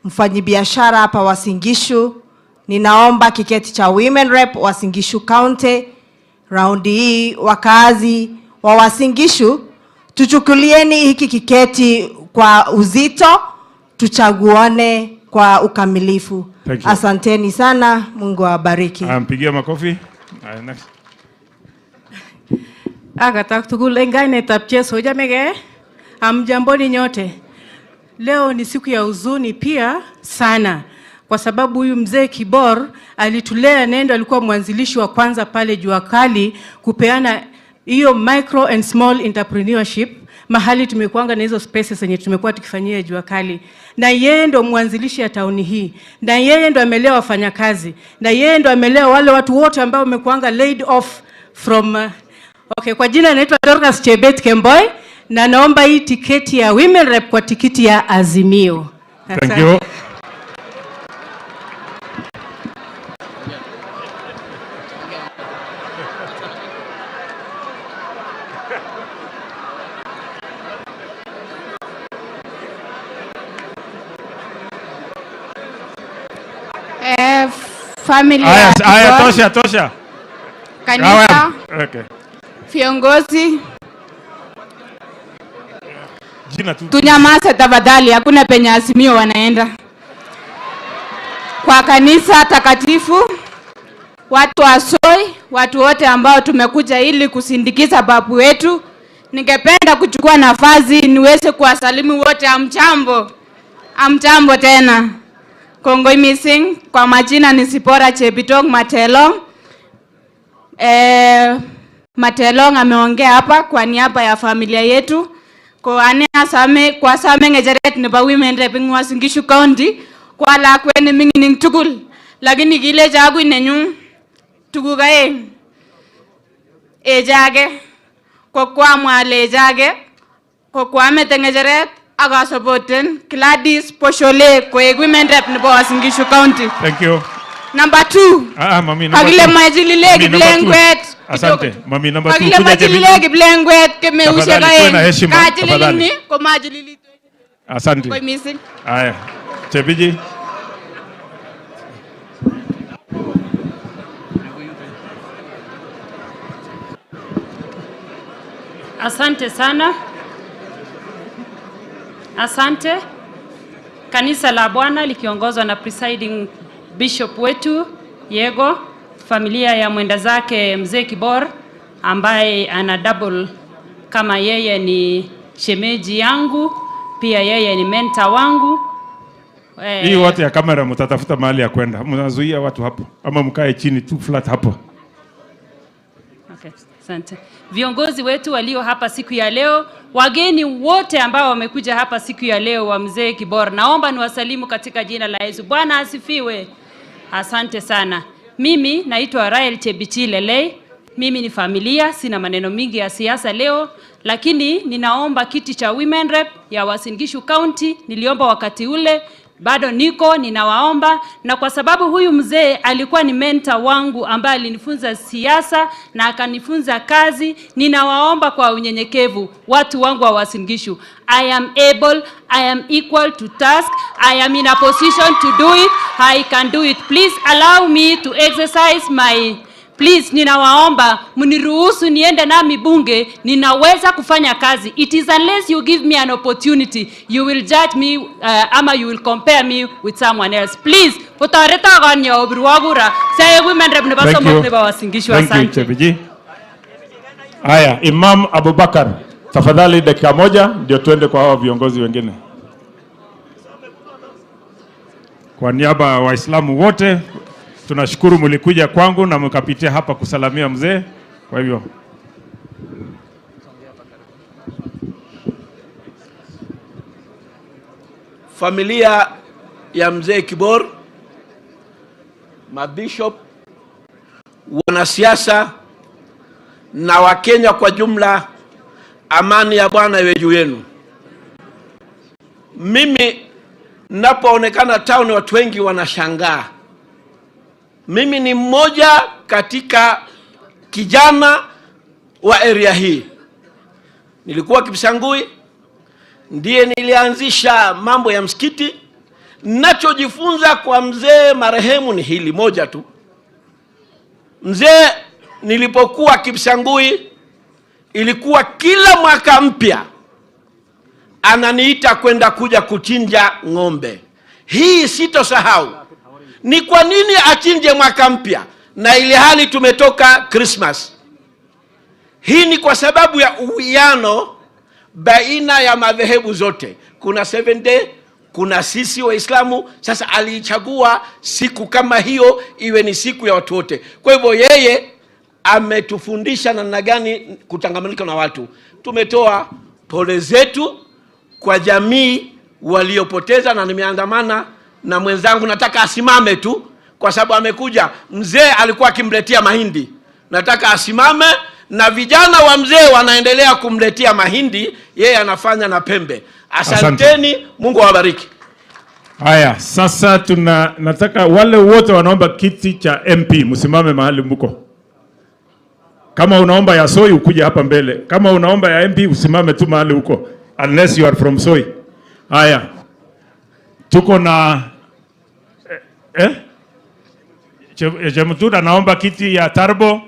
mfanyibiashara hapa Uasin Gishu. Ninaomba kiketi cha Women Rep Uasin Gishu County. Raundi hii wakazi wa Uasin Gishu, tuchukulieni hiki kiketi kwa uzito, tuchaguone kwa ukamilifu. Asanteni sana, Mungu awabariki. Mpigia makofi. Next. Agatak tugul engainetab Yesu jamege. Amjamboni nyote. Leo ni siku ya huzuni pia sana, kwa sababu huyu mzee Kibor alitulea, nendo alikuwa mwanzilishi wa kwanza pale Jua Kali kupeana hiyo micro and small entrepreneurship, mahali tumekuanga na hizo spaces zenye tumekuwa tukifanyia Jua Kali. Na yeye ndo mwanzilishi ya tauni hii, na yeye ndo amelea wafanyakazi, na yeye ndo amelea wale watu wote ambao wamekuanga laid off from okay. Kwa jina naitwa Dorcas Chebet Kemboy, na naomba hii tiketi ya Women Rep kwa tikiti ya Azimio. Thank you. Familia tosha. Kanisa. Okay. Viongozi. Jina tu. Tunyamaze tafadhali, hakuna penye Azimio wanaenda. Kwa kanisa takatifu, watu wa Soi, watu wote ambao tumekuja ili kusindikiza babu wetu, ningependa kuchukua nafasi niweze kuwasalimu wote. Amjambo. Amjambo tena. Kongoi missing. Kwa majina ni Sipora Chebitong Matelong. Matelong ameongea hapa kwa niaba ya familia yetu. Kwa same ngejeret nebo Women Rep Uasin Gishu County kwa la kweni mingining tugul, lakini kile chagu nenyu tugugae ejage kwa mwale ejage kwa amete ngejeret aga supporten Gladys Poshole kwa Women Rep nebo Uasin Gishu County. Thank you. Number 2. Mami number 2. Kagile majilile giblengwet. Asante. Mami number 2. Kagile majilile giblengwet kemeushe kae. Kajilili kwa majilili. Asante. Kwa missing. Haya. Chebiji. Asante sana. Asante. Kanisa la Bwana likiongozwa na presiding bishop wetu Yego, familia ya mwenda zake mzee Kibor ambaye ana double kama yeye ni shemeji yangu, pia yeye ni mentor wangu. Hii watu ya kamera mtatafuta mahali ya kwenda. Mnazuia watu hapo ama mkae chini tu flat hapo. Okay, asante. Viongozi wetu walio hapa siku ya leo, wageni wote ambao wamekuja hapa siku ya leo wa mzee Kibor, naomba niwasalimu katika jina la Yesu. Bwana asifiwe. Asante sana. Mimi naitwa Raila Chebichilele. Mimi ni familia, sina maneno mingi ya siasa leo, lakini ninaomba kiti cha Women Rep ya Uasin Gishu County. Niliomba wakati ule, bado niko ninawaomba, na kwa sababu huyu mzee alikuwa ni mentor wangu ambaye alinifunza siasa na akanifunza kazi, ninawaomba kwa unyenyekevu watu wangu wa Uasin Gishu. I am able, I am equal to task, I am in a position to do it, I can do it. Please allow me to exercise my Please, ninawaomba mniruhusu niende nami bunge, ninaweza kufanya kazi. It is unless you give me an opportunity, you will judge me ama you will compare me with someone else. Please, potareta ganya obruwagura. Say women rep ne baso mokne ba wasingishwa. Thank you, Chebiji. Haya, Imam Abubakar, tafadhali dakika moja ndio tuende kwa hao viongozi wengine. Kwa niaba ya Waislamu wote, tunashukuru mlikuja kwangu na mkapitia hapa kusalamia mzee. Kwa hivyo familia ya mzee Kibor, mabishop, wanasiasa na Wakenya kwa jumla, amani ya Bwana iwe juu yenu. Mimi napoonekana town watu wengi wanashangaa. Mimi ni mmoja katika kijana wa area hii. Nilikuwa Kipsangui, ndiye nilianzisha mambo ya msikiti. Nachojifunza kwa mzee marehemu ni hili moja tu. Mzee nilipokuwa Kipsangui, ilikuwa kila mwaka mpya ananiita kwenda kuja kuchinja ng'ombe. Hii sitosahau. Ni kwa nini achinje mwaka mpya na ile hali tumetoka Christmas? Hii ni kwa sababu ya uwiano baina ya madhehebu zote. Kuna 7 day, kuna sisi Waislamu. Sasa alichagua siku kama hiyo iwe ni siku ya watu wote. Kwa hivyo yeye ametufundisha namna gani kutangamana na watu. Tumetoa pole zetu kwa jamii waliopoteza, na nimeandamana na mwenzangu. Nataka asimame tu kwa sababu amekuja. Mzee alikuwa akimletea mahindi, nataka asimame, na vijana wa mzee wanaendelea kumletea mahindi, yeye anafanya na pembe. Asanteni, Mungu awabariki. haya, sasa nataka wale wote wanaomba kiti cha MP msimame mahali mko. Kama unaomba ya Soi ukuje hapa mbele. Kama unaomba ya MP usimame tu mahali uko, unless you are from Soi. Haya, tuko na Jemutuna anaomba kiti ya Tarbo,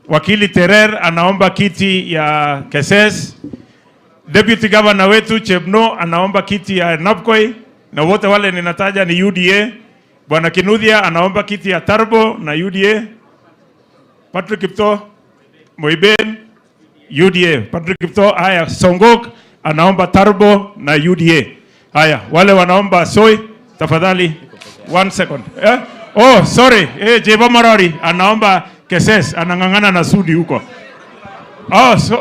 wakili Terer anaomba kiti ya Keses, deputy governor wetu Chebno anaomba kiti ya Napkoi, na wote wale ninataja ni UDA. Bwana Kinuthia anaomba kiti ya Tarbo na UDA. Patrick Kipto Moiben UDA. Patrick Kipto. Haya, Songok anaomba Tarbo na UDA. Haya, wale wanaomba Soi tafadhali 1 second. Oh, sorry. Jeba Marari anaomba Keses, anangangana na Sudi huko.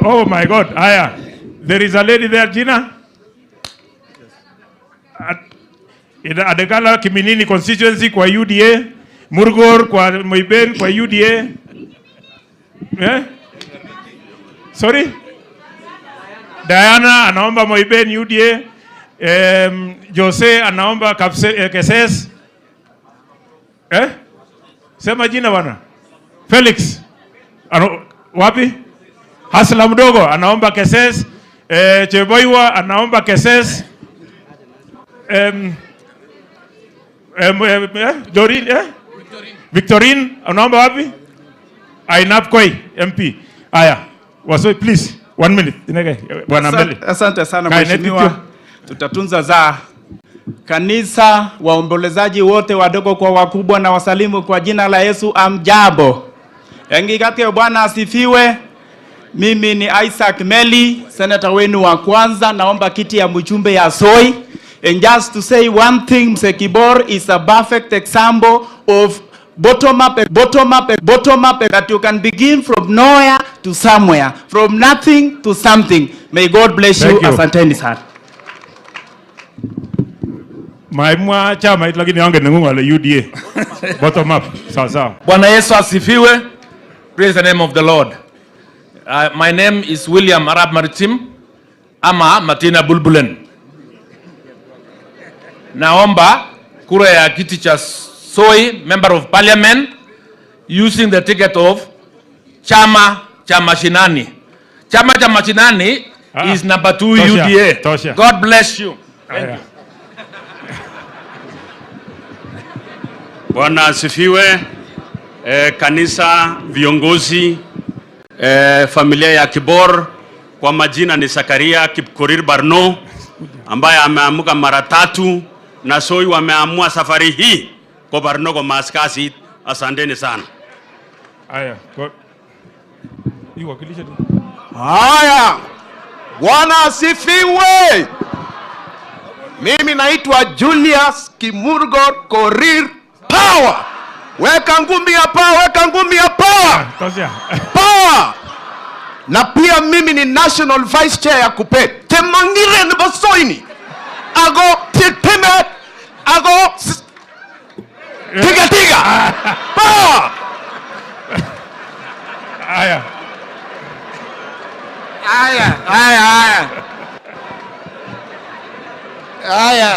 Oh my God. Haya. There is a lady there, Gina. Adekala Kiminini constituency kwa UDA, Murgor kwa Moiben kwa UDA. Sorry? Diana anaomba Moiben UDA. Jose anaomba Keses. Sema jina bwana. Felix. Wapi? Hasla mdogo anaomba Keses. Cheboiwa anaomba Keses. Dorin, Victorine anaomba wapi? Ainapkoi MP. Aya, Wasoi please. 1 minute. Inege, Bwana Mbele. Asante sana mheshimiwa. Tutatunza za kanisa, waombolezaji wote wadogo kwa wakubwa na wasalimu kwa jina la Yesu, amjambo. Engikate Bwana asifiwe. Mimi ni Isaac Meli, senator wenu wa kwanza, naomba kiti ya mjumbe ya Soi. And just to say one thing, Mzee Kibor is a perfect example of bottom up, that you can begin from nowhere to somewhere, from nothing to something. May God bless you. Asanteni sana. Maimwa chama ito lakini yange nengungu wale UDA. Bottom up. Sawa. Bwana Yesu asifiwe. Praise the name of the Lord. My name is William Arab Maritim ama Martina Bulbulen. Naomba kura ya kiti cha Soi, Member of Parliament, using the ticket of Chama cha Mashinani. Chama cha Mashinani is number 2 UDA. Tosha. God bless you. Thank you. Bwana asifiwe. Kanisa, viongozi, familia ya Kibor, kwa majina ni Zakaria Kipkorir Barno ambaye ameamuka mara 3 na Soi wameamua safari hii kwa Barno kwa maskasi. Asanteni sana. Haya. Iwakilisha tu. Haya. Bwana asifiwe. Mimi naitwa Julius Kimurgor Korir Power. Weka ngumi ya power. Power. Na pia mimi ni national vice chair ya kupe. Temangire ni basoini. Ago titime. Ago tiga. Power. Aya.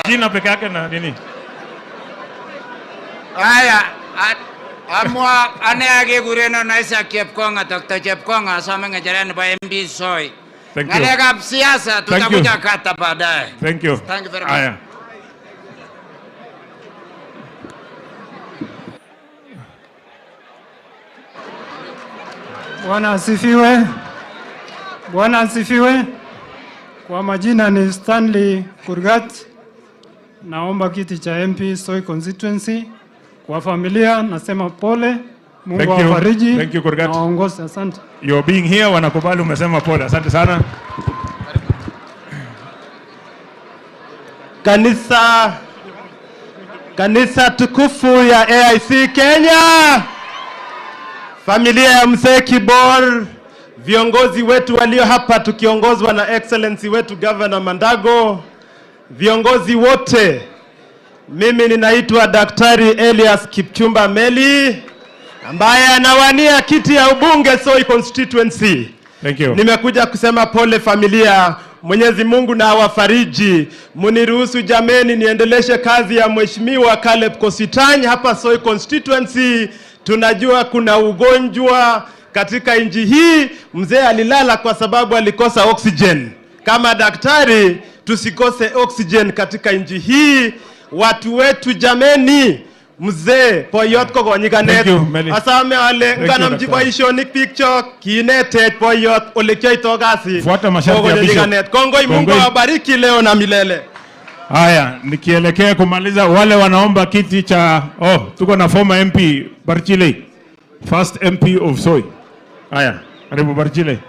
Jina peke yake na nini? Aya. Amwa ane age gureno na isa Chepkonga, Dr. Chepkonga asome ngejera nebo MB Soi. Ngalekab siasa tutakuja kata baadaye. Thank you. Thank you very much. Aya. Bwana asifiwe. Bwana asifiwe. Kwa majina ni Stanley Kurgat. Naomba kiti cha MP Soi constituency. Kwa familia nasema pole. Mungu awafariji. Thank you Kurgat. Naongoze, asante. You're being here, wanakubali umesema pole. Asante sana. Kanisa tukufu ya AIC Kenya. Familia ya Mzee Kibor, viongozi wetu walio hapa tukiongozwa na excellency wetu Governor Mandago, viongozi wote. Mimi ninaitwa Daktari Elias Kipchumba Meli ambaye anawania kiti ya ubunge Soi constituency. Thank you. Nimekuja kusema pole familia. Mwenyezi Mungu na awafariji. Muniruhusu jameni niendeleshe kazi ya Mheshimiwa Caleb Kositany hapa Soi constituency. Tunajua kuna ugonjwa katika nchi hii. Mzee alilala kwa sababu alikosa oxygen. Kama daktari tusikose oxygen katika nchi hii. Watu wetu jameni, mzee poyot ko gonyikanet. Asame ale ngana mjiboishonik picture kiinete poyot ole kyoito kasi. Fuata masharti ya Bishop. Kongoi, Mungu awabariki leo na milele. Haya, nikielekea kumaliza, wale wanaomba kiti cha tuko na former MP Barchile, first MP of Soi. Haya, karibu Barchile.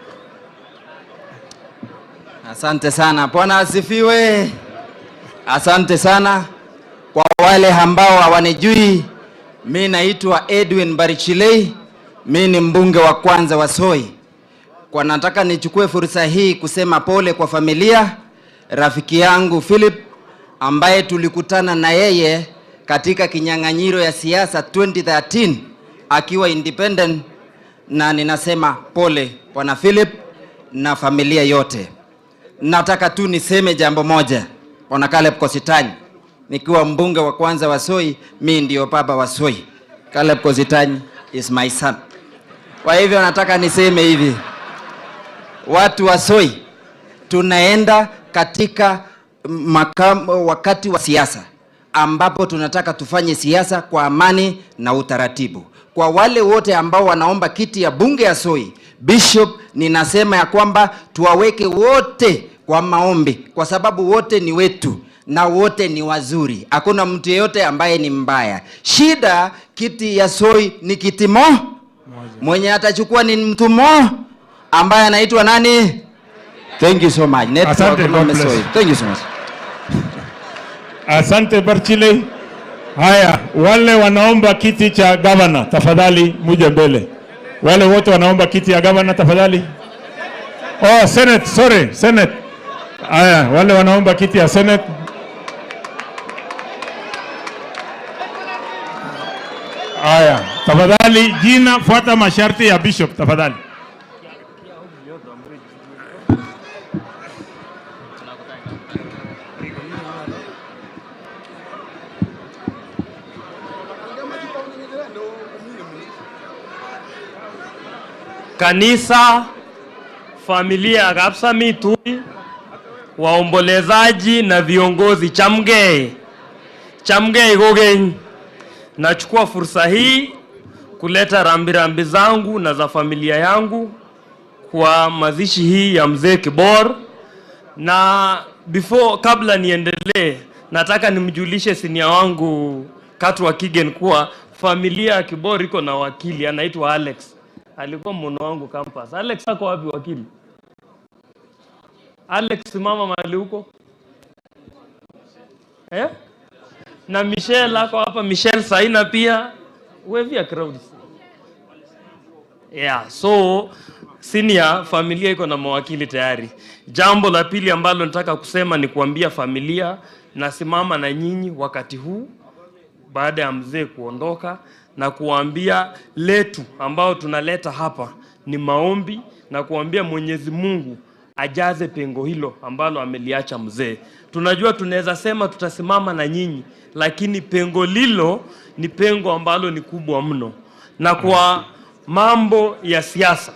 Asante sana. Bwana asifiwe. Asante sana. Kwa wale ambao hawanijui, mimi naitwa Edwin Barchile. Mimi ni mbunge wa kwanza wa Soi. Kwa nataka nichukue fursa hii kusema pole kwa familia, rafiki yangu Philip ambaye tulikutana na yeye katika kinyang'anyiro ya siasa 2013 akiwa independent, na ninasema pole Bwana Philip na familia yote. Nataka tu niseme jambo moja, Bwana Caleb Kositany, nikiwa mbunge wa kwanza wa Soi, mimi ndio baba wa Soi. Caleb Kositany is my son. Kwa hivyo nataka niseme hivi, watu wa Soi tunaenda katika wakati wa siasa ambapo tunataka tufanye siasa kwa amani na utaratibu. Kwa wale wote ambao wanaomba kiti ya bunge ya Soi, Bishop ninasema ya kwamba tuwaweke wote kwa maombi, kwa sababu wote ni wetu na wote ni wazuri. Hakuna mtu yeyote ambaye ni mbaya. Shida kiti ya Soi ni kiti mwenye atachukua ni mtu ambaye anaitwa nani? Thank you so much. Asante, God bless. Thank you so much. Asante Barchile. Haya, wale wanaomba kiti cha governor tafadhali muje mbele. Wale wote wanaomba kiti ya governor tafadhali. Oh, Senate, sorry, Senate. Haya, wale wanaomba kiti ya Senate. Haya, tafadhali jina, fuata masharti ya bishop tafadhali. Kanisa, familia ya Kapsamitui, waombolezaji na viongozi, chamgei gogeny. Nachukua fursa hii kuleta rambirambi zangu na za familia yangu kwa mazishi hii ya mzee Kibor. Na kabla niendelee, nataka nimjulishe senior wangu Katwa Kigen kuwa familia ya Kibor iko na wakili anaitwa Alex. Alikuwa mmono wangu campus. Alex ako wapi wakili? Alex simama mahali huko. Na Michelle ako hapa. Michelle Saina pia. Wavia crowds. Yeah, so senior familia iko na mawakili tayari. Jambo la pili ambalo nataka kusema ni kuambia familia nasimama na nyinyi wakati huu baada ya mzee kuondoka, na kuambia letu ambao tunaleta hapa ni maombi, na kuambia Mwenyezi Mungu ajaze pengo hilo ambalo ameliacha mzee. Tunajua tunaweza sema tutasimama na nyinyi, lakini pengo lilo ni pengo ambalo ni kubwa mno. Na kwa mambo ya siasa,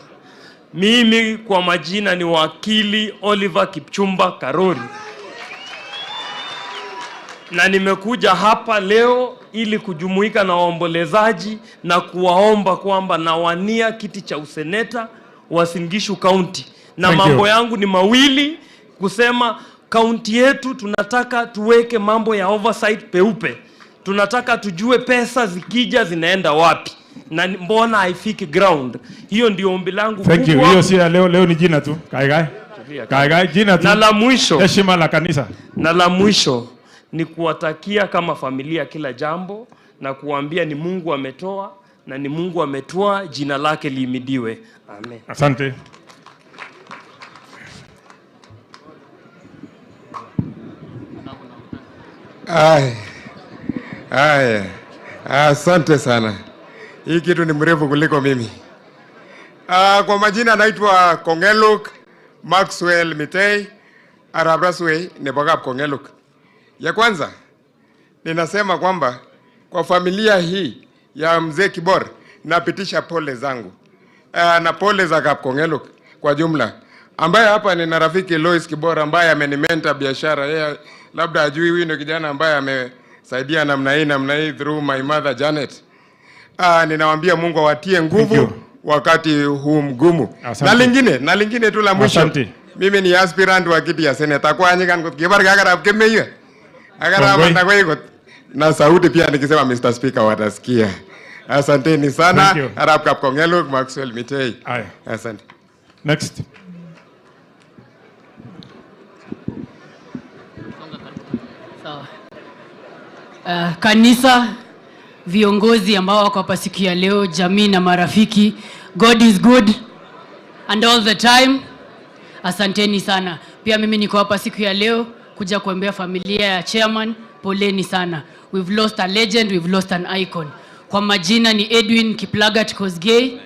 mimi kwa majina ni wakili Oliver Kipchumba Karori, na nimekuja hapa leo ili kujumuika na waombolezaji na kuwaomba kwamba nawania kiti cha useneta wa Singishu County. Na mambo yangu ni mawili, kusema county yetu tunataka tuweke mambo ya oversight peupe. Tunataka tujue pesa zikija zinaenda wapi na mbona haifiki ground. Hiyo ndio ombi langu kubwa. Thank you. Hiyo si leo ni jina tu. Kaigai jina tu. Na la mwisho, heshima la kanisa. Na la mwisho ni kuwatakia kama familia kila jambo, na kuambia ni Mungu ametoa na ni Mungu ametoa, jina lake lihimidiwe. Amen. Asante. Asante sana. Hii kitu ni mrefu kuliko mimi. Kwa majina naitwa Kongeluk Maxwell Mitei Arabraswe Nebogap Kongeluk. Ya kwanza ninasema kwamba kwa familia hii ya mzee Kibor napitisha pole zangu na pole za Kapkongeluk kwa jumla, ambaye hapa nina rafiki Lois Kibor ambaye amenimenta biashara. Yeye labda ajui huyu ndio kijana ambaye amesaidia namna hii through my mother Janet. Ninawaambia Mungu awatie nguvu wakati huu mgumu. Na lingine tu la mwisho. Mimi ni aspirant wa kiti ya senator kwa nyikan Kibor gagarab kemeyo. Na sauti pia nikisema Mr. Speaker watasikia. Asanteni sana. Arab Kapkongeluk Maxwell Mitei. Asante. Next. Kanisa, viongozi ambao wako hapa siku ya leo, jamii na marafiki, God is good and all the time. Asanteni sana. Pia mimi niko hapa siku ya leo kuja kuombea familia ya chairman. Poleni sana. We've lost a legend, we've lost an icon. Kwa majina ni Edwin Kiplagat Kosgei.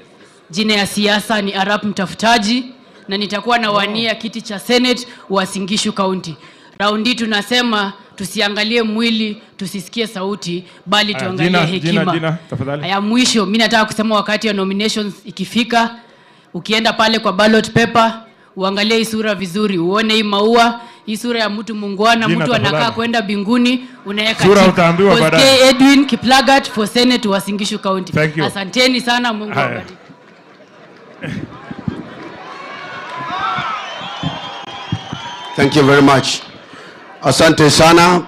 Jina ya siasa ni Arap Mtafutaji, na nitakuwa na wania kiti cha Senate wa Singishu County. Raundi tunasema tusiangalie mwili, tusisikie sauti, bali tuangalie hekima. Ya mwisho, mimi nataka kusema wakati ya nominations ikifika, ukienda pale kwa ballot paper, uangalie hii sura vizuri, uone hii maua, hii sura ya mtu mungwana, mtu anakaa kwenda binguni, unaweka sura utaambiwa baadaye. Edwin Kiplagat for Senate wa Singishu County. Asanteni sana, Mungu awabariki. Thank you very much. Asante sana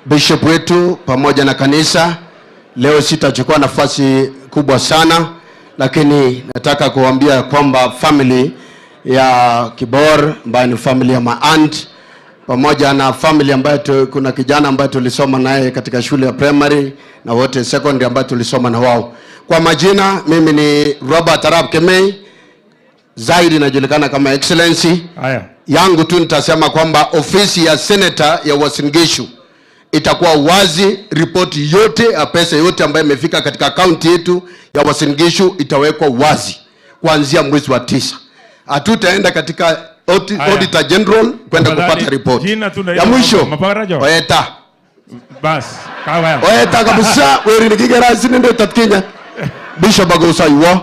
bishop wetu pamoja na kanisa. Leo sitachukua nafasi kubwa sana, lakini nataka kuambia kwamba family ya Kibor ambayo ni family ya my aunt, pamoja na family ambayo kuna kijana ambaye tulisoma naye katika shule ya primary na wote secondary ambayo tulisoma na wao. Kwa majina, mimi ni Robert Arap Kemei, zaidi najulikana kama Excellency. Haya. Yangu tu nitasema kwamba ofisi ya senator ya Uasin Gishu itakuwa wazi, ripoti yote ya pesa yote ambayo imefika katika kaunti yetu ya Uasin Gishu itawekwa wazi kuanzia mwezi wa 9. Hatutaenda katika Auditor General kwenda kupata report. Ya mwisho, Oeta. Bas, kawa. Oeta kabisa, wewe ni kigera sinende tatkenya. Bishop Agosa yuwa.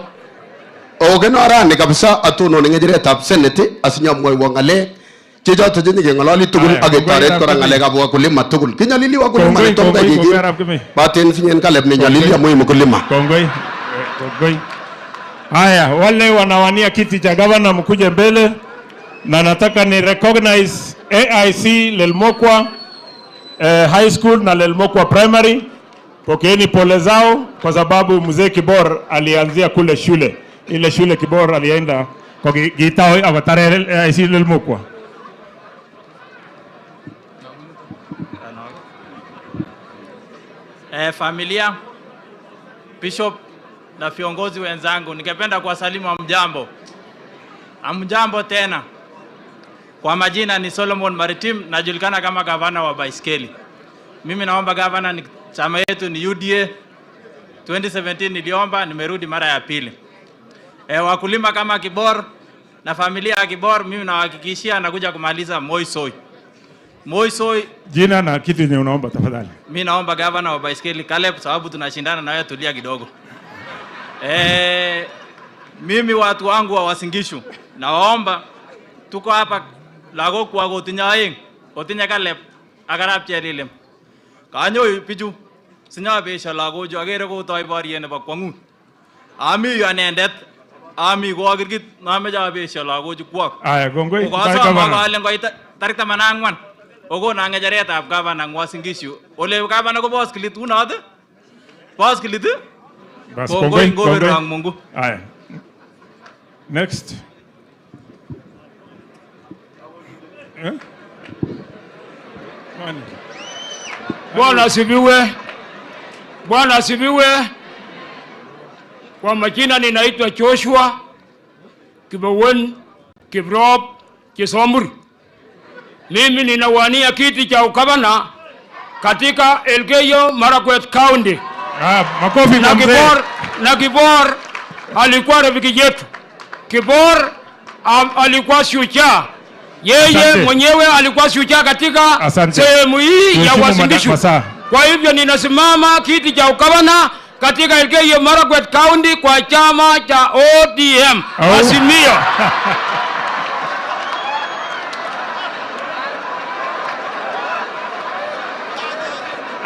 Ogeno arane kabisa atuno ngejere tap senate asinya moy wangale. Chejo to jeni ngalali tugul age taret kora ngale ka wakulima tugul. Kinyalili wakulima tonga jiji. Baten finyen kaleb ni nyalili ya moy mkulima. Kongoi. Kongoi. Haya, wale wanawania kiti cha gavana mkuje mbele, na nataka ni recognize AIC Lelmokwa High School na Lelmokwa Primary. Pokeeni pole zao kwa sababu mzee Kibor alianzia kule shule. Ile shule Kibor alienda kwa gitao avatare AIC Lelmokwa. Familia, Bishop na viongozi wenzangu, ningependa kuwasalimu amjambo. Amjambo tena. Kwa majina ni Solomon Maritim, najulikana kama gavana wa baiskeli. Mimi naomba gavana, ni chama yetu ni UDA. 2017 niliomba, nimerudi mara ya pili. Wakulima kama Kibor na familia ya Kibor, mimi nawahakikishia nakuja kumaliza Moisoi. Moisoi. Jina na kitu yenye unaomba tafadhali. Mimi naomba gavana wa baiskeli Caleb, sababu tunashindana na wewe, tulia kidogo. Mimi watu wangu wa Uasin Gishu naomba, tuko hapa lago kwa gotinyaing gotinya Caleb agarap cherilem kanyo piju sinya besha lago jo agere ko toy bariye ne bakwangun ami yanendet ami ko agirgit name ja besha lago ju kwak. Aya gongoi ko sa ma galen ko tarik 14 ogo na ngejeret ab gavana ng Uasin Gishu ole gavana ko boss kilit unad boss kilit. Bas kongoi Mungu. Aya. Next. Bwana asifiwe. Bwana asifiwe. Kwa majina ninaitwa Joshua Kibowen Kibrop Kisomur. Mimi ninawania kiti cha ukavana katika Elgeyo Marakwet County. Makofi kwa mzee. Na Kibor alikuwa rafiki yetu. Kibor alikuwa shujaa. Yeye mwenyewe alikuwa shujaa katika sehemu hii ya Uasin Gishu. Kwa hivyo ninasimama kiti cha ukavana katika Elgeyo Marakwet County kwa chama cha ODM. Azimio.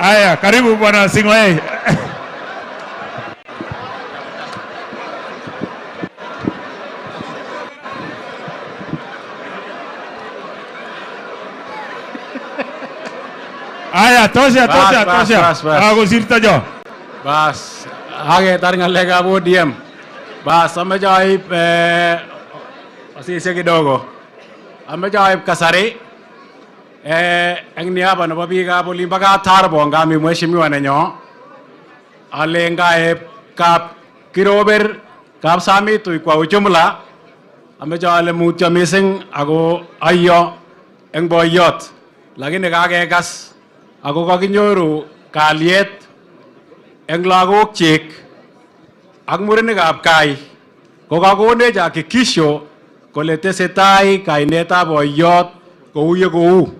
Aya, karibu bwana Sing'oei. Aya, tosha. Ako sirta jo. Bas, age tar ngalek ab ODM. Bas, ameche aib asisye kidogo. Ameche aib kasari eng niaba nebo biikab olin bo Kaptarbon ngami mheshimiwa nenyo ale ngaib kap Kirober Kapsamitui kwa ujumla. Ameche ale mutyo mising ako ayyo eng boiyot, lakini kakekas ako kakinyoru kalyet eng lagok chik ak murenikab kai, ko kakonech hakikisho kole tesetai kainetab boiyot kou ye kou.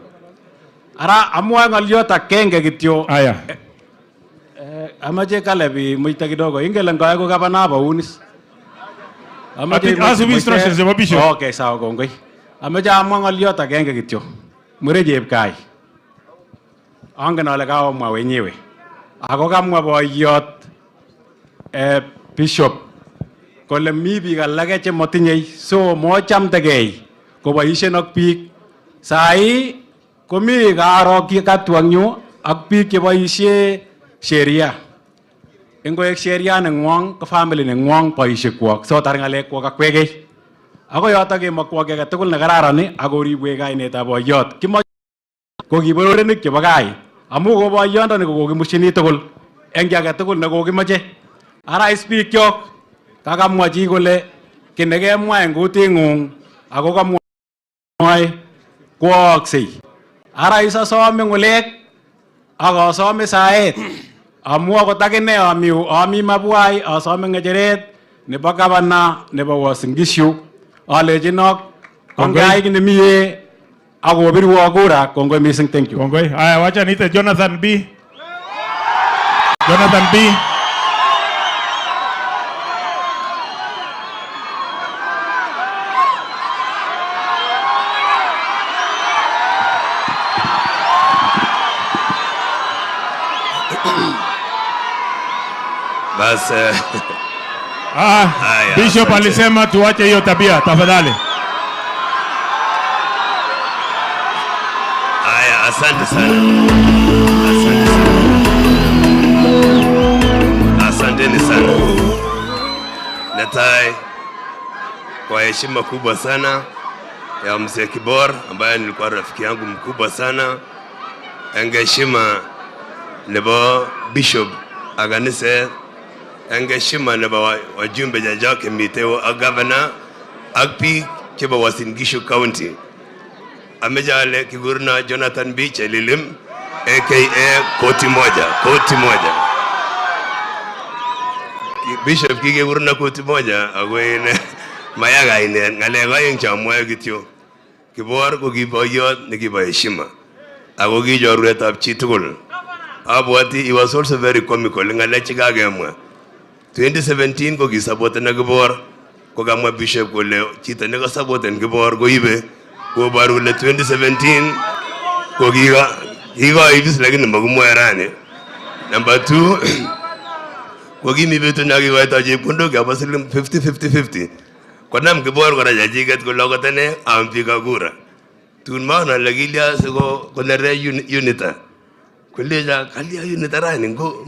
Ara amwae ng'olyot agenge kityo. Aya. Amache Caleb muita kidogo. Ingele ngoe ko gavana baunis. Asubi instructions zebo bishop. Okay, sawa kongoi. Amache amwa ng'olyot agenge kityo. Mure Chepkai. Angen ale kaomwa wenyewe. Ako kamwa boiyot Bishop kole mi biik alake chemotinyei, so mochamdegei koboisien ak biik Sai komi karo katwangyo ak biik cheboisie sheria. Ingoek sheria nengwong ko family nengwong boisiekwok so tar ngalekwok ak kwekei. Ako yoto kemokwok age tugul ne kararan ak koribwech kainetab boiyot. Kimoche ko kibororenik chebo gai amu ko boiyondoni ko kokimushini tugul eng ki age tugul ne kokimoche. Ara speak kyok kakamwa chi kole ki nekemwa eng kutingung ako kamwoe kwooksei. Ara isasome ng'ulek ak asome saet amu akot akine ami Mabwai asome ng'echeret nebo gavana nebo Uasin Gishu alejinok kongoi nemie akobirwo kura. Kongoi missing, thank you. Kongoi. Haya, wacha niite Jonathan B. Jonathan B. Bas Bishop alisema tuache hiyo tabia tafadhali. Haya, asante sana. Asanteni sana. Natai kwa heshima kubwa sana ya mzee Kibor ambaye nilikuwa rafiki yangu mkubwa sana. Heshima nebo Bishop aganise heshima nebo wajumbe jajake miteo a governor akpi chebo Uasin Gishu County. Amejale kigurna Jonathan B. Chelilim aka koti moja. Bishop kigurna koti moja agwene mayaga ine ngalega yung chamwa kityo. Kibor ko kiboyot ne kibo heshima. Ako ki jorwetab chi tugul. Abwati he was also very comical ngalechi kagemwa. 2017 ko kisupporta na Kibor ko kamwa Bishop kole chito ne kasupporta Kibor ko ibe ko baru le 2017 ko kikoibis lakini magumwa rani. Number 2 ko kimi betu na kikoita chepkondok yabo siling 50-50-50 konam Kibor kora jajiket ko lokotene ampiga kura tun maana lagilia siko konere unita kuleja kalia unita rani ko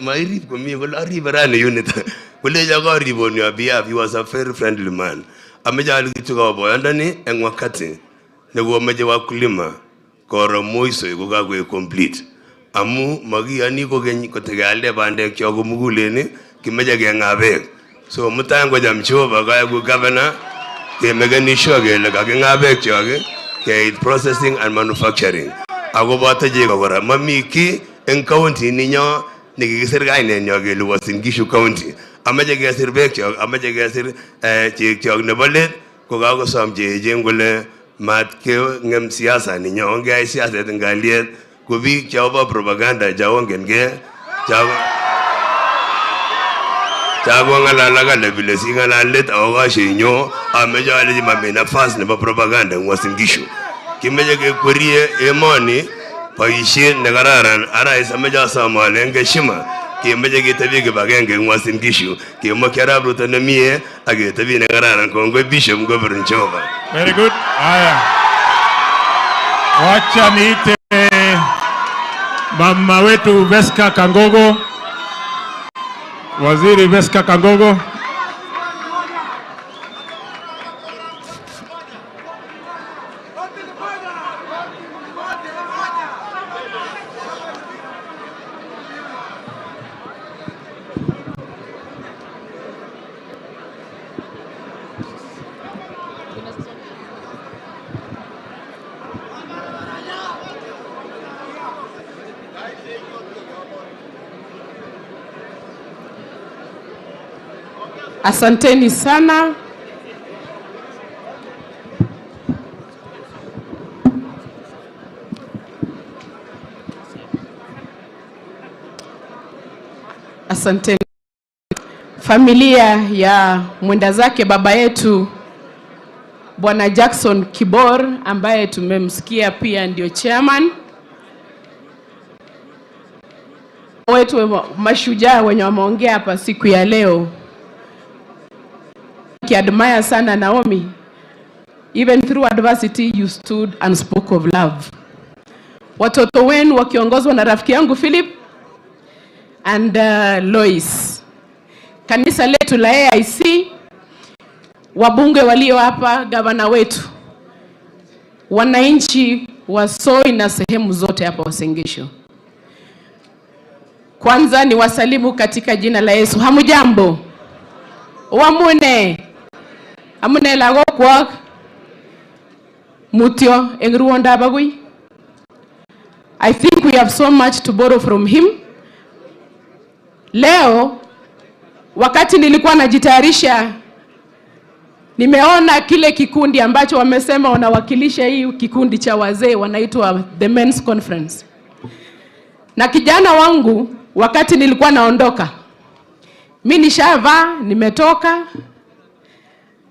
mairip ko mi ko arip rani unita kuleja ko riboni abia. He was a very friendly man. Ameja alikuwa boyandani en wakati nego meje wakulima koro moiso ko kakwe complete amu magi ani ko geny ko tegalde bande kyo ko muguleni kimeje ge ngabe so mutango jam choba ga go governor ke megani shoge le ga ngabe kyo ke processing and manufacturing ago bata je ko ra mamiki en county ninyo nigisir ga ine nyo ge Uasin Gishu County amaje ge sir be kyo amaje ge sir kyo ne bolet ko ga ko som je ngole mat ke ngem siasa ninyo ngai siasa ngaliet kubi chaba propaganda jawongen ge chago ngala ga lebile singala let awa shinyo ameja ali mamena fast ne propaganda Uasin Gishu kimeje ke kurie emoni paishe ne gararan ara isameja samale ngeshima kimeje ke tabi ke bagenge Uasin Gishu ke mokera bruto ne mie age tabi ne gararan kongo Bishop governor Jehova. Very good. Haya, wacha niite mama wetu Veska Kangogo, waziri Veska Kangogo. Asanteni sana. Asanteni familia ya mwenda zake baba yetu Bwana Jackson Kibor ambaye tumemsikia pia ndio chairman wetu, mashujaa wenye wameongea hapa siku ya leo. Kiadmire sana Naomi Even through adversity, you stood and spoke of love. Watoto wenu wakiongozwa na rafiki yangu Philip and Lois. Kanisa letu la AIC, wabunge walio hapa, gavana wetu, wananchi wa Soi na sehemu zote hapa Uasin Gishu. Kwanza ni wasalimu katika jina la Yesu. Hamujambo? Wamune. Amune lago kwa mutio engruonda bagui. I think we have so much to borrow from him. Leo wakati nilikuwa najitayarisha, nimeona kile kikundi ambacho wamesema wanawakilisha hii kikundi cha wazee wanaitwa the Men's Conference. Na kijana wangu wakati nilikuwa naondoka, mimi nishavaa nimetoka,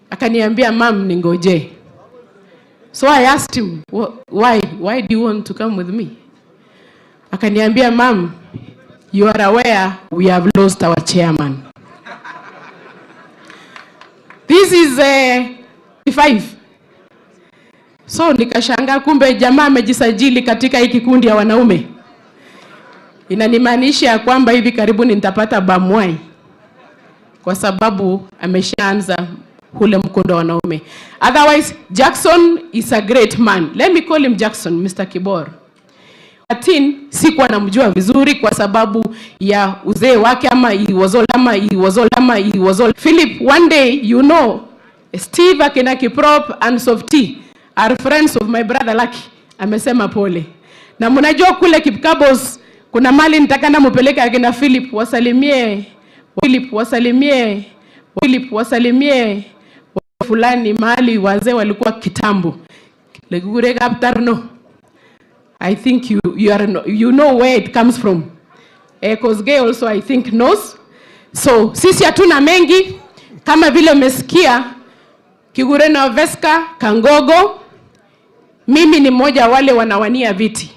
akaniambia mam ningoje. So I asked him, why do you want to come with me? Akaniambia mam, you are aware we have lost our chairman. This is 5. So nikashangaa kumbe jamaa amejisajili katika hiki kikundi ya wanaume. Inanimaanisha kwamba hivi karibuni nitapata bamwai kwa sababu ameshaanza ule mkondo wa wanaume. Otherwise, Jackson is a great man. Let me call him Jackson, Mr. Kibor. Sikuwa namjua vizuri kwa sababu ya uzee wake ama he was all. Philip, one day, you know, Steve akina Kiprop and Softy are friends of my brother Lucky. Amesema pole. Na mnajua kule Kipkabos kuna mali nitakana mupeleka akina Philip wasalimie fulani mali wazee walikuwa kitambo. Legure kaptarno. I think you know where it comes from. Kosgei also I think knows. So sisi hatuna mengi kama vile umesikia Kigurena Veska Kangogo. Mimi ni mmoja wale wanawania viti.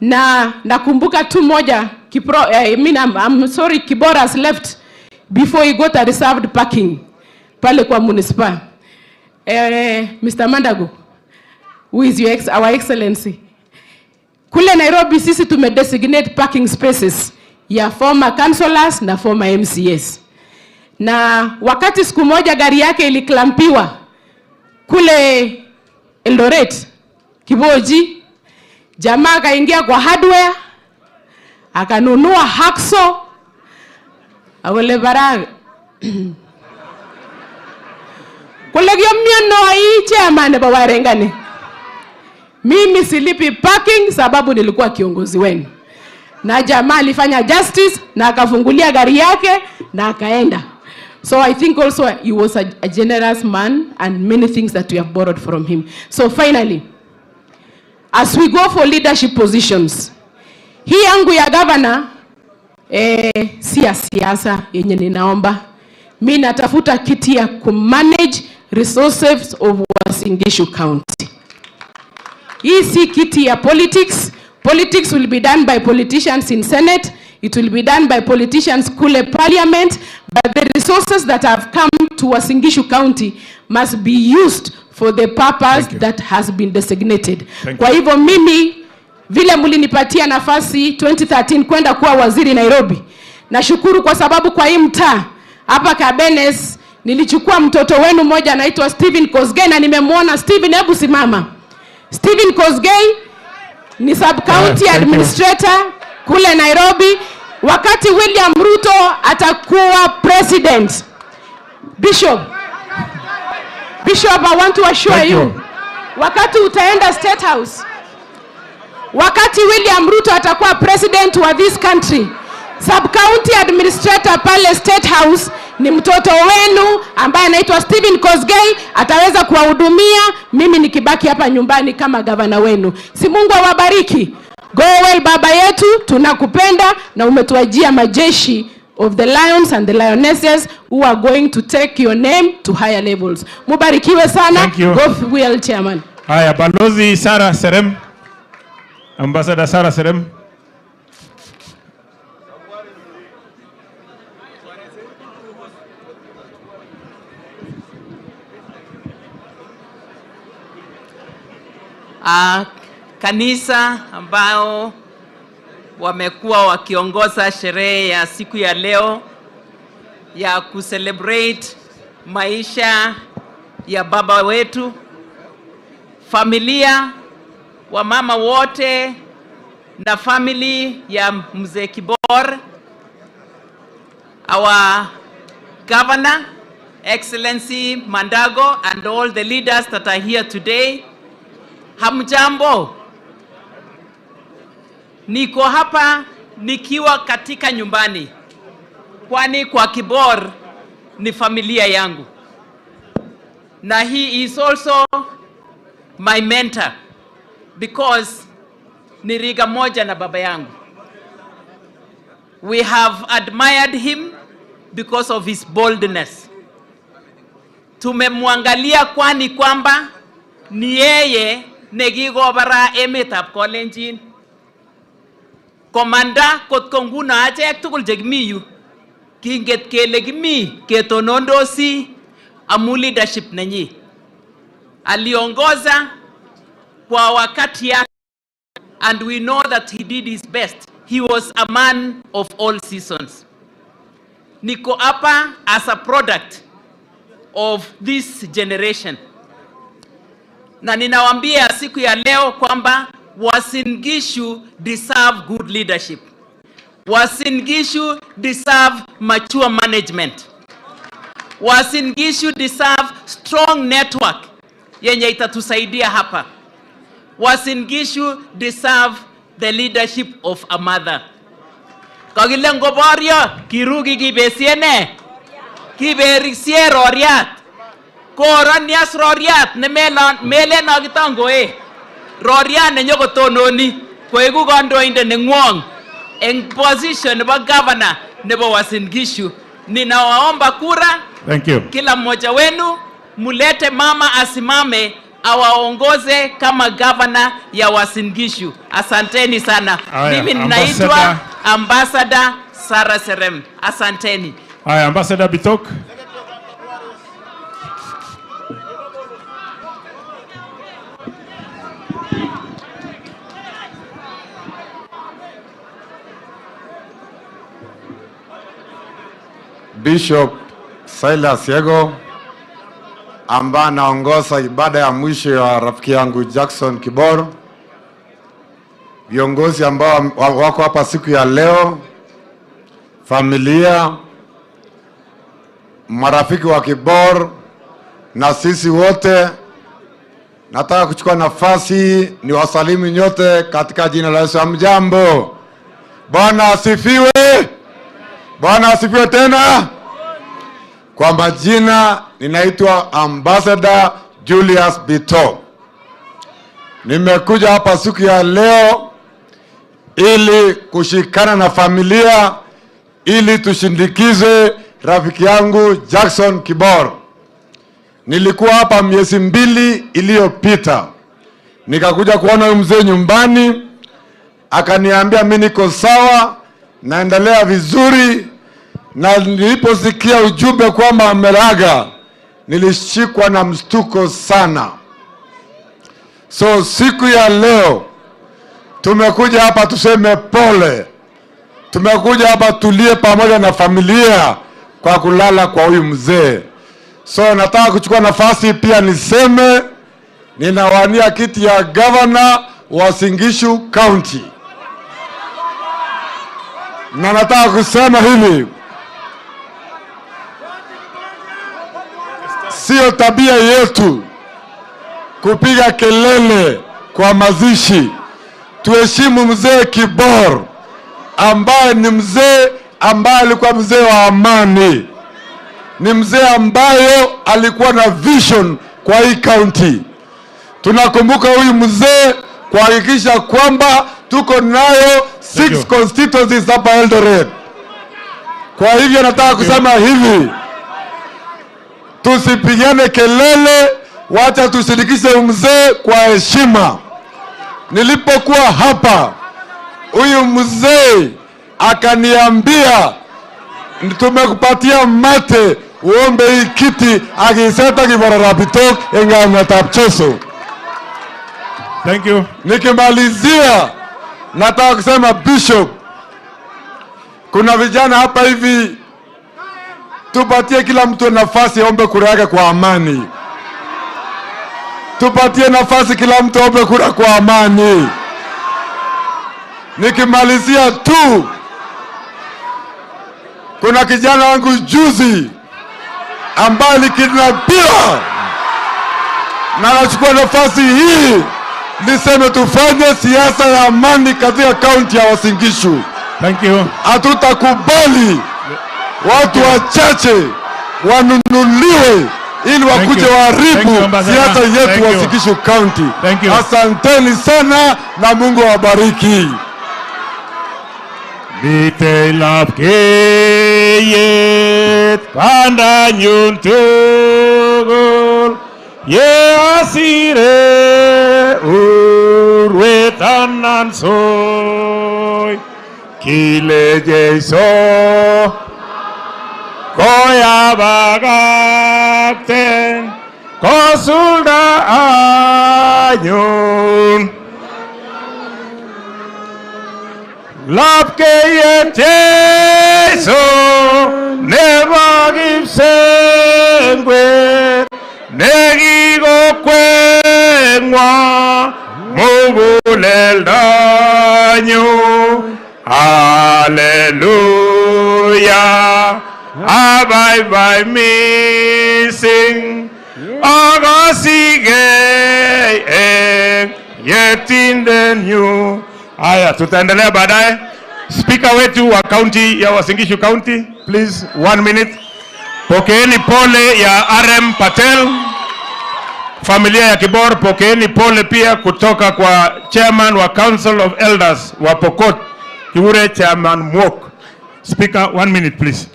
Na nakumbuka tu moja I'm sorry, Kibor has left before he got a reserved parking pale kwa municipal. Mr. Mandago, who is our excellency. Kule Nairobi sisi tumedesignate parking spaces ya former councillors na former MCAs. Na wakati siku moja gari yake iliklampiwa kule Eldoret, Kiboji, jamaa akaingia kwa hardware, akanunua hacksaw, awele baraga. Kule gyomiano hii chairman bawarengane. Mimi silipi parking sababu nilikuwa kiongozi wenu. Na jamaa alifanya justice na akafungulia gari yake na akaenda. So I think also he was a generous man and many things that we have borrowed from him. So finally, as we go for leadership positions, hii yangu ya governor si ya siasa yenye ninaomba. Mimi natafuta kiti ya kumanage resources of Uasin Gishu County. Hii si kiti ya politics. Politics will be done by politicians in Senate. It will be done by politicians kule parliament. But the resources that have come to Uasin Gishu County must be used for the purpose that has been designated. Kwa hivyo mimi, vile mulinipatia nafasi 2013 kwenda kuwa waziri Nairobi, nashukuru kwa sababu kwa hii mtaa hapa Kabenes nilichukua mtoto wenu mmoja anaitwa Stephen Kosgei na nimemwona. Stephen, hebu simama. Stephen Kosgei ni sub-county administrator kule Nairobi. Wakati William Ruto atakuwa president. Bishop, I want to assure you, wakati utaenda State House, wakati William Ruto atakuwa president wa this country, sub-county administrator pale State House ni mtoto wenu ambaye anaitwa Stephen Kosgei, ataweza kuwahudumia. Mimi nikibaki hapa nyumbani kama gavana wenu. Si Mungu awabariki. Go well baba yetu, tunakupenda na umetuajia majeshi of the lions and the lionesses who are going to take your name to higher levels. Mubarikiwe sana. Go well chairman. Haya, Balozi Sarah Serem. Ambassador Sarah Serem. kanisa ambao wamekuwa wakiongoza sherehe ya siku ya leo ya kucelebrate maisha ya baba wetu, familia, wamama wote na family ya mzee Kibor, our governor, Excellency Mandago, and all the leaders that are here today. Hamjambo. Niko hapa nikiwa katika nyumbani, kwani kwa Kibor ni familia yangu, na he is also my mentor because ni riga moja na baba yangu. We have admired him because of his boldness. Tumemwangalia kwani kwamba ni yeye negigobara emetab Kolenjin. Komanda kotko nguno achek tugul chekimi yu kinget kele kimi ketonondosi amu leadership nenyi. Aliongoza kwa wakati yake, and we know that he did his best. He was a man of all seasons. Niko hapa as a product of this generation, na ninawambia siku ya leo kwamba Uasin Gishu deserve good leadership. Uasin Gishu deserve mature management. Uasin Gishu deserve strong network yenye itatusaidia hapa. Uasin Gishu deserve the leadership of a mother. Kagile ngoboryo kirugi kibesiene kiberisie roriat koronias roriat ne melen agitangoe roriat ne nyokotononi koigu kandoindet nengwong en position nebo governor nebo Uasin Gishu. Ninawaomba kura. Thank you. Kila mmoja wenu mulete mama asimame awaongoze kama governor ya Uasin Gishu. Asanteni sana. Mimi ninaitwa Ambassador Sara Serem. Asanteni. Haya, Ambassador Bitok. Bishop Silas Yego ambaye anaongoza ibada ya mwisho ya rafiki yangu Jackson Kibor, viongozi ambao wako hapa siku ya leo, familia, marafiki wa Kibor na sisi wote, nataka kuchukua nafasi ni wasalimu nyote katika jina la Yesu. Hamjambo. Bwana asifiwe. Bwana asifiwe tena. Kwa majina ninaitwa Ambassador Julius Bito. Nimekuja hapa siku ya leo ili kushikana na familia ili tushindikize rafiki yangu Jackson Kibor. Nilikuwa hapa miezi 2 iliyopita. Nikakuja kuona mzee nyumbani, akaniambia mimi niko sawa, naendelea vizuri, na niliposikia ujumbe kwamba amelaga nilishikwa na mshtuko sana. So siku ya leo tumekuja hapa tuseme pole. Tumekuja hapa tulie pamoja na familia kwa kulala kwa huyu mzee. So nataka kuchukua nafasi pia niseme ninawania kiti ya governor wa Uasin Gishu County. Na nataka kusema hivi, sio tabia yetu kupiga kelele kwa mazishi. Tuheshimu mzee Kibor ambaye ni mzee ambaye alikuwa mzee wa amani. Ni mzee ambayo alikuwa na vision kwa hii county. Tunakumbuka huyu mzee kuhakikisha kwamba tuko nayo 6 constituencies hapa Eldoret. Kwa hivyo nataka kusema hivi, tusipigane kelele, wacha tushirikishe mzee kwa heshima. Nilipokuwa hapa, huyu mzee akaniambia tumekupatia mate uombe hii kiti, akiseta Kibor Bitok engana tapcheso. Thank you. Nikimalizia nataka kusema Bishop, kuna vijana hapa hivi, tupatie kila mtu nafasi aombe kura yake kwa amani. Tupatie nafasi kila mtu aombe kura kwa amani. Nikimalizia tu, kuna kijana wangu juzi ambaye alikidnapiwa, na nachukua nafasi hii niseme tufanye siasa ya amani katika kaunti ya Uasin Gishu. Thank you. Hatutakubali watu wachache wanunuliwe ili wakuje waharibu siasa yetu Uasin Gishu County. Asanteni sana na Mungu awabariki. Detailap keyet panda nyun tugul ye asire urwetanan soy kile Jesu koya bagakten kosulda anyun lapke Jesu nebagipsengwe negigo kwengwa muguleldanyu. Hallelujah, abaibai missing agasige yetinden nyu. Haya, tutaendelea baadaye. Speaker wetu wa county ya Uasin Gishu County, please 1 minute. Pokeeni pole ya RM Patel. Familia ya Kibor, pokeeni pole pia kutoka kwa chairman wa Council of Elders wa Pokot, Kiure Chairman Mwok. Speaker, 1 minute please.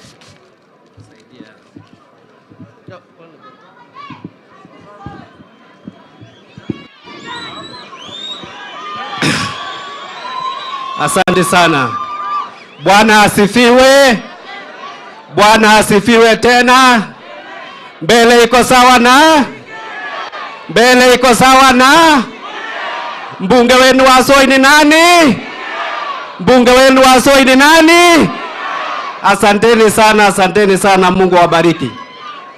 Asante sana. Bwana asifiwe. Bwana asifiwe tena. Mbele iko sawa na? Mbele iko sawa na? Mbunge wenu wa Soi ni nani? Mbunge wenu wa Soi ni nani? Asanteni sana, asanteni sana. Mungu awabariki.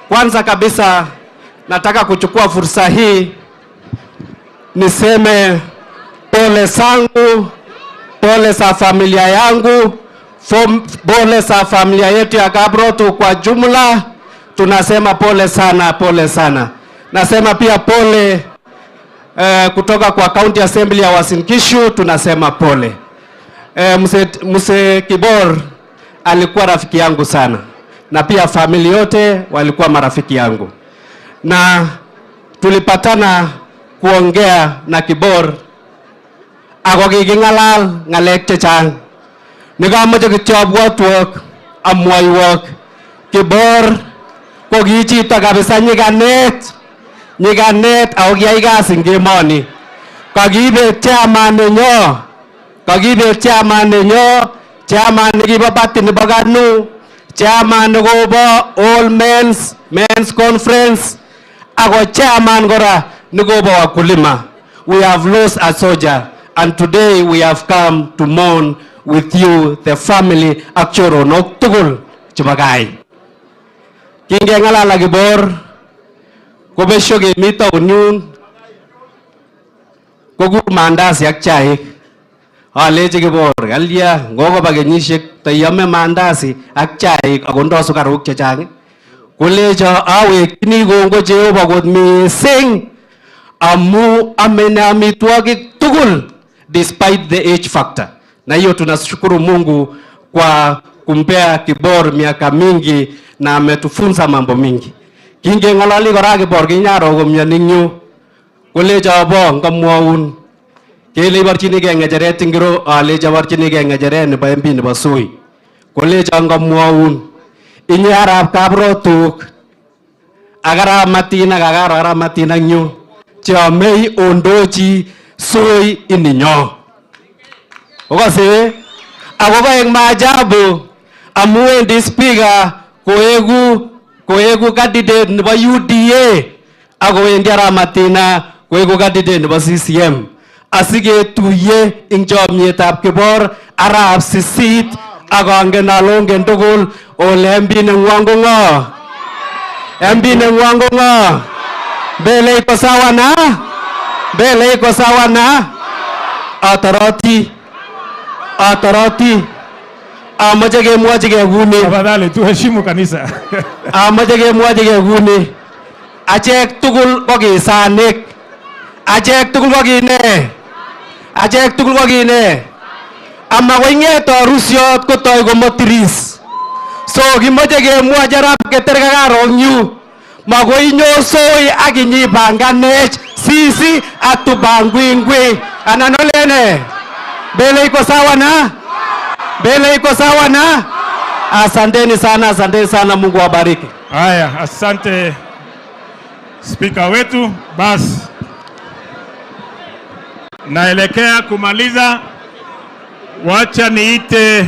Kwanza kabisa nataka kuchukua fursa hii niseme pole zangu, pole za familia yangu, pole za familia yetu ya Kabroto kwa jumla. Tunasema pole sana, pole sana. Nasema pia pole kutoka kwa County Assembly ya Uasin Gishu, tunasema pole. Mzee Kibor alikuwa rafiki yangu sana, na pia familia yote walikuwa marafiki yangu, na tulipatana kuongea na Kibor ako kikingalal ngalek chechang. Nekamoche kityo abwatwok amwaiwok Kibor ko ki chito kabisa nyikanet ako kiyai kasi eng emoni. Kakibet chairman nenyo, chairman nekibo party nebo KANU, chairman nekobo all men's conference, ako chairman kora nekobo wakulima. We have lost a soldier, and today we have come to mourn with you, the family, ak choronok tugul chebo gai. Kingengalala Kibor kobesyo kemi taon yun, kokur mandasi ak chaik. Alechi Kibor, kalya ngokoba kenyisiek tayame mandasi ak chaik akondo sukaruk chechang. Kolecho awekchini kongoi Jehova kot mising amu amene amitwogik tugul despite the age factor. Na hiyo tunashukuru Mungu kwa kumpea Kibor miaka mingi na ametufunza mambo mingi. Kingengalali kora Kibor kinyaro komnyoni nyu. Kolecho abo ngamwaun kele iborchinigei ngecheret ingiro, alecho aborchinigei ngecheret nebo MP nebo Soi. Kolecho ngamwaun inye arap Kabrotok ak arap Matin ak akaro arap Matin ak nyu cheamei ondochi Soi ininyo. Okase ako kaek maajabu amu wendi speaker koegu candidate nebo UDA ako wendi arap Matina koegu candidate nebo CCM. asiketuye ing chomyetab Kibor arap sisit akangen alongen tugul ole MB nengwong ko ng'o? MB nengwong ko ng'o? Mbele iko sawa na? Mbele iko sawa na? Atoroti amache kemwochi kekuni. Tafadhali tuheshimu kanisa. Amache kemwochi kekuni. Achek tugul ko kisanik. Achek tugul ko kine. Achek tugul ko kine. Ama ko ing'et arusiot kotoi komotiris. So kimoche kemwochi arap keter kakarong yu. Makoi nyosoi ak inyipanganech sisi ak tubangwingwi. Anan olene? Mbele iko sawa na? Mbele iko sawa na? Asanteni sana, Mungu awabariki. Haya, asante spika wetu. Basi naelekea kumaliza, wacha niite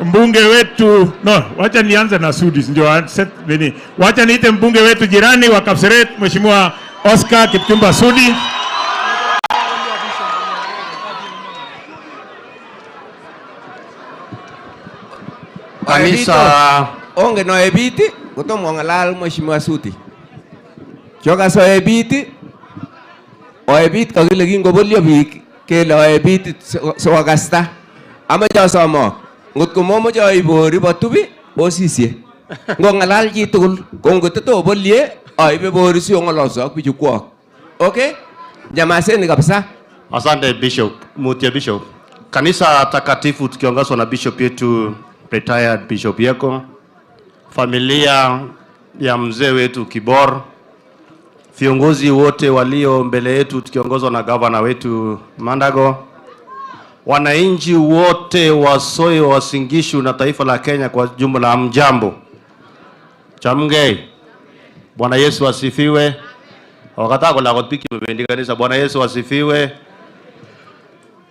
mbunge wetu, wacha nianze na Sudi ndio wacha niite mbunge wetu jirani wa Kapseret, Mheshimiwa Oscar Kipchumba Sudi. Kanisa onge no ebiti kotomo ngalal Mheshimiwa Sudi. Kyokas oebit oebit kakile kingobolyo biik kele oebit sokasta. Amache asomok ngotko momoche oibori botubi osisye. Ngongalal chi tugul ko ngoteto obolye oibe bori si ong'ololso ak bichu kwok. Okay? Jamaseni kabisa. Asante Bishop, Mutia Bishop. Kanisa takatifu tukiongozwa na Bishop yetu retired Bishop Yeko, familia ya mzee wetu Kibor, viongozi wote walio mbele yetu tukiongozwa na gavana wetu Mandago, wananchi wote wa Soi, wa Singishu na taifa la Kenya kwa jumla, mjambo. Chamge. Bwana Yesu asifiwe. Wakati la kutiki mbendi kanisa, Bwana Yesu asifiwe.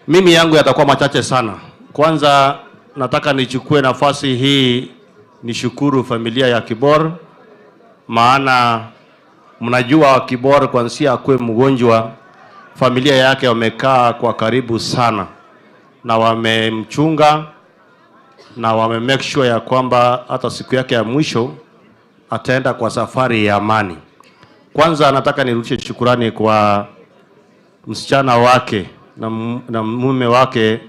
Mimi yangu yatakuwa machache sana. Kwanza nataka nichukue nafasi hii nishukuru familia ya Kibor, maana mnajua Kibor kwanza akwe mgonjwa, familia yake wamekaa kwa karibu sana na wamemchunga na wame make sure ya kwamba hata siku yake ya mwisho ataenda kwa safari ya amani. Kwanza nataka nirudishe shukrani kwa msichana wake na mume wake,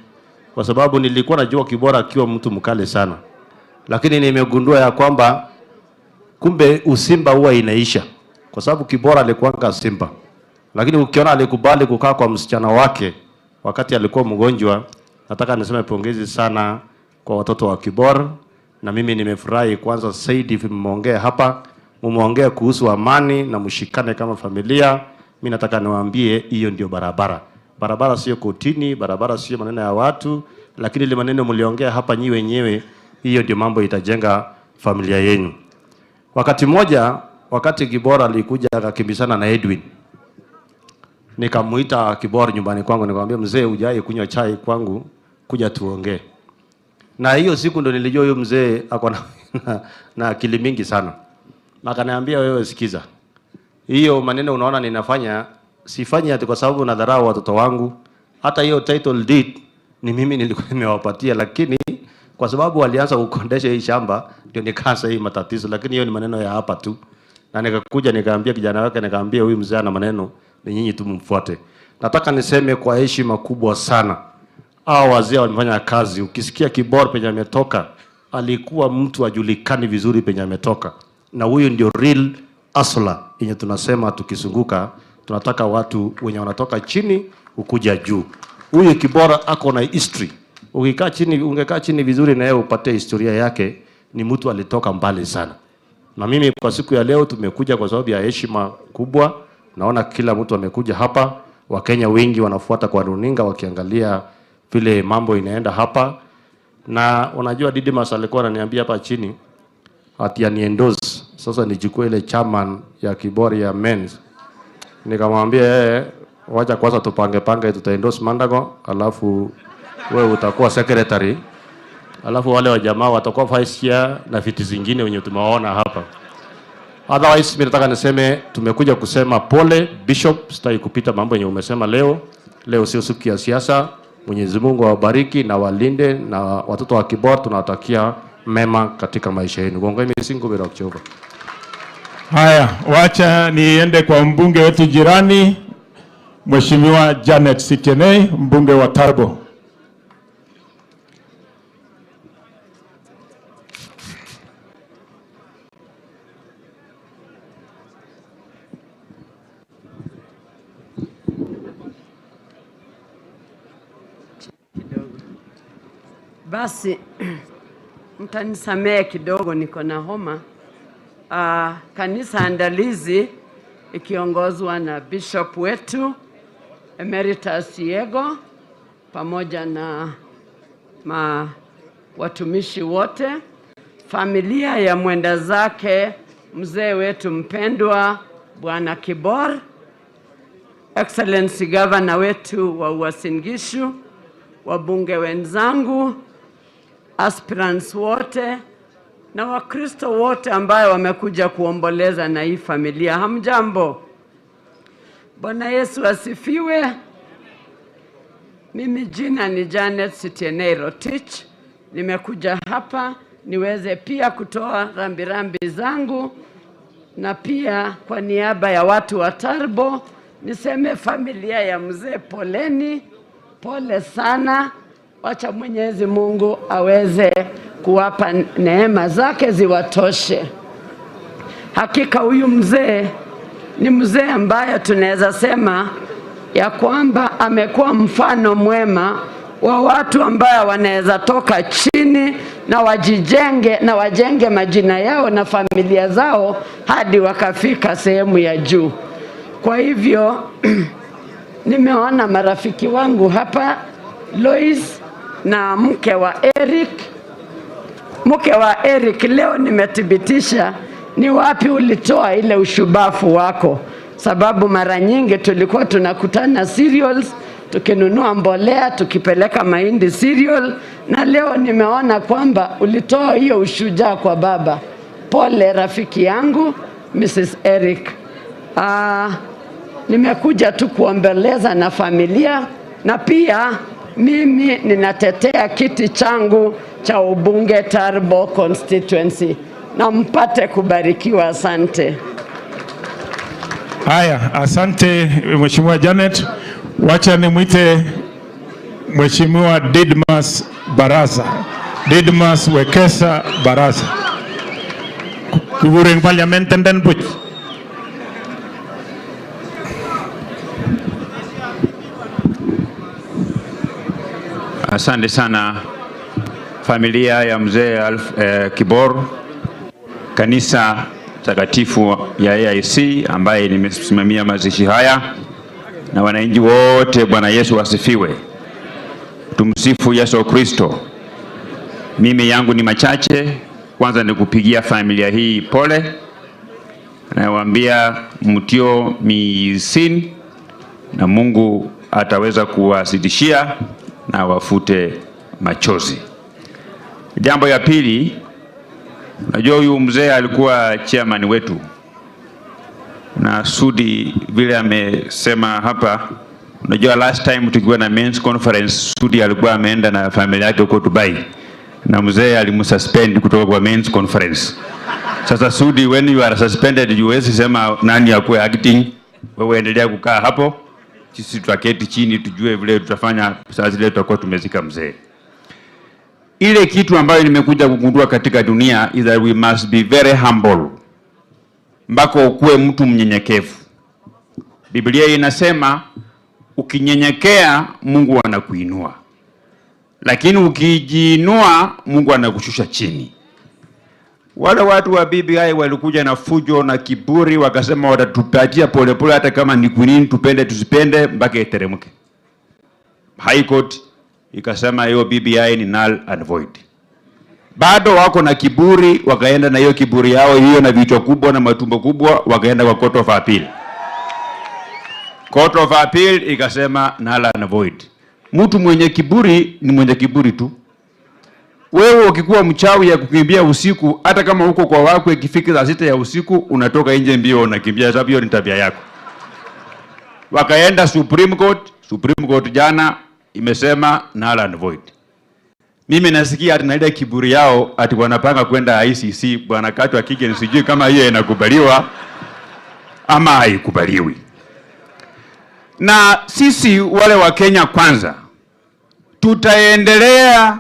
kwa sababu nilikuwa najua Kibora akiwa mtu mkali sana, lakini nimegundua ya kwamba kumbe usimba huwa inaisha, kwa sababu Kibora alikuwa simba, lakini ukiona alikubali kukaa kwa msichana wake wakati alikuwa mgonjwa. Nataka niseme pongezi sana kwa watoto wa Kibor, na mimi nimefurahi kwanza Saidi mmeongea hapa, mmeongea kuhusu amani na mshikane kama familia. Mimi nataka niwaambie hiyo ndio barabara. Barabara sio kotini, barabara sio maneno ya watu, lakini ile maneno mliongea hapa nyi wenyewe, hiyo ndio mambo itajenga familia yenu. Wakati mmoja, wakati Kibor alikuja akakimbizana na Edwin, nikamuita Kibor nyumbani kwangu, nikamwambia mzee, hujawahi kunywa chai kwangu, kuja tuongee. Na hiyo siku ndo nilijua huyo mzee ako na akili mingi sana. Na akaniambia, wewe sikiza, hiyo maneno unaona ninafanya, sifanyi ati kwa sababu nadharau watoto wangu. Hata hiyo title deed ni mimi nilikuwa nimewapatia, lakini kwa sababu walianza kukondesha hii shamba ndio nikaanza hii matatizo, lakini hiyo ni maneno ya hapa tu. Na nikakuja nikaambia kijana wake, nikaambia huyu mzee ana maneno, ni nyinyi tu mfuate. Nataka niseme kwa heshima kubwa sana, hao wazee wanafanya kazi. Ukisikia Kibor penye ametoka, alikuwa mtu ajulikani vizuri penye ametoka, na huyu ndio real asla yenye tunasema tukizunguka tunataka watu wenye wanatoka chini ukuja juu. Huyu Kibor ako na history. Ukikaa chini, ungekaa chini vizuri na yeye upate historia yake, ni mtu alitoka mbali sana. Na mimi kwa siku ya leo tumekuja kwa sababu ya heshima kubwa. Naona kila mtu amekuja hapa, Wakenya wengi wanafuata kwa runinga wakiangalia vile mambo inaenda hapa. Na unajua Didimas alikuwa ananiambia hapa chini ati aniendorse. Sasa nichukue ile chairman ya Kibor ya men's. Nikamwambia wacha kwanza tupange tutaendorse Mandago, alafu wewe utakuwa secretary, alafu wale wa jamaa watakuwa vice chair na viti zingine wenye tumewaona hapa. Otherwise mimi nataka niseme tumekuja kusema pole Bishop, sitaki kupita mambo yenye umesema leo, Leo sio siku ya siasa. Mwenyezi Mungu awabariki na walinde, na watoto wa Kibor tunawatakia mema katika maisha yenu. Gongeni misingo bila kuchoka. Haya, wacha niende kwa mbunge wetu jirani, Mheshimiwa Janet Sitienei, mbunge wa Tarbo. Basi mtanisamehe kidogo, niko na homa. Kanisa andalizi ikiongozwa na Bishop wetu Emeritus Yego pamoja na watumishi wote, familia ya mwenda zake mzee wetu mpendwa Bwana Kibor, Excellency Governor wetu wa Uasin Gishu, wabunge wenzangu, aspirants wote na Wakristo wote ambao wamekuja kuomboleza na hii familia. Hamjambo. Bwana Yesu asifiwe. Mimi jina ni Janet Sitienei Rotich. Nimekuja hapa niweze pia kutoa rambirambi zangu, na pia kwa niaba ya watu wa Tarbo niseme familia ya mzee poleni, pole sana. Wacha Mwenyezi Mungu aweze kuwapa neema zake ziwatoshe. Hakika huyu mzee ni mzee ambaye tunaweza sema ya kwamba amekuwa mfano mwema wa watu ambao wanaweza toka chini na wajijenge na wajenge majina yao na familia zao hadi wakafika sehemu ya juu. Kwa hivyo nimeona marafiki wangu hapa, Lois na mke wa Eric, leo nimethibitisha ni wapi ulitoa ile ushubafu wako, sababu mara nyingi tulikuwa tunakutana cereals, tukinunua mbolea, tukipeleka mahindi cereal, na leo nimeona kwamba ulitoa hiyo ushujaa kwa baba. Pole rafiki yangu Mrs. Eric. Nimekuja tu kuombeleza na familia, na pia mimi ninatetea kiti changu cha ubunge Tarbo constituency, na mpate kubarikiwa. Asante. Haya, asante Mheshimiwa Janet. Wacha nimwite Mheshimiwa Didmas Baraza. Didmas Wekesa Baraza. Kuburing Parliament and then put. Asante sana familia ya mzee Kibor, kanisa takatifu ya AIC ambaye nimesimamia mazishi haya, na wananchi wote. Bwana Yesu asifiwe. Tumsifu Yesu Kristo. Mimi yangu ni machache. Kwanza ni kupigia familia hii pole, nawaambia mtio misin na Mungu ataweza kuwasidishia na wafute machozi. Jambo ya pili, najua huyu mzee alikuwa chairman wetu, na Sudi vile amesema hapa, unajua last time tukiwa na men's conference Sudi alikuwa ameenda na familia yake huko Dubai, na mzee alimsuspend kutoka kwa men's conference. Sasa Sudi, when you are suspended, huwezi sema nani akuwe acting, wewe endelea kukaa hapo, sisi tutaketi chini tujue vile tutafanya. Saa zile tutakuwa tumezika mzee. Ile kitu ambayo nimekuja kugundua katika dunia is that we must be very humble, mpaka ukuwe mtu mnyenyekevu. Biblia inasema ukinyenyekea Mungu anakuinua, lakini ukijiinua Mungu anakushusha chini. Wale watu wa BBI walikuja na fujo na kiburi, wakasema watatupatia polepole hata kama ni kunini, tupende tusipende mpaka iteremke. High Court ikasema hiyo BBI ni null and void. Bado wako na kiburi, wakaenda na hiyo kiburi yao hiyo na vichwa kubwa na matumbo kubwa, wakaenda kwa Court of Appeal. Court of Appeal ikasema null and void. Mtu mwenye kiburi ni mwenye kiburi tu. Wewe ukikuwa mchawi ya kukimbia usiku, hata kama uko kwa wako ikifika saa 6 ya usiku unatoka nje mbio unakimbia, sababu hiyo ni tabia yako. Wakaenda Supreme Court, Supreme Court jana imesema null and void. Mimi nasikia ati na ile kiburi yao ati wanapanga kwenda ICC. Bwana Katwa Kige, nisijui kama hiyo inakubaliwa ama haikubaliwi. Na sisi wale wa Kenya kwanza tutaendelea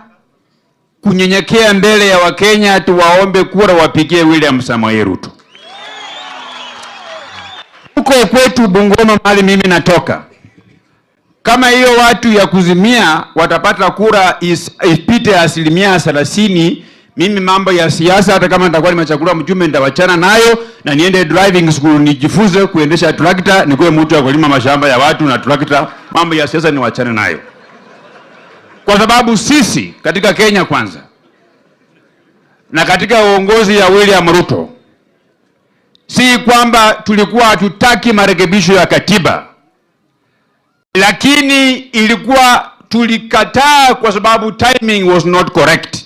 kunyenyekea mbele ya Wakenya, tuwaombe kura wapigie William Samoei Ruto. Huko kwetu Bungoma mahali mimi natoka, kama hiyo watu ya kuzimia watapata kura ipite 30%, mimi mambo ya siasa hata kama nitakuwa nimechagua mjumbe nitawachana nayo na niende driving school nijifunze kuendesha trakta, nikuwe mtu wa kulima mashamba ya watu na trakta. Mambo ya siasa niwachane nayo. Kwa sababu sisi katika Kenya kwanza na katika uongozi ya William Ruto, si kwamba tulikuwa hatutaki marekebisho ya katiba, lakini ilikuwa tulikataa kwa sababu timing was not correct.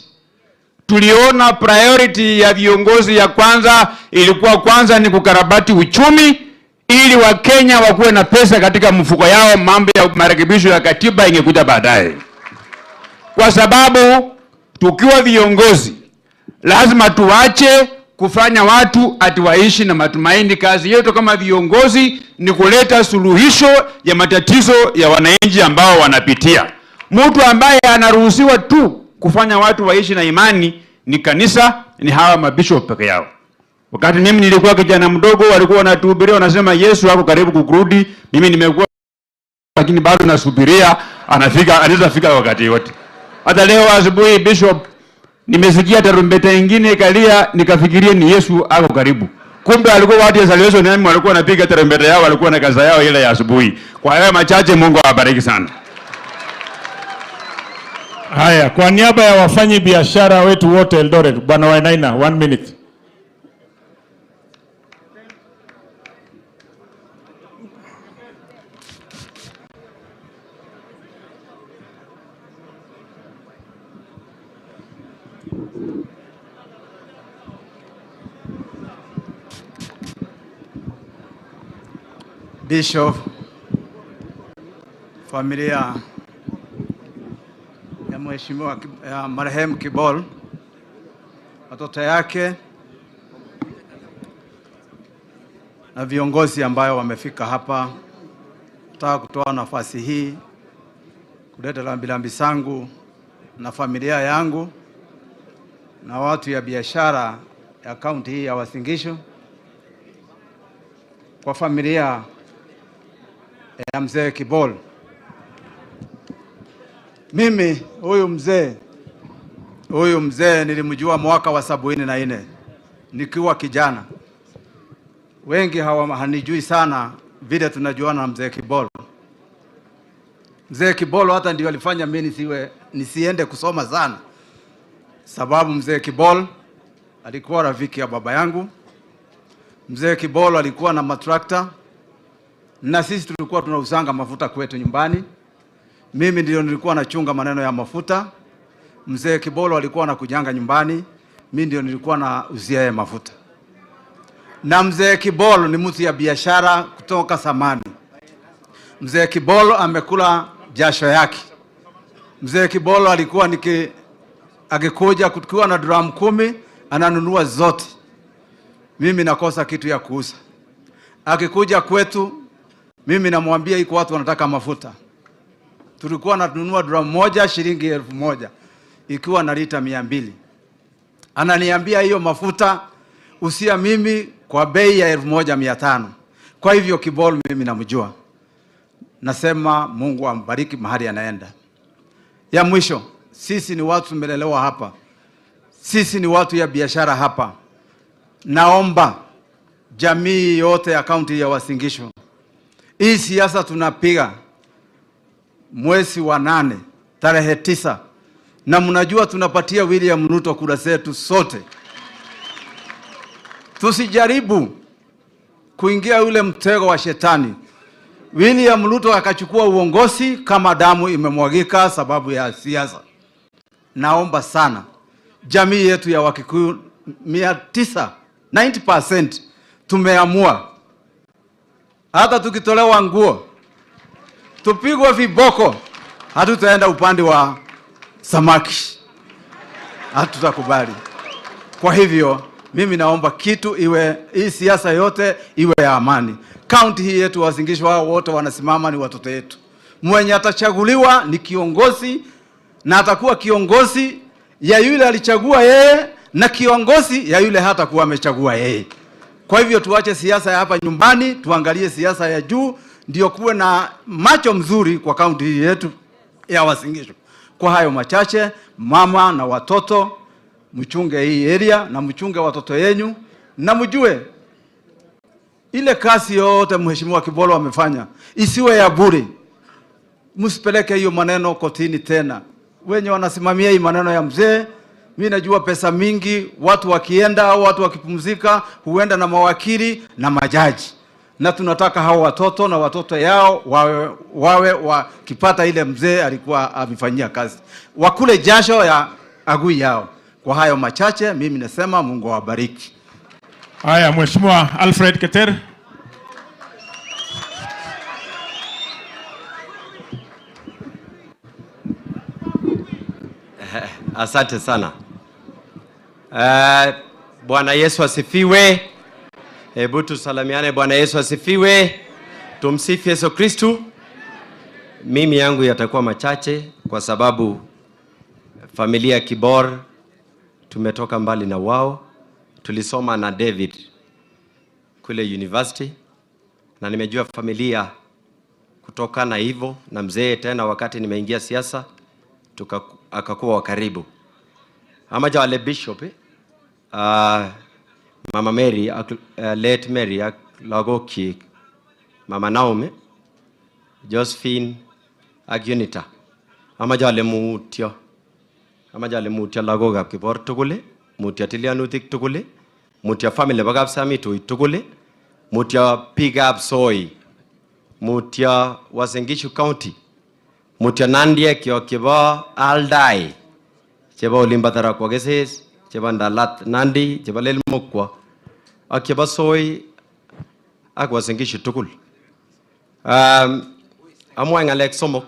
Tuliona priority ya viongozi ya kwanza ilikuwa kwanza ni kukarabati uchumi ili Wakenya wakuwe na pesa katika mfuko yao. Mambo ya marekebisho ya katiba ingekuja baadaye. Kwa sababu tukiwa viongozi lazima tuache kufanya watu ati waishi na matumaini. Kazi yetu kama viongozi ni kuleta suluhisho ya matatizo ya wananchi ambao wanapitia. Mtu ambaye anaruhusiwa tu kufanya watu waishi na imani ni kanisa, ni hawa mabishop peke yao. Wakati mimi nilikuwa kijana mdogo walikuwa wanatuhubiria wanasema Yesu hako karibu kukurudi. Mimi nimekuwa lakini bado nasubiria anaweza fika wakati wote. Hata leo asubuhi bishop nimesikia tarumbeta nyingine ikalia, nikafikiria ni Yesu hako karibu. Kumbe alikuwa watu ya Salvation Army walikuwa wanapiga tarumbeta yao, walikuwa na kaza yao ile ya asubuhi. Kwa hayo machache, Mungu awabariki sana. Haya, kwa niaba ya wafanyi biashara wetu wote Eldoret, Bwana Wainaina, 1 minute. Bishop, familia ya mheshimiwa marehemu Kibor, watoto yake na viongozi ambayo wamefika hapa, nataka kutoa nafasi hii kuleta rambirambi zangu na familia yangu na watu ya biashara ya kaunti hii ya Uasin Gishu kwa familia ya mzee Kibor. Mimi huyu mzee nilimjua mwaka wa 74 nikiwa kijana. Wengi hanijui sana vile tunajuana na mzee Kibor. Mzee Kibor hata ndio alifanya mimi nisiende kusoma sana, sababu mzee Kibor alikuwa rafiki ya baba yangu. Mzee Kibor alikuwa na matrakta na sisi tulikuwa tunauzanga mafuta kwetu nyumbani. Mimi ndio nilikuwa nachunga maneno ya mafuta. Mzee Kibor alikuwa anakujanga nyumbani, mimi ndio nilikuwa nauzia yeye mafuta. Na mzee Kibor ni mtu ya biashara kutoka zamani. Mzee Kibor amekula jasho yake. Mzee Kibor alikuwa akikuja kukiwa na drum 10 ananunua zote. Mimi nakosa kitu ya kuuza. Akikuja kwetu mimi namwambia iko watu wanataka mafuta. Tulikuwa tunanunua drum moja shilingi 1000 ikiwa na lita 200. Ananiambia hiyo mafuta usia mimi kwa bei ya 1500. Kwa hivyo Kibor mimi namjua. Nasema Mungu ambariki mahali anaenda. Ya mwisho, sisi ni watu tumelelewa hapa. Sisi ni watu ya biashara hapa. Naomba jamii yote ya kaunti ya Uasin Gishu, hii siasa tunapiga mwezi wa 8 tarehe 9, na mnajua tunapatia William Ruto kura zetu sote. Tusijaribu kuingia ule mtego wa shetani. William Ruto akachukua uongozi kama damu imemwagika sababu ya siasa. Naomba sana jamii yetu ya Wakikuyu 90% tumeamua, hata tukitolewa nguo tupigwe viboko, hatutaenda upande wa samaki, hatutakubali. Kwa hivyo mimi naomba kitu iwe, hii siasa yote iwe ya amani. Kaunti hii yetu Uasin Gishu wao wote wanasimama, ni watoto wetu. Mwenye atachaguliwa ni kiongozi, na atakuwa kiongozi ya yule alichagua yeye, na kiongozi ya yule hata kuwa amechagua yeye. Kwa hivyo tuache siasa ya hapa nyumbani, tuangalie siasa ya juu, ndio kuwe na macho mzuri kwa kaunti hii yetu ya Uasin Gishu. Kwa hayo machache, mama na watoto, mchunge hii area na mchunge watoto yenyu, na mjue ile kazi yote Mheshimiwa Kibor amefanya isiwe ya bure. Msipeleke hiyo maneno kotini tena. Wenye wanasimamia hii maneno ya mzee, mimi najua pesa mingi, watu wakienda au watu wakipumzika huenda na mawakili na majaji. Na tunataka hao watoto na watoto yao wawe wakipata ile mzee alikuwa amefanyia kazi, wakule jasho ya agui yao. Kwa hayo machache mimi nasema Mungu awabariki. Haya, Mheshimiwa Alfred Keter. Asante sana. Bwana Yesu asifiwe. Hebu tusalamiane. Bwana Yesu asifiwe. Tumsifu Yesu Kristu. Mimi yangu yatakuwa machache kwa sababu familia ya Kibor tumetoka mbali na wao. Tulisoma na David kule university, na nimejua familia kutoka na hivyo na mzee tena wakati nimeingia siasa akakuwa wa karibu. Amaja wale bishop Mama Mary late Mary lagoki Mama Naomi Josephine Agunita amaja wale mutyo lagokab Kibor tugul, mutyo tilianutik tugul, mutyo family bagab Samitu tugul, mutyo biikab Soi, mutyo Uasin Gishu County, mutyo Nandiek chebo Aldai, chebo Olimbatara kwa Keses, chebo Ndalat Nandi, chebo Lelmokwa, ak chebo Soi ak Uasin Gishu tugul. Amwa ngalek somok.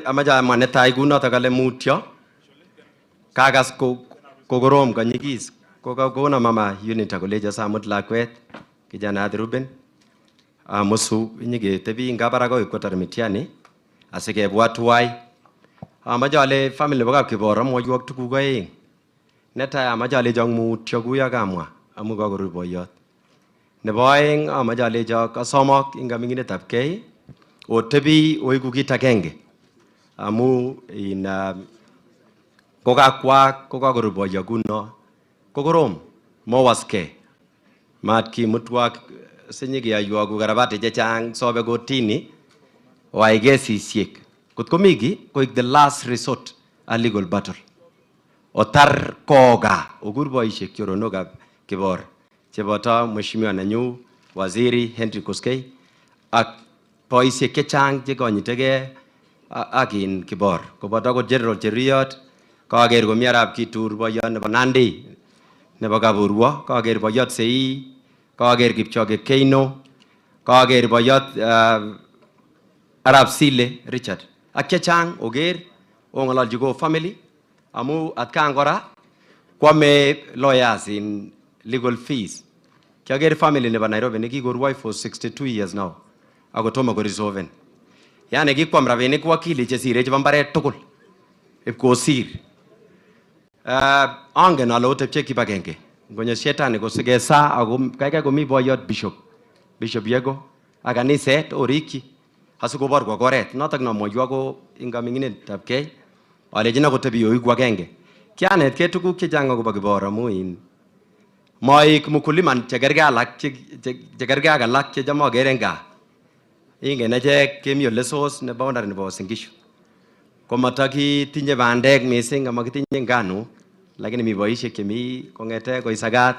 Amaja manetai kunoto kale mutyo kagas kokorom kanyigis kokakona mama Unita koleja samut lakwet kijana Ruben musu nyiketebi ngabara ko ikotar mitiani asikebwat tuwai. Amaja ale family bagab Kibor amwoiwok tuguk aeng. Netai amaja ale jong mutyo kuya kamwa amu kakorur boyot. Nebo aeng amaja ale jok asomok ingaminginetab kei otebi oiku kit agenge. Amu in kokakorur boyot kuno kokorom mowaske mat kimutwak sinyikiyaywa kukarabati chechang sobe kotini wai kesisiek. Kotko miki koik the last resort a legal battle. Otar koga okur boisiek choronokab Kibor cheboto Mheshimiwa nenyu Waziri Henry Koskei ak boisiek chechang chekonyitegei akin Kibor koboto ko General Cheruiyot, kaker komi Arap Kitur boyot nebo Nandi nebo Kaburwo, kaker boyot Sei, kaker Kipchoge Keino, kaker boyot Arap Sile Richard ak chechang oker ong'ololji ko family amu atkan kora kwame lawyers in legal fees. Kiaker family nebo Nairobi nekikorwai for 62 years now ako tomo ko resolven. Yani kikwam rabinik wakili chesire chebo mbaret tugul ipkosir. Angen ale otepche kibagenge ngonyo shetani kosigesa ako kaikai komi boyot Bishop Yego ak kaniset orikyi asikobor kwa oret notok namwoiwo ko ingaminginetab kei alejin akotebi oiku agenge. Kianetkei tuguk chechang akobo Kibor amu in moik mukuliman chekergei ak alak checham akere eng gaa. Ingen echek kemi ole sos nebo boundary nebo Uasin Gishu. Komatakitinye bandek mising amakitinye ngano, lakini mi boisiek chemi kong'ete koi Sagat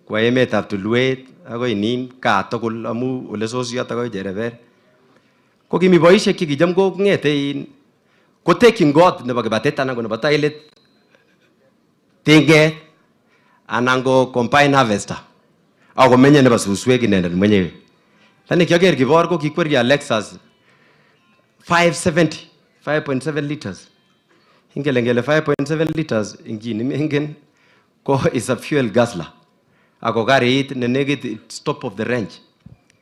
kwa emetab Tulwet akoi nin kaa tugul amu ole sos yoto akoi Jereber. Ko kimi boisiek chekicham kong'ete in kotekyin kot nebo kibatet anan ko nebo tailit tinget anan ko combine harvester ako menye nebo suswek inendet mwenyewe. Lakini kiaker Kibor ko kikweria Lexus 5.7 liters. Ingele 5.7 liters ingini mengen ko is a fuel guzzler. Ako garit ne negit top of the range.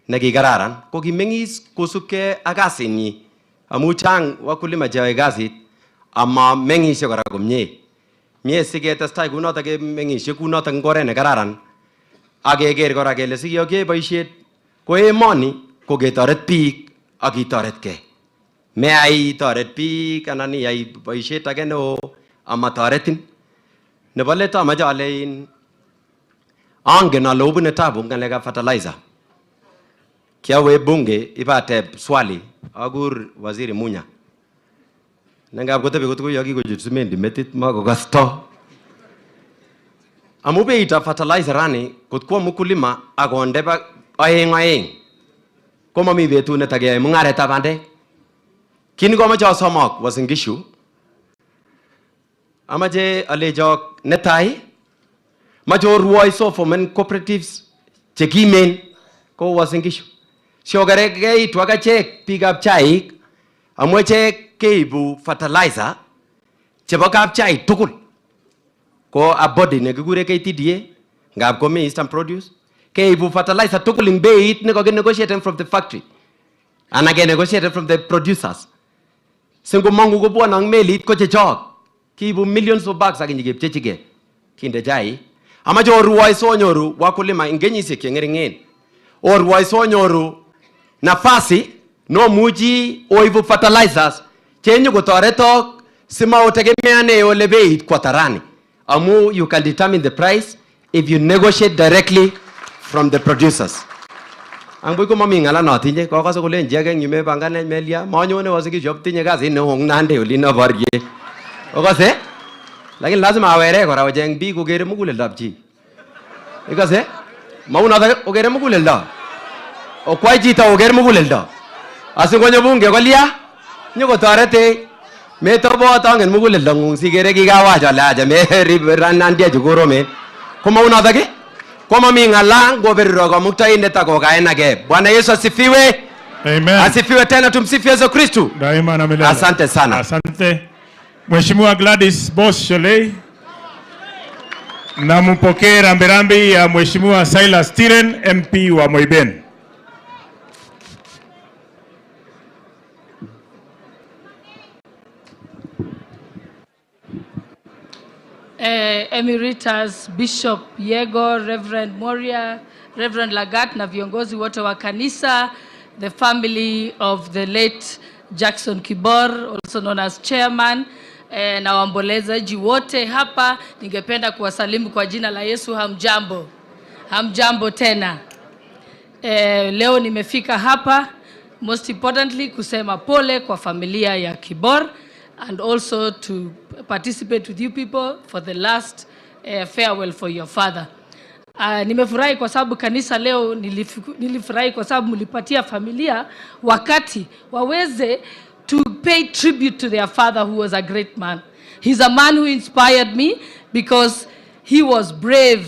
Nagi gararan ko gimengis kusuke agasini. Amuchang wakulima jawe gazit ama mengishe kora komye. Mie sige testai kunota ke mengishe kunota ngore ne gararan. Ageger kora kele sige ke boisiet ko emoni ko ketoret biik ak kitoret ke. Me ai toret biik anan iyai boisiet age neo ama toretin. Nebo let amache alein angen ale obune tabu ngalekab fertilizer. Kiawe bunge ipateb swali agur waziri Munya. Nangab kotebi kotuko yoki kochut simendi metit makokasto. Amu beitab fertilizer rani kotko mkulima akonde ba aeng. Komami betut netake mungaretab bandek. Kini komache asomak Uasin Gishu. Amache alejok netai mache orwoiso fomen cooperatives chekimen ko Uasin Gishu. Siogerege twakachek biikab chaik amu echek keibu fertilizer chebo kapchai tugul. Ko a body nekikure KTDA ngab komi Eastern Produce keibu fertilizer tugul ing beit nekokinegotiated from the factory and again negotiated from the producers. Singo mangu kubwa ng melit ko chechok kiibu millions of bags akinyikepchechike kinde chai. Amache orwoiso nyoru wakulima ing kenyisiek chengeringen. Orwoiso nyoru nafasi no muji oibu fertilizers chenye kotoretok simaotegemeane ole beit kwa tarani. Amu you can determine the price if you negotiate directly from the producers. Ang buko mami ngala natinye ko kaso kulen jege nyume bangane melia manyone wasiki job tinye kazi ne hong nande ulina barye. Okase lakini lazima awere kora wajeng bi kugere mugulelda chi. Ikase mauna da ogere mugulelda. Okwai chito ogere mugulelda. Asingonyo bunge kolia nyoko torete metobo tangen mugulelda ngung sigere kikawacha laja me ranandia jugoro me. Koma una dage koma mingala ngoberiro kwa muktainde tako kaenage. Bwana Yesu asifiwe. Amen. Asifiwe tena, tumsifu Yesu Kristo. Daima na milele. Asante sana. Asante. Mheshimiwa Gladys Boss Sholei. Na mpokee rambirambi ya Mheshimiwa Silas Tiren MP wa Moiben. Emeritus Bishop Yego, Reverend Moria, Reverend Lagat na viongozi wote wa kanisa, the family of the late Jackson Kibor, also known as chairman, na waombolezaji wote hapa, ningependa kuwasalimu kwa jina la Yesu. Hamjambo. Hamjambo tena. Leo nimefika hapa most importantly kusema pole kwa familia ya Kibor and also to participate with you people for the last farewell for your father. Nimefurahi kwa sababu kanisa leo, nilifurahi kwa sababu mlipatia familia wakati waweze to pay tribute to their father who was a great man. He's a man who inspired me because he was brave,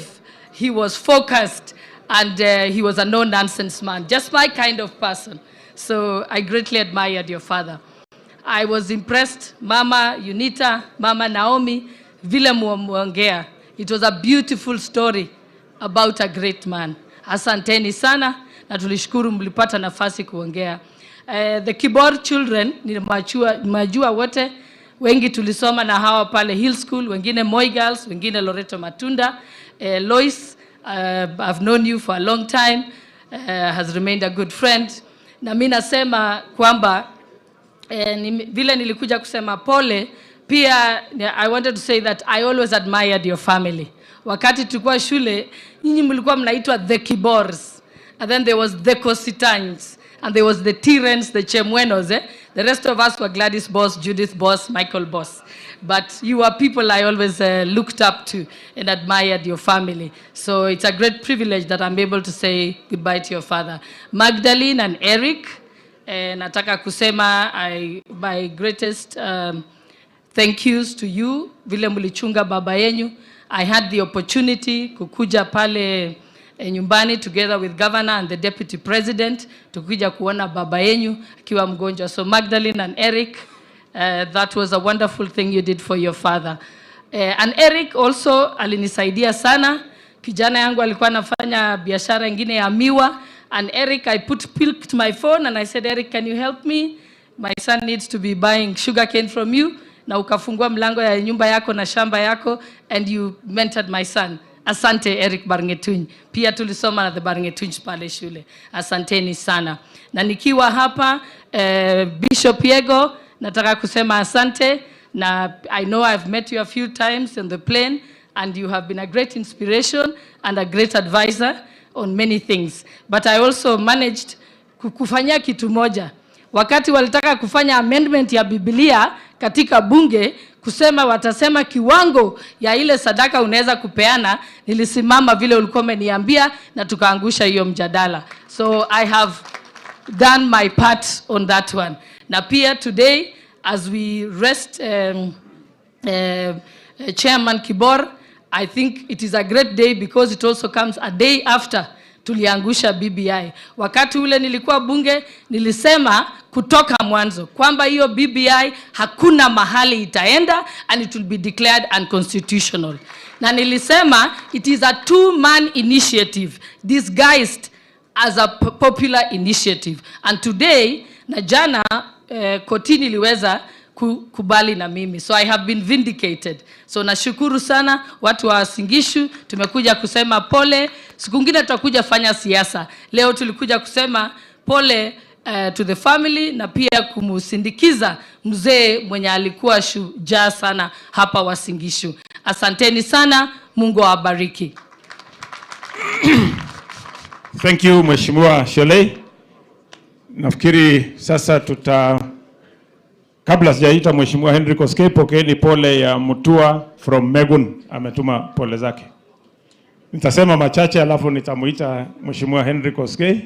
he was focused, and he was a no-nonsense man, just my kind of person. So I greatly admired your father. I was impressed, Mama Unita, Mama Naomi, vile muongea. It was a beautiful story about a great man. Asanteni sana, na tulishukuru mlipata nafasi kuongea. The Kibor children, nimajua wote, wengi tulisoma na hawa pale Hill School, wengine Moi Girls, wengine Loreto Matunda. Lois, I've known you for a long time, has remained a good friend. Na mimi nasema kwamba vile nilikuja kusema pole, pia I wanted to say that I always admired your family. Wakati tulikuwa shule, nyinyi mlikuwa mnaitwa the Kibors, and then there was the Kositans, and there was the Tirens, the Chemwenos. The rest of us were Gladys Boss, Judith Boss, Michael Boss. But you are people I always looked up to and admired your family. So it's a great privilege that I'm able to say goodbye to your father. Magdalene and Eric, nataka kusema my greatest thank yous to you. Vile mlichunga baba yenyu. I had the opportunity kukuja pale nyumbani together with governor and the deputy president, tukija kuona baba yenyu akiwa mgonjwa. So Magdalene and Eric, that was a wonderful thing you did for your father. And Eric also alinisaidia sana. Kijana yangu alikuwa anafanya biashara ingine ya miwa, and Eric, I picked my phone and I said, Eric, can you help me? My son needs to be buying sugarcane from you. Na ukafungua mlango ya nyumba yako na shamba yako, and you mentored my son. Asante Eric Barngetuny. Pia tulisoma na the Barngetuny pale shule. Asanteni sana. Na nikiwa hapa Bishop Yego, nataka kusema asante. Na I know I've met you a few times on the plane, and you have been a great inspiration and a great advisor on many things. But I also managed kufanya kitu moja. Wakati walitaka kufanya amendment ya Biblia katika bunge, kusema watasema kiwango ya ile sadaka unaweza kupeana, nilisimama vile ulikuwa umeniambia na tukaangusha hiyo mjadala. So I have done my part on that one. Na pia today, as we rest Chairman Kibor, I think it is a great day because it also comes a day after tuliangusha BBI. Wakati ule nilikuwa bunge, nilisema kutoka mwanzo kwamba hiyo BBI hakuna mahali itaenda and it will be declared unconstitutional. Na nilisema it is a two-man initiative disguised as a popular initiative. And today, na jana kotini iliweza kubali na mimi. So I have been vindicated. So nashukuru sana watu wa Singishu, tumekuja kusema pole. Siku ngine tutakuja fanya siasa. Leo tulikuja kusema pole to the family na pia kumusindikiza mzee mwenye alikuwa shujaa sana hapa wa Singishu. Asanteni sana, Mungu awabariki. Thank you Mheshimiwa Shelley. Nafikiri sasa kabla sijaita Mheshimiwa Henry Koskei, pokeeni pole ya Mutua from Megun, ametuma pole zake. Nitasema machache alafu nitamuita Mheshimiwa Henry Koskei.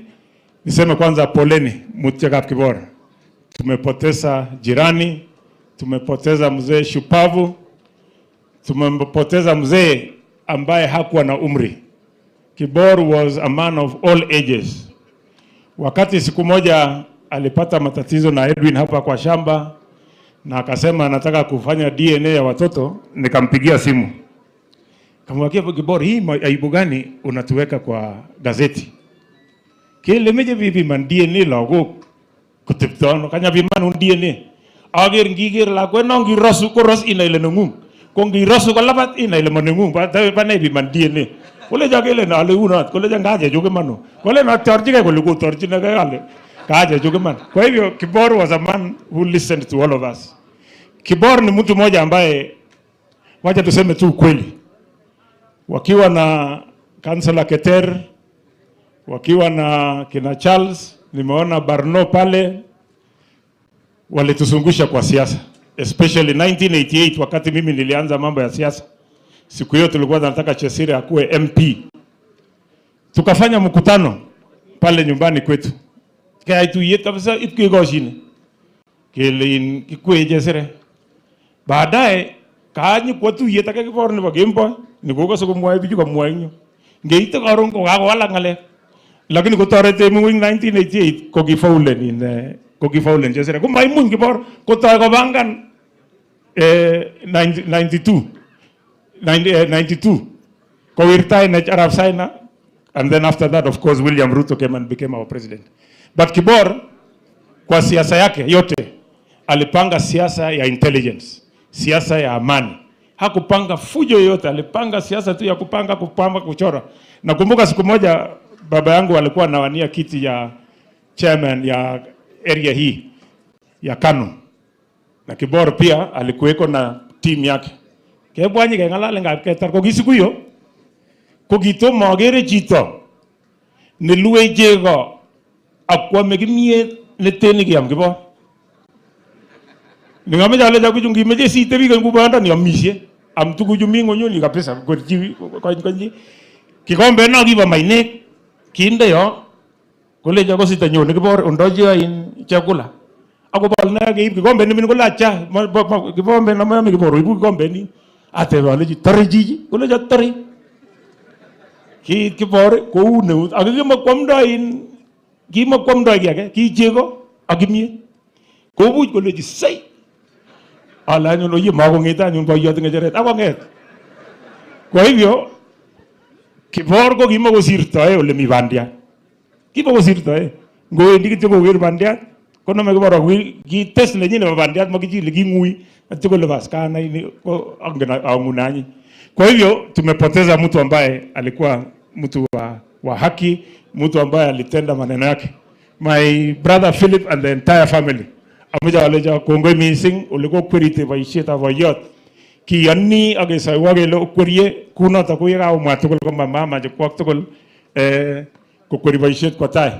Niseme kwanza poleni Mutua Kibor. Tumepoteza jirani, tumepoteza mzee shupavu, tumepoteza mzee ambaye hakuwa na umri. Kibor was a man of all ages. Wakati siku moja alipata matatizo na Edwin hapa kwa shamba, na akasema anataka kufanya DNA ya watoto, nikampigia simu. Kamwambia Kibor, hii aibu gani unatuweka kwa gazeti? Kile meje bibi man DNA lago kutiptono kanya biman un DNA. Ager ngigir la kweno ngirosu koros ina ile nungum. Ko ngirosu ko labat ina ile manungum pa ne biman DNA. Kole jagele na le una kole jangaje joge mano. Kole na torjige ko lugo torjine ga gale. Kaje joge man. Kwa hivyo Kibor was a man who listened to all of us. Kibor ni mtu mmoja ambaye, wacha tuseme tu kweli, wakiwa na Councilor Keter, wakiwa na kina Charles, nimeona Barno pale, walituzungusha kwa siasa, especially 1988 wakati mimi nilianza mambo ya siasa. Siku hiyo tulikuwa tunataka Chesire akuwe MP. Tukafanya mkutano pale nyumbani kwetu. Kaya tu yeta kabisa ipkigoshine. Kile kikuwe Chesire. Baadaye kaanyi kwa tu yeta ka Kibor ni bagembo ni gogo so kumwa biju kwa mwanyo. Ngeita karon ko wala ngale. Lakini ko torete mu 1988 ko gifaulen Chesire. Ko mai mun Kibor ko ta ko bangan 92 Kowirtai na Arab Saina, and then after that of course William Ruto came and became our president. But Kibor kwa siasa yake yote alipanga siasa ya intelligence, siasa ya amani. Hakupanga fujo yote, alipanga siasa tu ya kupanga kuchora. Nakumbuka siku moja baba yangu alikuwa anawania kiti ya chairman ya area hii ya Kano. Na Kibor pia alikuweko na team yake. Kebwanyi ke ngalale ngaketar ko gisikuyo ko gito magere chito ne luwe jego akwa megimie ne teni ke am Kibor ni ngame jale ja kujungi meje site bi ko banda ni amisie am tugu jumingo nyoni kabisa ko ji ko ji kikombe na giba maine kinde yo kole jago sita nyoni Kibor ondoje in chakula ako bal na ge kikombe ni min ko lacha kikombe na mami Kibor ibu kikombe ni ate wale ji tari ji kule ja tari Ki Kibor kou neut ak kimakwamdoi ki age ki chego ak kimyet. Kobuch kolechi sei. Ale anyun oye makong'ete anyun boiyot ng'echeret akong'et. Kwa hivyo Kibor ko kimakosirtoe ole mi bandiat. Kimakosirtoe. Ngowendi kityo koker bandiat konome Kibor ak kites nenyi nebo bandiat makichile king'ui atyo kole bas kanai ni angen aung'une anyi. Kwa hivyo tumepoteza mtu ambaye alikuwa mtu wa haki, mtu ambaye alitenda maneno yake. My brother Philip and the entire family. Ameja waleja kongoi missing ulikuwa kwerite boisietab boiyot. Kiyoni ak kesoiwo kele okwerie kunoto ko yekamwa tugul kwamba mama chekwak tugul kokweri boisiet kwa tai.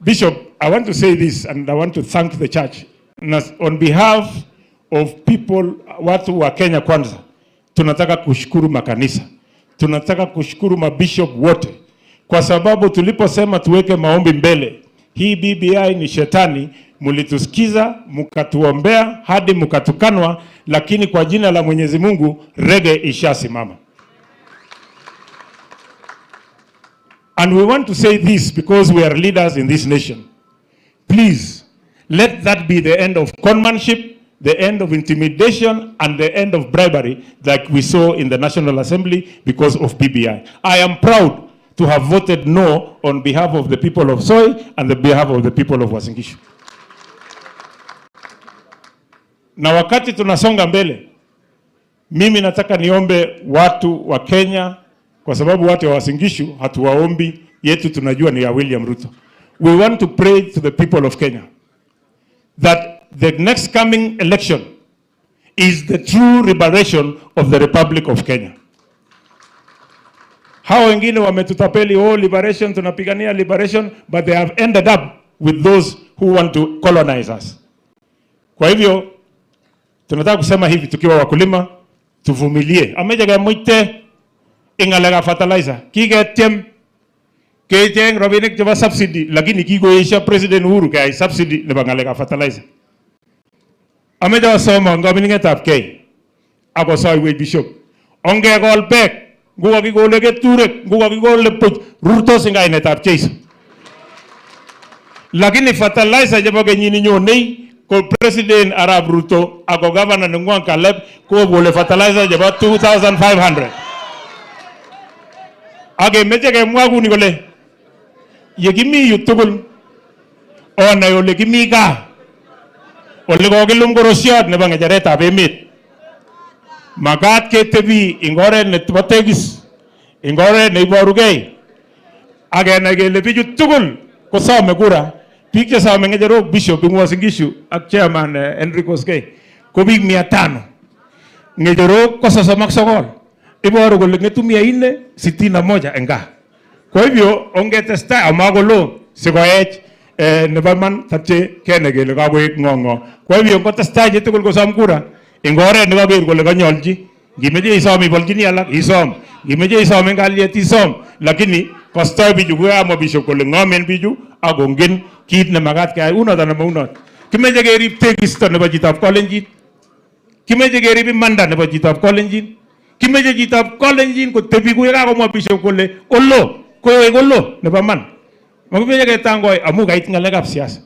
Bishop, I want to say this and I want to thank the church. On behalf of people watu wa Kenya Kwanza, tunataka kushukuru makanisa. Tunataka kushukuru mabishop wote. Kwa sababu tuliposema tuweke maombi mbele, hii BBI ni shetani, mulitusikiza, mukatuombea, hadi mukatukanwa, lakini kwa jina la Mwenyezi Mungu, rege ishasimama. And we want to say this because we are leaders in this nation. Please, let that be the end of conmanship, the end of intimidation, and the end of bribery like we saw in the National Assembly because of BBI. I am proud to have voted no on behalf of the people of Soi and the behalf of the people of Uasin Gishu. Na wakati tunasonga mbele, mimi nataka niombe watu wa Kenya, kwa sababu watu wa Uasin Gishu hatuwaombi, yetu tunajua ni ya William Ruto. We want to pray to the people of Kenya that the next coming election is the true liberation of the Republic of Kenya. Hao wengine wametutapeli liberation, tunapigania liberation, but they have ended up with those who want to colonize us. Kwa hivyo tunataka kusema hivi tukiwa wakulima, tuvumilie. Amejaga mwite ingalaga fertilizer. Kigetem kecheng robinik chebo subsidy, lakini kigoisha President Uhuru kaya subsidy nebo ngalaga fertilizer. Amejaga soma ngominingetab kei. Ako soiwe bishop. Ongekol pek, nguwa kikole keturek, nguwa kikole puch, rurtos ing kainetab Jeiso. Lakini fertilizer chebo kenyini nyonei ko President Arap Ruto ako governor nengwang Caleb ko bole fertilizer chebo 2,500. Age meche kemwa kuni kole ye kimi yu tugul onai ole kimi gaa ole kokilum korosiot nebo ngecheretab emet. Magat ketebi ing oret nebo tegis, ing oret neiborugei, ak kenai kele bichu tugul kosome kura. Biik chesome ngecherok Bishop ing Uasin Gishu ak Chairman Henry Koskei ko biik 500. Ngecherok ko 39. Iboru kole ngetu 461 eng gaa. Kwa hivyo ongetestai amagolo sikoech nebo man tatche kenai kele kakoek ng'ong'o. Kwa hivyo ngotestai chitugul kosom kura eng oret nekaker kole kanyolji. Ngimeche isom ibolchini alak isom, ngimeche isom eng kalyet isom, lakini kostoi bichu koyamwa Bishop kole ng'omen bichu akongen kit nemagat keyai unot anan maunot. Kimeche kerib tekisto nebo chitab Kalenjin. Kimeche kerib imanda nebo chitab Kalenjin. Kimeche chitab Kalenjin kotebi kuye kakomwa Bishop kole olo, koek olo nebo man. Makimeche ketangoi amu kait ng'alekab siasa.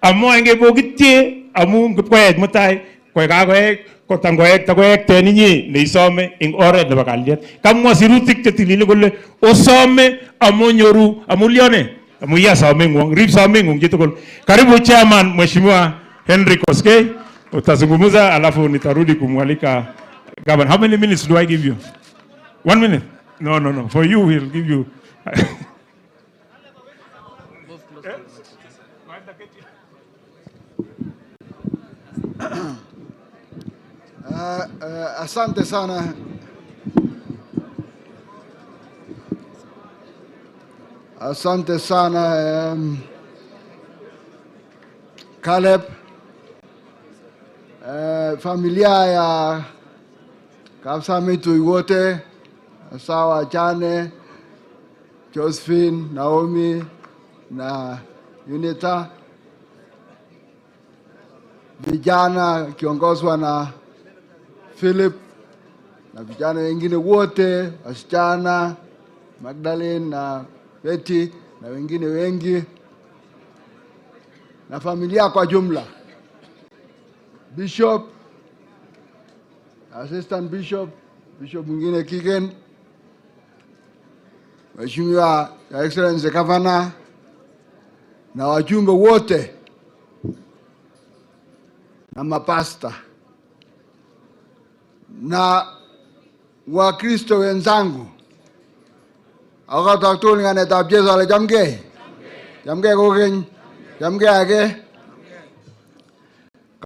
Amu engebokitye amu kipkoech mutai koe kakoech kotangoek takoek teninyi neisome ing oret nebo kalyet. Kamwa sirutik chetilile kole osome amu nyoru amu lione amu ya someng'ung, rib someng'ung chitugul. Karibu Chairman Mheshimiwa Henry Koskei, utazungumza alafu nitarudi kumwalika Governor. How many minutes do I give you? 1 minute? No. For you we'll give you. Asante sana. Asante sana Caleb, familia ya Kapsamitu wote, sawa Jane, Josephine, Naomi na Unita, vijana kiongozwa na Philip na vijana wengine wote, wasichana Magdalene na Betty na wengine wengi na familia kwa jumla, Bishop, Assistant Bishop, Bishop mwingine Kigen, Mheshimiwa Your Excellency Governor na wajumbe wote na mapasta na Wakristo wenzangu, akataktul nganetab Jesu ale chamgei. Chamgei kokeny, chamgei age.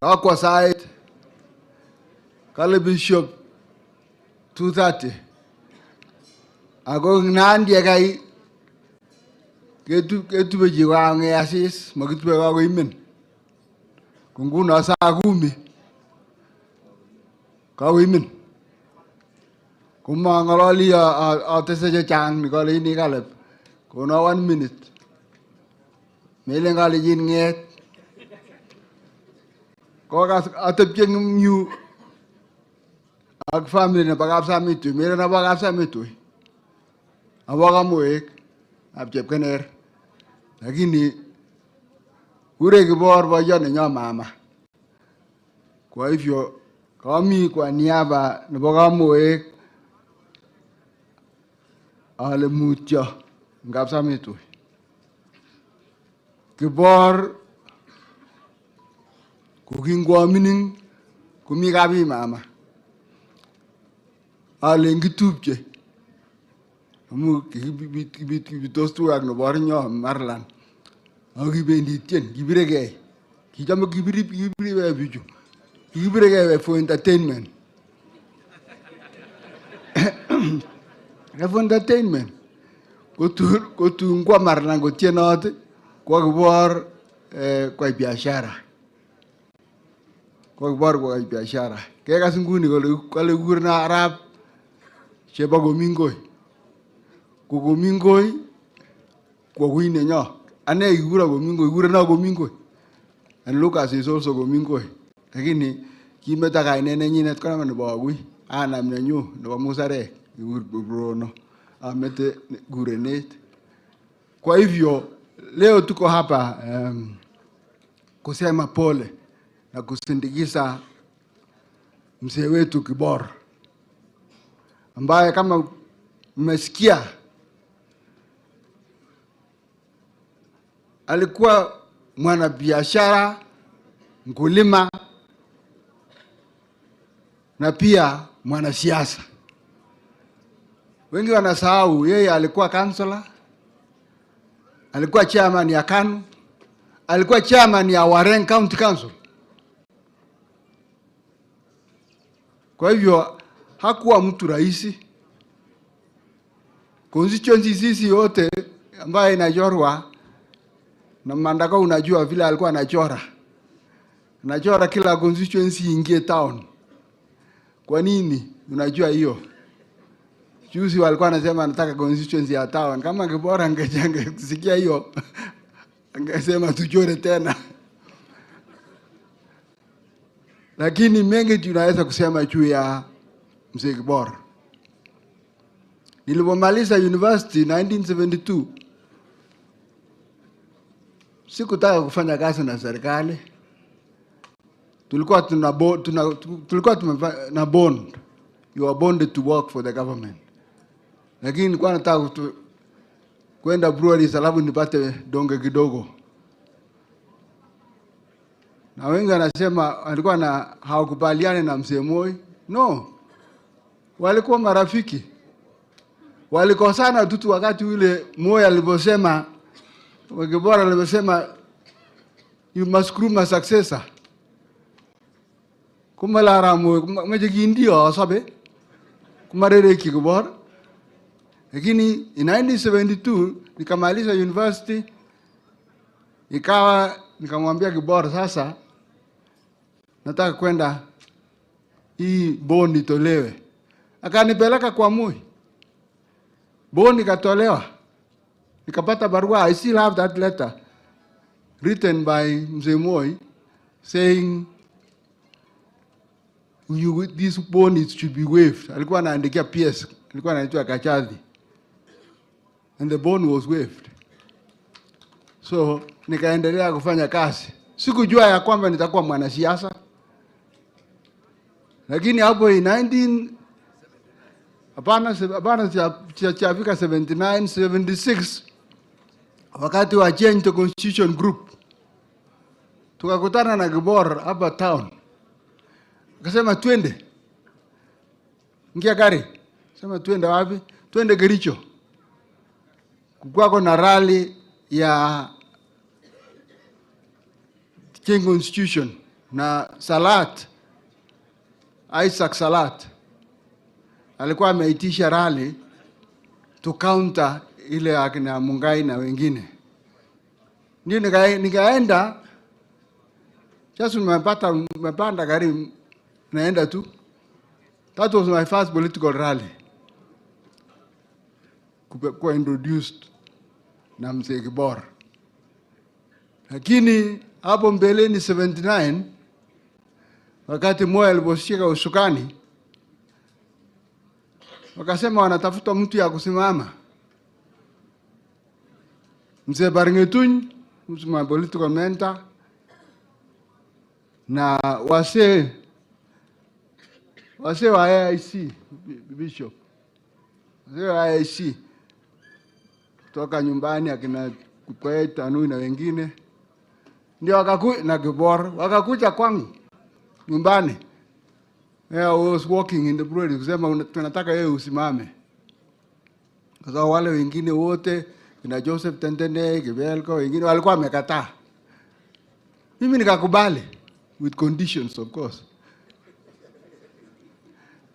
Kakwa sait kale Bishop 2:30. Ako nandi kai ketube jiwa ngeasis makitube kako imen. Kunguno saa 10 kako imen. Kumangalali atese chechang nikale ini kalep. Kuna 1 minute. Mele ngali jin nget. Kokas atepje nyu ak family na bagap samitu. Mele na bagap samitu. Awaga muek abjep kener. Lakini ure Kibor boyo nenyo mama. Kwa hivyo kami kwa niaba nebo kamuek ale mutyo ngap samitu. Kibor kukingwa mining kumi kabi mama. Ale ngitupche. Amu kibitos tuak nebo nyo Marlan. Akibendi tien kibirege. Kichame kibiri biju. Kibirege for entertainment. For entertainment. Kotu ngwa Marlan go tienot kwa Kibor kwa biashara. Kwa Kibor kwa biashara. Kaya nguni kale gurna Arab cheba gomingoi. Gomingoi kwa kuine nyo. Ane igura gomingoi, igura na gomingoi. And Lucas is also gomingoi. Lakini kimeta kainene nyine tukana ni bagui. Ana mnenyu ni musare Bruno. Amete gurenet. Kwa hivyo leo tuko hapa kusema pole na kusindikiza mzee wetu Kibor, ambaye kama mmesikia alikuwa mwanabiashara, mkulima na pia mwanasiasa. Wengi wanasahau yeye alikuwa kansela, alikuwa chairman ya KANU, alikuwa chairman ya Warren County Council. Kwa hivyo hakuwa mtu rahisi. Constituency sisi yote ambaye inajorwa na Mandaka, unajua vile alikuwa anachora. Anachora kila constituency ingie town. Kwa nini? Unajua hiyo. Juzi walikuwa anasema anataka constituency ya town. Kama Kibor angesikia hiyo angesema tuchore tena. Lakini mengi tunaweza kusema juu ya mzee Kibor. Nilipomaliza university 1972, sikutaka kufanya kazi na serikali. Tulikuwa tuna bond. You are bonded to work for the government. Lakini nilikuwa nataka kwenda breweries alafu nipate donge kidogo. Na wengi wanasema alikuwa na hawakubaliane na mzee Moi. No. Walikuwa marafiki. Walikosana tu wakati ule Moi aliposema, Kibor aliposema you must groom a successor. Kumalara Moi kumejiki ndio sabe. Kumarere Kibor. Lakini in 1972 nikamaliza university, nikamwambia Kibor, sasa nataka kwenda hii bond itolewe. Akanipeleka kwa Moi. Bond ikatolewa. Nikapata barua. I still have that letter written by mzee Moi saying this bond should be waived. Alikuwa anaandikia PS, alikuwa anaitwa Kachadhi. and the bond was waived. So nikaendelea kufanya kazi. Sikujua ya kwamba nitakuwa mwanasiasa, lakini hapo in 19 hapana chafika 79 76, wakati wa change the constitution group, tukakutana na Kibor hapa town. Akasema twende, ingia gari. Sema twende wapi? Twende Kericho. Kukwako na rally ya change constitution na Salat, Isaac Salat alikuwa ameitisha rally to counter ile akina Mungai na wengine. Ndio nikaenda, just nimepanda gari naenda tu. That was my first political rally. Kuwa introduced na mzee Kibor. Lakini hapo mbele ni 79, wakati Moi aliposhika usukani, wakasema wanatafuta mtu ya kusimama. Mzee Barngetuny, my political mentor, na wase wa AIC, Bishop. Wase wa AIC kutoka nyumbani akina Kukweta, Tanui na wengine. Ndio wakakuja na Kibor, wakakuja kwangu nyumbani. I was walking in the brewery, kusema tunataka yeye usimame. Kwa sababu wale wengine wote, kina Joseph Tendene, Kibelko, wengine walikuwa wamekataa. Mimi nikakubali, with conditions of course.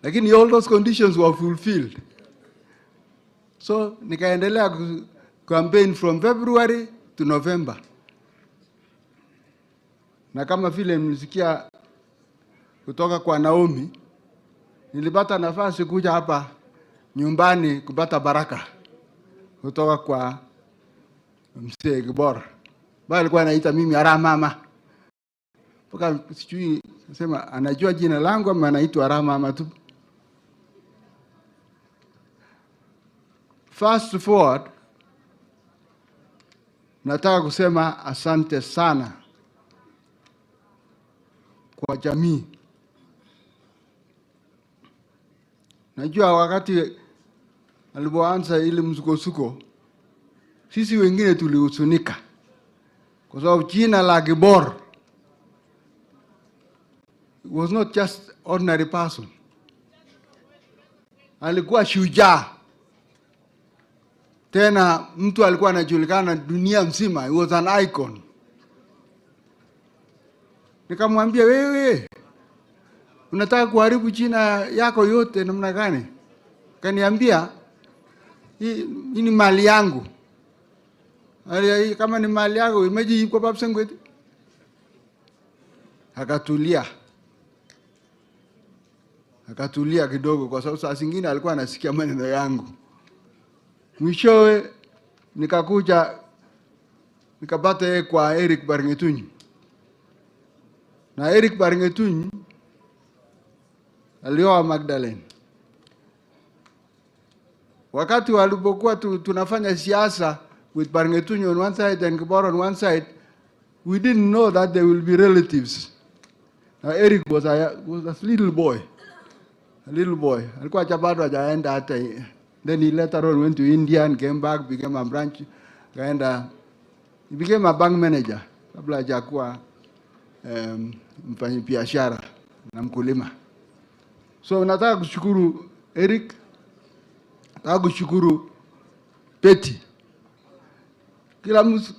Lakini all those conditions were fulfilled. So nikaendelea campaign from February to November. Na kama vile mlisikia kutoka kwa Naomi, nilipata nafasi kuja hapa nyumbani kupata baraka kutoka kwa mzee Kibor. Bali alikuwa anaita mimi ara mama. Mpaka sijui nasema anajua jina langu ama anaitwa ara mama tu. Fast forward, nataka kusema asante sana kwa jamii. Najua wakati alipoanza ile msukosuko, sisi wengine tulihuzunika kwa sababu jina la Kibor was not just ordinary person. Alikuwa shujaa. Tena mtu alikuwa anajulikana dunia mzima. He was an icon. Nikamwambia, wewe unataka kuharibu jina yako yote namna gani? Kaniambia, hii ni mali yangu. Kama ni mali yako, imeji iko Papa Sengweti. Akatulia kidogo kwa sababu saa zingine alikuwa anasikia maneno yangu. Mwishowe nikakuja nikapata kwa Eric Barngetuny. Na Eric Barngetuny alioa Magdalene. Wakati walipokuwa tunafanya siasa with Barngetuny on one side and Kibor on one side, we didn't know that they will be relatives. Now Eric was a little boy. A little boy. Alikuwa bado hajaenda hata. Then he later on went to India and came back, became a branch. He became a bank manager. Kabla hajakuwa mfanyi biashara na mkulima. So nataka kushukuru Eric. Nataka kushukuru Betty.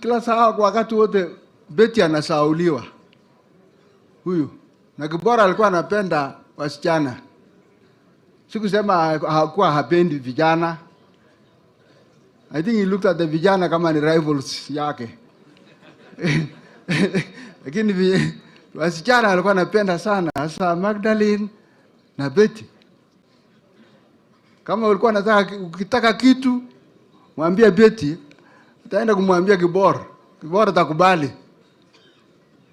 Kila saa kwa wakati wote Betty anasauliwa. Huyu. Na Kibor alikuwa anapenda wasichana. Sikusema hakuwa hapendi vijana. I think he looked at the vijana kama ni rivals yake. Lakini wasichana alikuwa anapenda sana, hasa Magdalene na Betty. Kama ulikuwa ukitaka kitu, mwambie Betty, utaenda kumwambia Kibor. Kibor atakubali.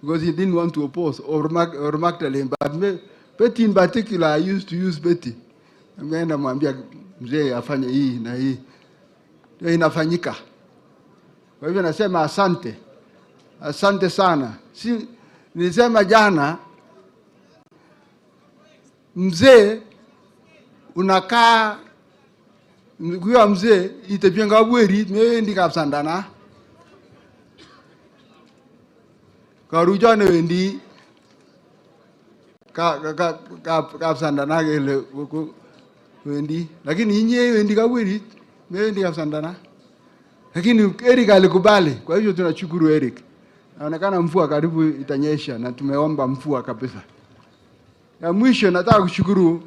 Because he didn't want to oppose or Magdalene. But Betty in particular, I used to use Betty. Ameenda mwambia mzee afanye hii na hii. ndio inafanyika. Kwa hivyo nasema asante, asante sana. Nilisema jana, mzee unakaa kuya mzee itapianga bweri mendi kapsandana karujane wendi kapsandana gele wendi, lakini inye wendi kabweri mendi kapsandana, lakini Eric alikubali. Kwa hivyo tunashukuru Eric. Naonekana mvua karibu itanyesha na tumeomba mvua kabisa. Ya mwisho nataka kushukuru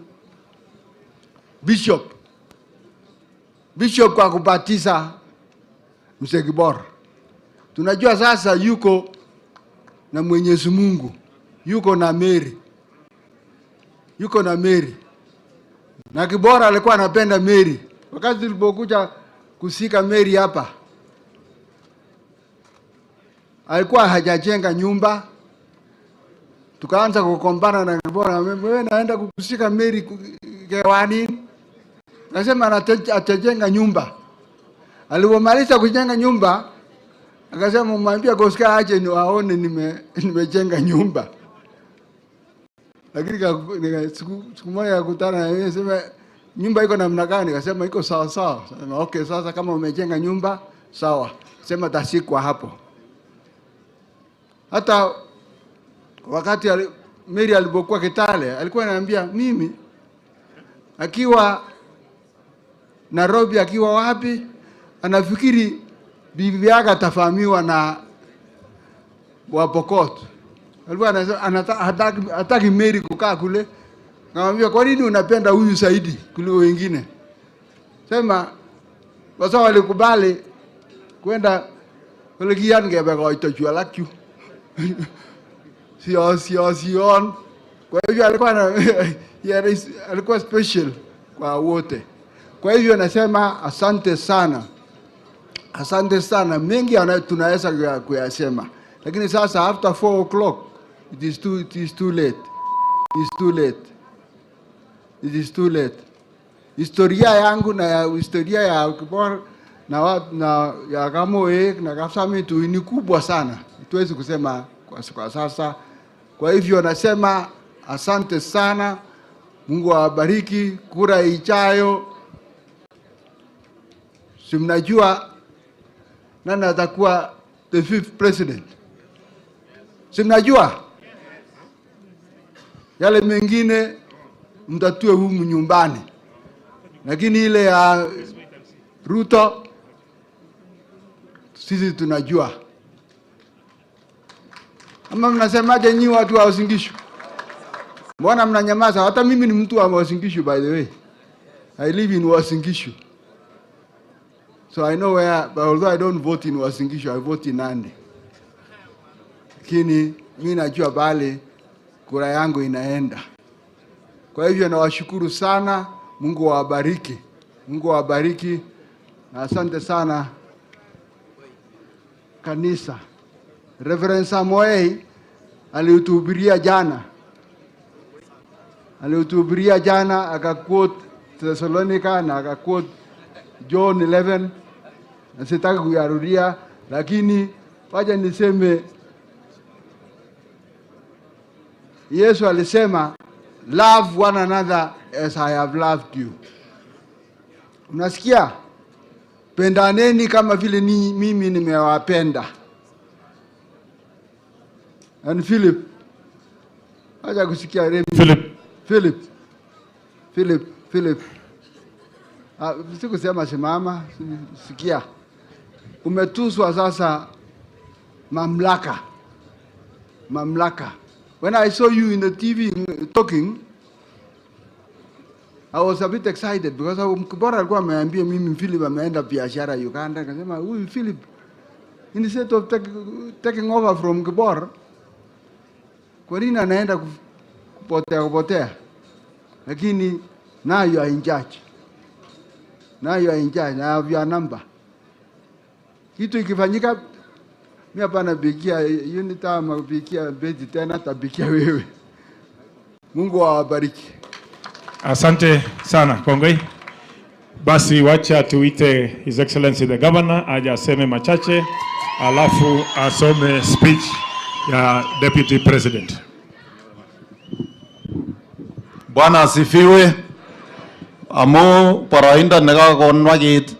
Bishop kwa kubatiza mzee Kibor. Tunajua sasa yuko na Mwenyezi Mungu, yuko na Mary. Na Kibor alikuwa anapenda Mary. Wakati tulipokuja kusika Mary hapa, alikuwa hajajenga nyumba. Tukaanza kukombana na Kibor, wewe naenda kusika Mary kewani. Nasema atajenga nyumba. Alipomaliza kujenga nyumba, akasema mwambie Goska aje ni waone nimejenga nyumba. Lakini siku moja akutana na yeye, sema nyumba iko namna gani? Akasema iko sawa sawa. Sema okay, sasa kama umejenga nyumba sawa, sema tasikwa hapo. Hata wakati Mary alipokuwa Kitale, alikuwa ananiambia mimi akiwa Nairobi, akiwa wapi, anafikiri bibi yake atafahamiwa na Wapokot. Alikuwa hataki Mary kukaa kule. Nikamwambia kwa nini unapenda huyu zaidi kuliko wengine? Sema kwa sababu walikubali kwenda kule kiange bego itojua lakyu. Sio. Kwa hivyo alikuwa special kwa wote. Kwa hivyo nasema asante sana. Asante sana. Mengi tunaweza kuyasema. Lakini sasa after 4 o'clock it is too late. Historia yangu na ya historia ya Kibor na ya Kamoe na Kapsamitu ni kubwa sana. Tuwezi kusema kwa sasa. Kwa hivyo nasema asante sana. Mungu awabariki. Kura ijayo si mnajua nani atakuwa the 5th president? Si mnajua? Yale mengine mtatue humu nyumbani. Lakini ile ya Ruto sisi tunajua. Ama mnasemaje nyinyi watu wa Uasin Gishu? Mbona mnanyamaza? Hata mimi ni mtu wa Uasin Gishu, by the way. I live in Uasin Gishu. So I know where, but although I don't vote in Uasin Gishu, I vote in Nandi. Lakini mimi najua bali kura yangu inaenda. Kwa hivyo nawashukuru sana. Mungu awabariki. Mungu awabariki. Na asante sana kanisa. Reverend Samuel alihutubiria jana. Akaquote Thessalonica na akaquote John 11. Na sitaki kuyarudia, lakini wacha niseme Yesu alisema love one another as I have loved you. Unasikia? Pendaneni kama vile mimi nimewapenda. And Philip. Acha kusikia Remi. Philip. Sikusema simama, sikia. Umetuswa sasa mamlaka. When I saw you in the TV talking, I was a bit excited because Kibor alikuwa ameambia mimi Philip ameenda biashara Uganda. Akasema huyu Philip, instead of taking over from Kibor, kwa nini anaenda kupotea? Lakini now you are in charge. I have your number. Kitu ikifanyika, mimi hapana bikia unita mabikia beti tena tabikia wewe. Mungu awabariki. Asante sana Kongoi. Basi wacha tuite His Excellency the Governor aje aseme machache, alafu asome speech ya Deputy President. Bwana asifiwe. Amu paroindo nekakon wakit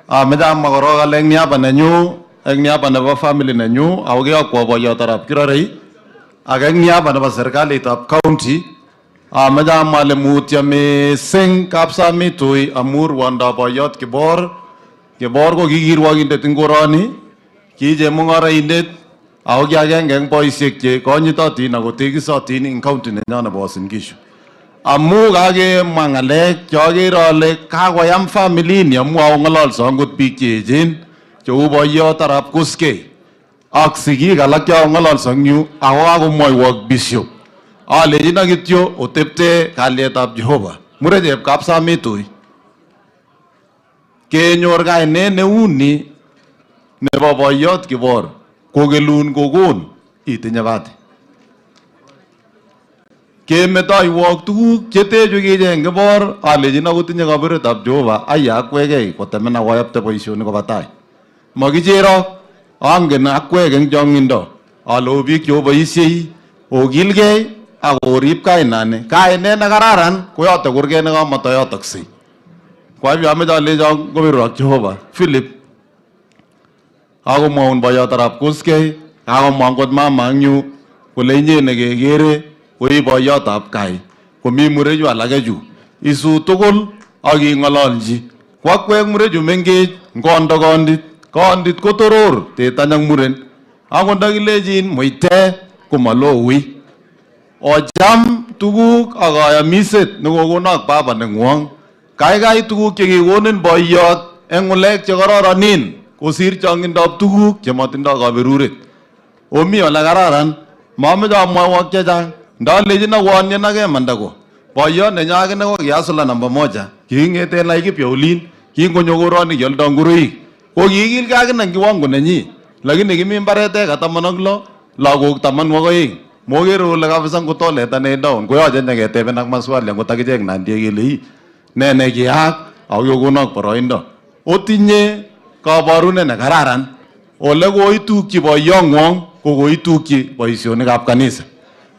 ameche makoro kale eng niaba nenyu, eng niaba nebo family nenyu, ako kiyokwo boiyot arap Kirorei ak eng niaba nebo serikalitab county ameche amwale mutyo mising kapsamitui amu rwondop boiyot Kibor. Kibor ko kikirwokindet eng koroni, ki chemung'araindet ako ki agenge eng boisiek che konyitotin ako tekisotin eng county nenyo nebo Uasin Gishu. Amu kakemwa ng'alek cheakere ale kakoyam family ni amu akong'ololso angot biik che echen cheu boiyot arap Kuskei ak sigik alak chekakong'ololso eng yu ako kakomwoiwok bishop. Alechino kityo otepte kalyetab Jehova. Murechep kapsamitui kenyor kainet neuni nebo boiyot Kibor kokelun kokon itinye bahati. Kemetoiwok tuguk chetechu kicheng Kibor alechino kotinye kaberuretab Jehova aya akwekei kotemena koyapte boisionik koba tai. Makicherok, angen akwek eng chong'indo ale o biik cheoboisiei okilgei ak orib kainani. Kainet nekararan koyote kurget nekamatoyotoksei. Kwa hivyo ameche alechon koberurok Jehova. Philip kakomwaun boiyot arap Kuskei, kakomwa ngot mama eng yu kole inye nekekere koi boiyotab kai, komi murechu alake chu isu tugul ak ing'ololchi. Kwakwek murechu mengech ngondo kondit, kondit kotoror tetany ak muren, akot ndakilechin muite komaloi. Ocham tuguk ak kayamiset nekokonok baba neng'wong. Kaikai tuguk chekikonin boiyot eng ng'ulek chekororonen kosir chong'indop tuguk chematindoi kaberuret. Omi ole kararan, mameche amwaiwok chechang. Ndalechin awon yen akemanda ko boiyot nenyo akine ko kiasula namba moja, kiking'ete Laikipia olin, kingonyo koroni kialdo ngoroik, ko kikilgei akine eng kiwango nenyi, lakini kimi mbaret eka 16, lagok 12. Mokere ole kabisa ngotoletane down, koyoche nyeketeben ak maswali angot akichek nandie kele ne nekiyaak ako kokonok boroindo. Otinye kabarunet nekararan, ole koitukyi boiyong'wong ko koitukyi boisionikab kanisa.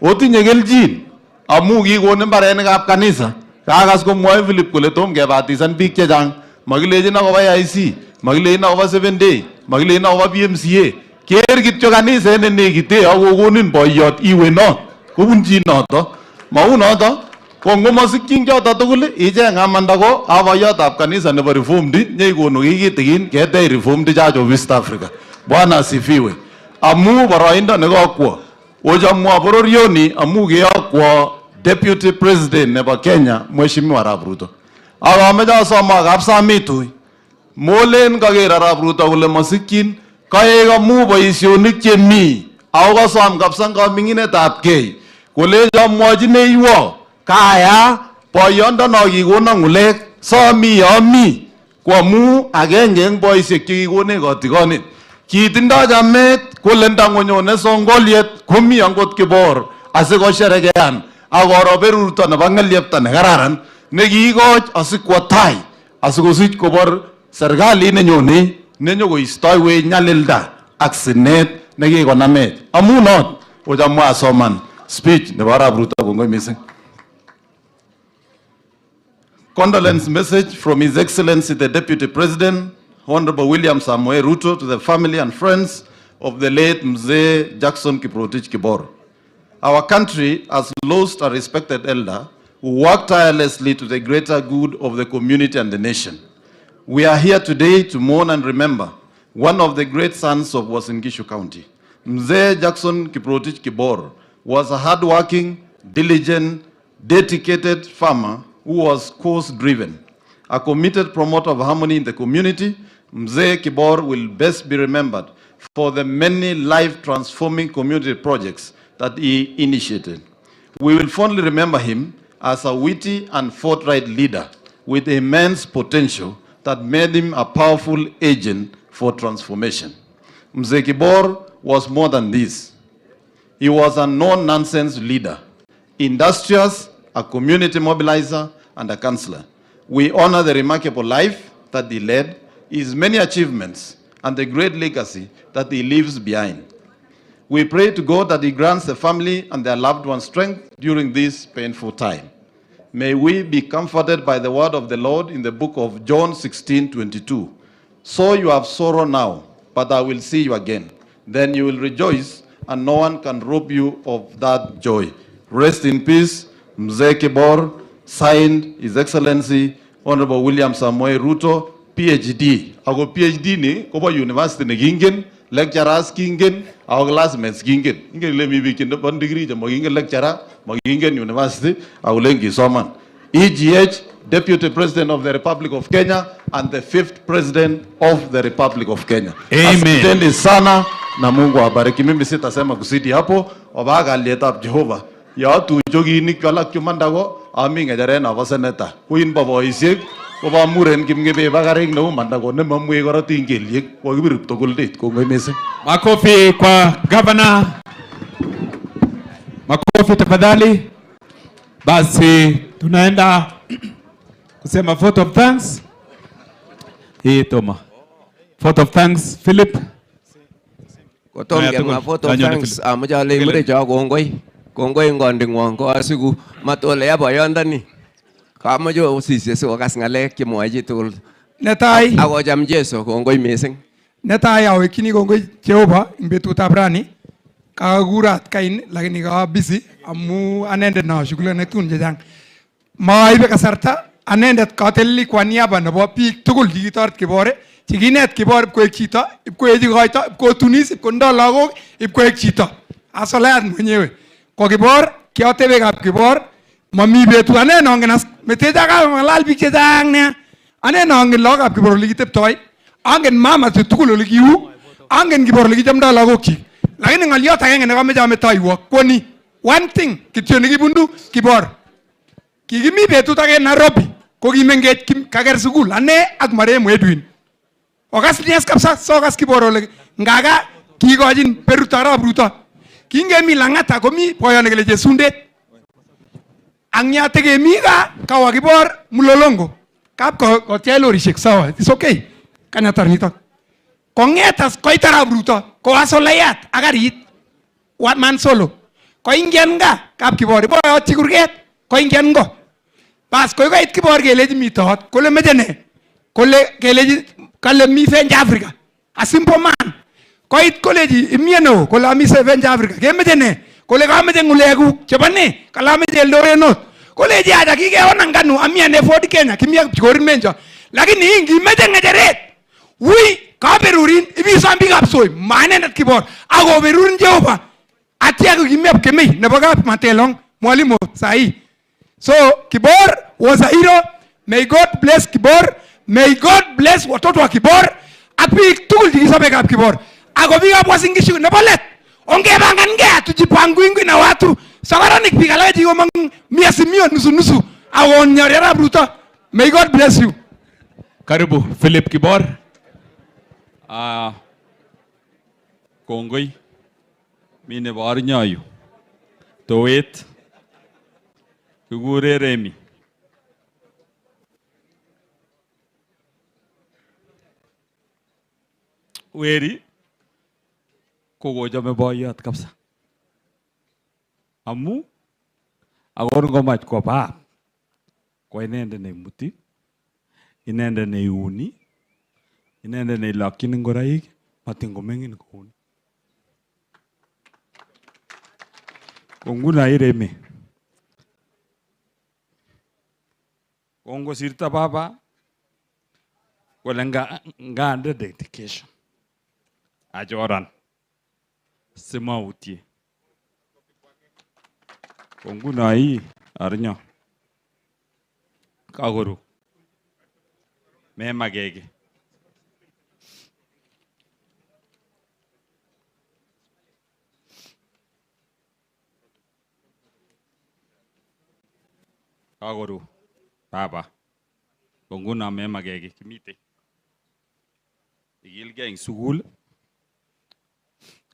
Otinye kelchin amu kikon mbarenikab kanisa. Kakas komwoe Philip kole tom kebatisan biik chechang, makilechin akobo IC, makilechin akobo 7 day, makilechin akobo PMCA. Ker kityo kaniset ne nekite ak kokonin boiyot iwe not kobunchi noto. Mau noto ko ngomasikyin choto tugul icheng amanda ko a boiyotab kanisa nebo Reformed nyeikonu kikitikin ketech Reformed Church of East Africa. Bwana asifiwe. Amu boroindo nekakwo ochamwa bororioni amu keyokwo Deputy President nebo Kenya Mheshimiwa Arap Ruto. Ak ameche asoma kapsamitui molen kaker Arap Ruto kole masikyin kaek amu boisionik chemi ako kasom kapsa kaming'inetab kei kolecho amwochineiwo kaya boyondono kikono ng'ulek somi yomi ko amu agenge eng boisiek chekikonech kotikonet. Kitindoi chamet kole ndangonyone songoliet komi angot Kibor asikosherekean akoro berurto nebo ng'elyepta nekararan nekikoch asikwo tai asikosich kobor serikalit nenyone nenyokoistoiwech nyalilda ak sinet nekikonamech. Amu not ochamwa asoman speech nebo Arap Ruto. Kongoi mising. Condolence message from His Excellency the Deputy President, Honorable William Samoei Ruto, to the family and friends of the late Mzee Jackson Kiprotich Kibor. Our country has lost a respected elder who worked tirelessly to the greater good of the community and the nation. We are here today to mourn and remember one of the great sons of Uasin Gishu County. Mzee Jackson Kiprotich Kibor was a hardworking, diligent, dedicated farmer who was cause-driven. A committed promoter of harmony in the community, Mzee Kibor will best be remembered for the many life-transforming community projects that he initiated. We will fondly remember him as a witty and forthright leader with immense potential that made him a powerful agent for transformation. Mzee Kibor was more than this. He was a no-nonsense leader, industrious, a community mobilizer, and a counselor. We honor the remarkable life that he led, his many achievements, and the great legacy that he leaves behind. We pray to God that he grants the family and their loved ones strength during this painful time. May we be comforted by the word of the Lord in the book of John 16:22. So you have sorrow now, but I will see you again. Then you will rejoice, and no one can rob you of that joy. Rest in peace, Mzee Kibor, signed His Excellency Honorable William Samoei Ruto, PhD. Ako PhD ni kobo university ni kingen, lecturers kingen, ako classmates kingen. Ingen le mi bikin pon degree jamo kingen lecturer, magingen university, ako lengi soman. EGH, Deputy President of the Republic of Kenya and the 5th President of the Republic of Kenya. Amen. Asanteni sana na Mungu awabariki. Mimi sitasema kusidi hapo, obaga aliyetab Jehova. Ya tu jogi ni kala kumandago ami ngajare na vaseneta. Kuin baboisiek koba muren kimngebe bagareng no mandago ne mamwe korotin kelyek ko kibirip tugul dit ko ngemese. Makofi kwa governor. Makofi tafadhali. Basi tunaenda kusema vote of thanks. Hii toma. Vote of thanks Philip. Kotom kemwa vote of thanks amujale mure jo kongoi. Kongoi ngondingwong ko asiku matole ya boyondoni. Kamache osisye sikokas ngalek chemwoe chitugul. Netai akocham Jesu kongoi mising. Netai awekchini kongoi Jehova eng betutab rani. Kakurat kain lakini kawa busy amu anendet nashugulene tun chechang. Maibe kasarta anendet kateleli kwa niaba nebo biik tugul chikitoret Kibor, chikinet Kibor ipkoek chito, ipkoechi koito, ipkotunis, ipkondo lagok, ipkoek chito. Asolayat mwenyewe. Kwa Kibor, kiatebe kap Kibor, mami betu ane nongen as meteja ka ngalal biik chechang nea. Ane nongen lagokab Kibor ole kiteptoi, angen mama tugul ole kiu, angen Kibor ole kichomdoi lagokchik. Lakini ngoliot agenge nekameche ametoiwo kwoni one thing kityo nekibundu Kibor. Kikimi betut age Nairobi ko kimengech kaker sukul ane ak marehemu Edwin. Okas nias kabisa sokas Kibor ole ngaga kikochin Perut Arap Ruto. Kingemi Lang'ata komi boyot kele Jesundet. Ang nyate kemi kawa Kibor Mulolongo. Kap kotiach lorishek sawa. It's okay. Kanyatar nitok. Kongetas koit Arap Ruto ko asolayat akarit one man solo. Ko ingen nga kap Kibor boyot chikurget ko ingen ngo. Bas koi koit Kibor kelechi mi tot kole meche ne. Kole kelechi kale mi French Africa. A simple man. Koit koleji imieno kole ami French Africa. Kemeche ne. Kole kameche ngulekuk chebo ne. Kala meche Eldoret. Koleji aja kikeona nganu amiane Ford Kenya kimia chikorin menjo. Lakini ingi meche ngecheret. Ui kaberurin ibisom biikab soi manendet Kibor ako berurin Jehova atia ko kimep kemei nebo kap Matelong mwalimu sahi. So Kibor was a hero. May God bless Kibor. May God bless watoto wa Kibor. Ak biik tugul chikisomekab Kibor. Ako biikab Uasin Gishu nebo let. Ongepangankee tujipangwingwi na watu. Sokoronik biik alak chikomong miasimio nusu. Ako nyori Arap Ruto. May God bless you. Karibu Philip Kibor. Kongoi. Mine bor nyayu. Towet. Kikure Remi. Weri kokochome boiyot kabisa. Amu akor ngomach kwa pap kwa inendet neimuti, inendet neiuni, inendet neilokyin ngoroik, matin komeng'in kouni. Ko nguno iremi. Kongosirto baba kole ngande dedication achoran simautie. Ko nguno ii arnyo kakoru memakeke. Kakoru baba. Ko nguno memakeke kimite. Ikilgei eng sukul.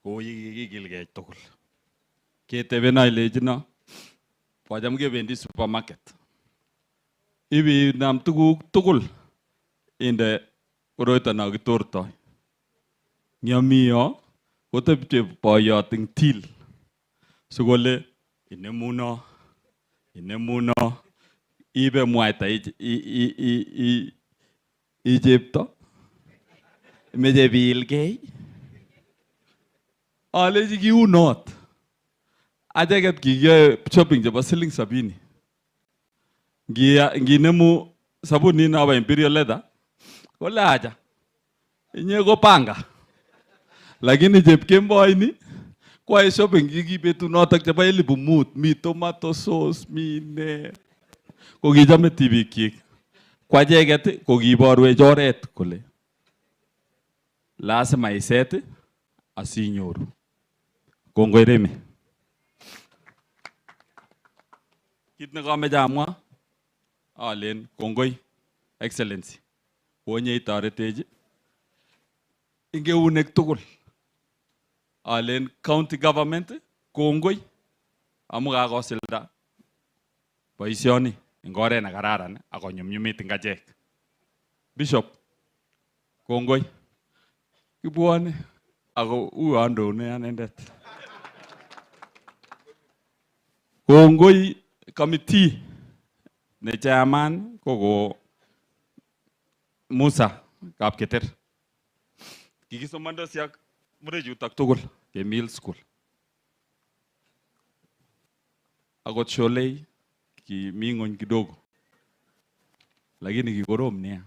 Ko kikilgei tugul. Ketebeno ilechino kocham kebendi supermarket. Ibi nam tuguk tugul inde koroito no kitortoi. Ngiomiyo kotepche boyot ing til. Sukole inemuno ibe mwaita i chepto meche biilgei. Alechi kiunot. Acheket kikiyoe shopping chebo siling 70. Nginemu sabuni nabo Imperial Leather kole acha inye ko panga. Lakini chepkemboi ni kwae shopping kiki betunotok chebo 5,000 mi tomato sauce mi ne. Ko kichome tibikyik. Kwa cheket ko kiborwech oret kole lazima iset asinyoru. Kongoi Remi. Kit nekameche amwa alen kongoi excellency. Konye itoretech ing eunek tugul. Alen county government kongoi amu kakosilda boisioni eng oret nekararan ako nyumnyumit eng achek. Bishop kongoi. Kibwone ako uandone anendet. Kongoi committee ne chairman koko Musa Kapketer. Kikisomandosi ak murechutak tugul ke middle school. Akot Sholei kimi ng'ony kidogo. Lakini kikorom nia.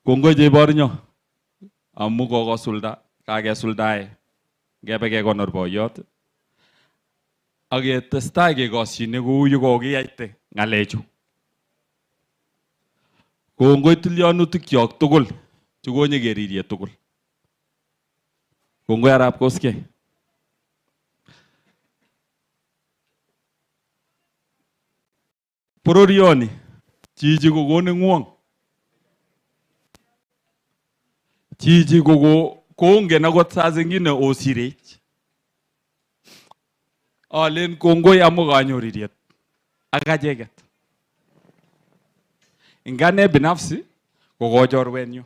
Kongoi cheibornyo amu kakesuldae ngebe kekonor boyot ak ketestai kekosyine kou yu kokiyaite ng'alechu. Kongoi tilyanutikchok tugul chukonye keririe tugul. Kongoi Arap Koskei. Pororioni chichi kokone ng'wong. Chichi koongen akot saa zingine osirech. Alen kongoi amu kanyoririet ak acheket. Ingane binafsi ko chorwenyu.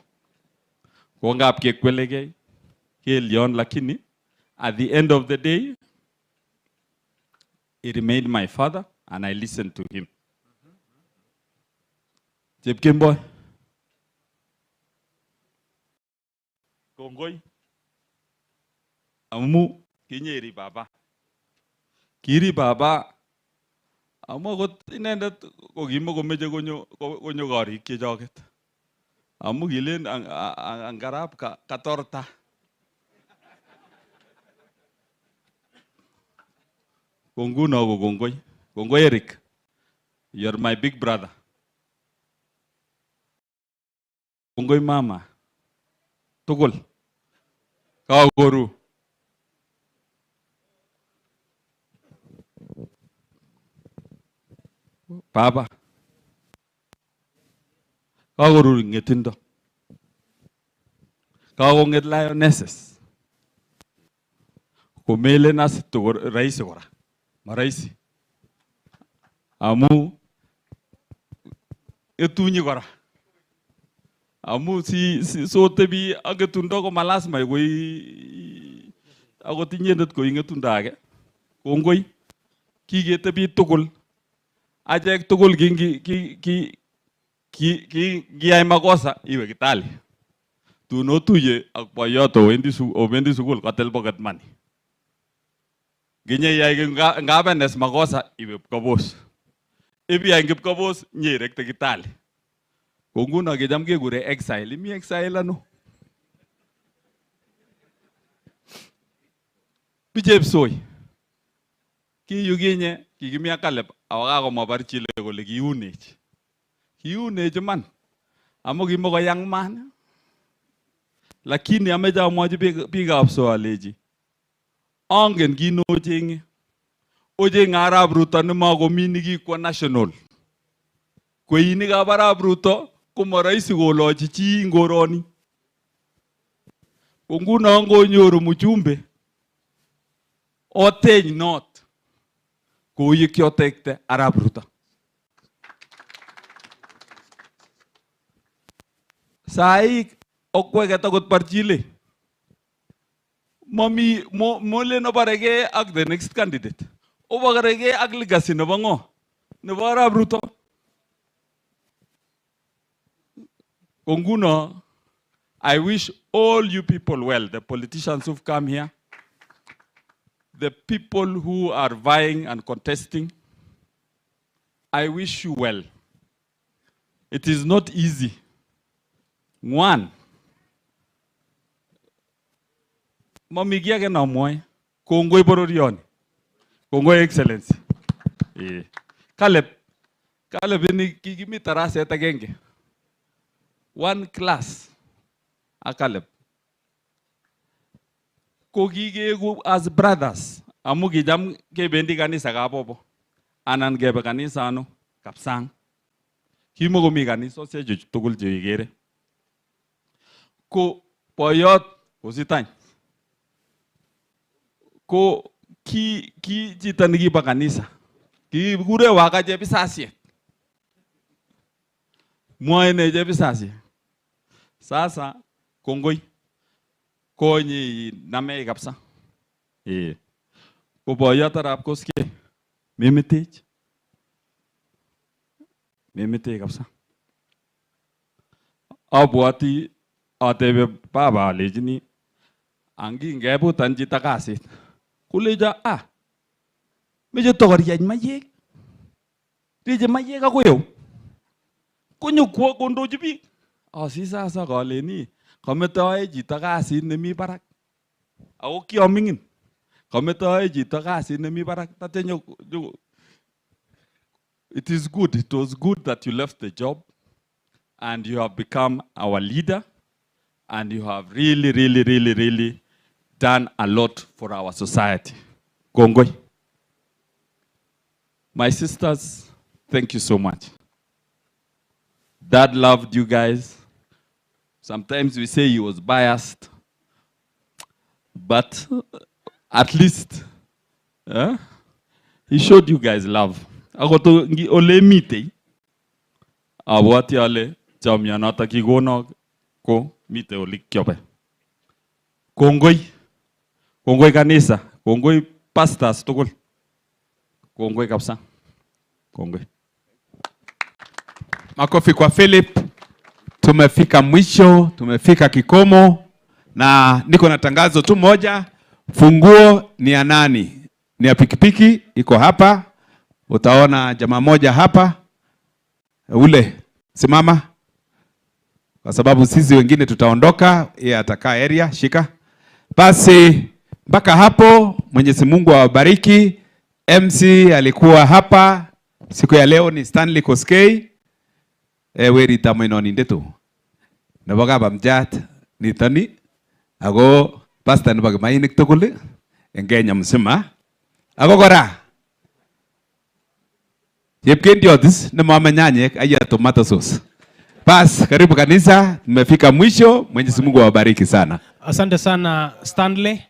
Ko ngap kekwelegei kelyon lakini at the end of the day he remained my father and I listened to him. Chepkemboi. Kongoi amu kinyeri baba. Kiri baba amu akot inendet ko kimakomeche konyo korik chechoket. Amu kilen angarap katorta. Konguno ko kongoi. Kongoi Eric. You're my big brother. Kongoi mama. Tugul. Kagoru. Baba. Kagoru ngetindo. Kagonget lionesses. Kumele nasi tugo raisi kora. Maraisi. Amu etunyi kora. Amu si sote bi agetundo ko malasma koi akot inyendet ko ingetundo age. Kongoi kiketebi tugul. Achek tugul kiyai makosa iwe Kitale. Tun otuye ak boyot obendi sukul kotil pocket money. Ginye yai ngabenes makosa iwe Kibos. Ibi yai Kibos nyerekte Kitale. Konguno kecham kekure exile. Imi exile ano? Bichepsoi. Kiyu kinye kikimi ak Caleb awakakomwa Chile kole kiunech. Kiunech man. Amu kimokoyang man. Lakini ameche amwachi biikab Soalechi. Angen kit nocheng'e. Ocheng'e Arap Ruto nemakomi nikikwo national. Kweinikab Arap Ruto komaraisi kolochi chi ngoroni. Konguno ngonyoru mjumbe oteny not kou ye kiotekte Arap Ruto. Sai okwege tagot parchile. Mami mole no barege ak the next candidate. Obagarege ak legacy no bango. No bara bruto. Konguno, I wish all you people well, the politicians who've come here, the people who are vying and contesting. I wish you well. It is not easy. One, mamigia ke na moy, Kongoi bororion, Kongoi excellence. Caleb ni kigimi tarase etagenge. One class, a Caleb. Kogige as brothers, amugi jam ke bendi kanisa kapopo, anan gebe kanisa ano kapsang. Kimo gomi kanisa se tugul jigere. Ko poyot ositan. Ko ki jitanigi pa kanisa. Ki gure waka jebi sasye. Mwaene jebi sasye. Sasa Kongoi konyi name kapsa. Ko poyot arap koske memetech. Memete kapsa. Abwati atebe baba lejini angi ngebu tanji takasit. Kuleja meje togoriya mayek. Rije mayek akoyo. Kunyo kwa kondo jibi. Sisa sa galeni kametoe jita kasit nemi barak. Ako kiamingin. Kametoe jita kasit nemi barak tatenyo. It is good. It was good that you left the job and you have become our leader and you have really done a lot for our society. Kongoi. My sisters, thank you so much. Dad loved you guys. Sometimes we say he was biased, but at least he showed you guys love. Agoto ngi ole mite awati ale jamya nata kigono ko mite ole kyope. Kongoi kanisa, kongoi pastors tugul. Kongoi kabisa. Kongoi. Makofi kwa Philip. Tumefika mwisho, tumefika kikomo na niko na tangazo tu moja. Funguo ni ya nani? Ni ya pikipiki, iko hapa. Utaona jamaa moja hapa. Ule, simama. Kwa sababu sisi wengine tutaondoka, yeye atakaa area, shika. Basi mpaka hapo, Mwenyezi Mungu awabariki. MC alikuwa hapa. Siku ya leo ni Stanley Koskei. Weri tamoino nindetu. Nabaga bamjat nitani. Ago pasta nabaga mainik tokuli. Engenya msima. Ago kora. Yepkendi otis na mama nyanyek aya tomato sauce. Bas, karibu kanisa, tumefika mwisho. Mwenyezi Mungu awabariki sana. Asante sana Stanley.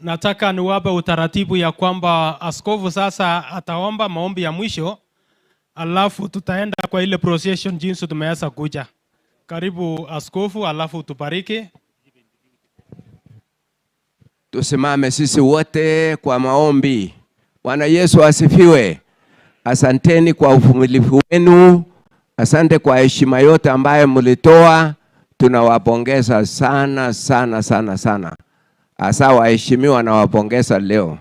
Nataka niwape utaratibu ya kwamba askofu sasa ataomba maombi ya mwisho, alafu tutaenda kwa ile procession jinsi tumeanza kuja. Karibu askofu, alafu tubariki. Tusimame sisi wote kwa maombi. Bwana Yesu asifiwe. Asanteni kwa uvumilivu wenu. Asante kwa heshima yote ambayo mlitoa. Tunawapongeza sana. Asa waheshimiwa na wapongeza leo.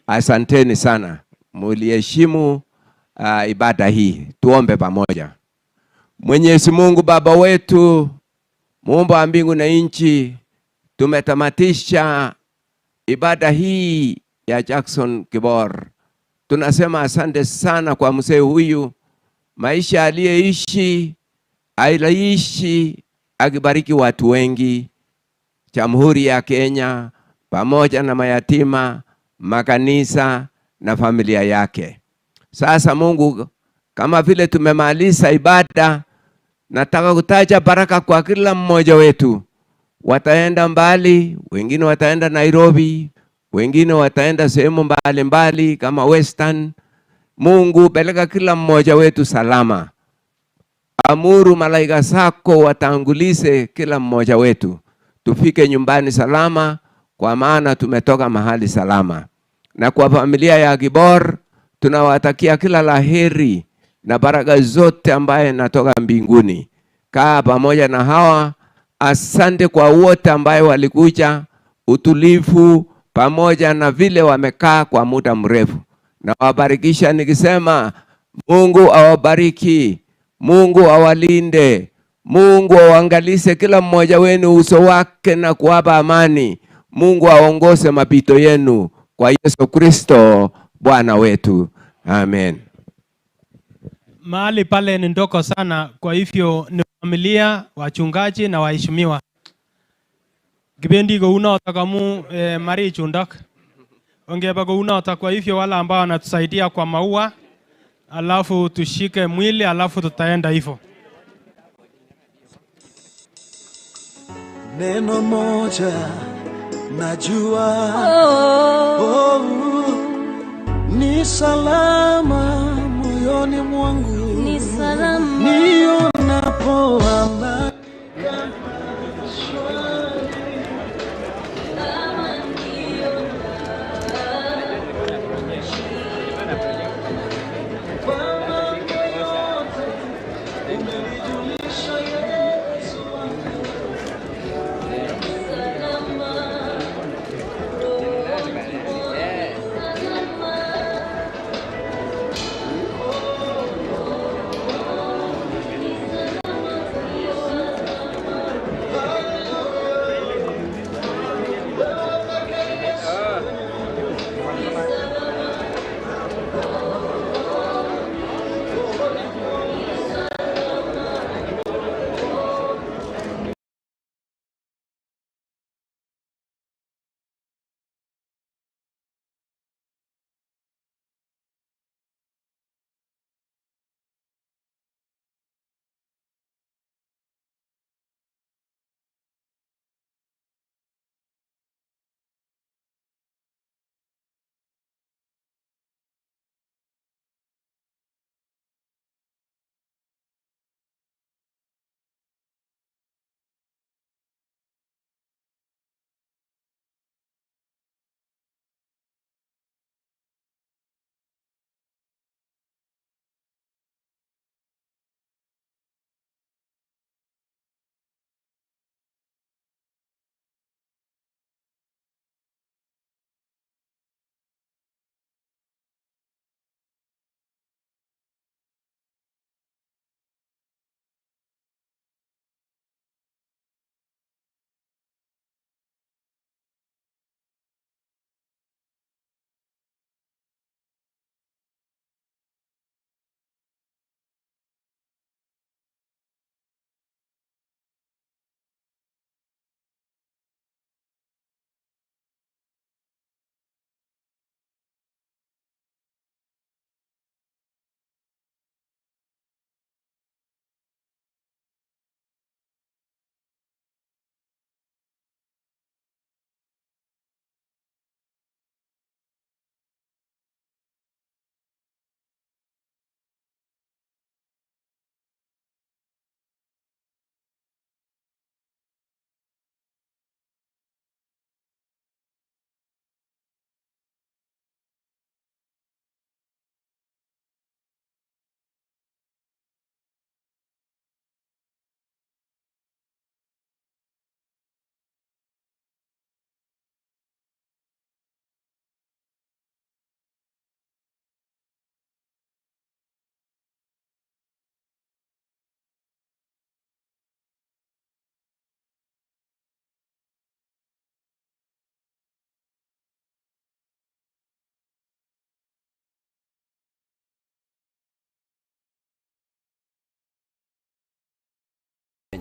Asanteni sana. Muliheshimu ibada hii. Tuombe pamoja. Mwenyezi Mungu Baba wetu, Muumba wa mbingu na nchi, tumetamatisha ibada hii ya Jackson Kibor. Tunasema asante sana kwa mzee huyu, maisha aliyeishi, aishi akibariki watu wengi, Jamhuri ya Kenya, pamoja na mayatima, makanisa na familia yake. Sasa Mungu, kama vile tumemaliza ibada, nataka kutaja baraka kwa kila mmoja wetu. Wataenda mbali, wengine wataenda Nairobi, wengine wataenda sehemu mbali kama Western. Mungu peleka kila mmoja wetu salama. Amuru malaika zako watangulize kila mmoja wetu, tufike nyumbani salama, kwa maana tumetoka mahali salama. Na kwa familia ya Kibor tunawatakia kila laheri na baraka zote ambaye natoka mbinguni. Kaa pamoja na hawa. Asante kwa wote ambaye walikuja, utulivu pamoja na vile wamekaa kwa muda mrefu. Na wabarikisha nikisema Mungu awabariki, Mungu awalinde, Mungu awaangalize kila mmoja wenu uso wake na kuwapa amani. Mungu aongoze mapito yenu kwa Yesu Kristo Bwana wetu. Amen. Mahali pale ni ndogo sana, kwa hivyo ni familia, wachungaji na waheshimiwa. Kibendi ko unota kamu mari chundak. Ongeba ko unota, kwa hivyo wala ambao wanatusaidia kwa maua, alafu tushike mwili, alafu tutaenda hivyo. Neno moja najua, ni salama moyoni mwangu, ni salama nionapo amani.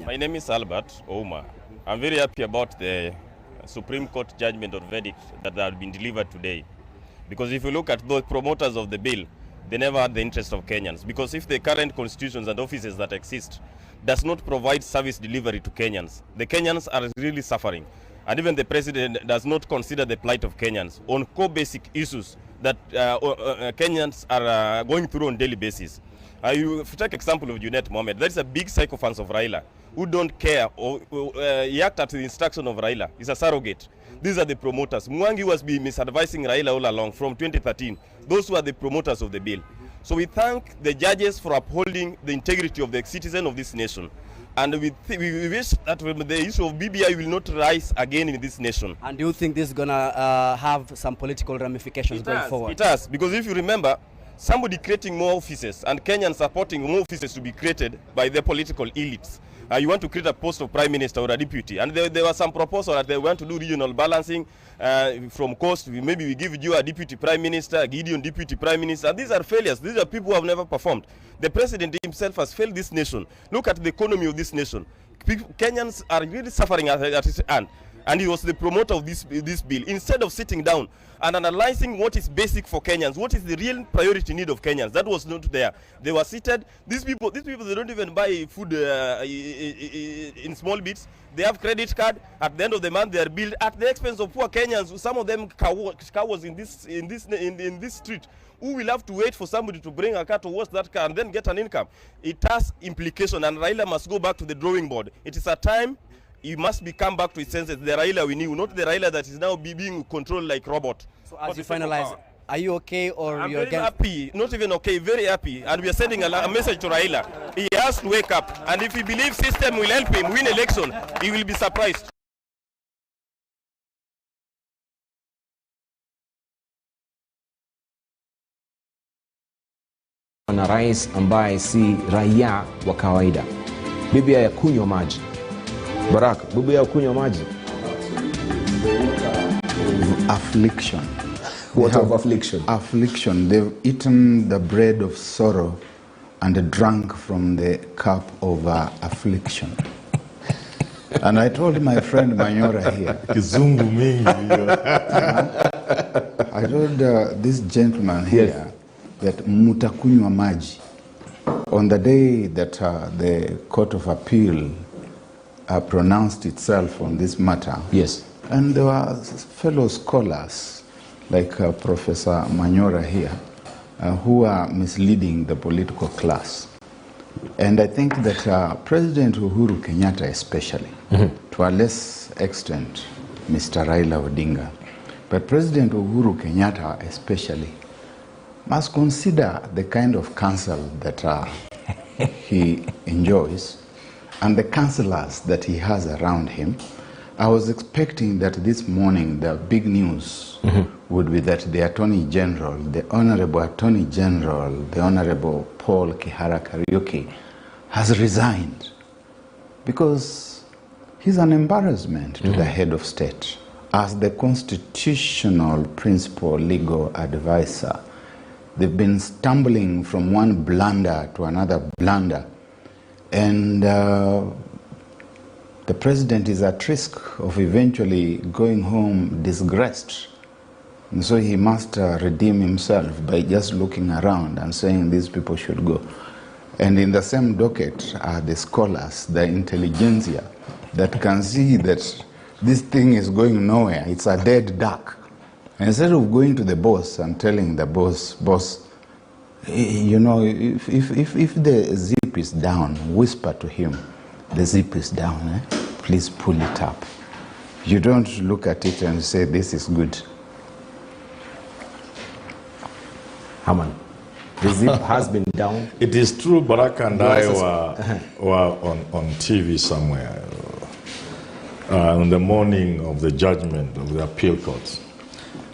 My name is Albert Ouma. I'm very happy about the Supreme Court judgment or verdict that have been delivered today. Because if you look at those promoters of the bill, they never had the interest of Kenyans. Because if the current constitutions and offices that exist does not provide service delivery to Kenyans, the Kenyans are really suffering. And even the president does not consider the plight of Kenyans on core basic issues that Kenyans are going through on a daily basis. You take example of Junet Mohamed. That is a big sycophant of Raila who don't care or he act at the instruction of Raila. He's a surrogate. These are the promoters. Mwangi was misadvising Raila all along from 2013. Those who are the promoters of the bill. So we thank the judges for upholding the integrity of the citizen of this nation. And we wish that the issue of BBI will not rise again in this nation. And do you think this is going to have some political ramifications going forward? It has, because if you remember, somebody creating more offices and Kenyans supporting more offices to be created by the political elites. You want to create a post of prime minister or a deputy. And there was some proposal that they want to do regional balancing from coast. Maybe we give you a deputy prime minister, Gideon deputy prime minister. These are failures. These are people who have never performed. The president himself has failed this nation. Look at the economy of this nation. Kenyans are really suffering at his hand. And he was the promoter of this bill. Instead of sitting down and analyzing what is basic for Kenyans, what is the real priority need of Kenyans, that was not there. They were seated. These people, they don't even buy food in small bits. They have credit card. At the end of the month, they are billed at the expense of poor Kenyans. Some of them cowards in this street, who will have to wait for somebody to bring a car to wash that car and then get an income. It has implication, and Raila must go back to the drawing board. It is a time. He must come back to his senses. The Raila we knew, not the Raila that is now being controlled like robot. So as you finalize, are you okay or I'm you're very happy, not even okay, very happy. And we are sending a message to Raila. He has to wake up. And if he believes system will help him win election, he will be surprised. Na rais ambaye si raia wa kawaida. Bibi ya kunywa maji. Baraka, bibi ya kunywa maji. Affliction. What of affliction? Affliction. They've eaten the bread of sorrow and drunk from the cup of affliction. And I told my friend Manyora here. Kizungu mingi. I told this gentleman here that mutakunywa maji. On the day that the Court of Appeal pronounced itself on this matter. Yes. And there were fellow scholars like Professor Manyora here who are misleading the political class. And I think that President Uhuru Kenyatta especially, to a less extent Mr. Raila Odinga, but President Uhuru Kenyatta especially must consider the kind of counsel that he enjoys and the counselors that he has around him. I was expecting that this morning the big news would be that the Attorney General, the Honorable Attorney General, the Honorable Paul Kihara Kariuki, has resigned because he's an embarrassment to the head of state. As the constitutional principal legal advisor, they've been stumbling from one blunder to another blunder. And the president is at risk of eventually going home disgraced. And so he must redeem himself by just looking around and saying these people should go. And in the same docket are the scholars, the intelligentsia, that can see that this thing is going nowhere. It's a dead duck. And instead of going to the boss and telling the boss, you know, if the zip is down, whisper to him, the zip is down, please pull it up. You don't look at it and say, this is good. Haman, the zip has been down. It is true, Baraka and I were on TV somewhere on the morning of the judgment of the appeal courts.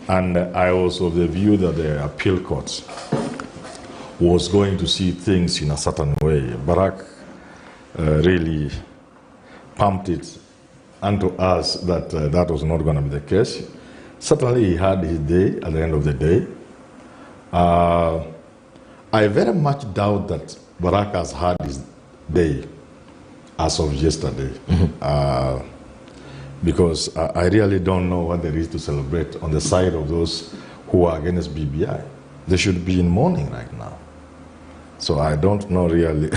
And I was of the view that the appeal courts was going to see things in a certain way. Barack really pumped it unto us that that was not going to be the case. Certainly he had his day at the end of the day. I very much doubt that Barack has had his day as of yesterday. Because I really don't know what there is to celebrate on the side of those who are against BBI. They should be in mourning right now. So I don't know really.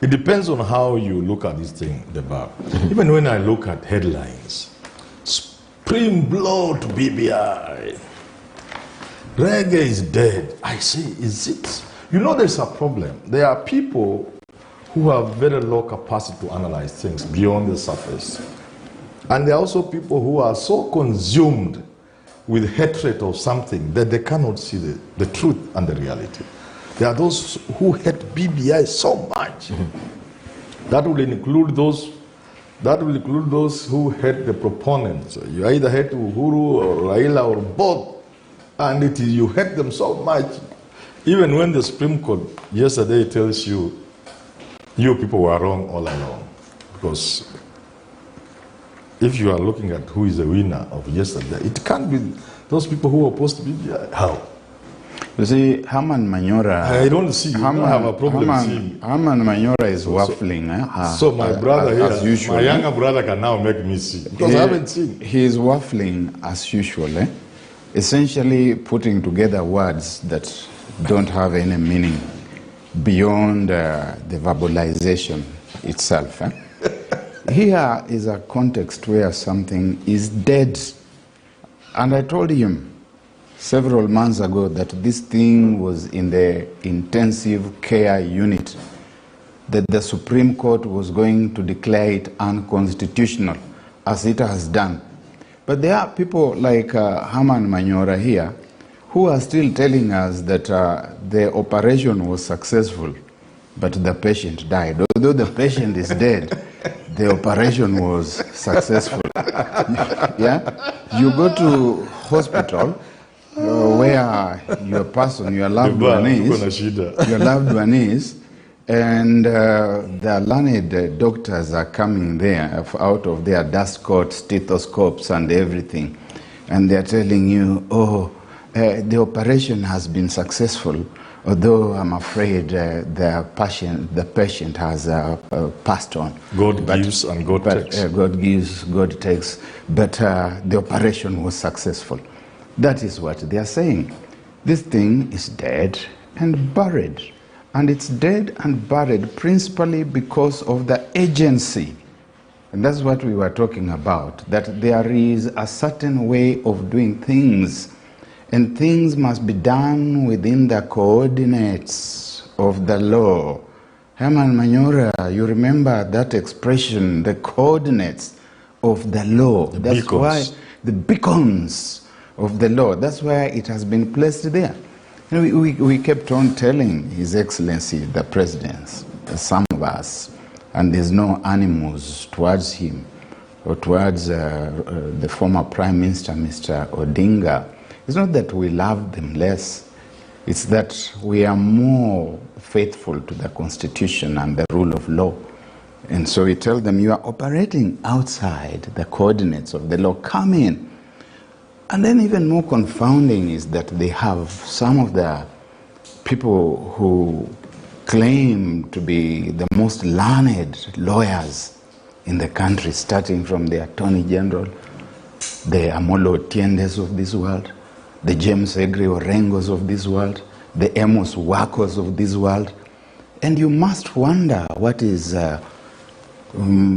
It depends on how you look at this thing, Deba. Even when I look at headlines, spring blow to BBI, reggae is dead. I say, is it You know there's a problem. There are people who have very low capacity to analyze things beyond the surface. And there are also people who are so consumed with hatred of something that they cannot see the truth and the reality. There are those who hate BBI so much. That will include those who hate the proponents. You either hate Uhuru or Raila or both, and you hate them so much. Even when the Supreme Court yesterday tells you, you people were wrong all along. Because if you are looking at who is the winner of yesterday, it can't be those people who opposed to BBI. How? You see, Herman Manyora... I don't see, you don't have a problem seeing. Herman Manyora is waffling. So my brother here, as usual, my younger brother can now make me see. Because I haven't seen. He is waffling as usual, essentially putting together words that don't have any meaning beyond the verbalization itself. Here is a context where something is dead. And I told him several months ago that this thing was in the intensive care unit, that the Supreme Court was going to declare it unconstitutional, as it has done. But there are people like Herman Manyora here who are still telling us that the operation was successful, but the patient died. Although the patient is dead, the operation was successful. Yeah? You go to hospital where your person, your loved one is, and the learned doctors are coming there out of their dust coats, stethoscopes and everything, and they're telling you, oh, the operation has been successful, although I'm afraid the patient has passed on. God gives and God takes. God gives, God takes, but the operation was successful. That is what they are saying. This thing is dead and buried. And it's dead and buried principally because of the agency. And that's what we were talking about, that there is a certain way of doing things. And things must be done within the coordinates of the law. Herman Manyora, you remember that expression, the coordinates of the law. That's why the beacons of the law. That's why it has been placed there. And we kept on telling His Excellency, the President, some of us, and there's no animus towards him or towards the former Prime Minister, Mr. Odinga. It's not that we love them less. It's that we are more faithful to the Constitution and the rule of law. And so we tell them, you are operating outside the coordinates of the law. Come in. And then even more confounding is that they have some of the people who claim to be the most learned lawyers in the country, starting from the Attorney General, the Amolo Otiendes of this world, the James Egre Orengos of this world, the Amos Wakos of this world. And you must wonder what is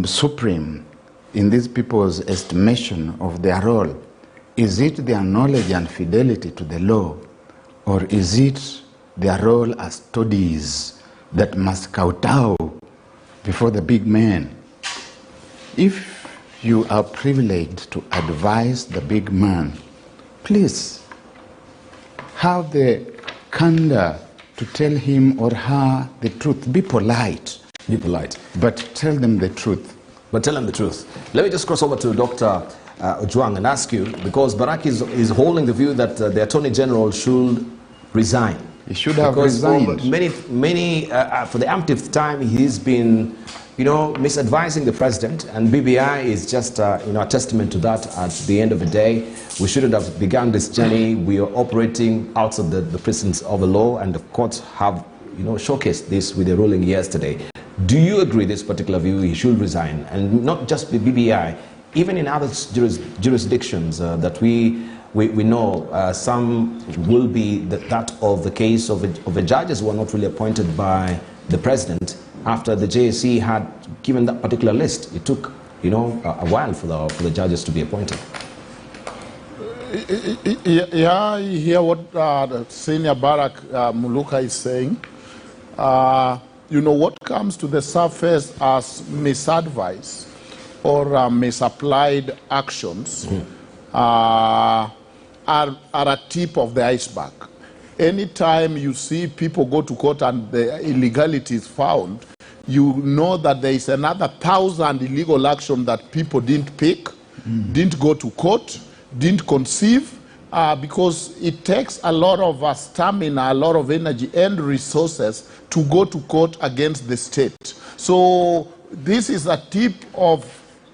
supreme in these people's estimation of their role. Is it their knowledge and fidelity to the law, or is it their role as toadies that must kowtow before the big man? If you are privileged to advise the big man, please have the candor to tell him or her the truth. Be polite. Be polite. But tell them the truth. But tell them the truth. Let me just cross over to Dr. Ojwang and ask you, because Barack is holding the view that the Attorney General should resign. He should have resigned. For the umpteenth time, he's been, misadvising the president, and BBI is just, a testament to that. At the end of the day, we shouldn't have begun this journey. We are operating outside the presence of the law, and the courts have, showcased this with the ruling yesterday. Do you agree this particular view? He should resign, and not just the BBI, even in other jurisdictions that we know, some will be that of the case of the judges who are not really appointed by the president. After the JSC had given that particular list, it took a while for the judges to be appointed. Yeah, I hear what Senior Barak Muluka is saying. You know, what comes to the surface as misadvice or misapplied actions are a tip of the iceberg. Anytime you see people go to court and the illegality is found, you know that there is another 1,000 illegal action that people didn't pick, didn't go to court, didn't conceive, because it takes a lot of stamina, a lot of energy and resources to go to court against the state. So this is a tip of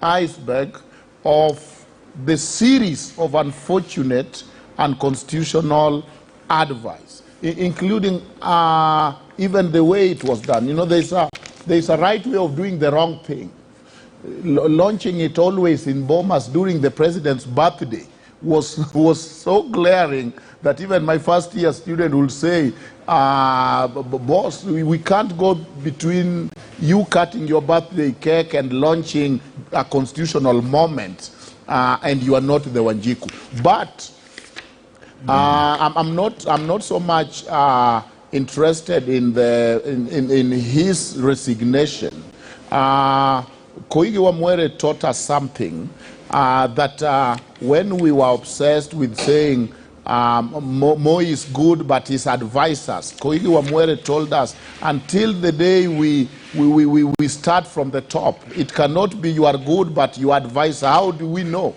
iceberg of the series of unfortunate and constitutional advice, including even the way it was done. You know, there's a right way of doing the wrong thing. Launching it always in Bomas during the president's birthday was so glaring that even my first year student will say, boss, we can't go between you cutting your birthday cake and launching a constitutional moment, and you are not the Wanjiku. But I'm not so much interested in his resignation. Koigi Wamwere taught us something that when we were obsessed with saying Mo is good, but his advisors, Koigi Wamwere told us, until the day we start from the top, it cannot be you are good, but your advisor. How do we know?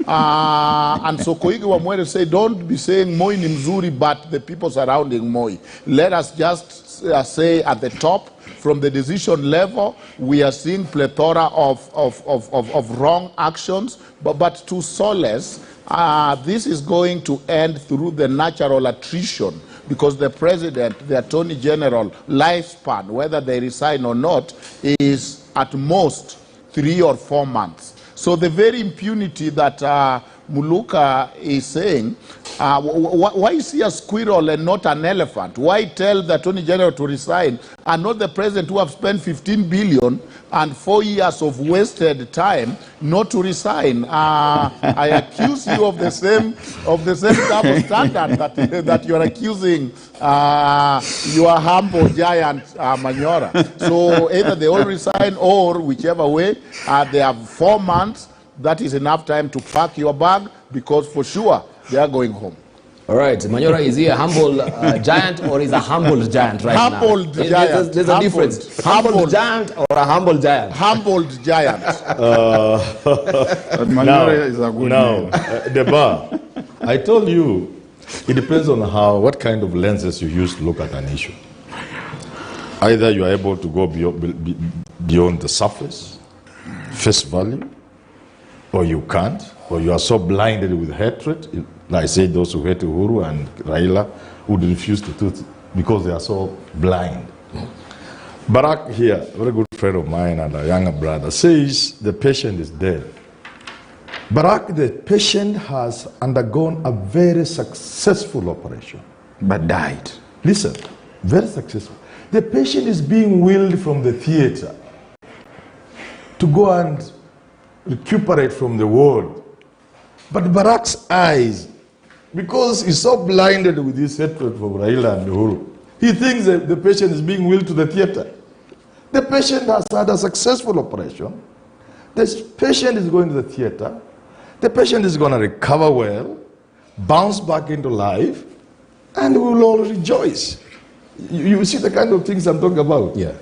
And so Koigi Wamwere said, don't be saying Moi ni mzuri, but the people surrounding Moi. Let us just say at the top, from the decision level, we are seeing plethora of wrong actions, but to solace, this is going to end through the natural attrition, because the president, the attorney general lifespan, whether they resign or not, is at most 3 or 4 months. So the very impunity that Muluka is saying, why is he a squirrel and not an elephant? Why tell the attorney general to resign and not the president, who have spent 15 billion and 4 years of wasted time, not to resign? I accuse you of the same double standard that you are accusing your humble giant Manyora. So either they all resign, or whichever way, they have 4 months. That is enough time to pack your bag, because for sure they are going home. All right, Manyora, is he a humble giant or is a humbled giant right now? Humbled giant. There's a difference. Humbled giant or a humble giant? Humbled giant. Manyora is a good name. Deba, I told you, it depends on what kind of lenses you use to look at an issue. Either you are able to go beyond the surface, face value, or you can't, or you are so blinded with hatred. Like I said, those who hate Uhuru and Raila would refuse to do it because they are so blind. Barak here, a very good friend of mine and a younger brother, says the patient is dead. Barak, the patient has undergone a very successful operation, but died. Listen, very successful. The patient is being wheeled from the theater to go and recuperate from the world. But Barak's eyes, because he's so blinded with this hatred for Raila and Uhuru, he thinks that the patient is being wheeled to the theater. The patient has had a successful operation. The patient is going to the theater. The patient is going to recover well, bounce back into life, and we will all rejoice. You see the kind of things I'm talking about? Yeah.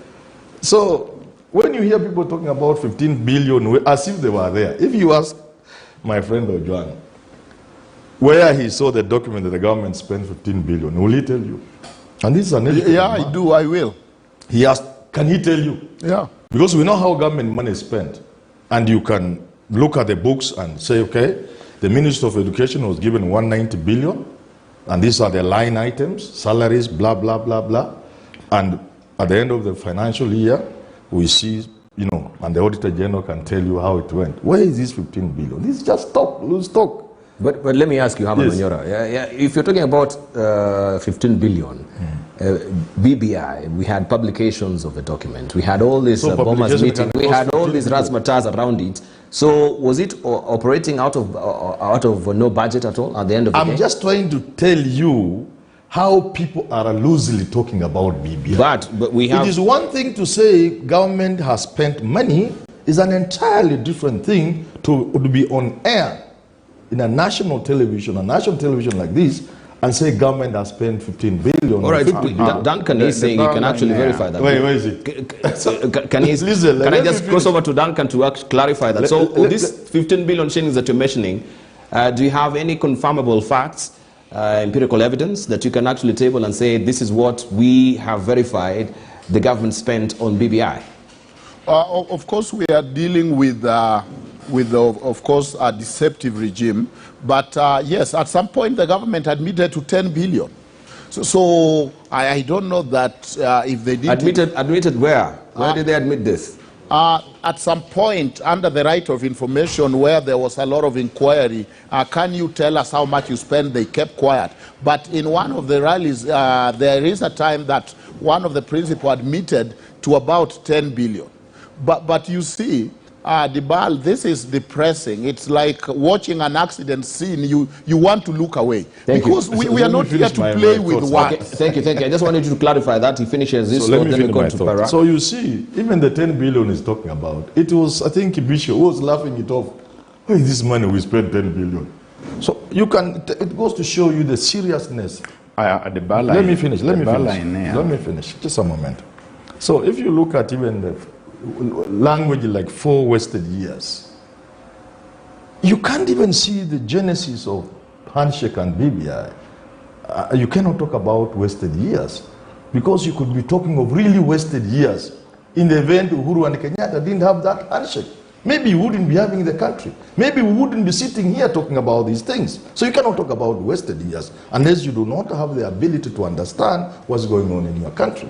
So, when you hear people talking about 15 billion, as if they were there, if you ask my friend Ojuan where he saw the document that the government spent 15 billion, will he tell you? And this is an educated Yeah, man. I do, I will. He asked, can he tell you? Yeah. Because we know how government money is spent. And you can look at the books and say, okay, the Minister of Education was given 190 billion, and these are the line items, salaries, blah, blah, blah, blah. And at the end of the financial year, we see, and the Auditor General can tell you how it went. Where is this 15 billion? This is just talk, loose talk. But let me ask you, Hamad Manyora, if you're talking about 15 billion, BBI, we had publications of a document, we had all this Bomas meeting, we had all these razzmatazz around it. So was it operating out of no budget at all at the end of the day? I'm just trying to tell you how people are loosely talking about BBI. But we have... It is one thing to say government has spent money, is an entirely different thing to be on air in a national television like this, and say government has spent 15 billion. All right, Duncan is saying he can actually verify that. Wait, where is it? Can I just cross over to Duncan to actually clarify that? So this 15 billion shillings that you're mentioning, do you have any confirmable facts, empirical evidence that you can actually table and say this is what we have verified the government spent on BBI? Of course, we are dealing with of course, a deceptive regime. But yes, at some point the government admitted to 10 billion. So I don't know that if they did... Admitted where? Where did they admit this? At some point, under the right of information where there was a lot of inquiry, can you tell us how much you spent? They kept quiet. But in one of the rallies, there is a time that one of the principals admitted to about 10 billion. But you see, Dibal, this is depressing. It's like watching an accident scene. You want to look away. Because we are not here to play with words. Okay, thank you. I just wanted you to clarify that. He finishes this, so then we go to Para. So you see, even the 10 billion he's talking about, it was, I think, Kibor was laughing it off. Where is this money we spent 10 billion? So you can, it goes to show you the seriousness. Let me finish. Just a moment. So if you look at even the language like 4 wasted years, you can't even see the genesis of handshake and BBI. You cannot talk about wasted years, because you could be talking of really wasted years in the event Uhuru and Kenyatta didn't have that handshake. Maybe we wouldn't be having the country. Maybe we wouldn't be sitting here talking about these things. So you cannot talk about wasted years unless you do not have the ability to understand what's going on in your country.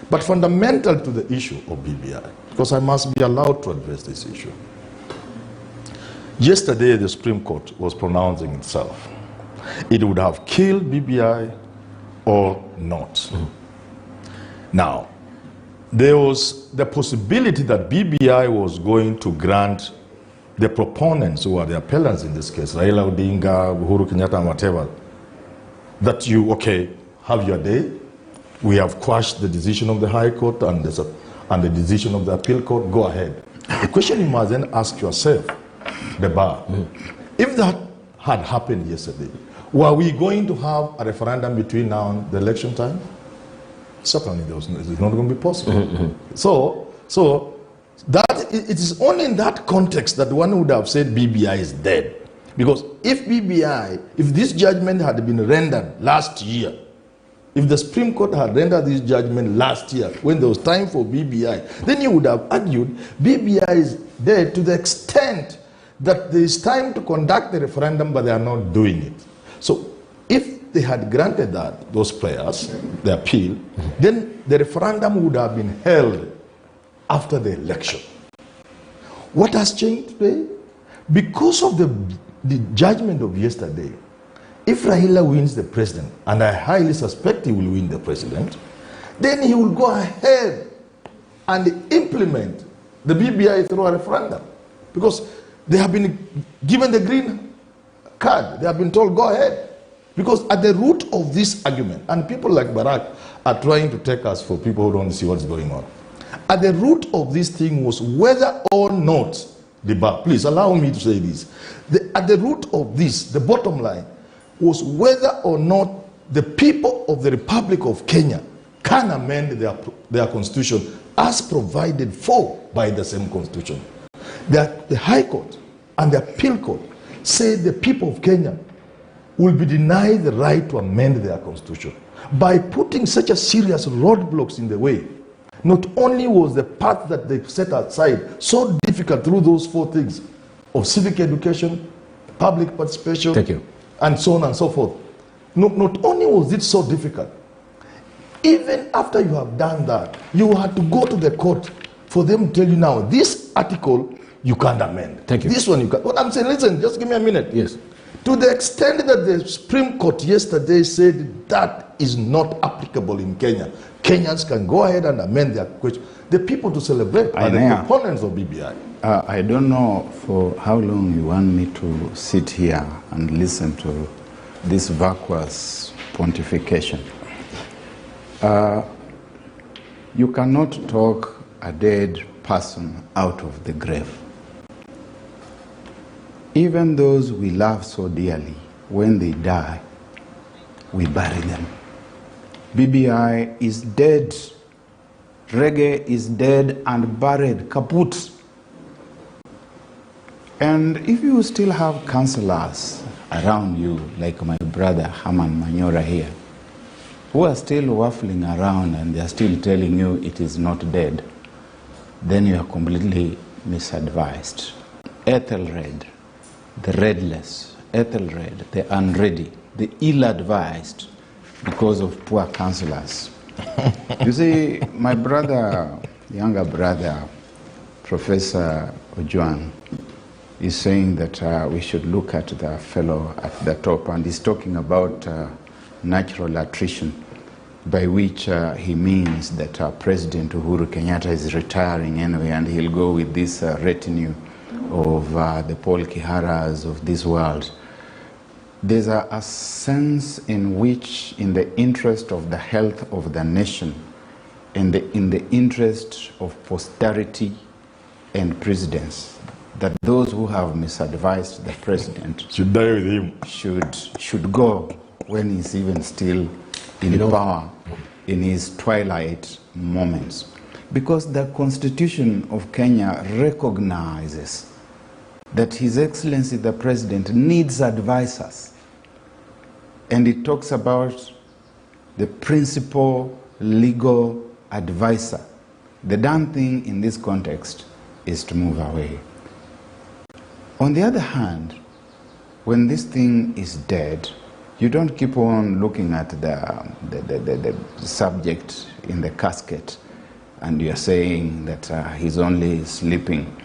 But fundamental to the issue of BBI, because I must be allowed to address this issue. Yesterday, the Supreme Court was pronouncing itself. It would have killed BBI or not. Now, there was the possibility that BBI was going to grant the proponents, who are the appellants in this case, Raila Odinga, Uhuru Kenyatta, and whatever, that you, okay, have your day. We have quashed the decision of the High Court and the decision of the Appeal Court, go ahead. The question you must then ask yourself, the bar, if that had happened yesterday, were we going to have a referendum between now and the election time? Certainly it's not going to be possible. So that it is only in that context that one would have said BBI is dead. Because if this judgment had been rendered last year, if the Supreme Court had rendered this judgment last year, when there was time for BBI, then you would have argued BBI is dead to the extent that there is time to conduct the referendum, but they are not doing it. So if they had granted that, those players, the appeal, then the referendum would have been held after the election. What has changed today? Because of the judgment of yesterday, if Raila wins the president, and I highly suspect he will win the president, then he will go ahead and implement the BBI through a referendum. Because they have been given the green card. They have been told, go ahead. Because at the root of this argument, and people like Barack are trying to take us for people who don't see what's going on. At the root of this thing was whether or not the bar, please allow me to say this. At the root of this, the bottom line, was whether or not the people of the Republic of Kenya can amend their constitution as provided for by the same constitution. The High Court and the Appeal Court said the people of Kenya will be denied the right to amend their constitution. By putting such a serious roadblocks in the way, not only was the path that they set aside so difficult through those 4 things of civic education, public participation, thank you, and so on and so forth. Not only was it so difficult, even after you have done that, you had to go to the court for them to tell you now, this article you can't amend. Thank you. This one you can't. What I'm saying, listen, just give me a minute. Yes. To the extent that the Supreme Court yesterday said that is not applicable in Kenya, Kenyans can go ahead and amend their question. The people to celebrate are the proponents of BBI. I don't know for how long you want me to sit here and listen to this vacuous pontification. You cannot talk a dead person out of the grave. Even those we love so dearly, when they die, we bury them. BBI is dead. Reggae is dead and buried, kaput. And if you still have councillors around you, like my brother Haman Manyora here, who are still waffling around and they are still telling you it is not dead, then you are completely misadvised. Ethelred, the redless, Ethelred, the unready, the ill-advised, because of poor councillors. You see, my brother, younger brother, Professor Ojuang, is saying that we should look at the fellow at the top, and he's talking about natural attrition, by which he means that President Uhuru Kenyatta is retiring anyway, and he'll go with this retinue of the Paul Kiharas of this world. There's a sense in which, in the interest of the health of the nation, and in the interest of posterity and precedence, that those who have misadvised the president should die with him. Should go when he's even still in power, in his twilight moments. Because the Constitution of Kenya recognizes that His Excellency the President needs advisors. And it talks about the principal legal advisor. The done thing in this context is to move away. On the other hand, when this thing is dead, you don't keep on looking at the subject in the casket and you're saying that he's only sleeping.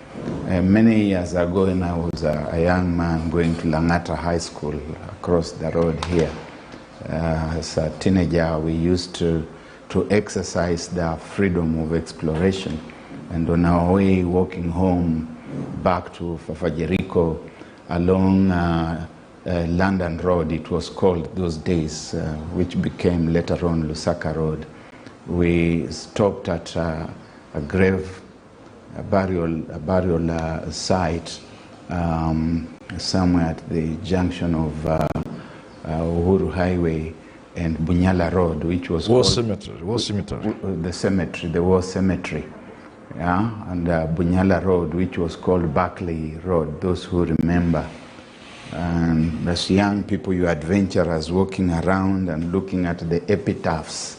Many years ago, when I was a young man going to Langata High School across the road here, as a teenager, we used to exercise the freedom of exploration. And on our way walking home back to Fafajerico along London Road, it was called those days, which became later on Lusaka Road, we stopped at a grave, a burial site somewhere at the junction of Uhuru Highway and Bunyala Road, which was War called Cemetery. The War Cemetery. Yeah, and Bunyala Road, which was called Barclay Road, those who remember. And as young people, you adventurers walking around and looking at the epitaphs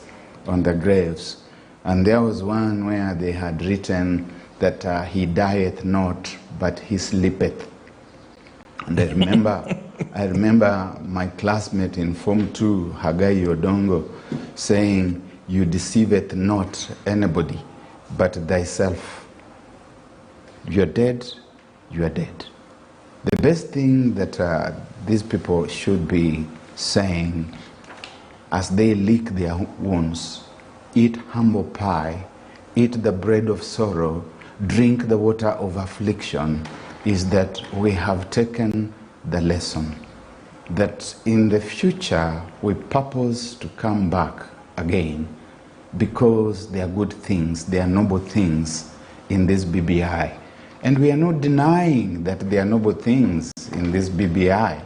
on the graves. And there was one where they had written that he dieth not, but he sleepeth. And I remember my classmate in Form 2, Hagai Odongo, saying, "You deceiveth not anybody, but thyself. You are dead, you are dead." The best thing that these people should be saying as they lick their wounds, eat humble pie, eat the bread of sorrow, drink the water of affliction, is that we have taken the lesson. That in the future we purpose to come back again because there are good things, there are noble things in this BBI. And we are not denying that there are noble things in this BBI.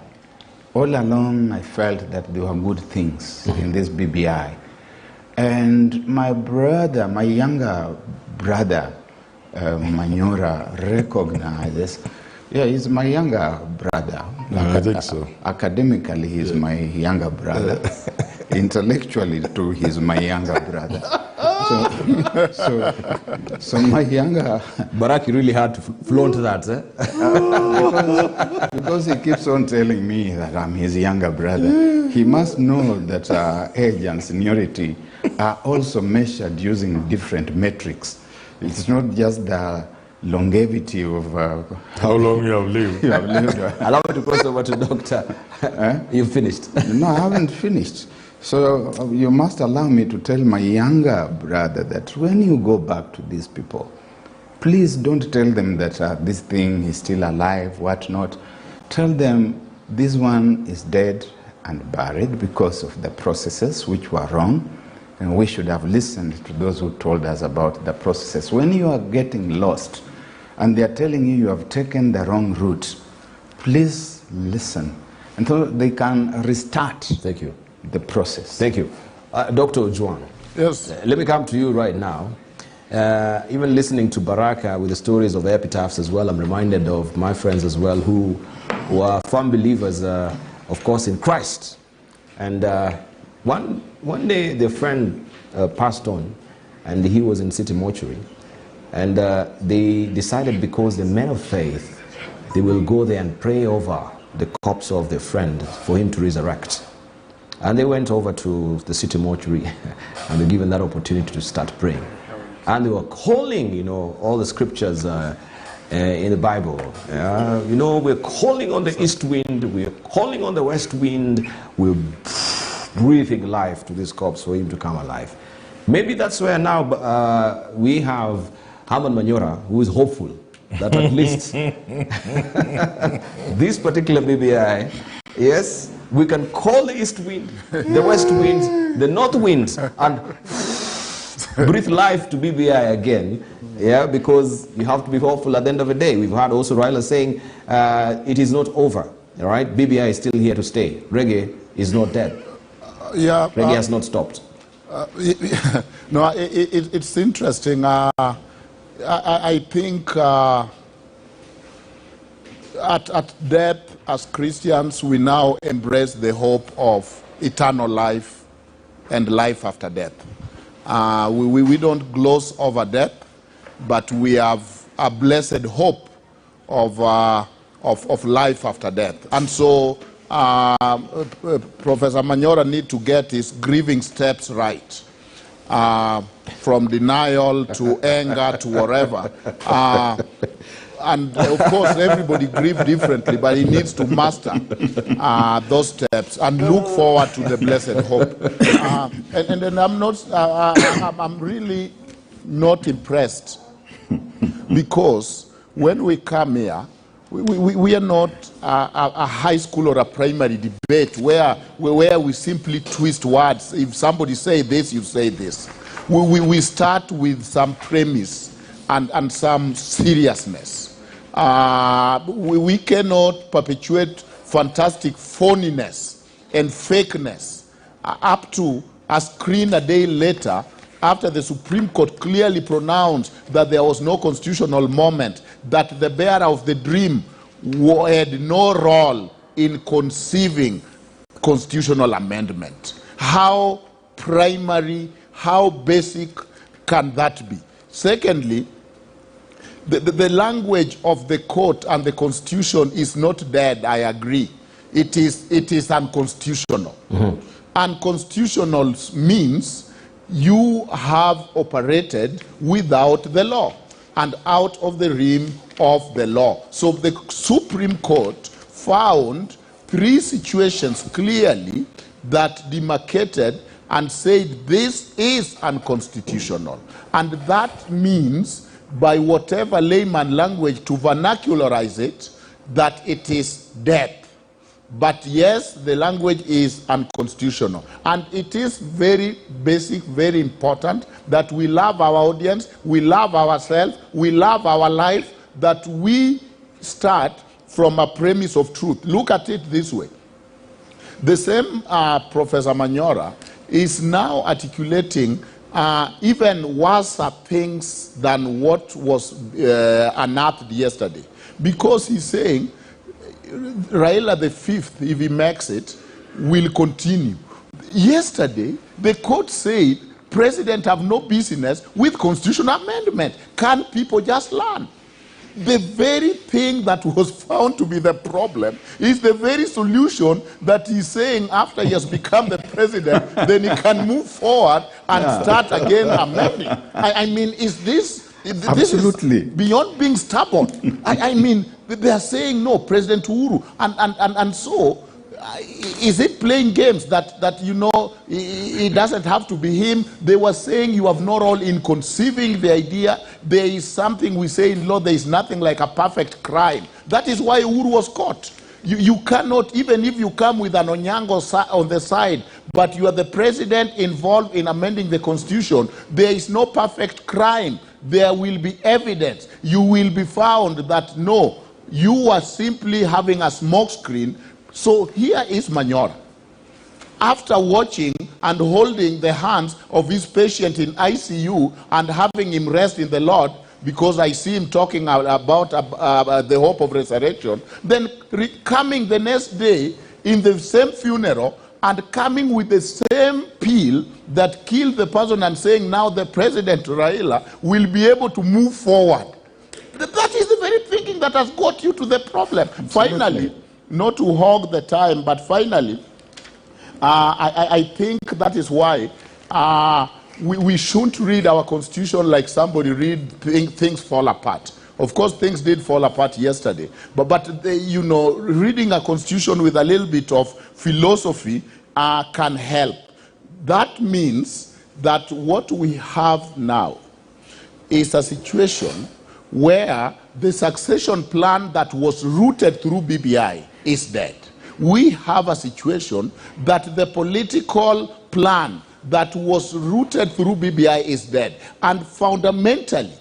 All along I felt that there were good things in this BBI. And my brother, my younger brother, Manyora, recognizes, yeah, he's my younger brother. I think so. Academically, he's my younger brother. Intellectually, too, he's my younger brother. So my younger... Barack, you really had to flaunt that, eh? because he keeps on telling me that I'm his younger brother. He must know that age and seniority are also measured using different metrics. It's not just the longevity of how long you have lived. Allow me to cross over to Doctor. You finished? No, I haven't finished. So you must allow me to tell my younger brother that when you go back to these people, please don't tell them that this thing is still alive, what not. Tell them this one is dead and buried because of the processes which were wrong, and we should have listened to those who told us about the processes. When you are getting lost and they are telling you you have taken the wrong route, please listen until they can restart the process. Thank you. Dr. Juan. Yes. Let me come to you right now. Even listening to Baraka with the stories of epitaphs as well, I'm reminded of my friends as well who are firm believers, of course, in Christ. And one day their friend passed on, and he was in city mortuary. And they decided, because they're men of faith, they will go there and pray over the corpse of their friend for him to resurrect. And they went over to the city mortuary and were given that opportunity to start praying. And they were calling, you know, all the scriptures in the Bible. You know, we're calling on the east wind, we're calling on the west wind, we're breathing life to this corpse for him to come alive. Maybe that's where now we have Herman Manyora, who is hopeful that at least this particular BBI, yes, we can call the east wind, the west wind, the north wind, and breathe life to BBI again. Yeah, because you have to be hopeful at the end of the day. We've heard also Raila saying it is not over. All right, BBI is still here to stay. Reggae is not dead. Yeah, Reggae has not stopped. No, it's interesting. I think at death, as Christians, we now embrace the hope of eternal life and life after death. We don't gloss over death, but we have a blessed hope of life after death. And so Professor Manyora need to get his grieving steps right. From denial to anger to whatever. And of course, everybody grieves differently, but he needs to master those steps and look forward to the blessed hope. And then I'm really not impressed, because when we come here, we are not a high school or a primary debate where we simply twist words. If somebody say this, you say this. We start with some premise and some seriousness. We cannot perpetuate fantastic phoniness and fakeness up to a screen a day later, after the Supreme Court clearly pronounced that there was no constitutional moment, that the bearer of the dream had no role in conceiving constitutional amendment. How primary, how basic can that be? Secondly, the language of the court and the constitution is not dead, I agree. It is unconstitutional. Mm-hmm. Unconstitutional means you have operated without the law and out of the realm of the law. So the Supreme Court found 3 situations clearly that demarcated and said this is unconstitutional. And that means, by whatever layman language to vernacularize it, that it is dead. But yes, the language is unconstitutional. And it is very basic, very important that we love our audience, we love ourselves, we love our life, that we start from a premise of truth. Look at it this way. The same Professor Manyora is now articulating even worse things than what was unearthed yesterday. Because he's saying Raila the 5th, if he makes it, will continue. Yesterday, the court said president have no business with constitutional amendment. Can people just learn? The very thing that was found to be the problem is the very solution that he's saying after he has become the president, then he can move forward and start again amending. I mean, is this Absolutely. Is beyond being stubborn? I mean, they are saying no, President Uhuru. And so is it playing games that you know, it doesn't have to be him? They were saying you have no role in conceiving the idea. There is something we say in law, there is nothing like a perfect crime. That is why Uhuru was caught. You cannot, even if you come with an Onyango on the side, but you are the president involved in amending the constitution, there is no perfect crime. There will be evidence. You will be found that no, you are simply having a smoke screen. So here is Manyora. After watching and holding the hands of his patient in ICU and having him rest in the Lord, because I see him talking about the hope of resurrection, then coming the next day in the same funeral and coming with the same pill that killed the person and saying now the President Raila will be able to move forward. That is the very thinking that has got you to the problem. Absolutely. Finally, not to hog the time, but finally, I think that is why we shouldn't read our constitution like somebody read things fall apart. Of course, things did fall apart yesterday. But you know, reading a constitution with a little bit of philosophy can help. That means that what we have now is a situation where the succession plan that was rooted through BBI is dead. We have a situation that the political plan that was rooted through BBI is dead. And fundamentally,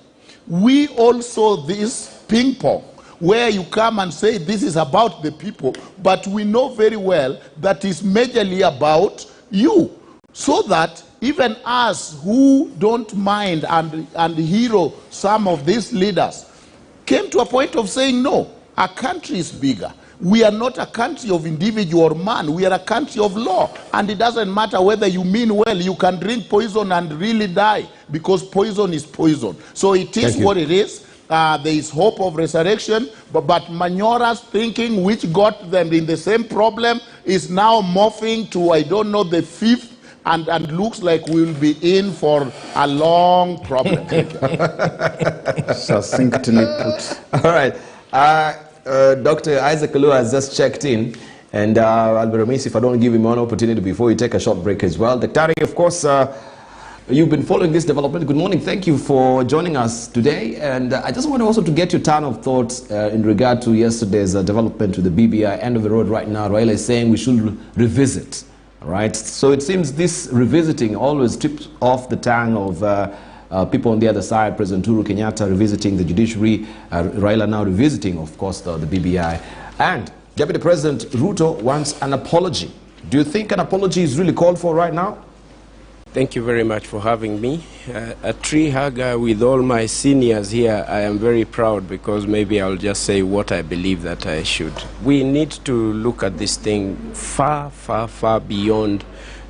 we also this ping pong, where you come and say this is about the people, but we know very well that it's majorly about you. So that even us who don't mind and hero some of these leaders came to a point of saying, no, our country is bigger. We are not a country of individual man. We are a country of law. And it doesn't matter whether you mean well. You can drink poison and really die because poison is poison. So it is what it is. There is hope of resurrection. But Manyora's thinking, which got them in the same problem, is now morphing to, I don't know, the fifth. And looks like we'll be in for a long problem. Succinctly put. All right. Dr. Isaac Kalu has just checked in, and I'll be remiss if I don't give him one opportunity before we take a short break as well. Daktari, of course, you've been following this development. Good morning. Thank you for joining us today. And I just want also to get your turn of thoughts in regard to yesterday's development with the BBI end of the road right now. Raila is saying we should revisit. All right. So it seems this revisiting always trips off the tongue of people on the other side. President Uhuru Kenyatta revisiting the judiciary, Raila now revisiting, of course, the BBI. And Deputy President Ruto wants an apology. Do you think an apology is really called for right now? Thank you very much for having me. A tree hugger with all my seniors here, I am very proud because maybe I'll just say what I believe that I should. We need to look at this thing far, far, far beyond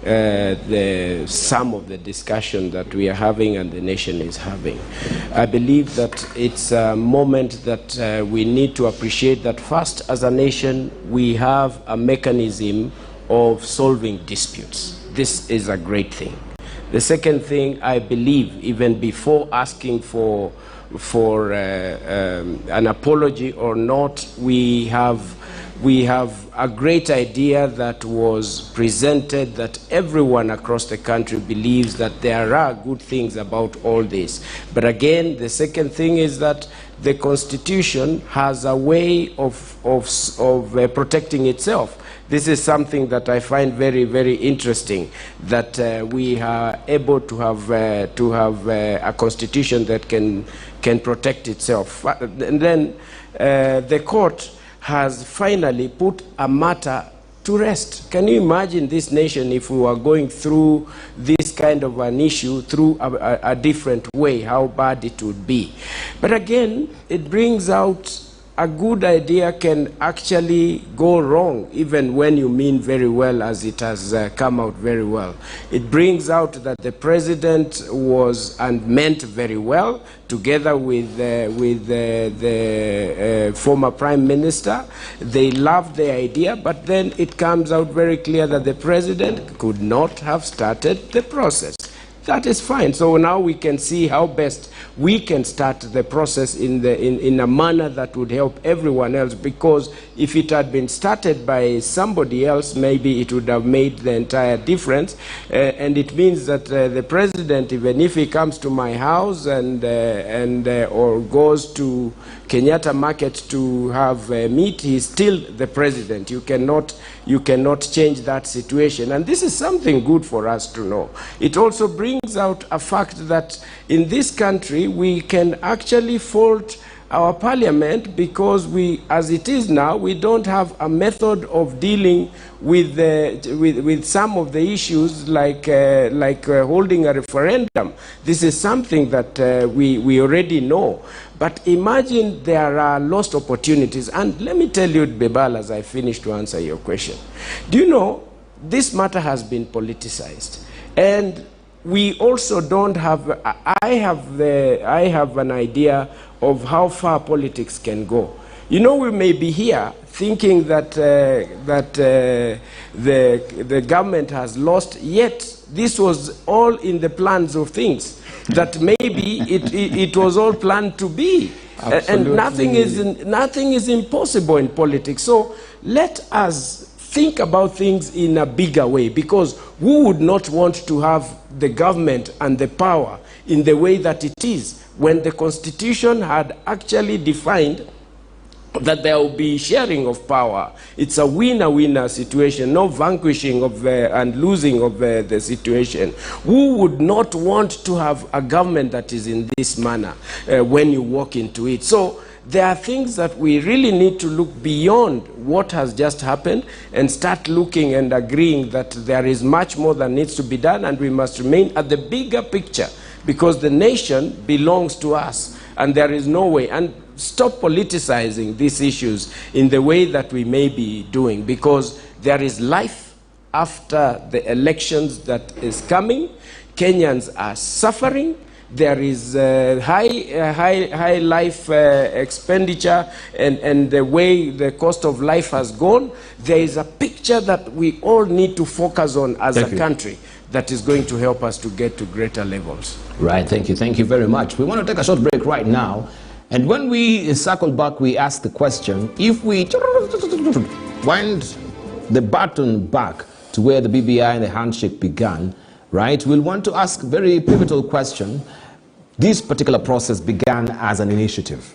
some of the discussion that we are having and the nation is having. I believe that it's a moment that we need to appreciate that first, as a nation, we have a mechanism of solving disputes. This is a great thing. The second thing, I believe, even before asking for an apology or not, we have a great idea that was presented that everyone across the country believes that there are good things about all this. But again, the second thing is that the Constitution has a way of protecting itself. This is something that I find very, very interesting, that we are able to have a constitution that can protect itself. And then the court has finally put a matter to rest. Can you imagine this nation if we were going through this kind of an issue through a different way, how bad it would be? But again, it brings out a good idea can actually go wrong even when you mean very well, as it has come out very well. It brings out that the president was and meant very well together with the former prime minister. They loved the idea, but then it comes out very clear that the president could not have started the process. that is fine. So now we can see how best we can start the process in a manner that would help everyone else, because if it had been started by somebody else, maybe it would have made the entire difference. And it means that the president, even if he comes to my house or goes to Kenyatta Market to have meat, he's still the president. You cannot change that situation. And this is something good for us to know. It also brings out a fact that in this country we can actually fault our parliament, because as it is now, we don't have a method of dealing with some of the issues like holding a referendum. This is something that we already know. But imagine there are lost opportunities. And let me tell you, Bebal, as I finish to answer your question. Do you know, this matter has been politicized. And we also don't have, I have an idea of how far politics can go. You know, we may be here thinking that, the government has lost, yet this was all in the plans of things, that maybe it was all planned to be. And nothing is impossible in politics. So let us think about things in a bigger way, because who would not want to have the government and the power in the way that it is, when the Constitution had actually defined that there will be sharing of power? It's a winner-winner situation, no vanquishing of and losing of the situation. Who would not want to have a government that is in this manner when you walk into it? So there are things that we really need to look beyond what has just happened and start looking and agreeing that there is much more that needs to be done, and we must remain at the bigger picture, because the nation belongs to us and there is no way. And stop politicizing these issues in the way that we may be doing, because there is life after the elections that is coming. Kenyans are suffering. There is high life expenditure, and the way the cost of life has gone. There is a picture that we all need to focus on as a country that is going to help us to get to greater levels. Right, thank you very much. We want to take a short break right now, and when we circle back, we ask the question, if we wind the button back to where the BBI and the handshake began, right, we'll want to ask a very pivotal question. This particular process began as an initiative.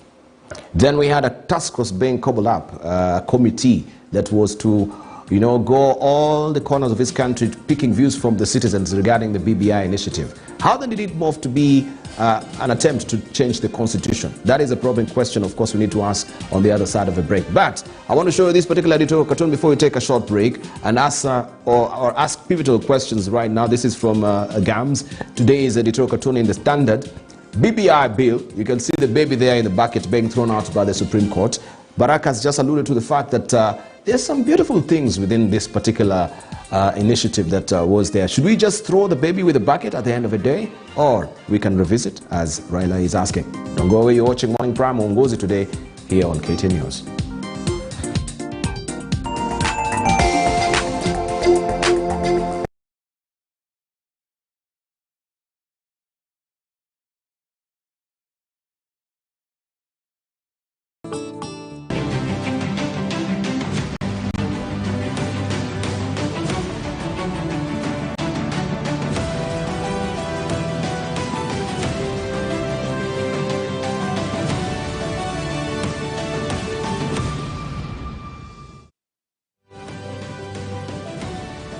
Then we had a task force being cobbled up, a committee that was to, go all the corners of this country, picking views from the citizens regarding the BBI initiative. How then did it move to be an attempt to change the constitution? That is a probing question, of course, we need to ask on the other side of the break. But I want to show you this particular editorial cartoon before we take a short break and answer or ask pivotal questions right now. This is from GAMS. Today's editorial cartoon in the Standard. BBI bill, you can see the baby there in the bucket being thrown out by the Supreme Court. Barack has just alluded to the fact that there's some beautiful things within this particular initiative that was there. Should we just throw the baby with the bucket at the end of the day? Or we can revisit, as Raila is asking. Don't go away, you're watching Morning Prime on Ngozi today here on KT News.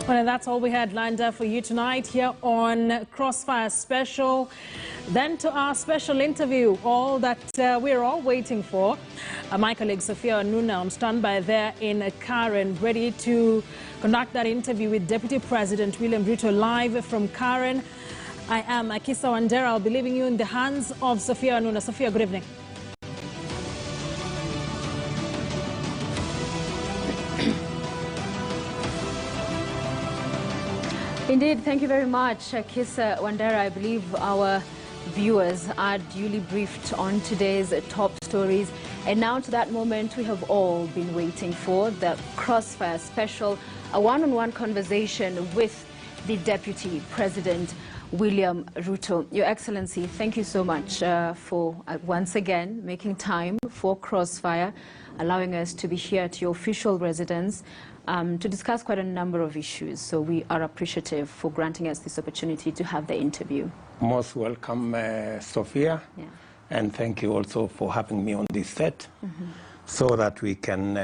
Well, and that's all we had lined up for you tonight here on Crossfire Special. Then to our special interview, all that we're all waiting for. My colleague Sophia Nuna on standby there in Karen, ready to conduct that interview with Deputy President William Ruto live from Karen. I am Akisa Wandera. I'll be leaving you in the hands of Sophia Nuna. Sophia, good evening. Indeed, thank you very much, Kisa Wandera. I believe our viewers are duly briefed on today's top stories. And now to that moment we have all been waiting for, the Crossfire Special, a one-on-one conversation with the Deputy President William Ruto. Your Excellency, thank you so much for once again making time for Crossfire, allowing us to be here at your official residence to discuss quite a number of issues. So we are appreciative for granting us this opportunity to have the interview. Most welcome, Sophia. Yeah. And thank you also for having me on this set so that we can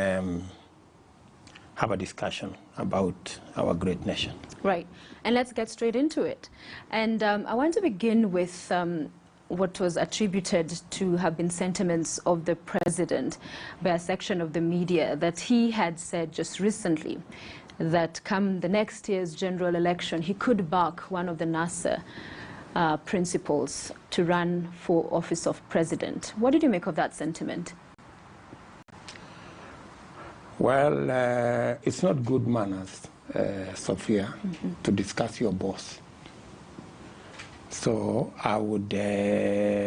have a discussion about our great nation. Right. And let's get straight into it. And I want to begin with what was attributed to have been sentiments of the president by a section of the media, that he had said just recently that come the next year's general election, he could back one of the NASA principals to run for office of president. What did you make of that sentiment? Well, it's not good manners, Sophia, to discuss your boss. So I would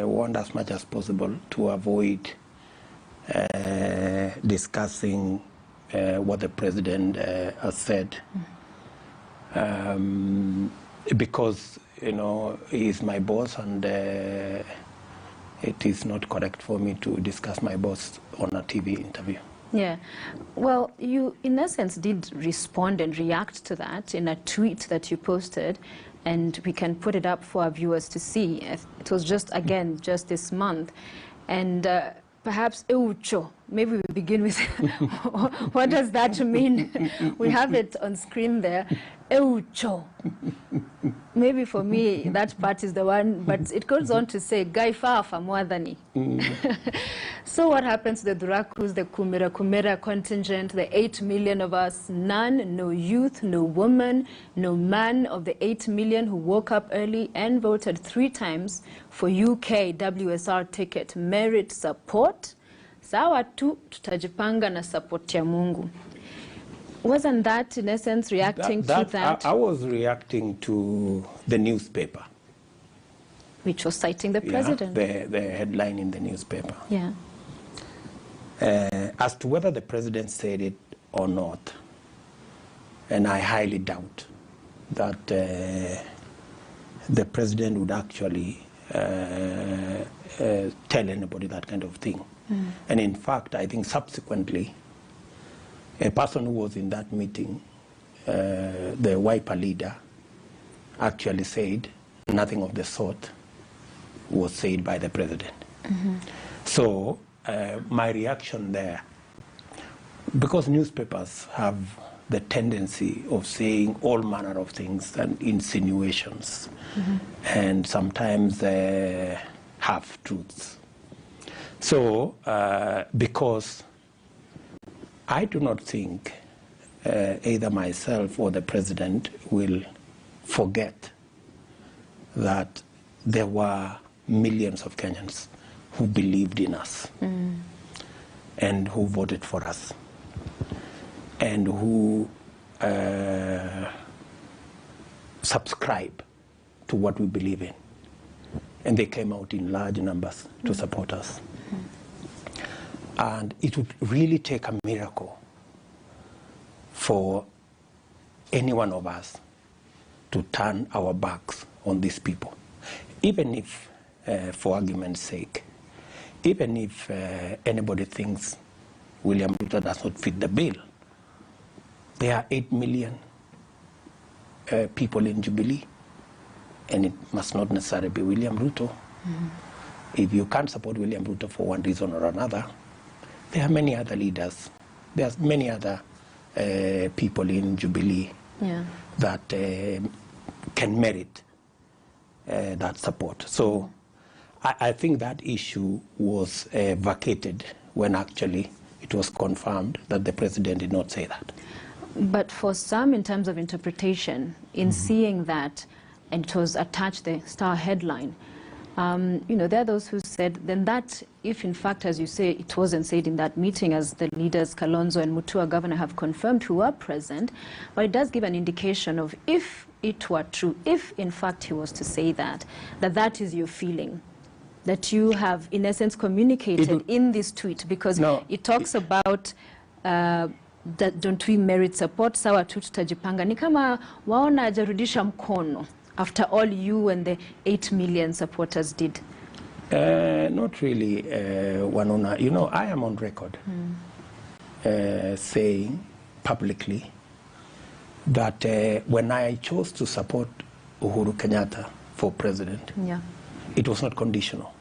want as much as possible to avoid discussing what the president has said, because, you know, he is my boss, and it is not correct for me to discuss my boss on a TV interview. Yeah, well, you in essence did respond and react to that in a tweet that you posted, and we can put it up for our viewers to see. It was just, again, just this month. And perhaps eucho, maybe we begin with what does that mean? We have it on screen there. Eucho. Maybe for me, that part is the one, but it goes on to say, Gaifa Famwadhani. So what happens to the Durakus, the Kumera contingent, the 8 million of us? None, no youth, no woman, no man of the 8 million who woke up early and voted 3 times for UK WSR ticket. Merit support? Sawa tu tutajipanga na support ya Mungu. Wasn't that, in essence, reacting to that? I was reacting to the newspaper. Which was citing the president. The headline in the newspaper. Yeah. As to whether the president said it or not, and I highly doubt that the president would actually tell anybody that kind of thing. And in fact, I think subsequently, a person who was in that meeting, the Wiper leader, actually said nothing of the sort was said by the president. So my reaction there, because newspapers have the tendency of saying all manner of things and insinuations, and sometimes half-truths. So because I do not think either myself or the president will forget that there were millions of Kenyans who believed in us and who voted for us and who subscribe to what we believe in. And they came out in large numbers to support us. And it would really take a miracle for any one of us to turn our backs on these people. Even if, for argument's sake, even if anybody thinks William Ruto does not fit the bill, there are 8 million people in Jubilee, and it must not necessarily be William Ruto. If you can't support William Ruto for one reason or another, there are many other leaders. There's many other people in Jubilee that can merit that support. So I think that issue was vacated when actually it was confirmed that the president did not say that. But for some, in terms of interpretation, in seeing that, and it was attached the Star headline, you know, there are those who said, then that, if in fact, as you say, it wasn't said in that meeting, as the leaders, Kalonzo and Mutua, governor, have confirmed, who were present, but it does give an indication of, if it were true, if in fact he was to say that, that is your feeling, that you have, in essence, communicated in this tweet, because it talks about that don't we merit support, sawa tu tutajipanga. Ni kama waona hajarudisha mkono after all you and the 8 million supporters did? Not really, Wanuna. You know, I am on record saying publicly that when I chose to support Uhuru Kenyatta for president, it was not conditional.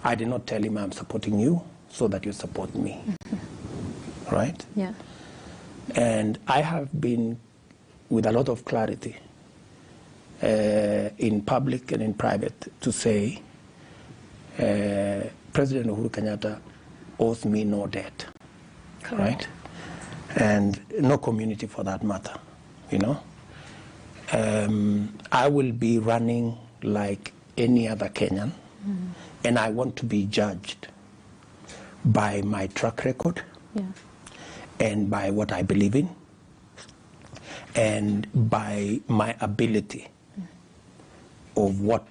I did not tell him I'm supporting you so that you support me. Right? Yeah. And I have been with a lot of clarity in public and in private to say President Uhuru Kenyatta owes me no debt. Right? And no community for that matter, you know. I will be running like any other Kenyan, and I want to be judged by my track record and by what I believe in and by my ability of what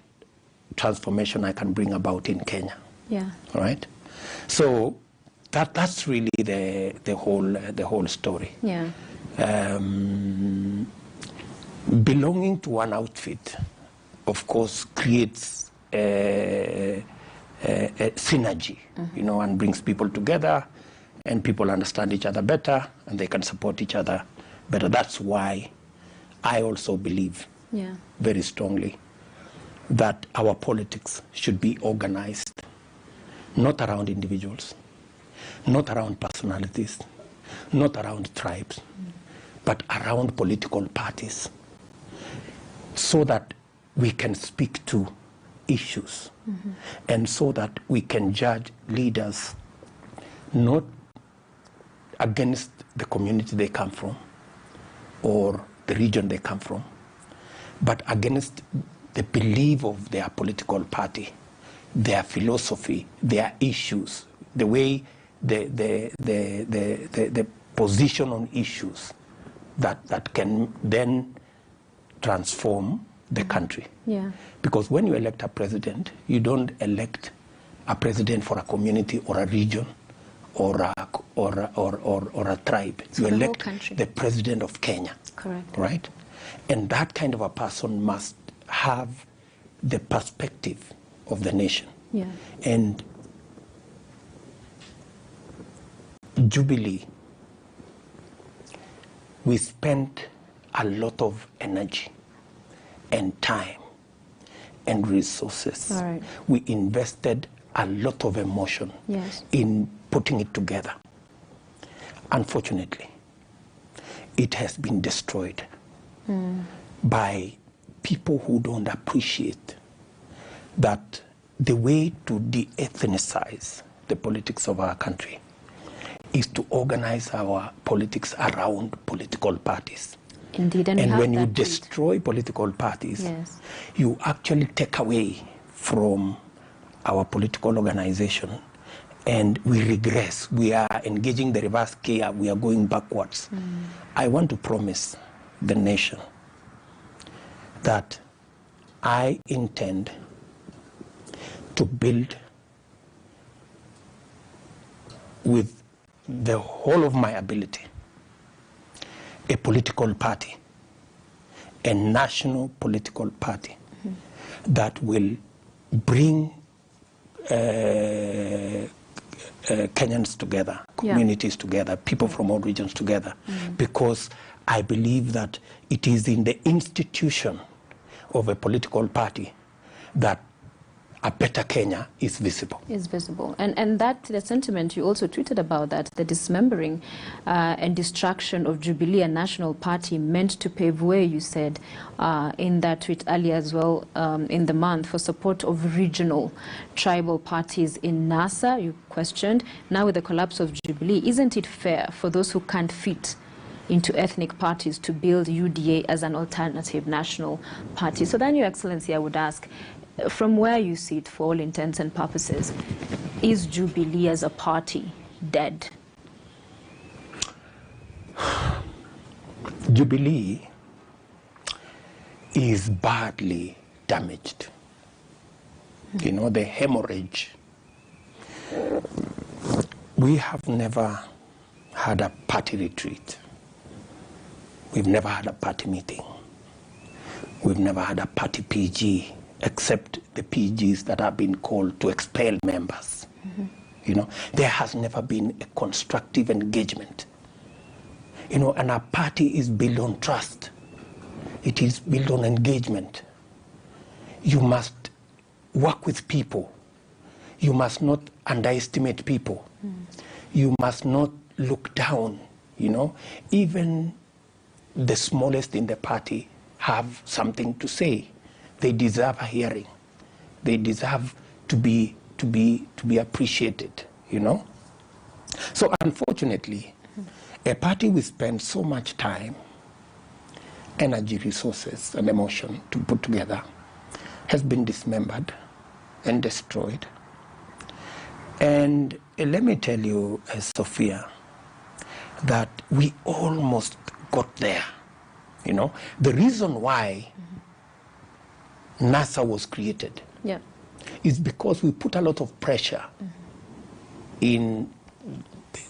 transformation I can bring about in Kenya. Yeah. Right? So that's really the whole story. Yeah. Belonging to one outfit, of course, creates a synergy, you know, and brings people together, and people understand each other better, and they can support each other better. That's why I also believe very strongly that our politics should be organized, not around individuals, not around personalities, not around tribes, but around political parties, so that we can speak to issues and so that we can judge leaders not against the community they come from or the region they come from, but against the belief of their political party, their philosophy, their issues, the way the position on issues that can then transform the country. Yeah. Because when you elect a president, you don't elect a president for a community or a region or a tribe. You elect the president of Kenya. Correct. Right? And that kind of a person must have the perspective of the nation. Yeah. And Jubilee, we spent a lot of energy and time and resources. All right. We invested a lot of emotion in putting it together. Unfortunately, it has been destroyed by people who don't appreciate that the way to de-ethnicize the politics of our country is to organize our politics around political parties. Indeed, and when you destroy political parties, you actually take away from our political organization, and we regress. We are engaging the reverse gear. We are going backwards. I want to promise the nation that I intend to build with the whole of my ability a political party, a national political party that will bring Kenyans together, communities together, people from all regions together, because I believe that it is in the institution of a political party that a better Kenya is visible. Is visible. And that, the sentiment you also tweeted about that, the dismembering and destruction of Jubilee, a national party meant to pave way, you said in that tweet earlier as well in the month, for support of regional tribal parties in NASA, you questioned. Now with the collapse of Jubilee, isn't it fair for those who can't fit into ethnic parties to build UDA as an alternative national party? So then, Your Excellency, I would ask, from where you see it, for all intents and purposes, is Jubilee as a party dead? Jubilee is badly damaged. You know, the hemorrhage. We have never had a party retreat. We've never had a party meeting. We've never had a party PG, except the PGs that have been called to expel members. You know, there has never been a constructive engagement. You know, and our party is built on trust. It is built on engagement. You must work with people. You must not underestimate people. You must not look down, you know. Even the smallest in the party have something to say. They deserve a hearing. They deserve to be appreciated, you know. So unfortunately, a party we spend so much time, energy, resources, and emotion to put together has been dismembered and destroyed. And let me tell you, Sophia, that we almost got there. You know, the reason why NASA was created is because we put a lot of pressure in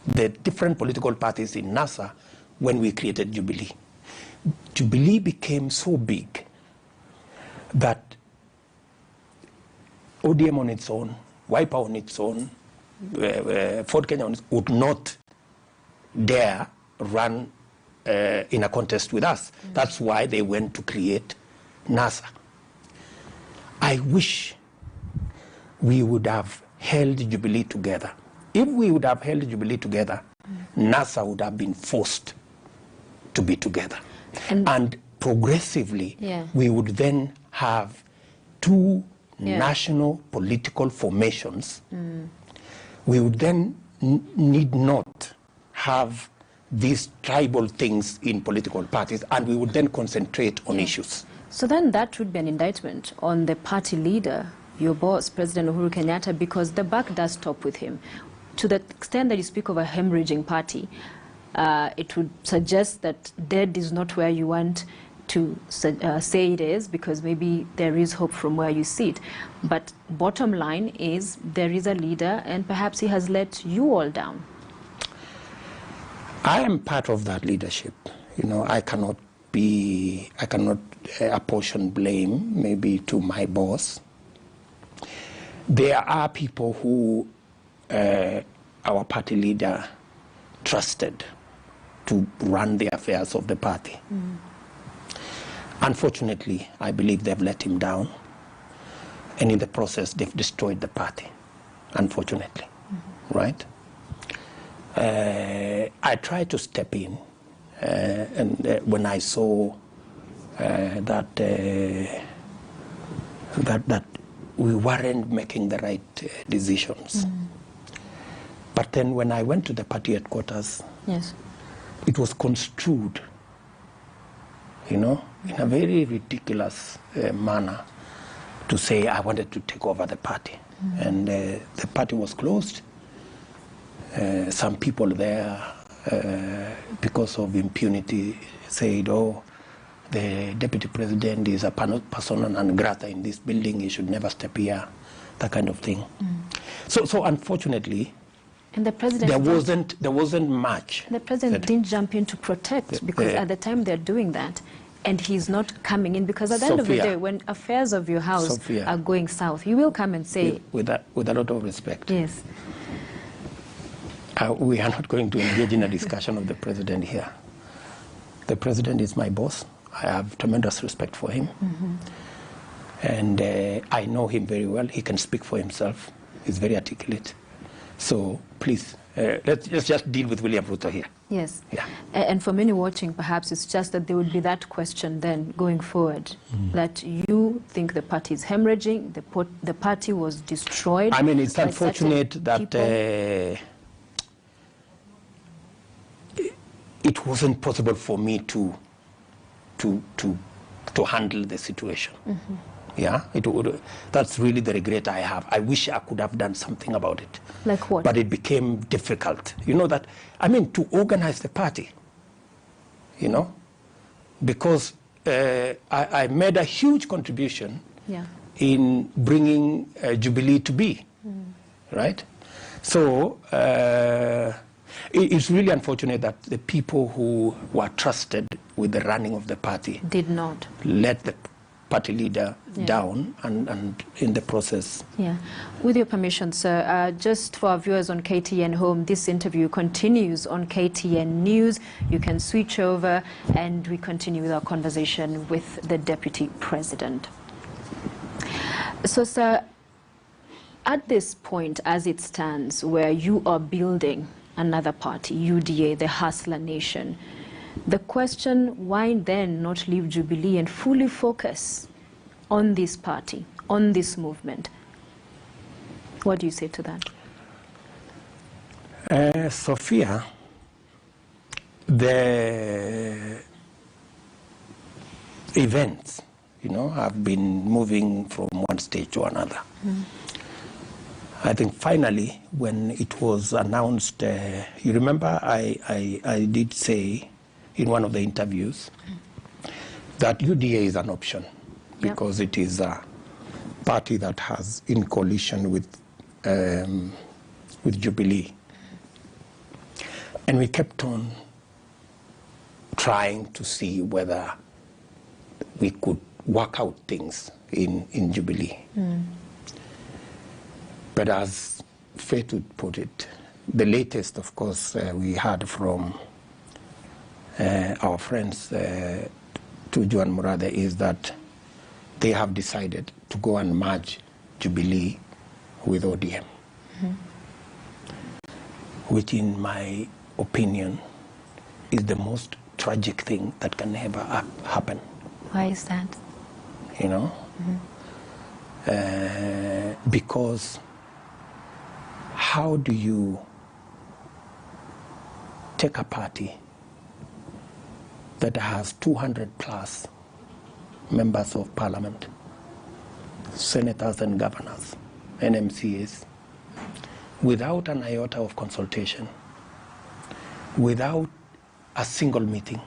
the different political parties in NASA when we created Jubilee. Jubilee became so big that ODM on its own, Wiper on its own, Ford Kenya on its own, would not dare run in a contest with us. That's why they went to create NASA. I wish we would have held Jubilee together. If we would have held Jubilee together, NASA would have been forced to be together. And progressively, we would then have two national political formations. We would then need not have these tribal things in political parties, and we would then concentrate on issues. So then that would be an indictment on the party leader, your boss, President Uhuru Kenyatta, because the buck does stop with him. To the extent that you speak of a hemorrhaging party, it would suggest that dead is not where you want to say it is, because maybe there is hope from where you sit. But bottom line is there is a leader, and perhaps he has let you all down. I am part of that leadership. You know, I cannot apportion blame maybe to my boss. There are people who our party leader trusted to run the affairs of the party. Unfortunately, I believe they've let him down, and in the process they've destroyed the party, unfortunately, right? I tried to step in, and when I saw that we weren't making the right decisions. But then when I went to the party headquarters, it was construed, you know, in a very ridiculous manner to say I wanted to take over the party. And the party was closed. Some people there, because of impunity, said, oh, the deputy president is a persona non grata in this building, he should never step here, that kind of thing. So unfortunately, and the president there wasn't much. The president didn't jump in to protect, because at the time they're doing that, and he's not coming in, because at the end of the day, when affairs of your house are going south, you will come and say... With a lot of respect. Yes. We are not going to engage in a discussion of the president here. The president is my boss. I have tremendous respect for him. And I know him very well. He can speak for himself. He's very articulate. So please, let's just deal with William Ruto here. Yes. And for many watching, perhaps it's just that there would be that question then going forward, that you think the party is hemorrhaging, the party was destroyed. I mean, it's unfortunate that it wasn't possible for me to handle the situation. Yeah, that's really the regret I have. I wish I could have done something about it. Like what? But it became difficult. You know that, I mean, to organize the party, you know, because I made a huge contribution in bringing Jubilee to be, right? So it's really unfortunate that the people who were trusted with the running of the party did not let the party leader down and in the process. Yeah. With your permission, sir, just for our viewers on KTN Home, this interview continues on KTN News. You can switch over and we continue with our conversation with the Deputy President. So, sir, at this point, as it stands, where you are building another party, UDA, the Hustler Nation, the question, why then not leave Jubilee and fully focus on this party, on this movement? What do you say to that? Sophia, the events, have been moving from one stage to another. I think finally, when it was announced, you remember I did say in one of the interviews that UDA is an option because it is a party that has in coalition with Jubilee. And we kept on trying to see whether we could work out things in Jubilee. But as fate would put it, the latest, of course, we heard from our friends Tuju and Murade is that they have decided to go and merge Jubilee with ODM, which in my opinion is the most tragic thing that can ever happen. Why is that? Because how do you take a party that has 200 plus members of parliament, senators and governors, and MCAs, without an iota of consultation, without a single meeting,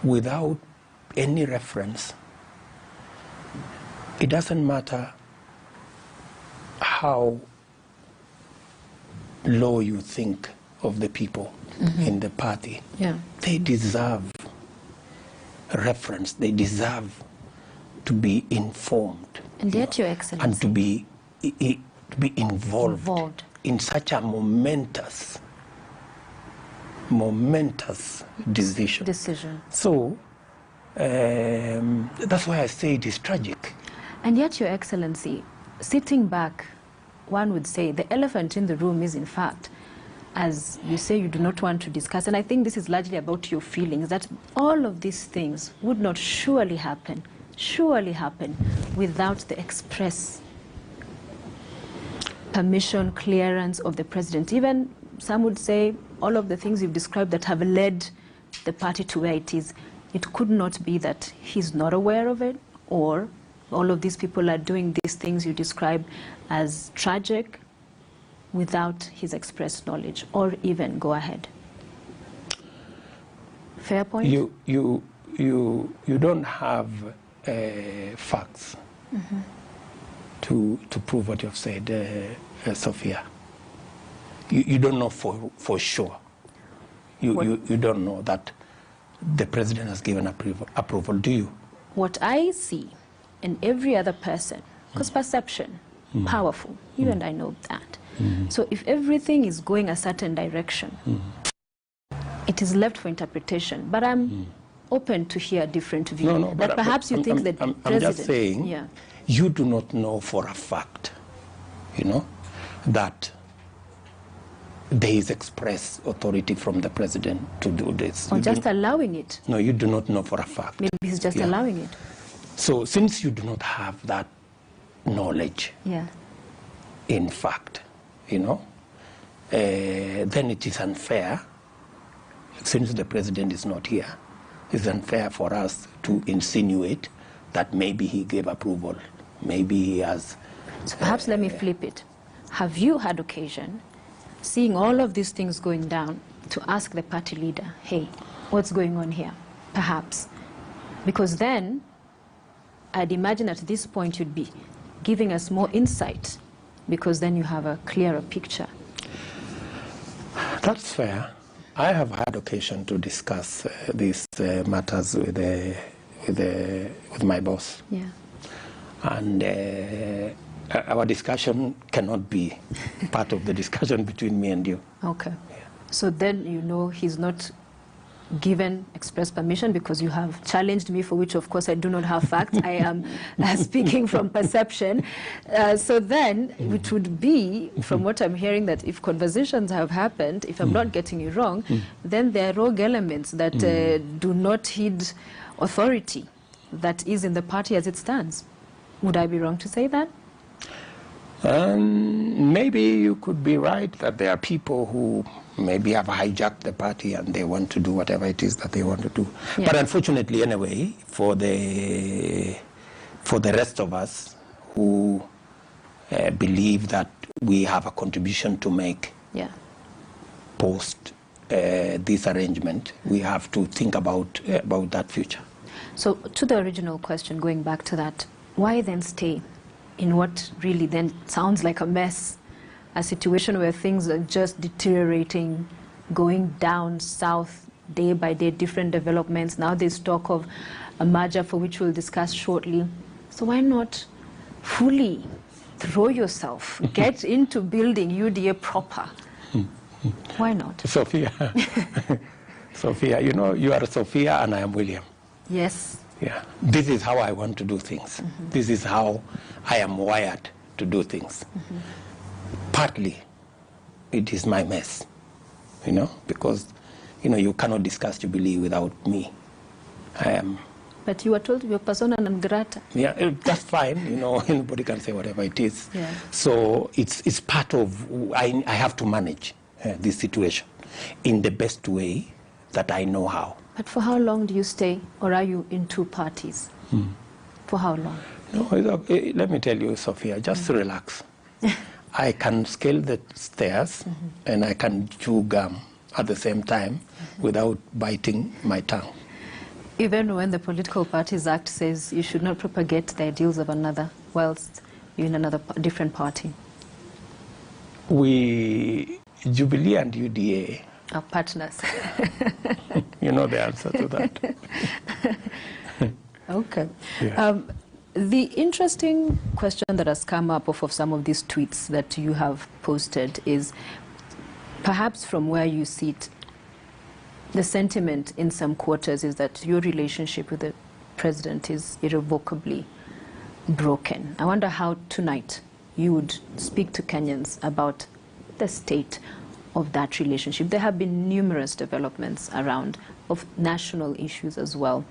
without any reference? It doesn't matter how low you think of the people in the party. They deserve reference. They deserve to be informed. And yet, Your Excellency. And to be involved in such a momentous decision. So that's why I say it is tragic. And yet, Your Excellency, sitting back, one would say the elephant in the room is, in fact, as you say, you do not want to discuss, and I think this is largely about your feelings, that all of these things would not surely happen without the express permission, clearance of the president. Even some would say all of the things you've described that have led the party to where it is, it could not be that he's not aware of it, or all of these people are doing these things you describe as tragic without his express knowledge or even go ahead. Fair point? You don't have facts to prove what you've said, Sophia. You don't know for sure. You don't know that the president has given approval, do you? What I see in every other person, because perception, powerful, you and I know that. So if everything is going a certain direction, it is left for interpretation. But I'm open to hear a different view. No, that perhaps you think that I'm president... just saying, you do not know for a fact, that there is express authority from the president to do this. Or just allowing it. No, you do not know for a fact. Maybe he's just allowing it. So since you do not have that knowledge, in fact, then it is unfair, since the president is not here, it's unfair for us to insinuate that maybe he gave approval, maybe he has... So perhaps let me flip it. Have you had occasion, seeing all of these things going down, to ask the party leader, hey, what's going on here? Perhaps. Because then, I'd imagine at this point you'd be giving us more insight, because then you have a clearer picture. That's fair. I have had occasion to discuss these matters with with my boss. Yeah. And our discussion cannot be part of the discussion between me and you. Okay. So then you know he's not given express permission because you have challenged me, for which of course I do not have facts. I am speaking from perception. So then it would be, from what I'm hearing, that if conversations have happened, if I'm not getting you wrong, then there are rogue elements that do not heed authority that is in the party as it stands. Would I be wrong to say that? Maybe you could be right that there are people who maybe have hijacked the party and they want to do whatever it is that they want to do. Yeah. But unfortunately, anyway, for the rest of us who believe that we have a contribution to make post this arrangement, we have to think about that future. So to the original question, going back to that, why then stay in what really then sounds like a mess, a situation where things are just deteriorating, going down south day by day, different developments. Now there's talk of a merger for which we'll discuss shortly. So why not fully throw yourself, get into building UDA proper? Why not? Sophia, Sophia, you know, you are Sophia and I am William. Yes. Yeah, this is how I want to do things. This is how I am wired to do things. Partly, it is my mess, you know, because, you know, you cannot discuss Jubilee without me. I am. But you were told you're persona non grata. Yeah, that's fine. You know, anybody can say whatever it is. Yeah. So it's part of, I have to manage this situation in the best way that I know how. But for how long do you stay, or are you in two parties? For how long? No, let me tell you, Sophia, just relax. I can scale the stairs and I can chew gum at the same time without biting my tongue. Even when the Political Parties Act says you should not propagate the ideals of another whilst you're in another different party? Jubilee and UDA are partners. You know the answer to that. Okay. Yeah. The interesting question that has come up off of some of these tweets that you have posted is, perhaps from where you sit, the sentiment in some quarters is that your relationship with the president is irrevocably broken. I wonder how tonight you would speak to Kenyans about the state of that relationship. There have been numerous developments around of national issues as well.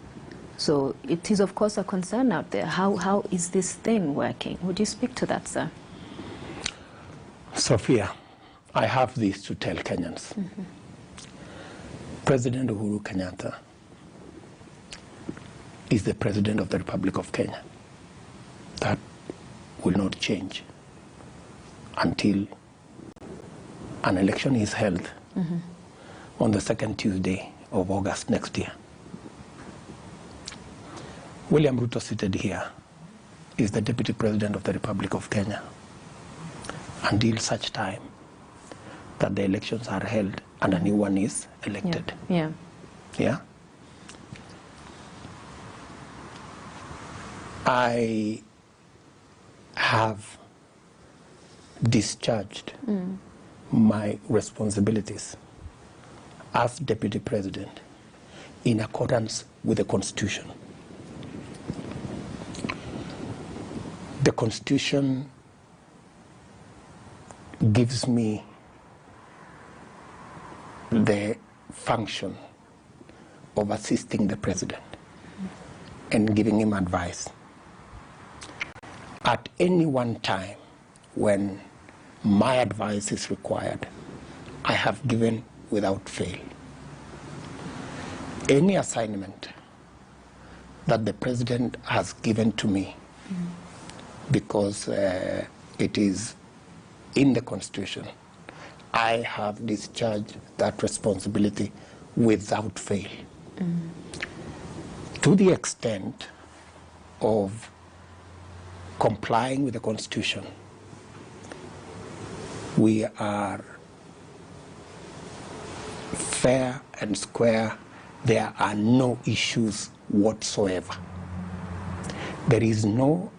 So it is, of course, a concern out there. How is this thing working? Would you speak to that, sir? Sophia, I have this to tell Kenyans. President Uhuru Kenyatta is the President of the Republic of Kenya. That will not change until an election is held on the second Tuesday of August next year. William Ruto, seated here, is the Deputy President of the Republic of Kenya until such time that the elections are held and a new one is elected. Yeah. Yeah? I have discharged my responsibilities as Deputy President in accordance with the Constitution. The Constitution gives me the function of assisting the President and giving him advice. At any one time when my advice is required, I have given without fail. Any assignment that the President has given to me, because it is in the Constitution, I have discharged that responsibility without fail. To the extent of complying with the Constitution, we are fair and square. There are no issues whatsoever. There is no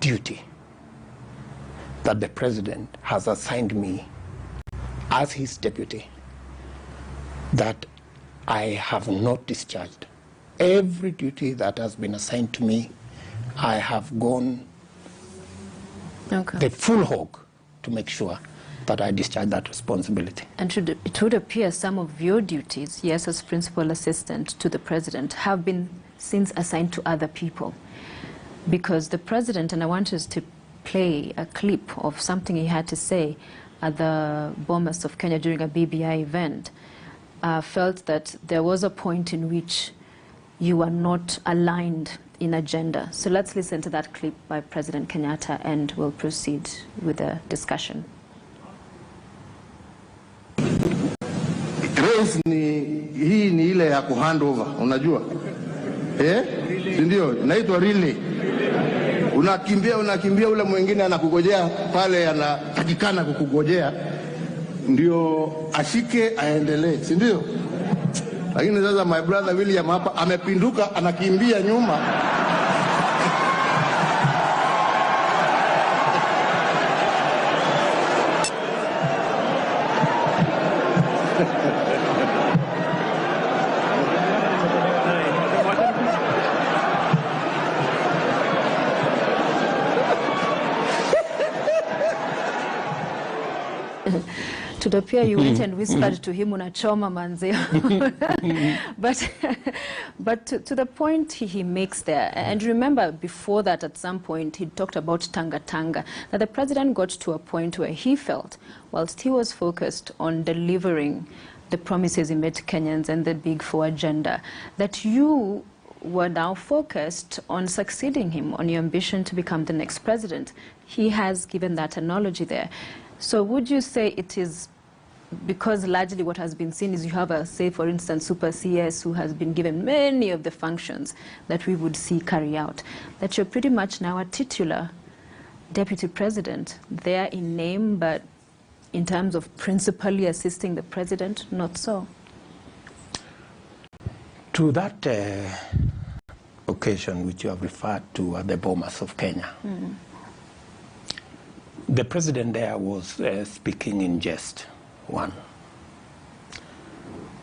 duty that the president has assigned me as his deputy that I have not discharged. Every duty that has been assigned to me, I have gone the full hog to make sure that I discharge that responsibility. And it would appear some of your duties, yes, as principal assistant to the president, have been since assigned to other people. Because the president, and I want us to play a clip of something he had to say at the Bomas of Kenya during a BBI event, felt that there was a point in which you were not aligned in agenda. So let's listen to that clip by President Kenyatta and we'll proceed with the discussion. Race hii ni ile ya kuhandover, unajua? Ndio, inaitwa relay. Unakimbia ule mwingine anakugojea pale, anatakikana kukugojea ndio ashike aendelee, si ndio? Lakini sasa my brother William hapa amepinduka, anakimbia nyuma. To the appear you went and whispered to him, unachoma manze. But to the point he makes there, and remember before that at some point he talked about Tanga Tanga, that the president got to a point where he felt, whilst he was focused on delivering the promises he made to Kenyans and the Big Four agenda, that you were now focused on succeeding him, on your ambition to become the next president. He has given that analogy there. So would you say it is because largely what has been seen is you have a, say for instance, Super CS who has been given many of the functions that we would see carry out, that you're pretty much now a titular deputy president, there in name, but in terms of principally assisting the president, not so? To that occasion which you have referred to at the Bomas of Kenya, the president there was speaking in jest, one.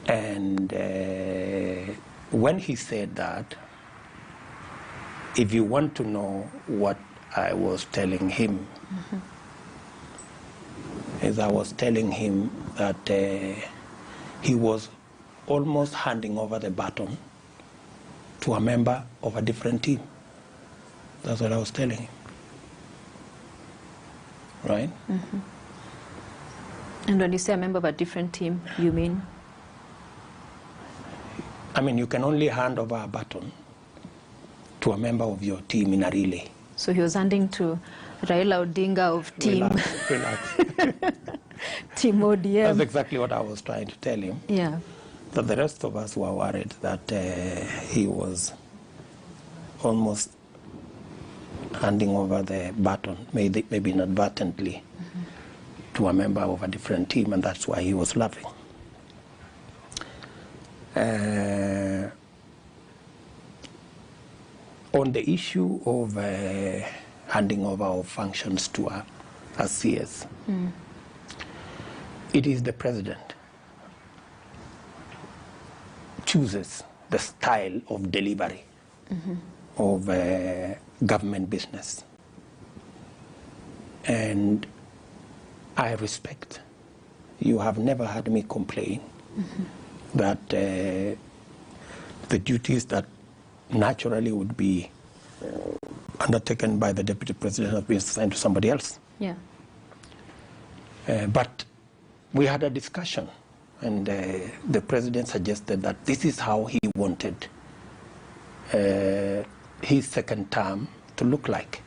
And when he said that, if you want to know what I was telling him, is I was telling him that he was almost handing over the baton to a member of a different team. That's what I was telling him. Right? And when you say a member of a different team, you mean? I mean, you can only hand over a baton to a member of your team in a relay. So he was handing to Raila Odinga of team. Relax. Team ODM. That's exactly what I was trying to tell him. Yeah. That the rest of us were worried that he was almost handing over the baton, maybe inadvertently, to a member of a different team, and that's why he was laughing. On the issue of handing over of functions to a CS, it is the president chooses the style of delivery of government business. And I respect. You have never heard me complain that the duties that naturally would be undertaken by the deputy president have been assigned to somebody else. Yeah. But we had a discussion, and the president suggested that this is how he wanted his second term to look like.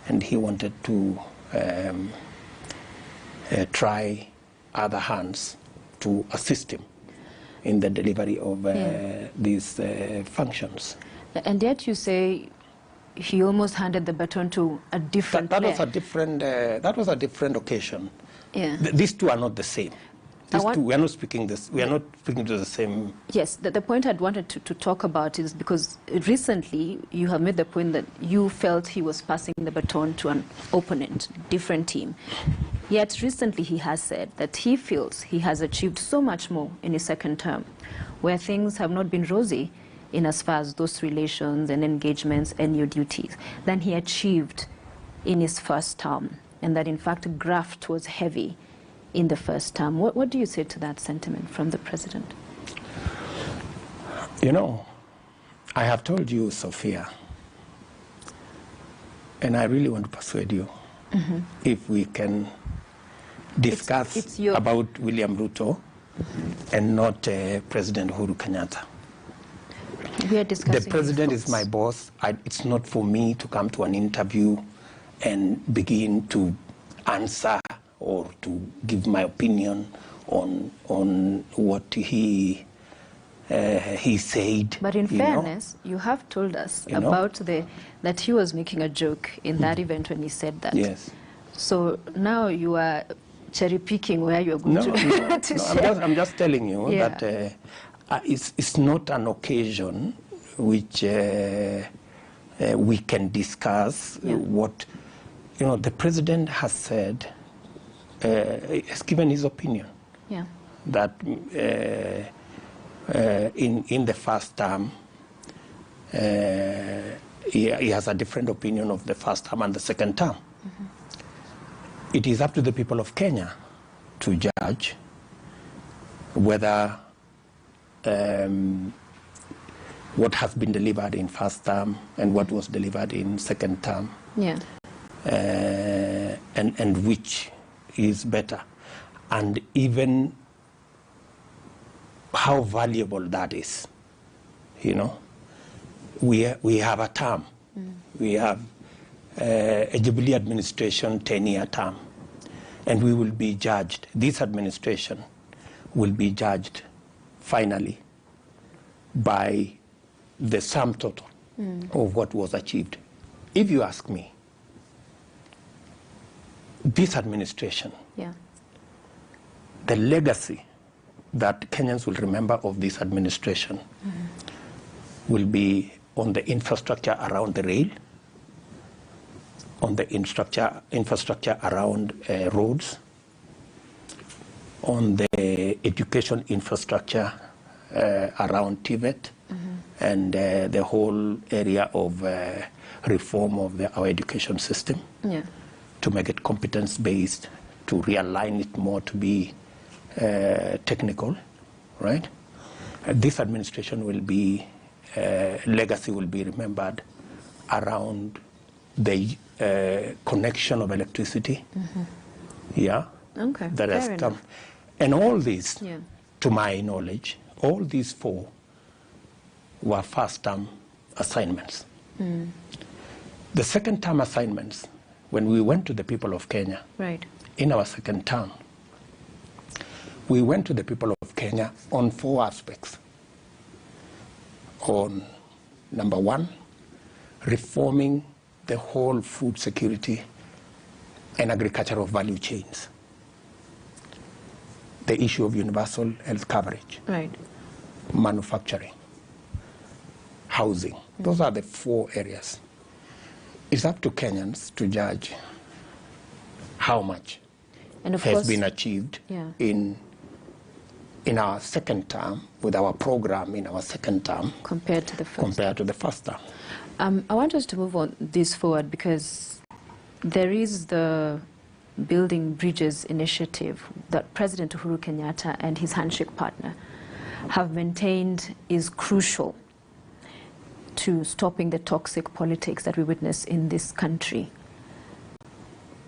And he wanted to try other hands to assist him in the delivery of these functions. And yet you say he almost handed the baton to a different that was a different occasion. Yeah. These two are not the same. We are not speaking this. We are not speaking to the same. Yes, the point I'd wanted to talk about is because recently you have made the point that you felt he was passing the baton to an opponent, different team. Yet recently he has said that he feels he has achieved so much more in his second term, where things have not been rosy in as far as those relations and engagements and your duties than he achieved in his first term, and that in fact graft was heavy in the first term. What do you say to that sentiment from the president? You know, I have told you, Sophia, and I really want to persuade you, if we can discuss about William Ruto and not President Uhuru Kenyatta. We are discussing the president is my boss. It's not for me to come to an interview and begin to answer or to give my opinion on what he said. But in fairness, you have told us about that he was making a joke in that event when he said that. Yes. So now you are cherry picking where you're going to share. I'm just telling you that it's not an occasion which we can discuss what, the president has said, has given his opinion that in the first term, he has a different opinion of the first term and the second term. It is up to the people of Kenya to judge whether what has been delivered in first term and what was delivered in second term, and which is better, and even how valuable that is. We have a term. We have a Jubilee administration 10-year term, and we will be judged. This administration will be judged finally by the sum total of what was achieved. If you ask me, this administration, the legacy that Kenyans will remember of this administration will be on the infrastructure around the rail, on the infrastructure around roads, on the education infrastructure around TVET, and the whole area of reform of our education system to make it competence-based, to realign it more to be technical, right? This administration will be, legacy will be remembered around the connection of electricity, that has come. And all these, to my knowledge, all these four were first-term assignments. The second-term assignments, when we went to the people of Kenya, in our second term, we went to the people of Kenya on four aspects. On, number one, reforming the whole food security and agricultural value chains. The issue of universal health coverage, manufacturing, housing. Those are the four areas. It's up to Kenyans to judge how much has been achieved in our second term, with our program in our second term, compared to the first term. I want us to move on this forward, because there is the Building Bridges initiative that President Uhuru Kenyatta and his handshake partner have maintained is crucial to stopping the toxic politics that we witness in this country.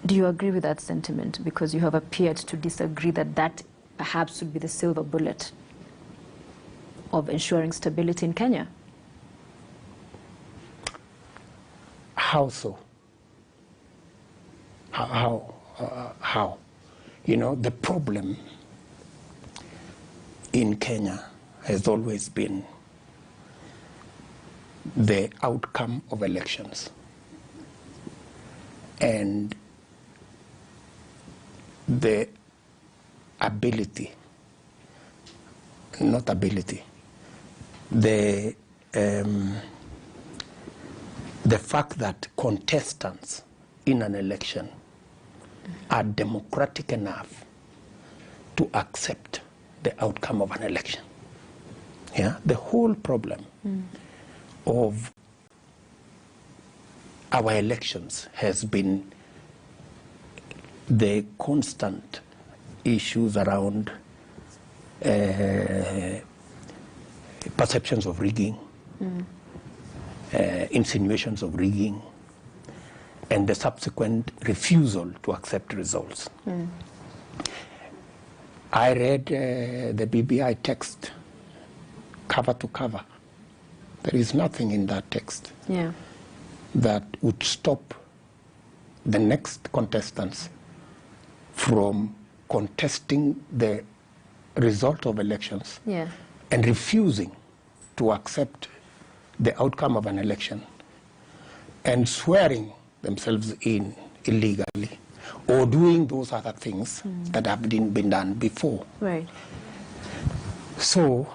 Do you agree with that sentiment? Because you have appeared to disagree that that perhaps would be the silver bullet of ensuring stability in Kenya. How so? How? The problem in Kenya has always been the outcome of elections and the ability not ability. The fact that contestants in an election are democratic enough to accept the outcome of an election. Yeah, the whole problem of our elections has been the constant issues around perceptions of rigging, insinuations of rigging, and the subsequent refusal to accept results. I read the BBI text cover to cover. There is nothing in that text that would stop the next contestants from contesting the result of elections and refusing to accept the outcome of an election and swearing themselves in illegally or doing those other things that have been done before. Right. So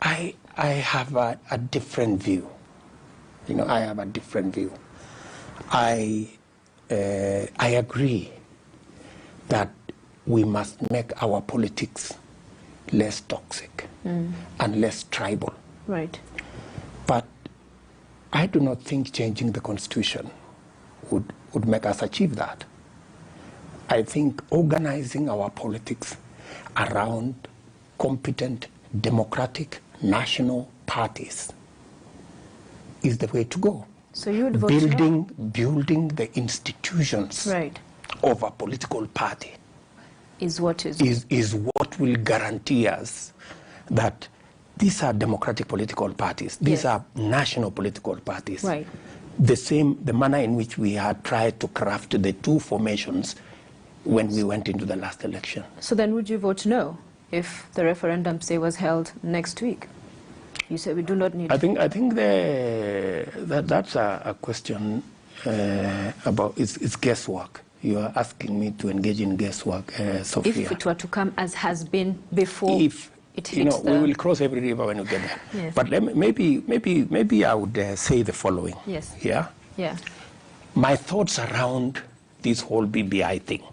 I have a different view. You know, I have a different view. I agree that we must make our politics less toxic and less tribal. Right. But I do not think changing the constitution would make us achieve that. I think organizing our politics around competent, democratic, national parties is the way to go. So you would vote no? Building the institutions of a political party is what will guarantee us that these are democratic political parties. These are national political parties. Right. The manner in which we had tried to craft the two formations when we went into the last election. So then would you vote no if the referendum, say, was held next week? You said we do not need... I think that's a question about... It's guesswork. You are asking me to engage in guesswork, Sophia. If it were to come as has been before it hits we will cross every river when we get there. Yes. But maybe I would say the following. Yes. Yeah? Yeah. My thoughts around this whole BBI thing.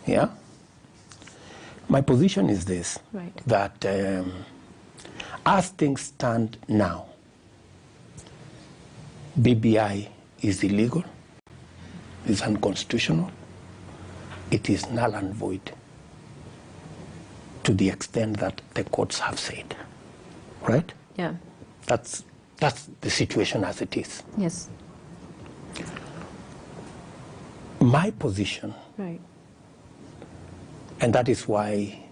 Yeah? My position is this, that as things stand now, BBI is illegal, is unconstitutional, it is null and void to the extent that the courts have said. Right? Yeah. That's the situation as it is. Yes. My position, and that is why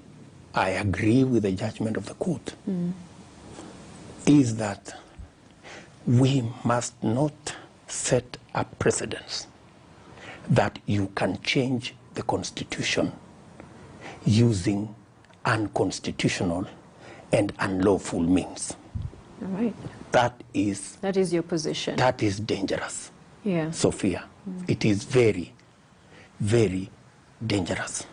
I agree with the judgment of the court, is that we must not set a precedence that you can change the constitution using unconstitutional and unlawful means. All right. That is your position. That is dangerous. Yeah. Sophia. It is very, very dangerous.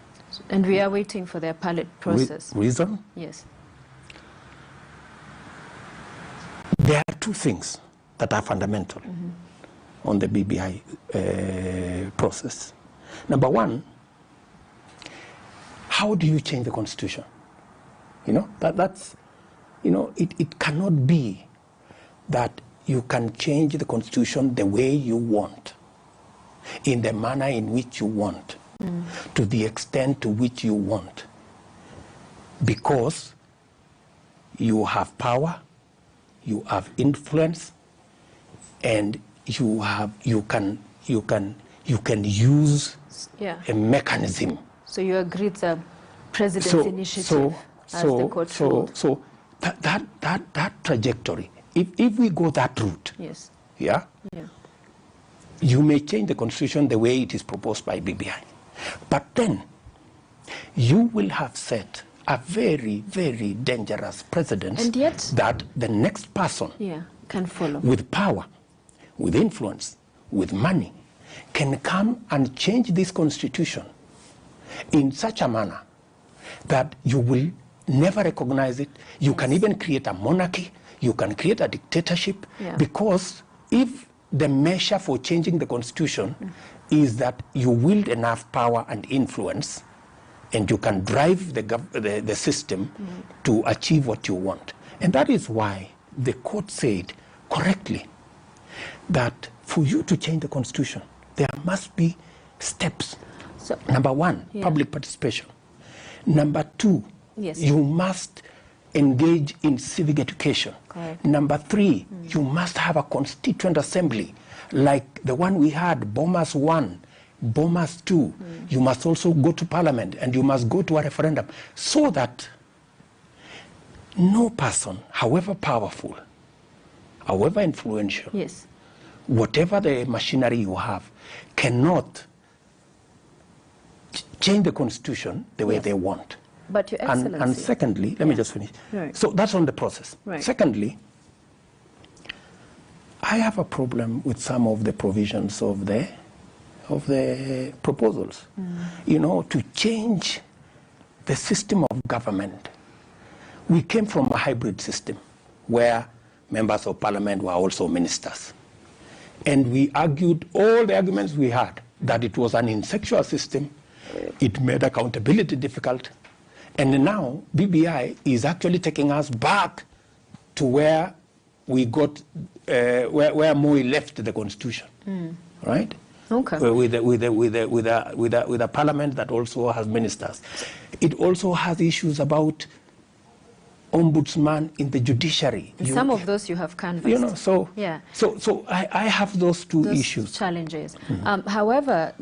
And we are waiting for the appellate process. Reason? Yes. There are two things that are fundamental on the BBI process. Number one, how do you change the constitution? You know, it cannot be that you can change the constitution the way you want, in the manner in which you want, to the extent to which you want, because you have power, you have influence, and you can use a mechanism. So you agree it's a president's initiative, as the court ruled. So that trajectory, if we go that route, you may change the constitution the way it is proposed by BBI. But then you will have set a very, very dangerous precedent, and yet that the next person can follow, with power, with influence, with money, can come and change this constitution in such a manner that you will never recognize it. You can even create a monarchy. You can create a dictatorship, because if the measure for changing the constitution is that you wield enough power and influence, and you can drive the system to achieve what you want. And that is why the court said correctly that for you to change the constitution, there must be steps. So, number one, public participation. Number two, you must engage in civic education. Correct. Number three, you must have a constituent assembly like the one we had, Bomas 1, Bomas 2. You must also go to parliament, and you must go to a referendum, so that no person, however powerful, however influential, whatever the machinery you have, cannot change the constitution the way they want. But Your Excellency. And secondly, let me just finish. Right. So that's on the process. Right. Secondly, I have a problem with some of the provisions of the proposals. You know, to change the system of government. We came from a hybrid system where members of parliament were also ministers. And we argued all the arguments we had, that it was an insecure system, it made accountability difficult. And now BBI is actually taking us back to where we got, where Moi left the constitution, right? Okay. With a parliament that also has ministers. It also has issues about ombudsman in the judiciary. Some of those you have canvassed. You know, so I have those two issues. Challenges. However,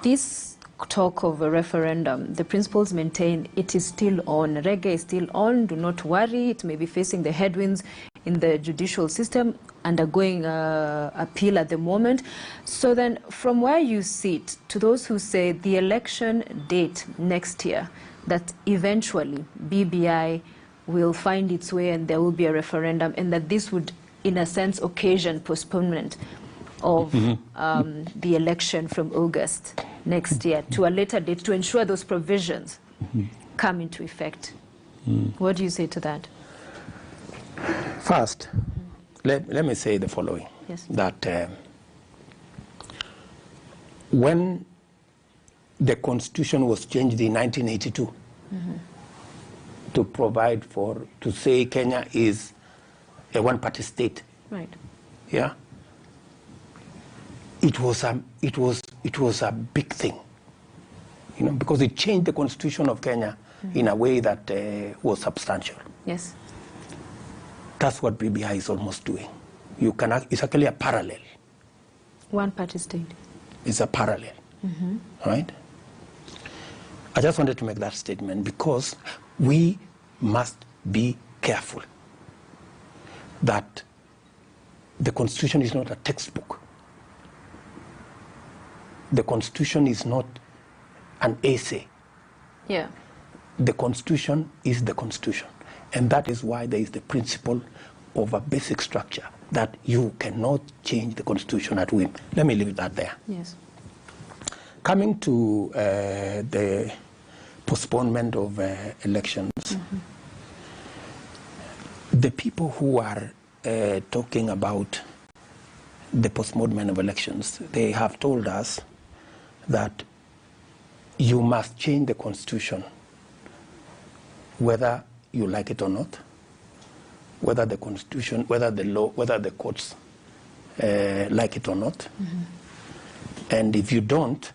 this talk of a referendum, the principals maintain it is still on. Reggae is still on. Do not worry. It may be facing the headwinds in the judicial system, undergoing appeal at the moment. So then, from where you sit, to those who say the election date next year, that eventually BBI will find its way and there will be a referendum, and that this would, in a sense, occasion postponement of the election from August next year to a later date to ensure those provisions come into effect. What do you say to that? First, let me say the following. Yes. That when the constitution was changed in 1982 to provide for, to say Kenya is a one-party state. Right. Yeah. It was a big thing, you know, because it changed the constitution of Kenya in a way that was substantial. Yes. That's what BBI is almost doing. It's actually a parallel. One-party state. It's a parallel, right? I just wanted to make that statement because we must be careful that the constitution is not a textbook. The constitution is not an essay. Yeah. The constitution is the constitution. And that is why there is the principle of a basic structure that you cannot change the constitution at whim. Let me leave that there. Yes. Coming to the postponement of elections, the people who are talking about the postponement of elections, they have told us that you must change the constitution whether you like it or not, whether the constitution, whether the law, whether the courts like it or not. And if you don't,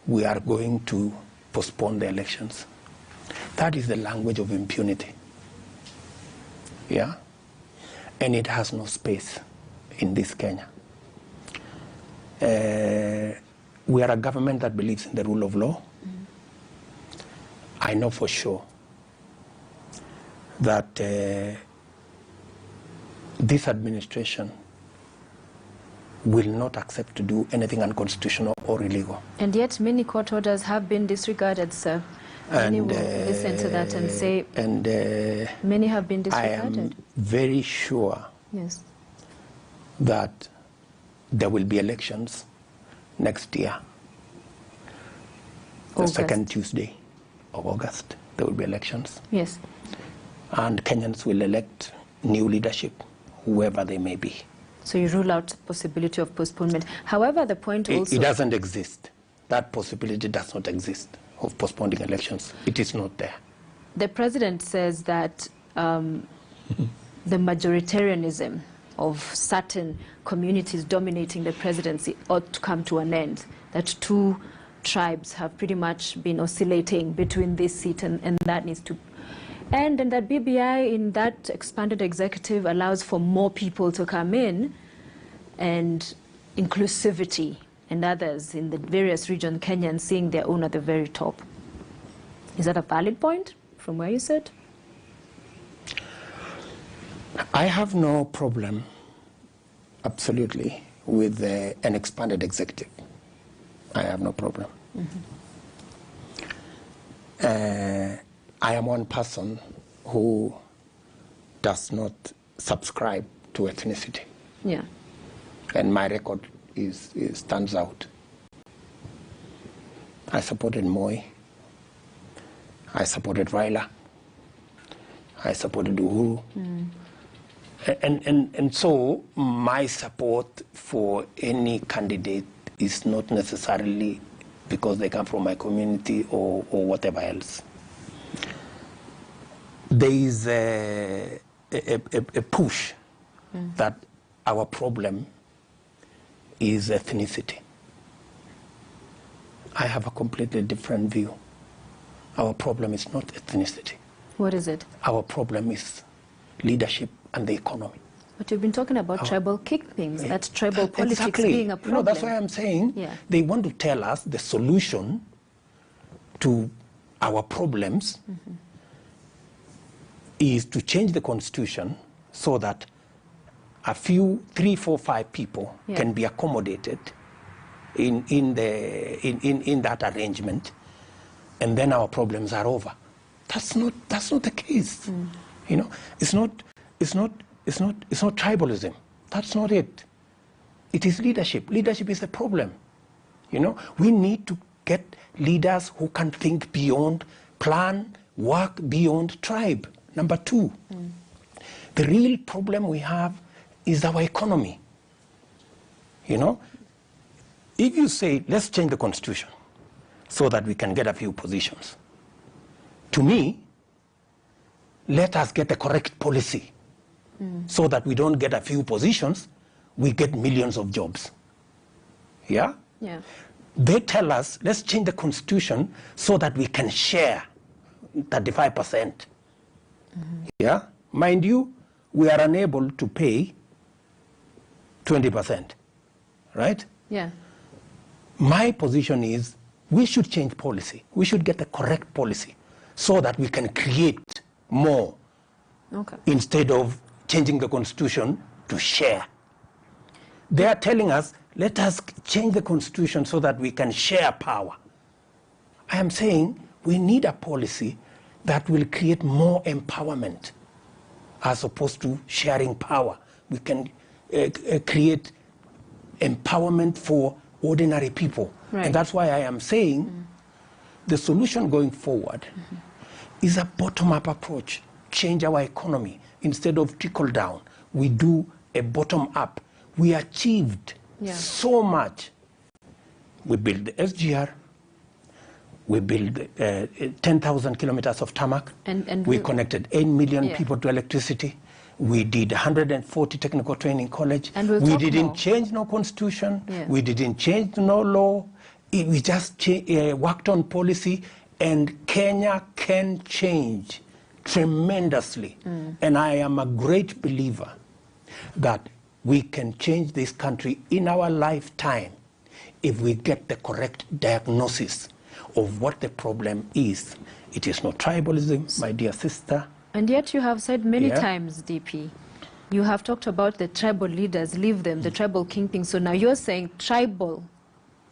we are going to postpone the elections. That is the language of impunity. Yeah? And it has no space in this Kenya. We are a government that believes in the rule of law. I know for sure that this administration will not accept to do anything unconstitutional or illegal. And yet many court orders have been disregarded, sir. Many will listen to that and say many have been disregarded. I am very sure that there will be elections next year, the second Tuesday of August. there will be elections. Yes. And Kenyans will elect new leadership, whoever they may be. So you rule out the possibility of postponement. However, the point also... It doesn't exist. That possibility does not exist of postponing elections. It is not there. The president says that the majoritarianism of certain communities dominating the presidency ought to come to an end, that two tribes have pretty much been oscillating between this seat and that needs to end, and that BBI in that expanded executive allows for more people to come in and inclusivity and others in the various regions, Kenyans seeing their own at the very top. Is that a valid point from where you sit? I have no problem, absolutely, with an expanded executive. I have no problem. I am one person who does not subscribe to ethnicity. Yeah. And my record stands out. I supported Moi. I supported Raila. I supported Uhuru. And so my support for any candidate is not necessarily because they come from my community or whatever else. There is a push that our problem is ethnicity. I have a completely different view. Our problem is not ethnicity. What is it? Our problem is leadership and the economy. But you've been talking about tribal kickpins, that tribal politics Exactly. being a problem. No, that's why I'm saying they want to tell us the solution to our problems is to change the constitution so that a few, 3, 4, 5 people can be accommodated in that arrangement, and then our problems are over. That's not the case. You know, it's not tribalism. That's not it. It is leadership. Leadership is the problem. You know, we need to get leaders who can think beyond, plan, work beyond tribe. Number 2, the real problem we have is our economy. You know, if you say, let's change the constitution so that we can get a few positions, to me, let us get the correct policy so that we don't get a few positions, we get millions of jobs. Yeah? Yeah. They tell us, let's change the constitution so that we can share 35%. Yeah? Mind you, we are unable to pay 20%, right? Yeah. My position is we should change policy. We should get the correct policy so that we can create more instead of changing the constitution to share. They are telling us, let us change the constitution so that we can share power. I am saying we need a policy that will create more empowerment as opposed to sharing power. We can create empowerment for ordinary people. Right. And that's why I am saying the solution going forward is a bottom-up approach. Change our economy. Instead of trickle down, we do a bottom-up. We achieved so much. We built the SGR. We built 10,000 kilometers of tarmac. And we connected 8 million people to electricity. We did 140 technical training college. And we'll we talk didn't more. change no constitution. Yeah. We didn't change no law. We just worked on policy, and Kenya can change tremendously. And I am a great believer that we can change this country in our lifetime if we get the correct diagnosis of what the problem is. It is not tribalism, my dear sister. And yet you have said many times, DP, you have talked about the tribal leaders, leave them, the tribal kingpin. So now you're saying tribal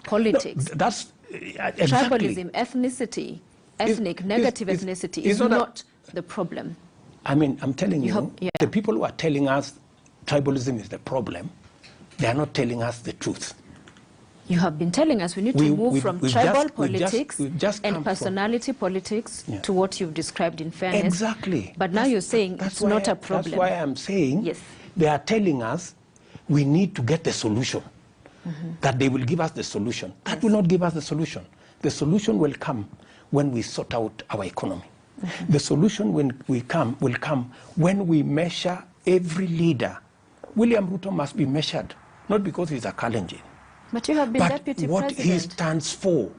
politics. No, that's exactly. Tribalism, ethnicity, negative ethnicity is not the problem. I mean, I'm telling you, the people who are telling us tribalism is the problem, they are not telling us the truth. You have been telling us we need to move from tribal politics and personality politics to what you've described in fairness. Exactly. But now you're saying it's not a problem. That's why I'm saying they are telling us we need to get the solution, that they will give us the solution. That will not give us the solution. The solution will come when we sort out our economy. The solution will come when we measure every leader. William Ruto must be measured, not because he's a Kalenjin. But you have been deputy what president. He stands for,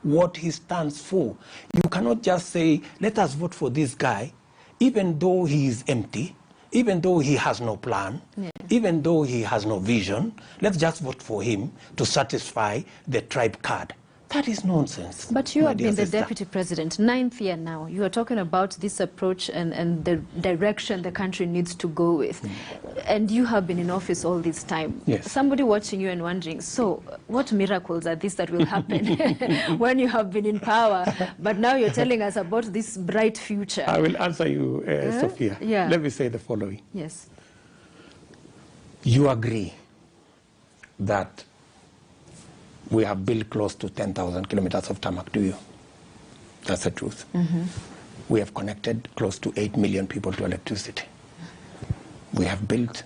what he stands for. You cannot just say, let us vote for this guy, even though he is empty, even though he has no plan, even though he has no vision. Let's just vote for him to satisfy the tribe card. That is nonsense. But you have been the deputy president, 9th year now. You are talking about this approach and the direction the country needs to go with. And you have been in office all this time. Yes. Somebody watching you and wondering, so what miracles are these that will happen when you have been in power? But now you're telling us about this bright future. I will answer you, Sophia. Yeah. Let me say the following. Yes. You agree that we have built close to 10,000 kilometers of tarmac, do you? That's the truth. We have connected close to 8 million people to electricity. We have built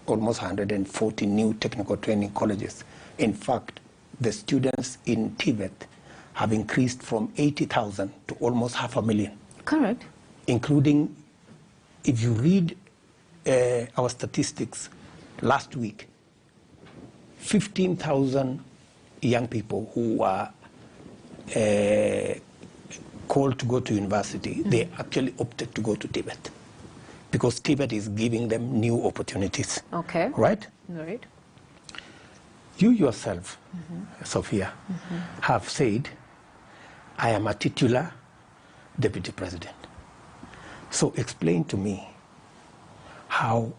almost 140 new technical training colleges. In fact, the students in Tibet have increased from 80,000 to almost 500,000. Correct. Including, if you read our statistics last week, 15,000 young people who are called to go to university, they actually opted to go to Tibet because Tibet is giving them new opportunities. Okay. Right? Right. You yourself, Sophia, have said, I am a titular deputy president. So explain to me how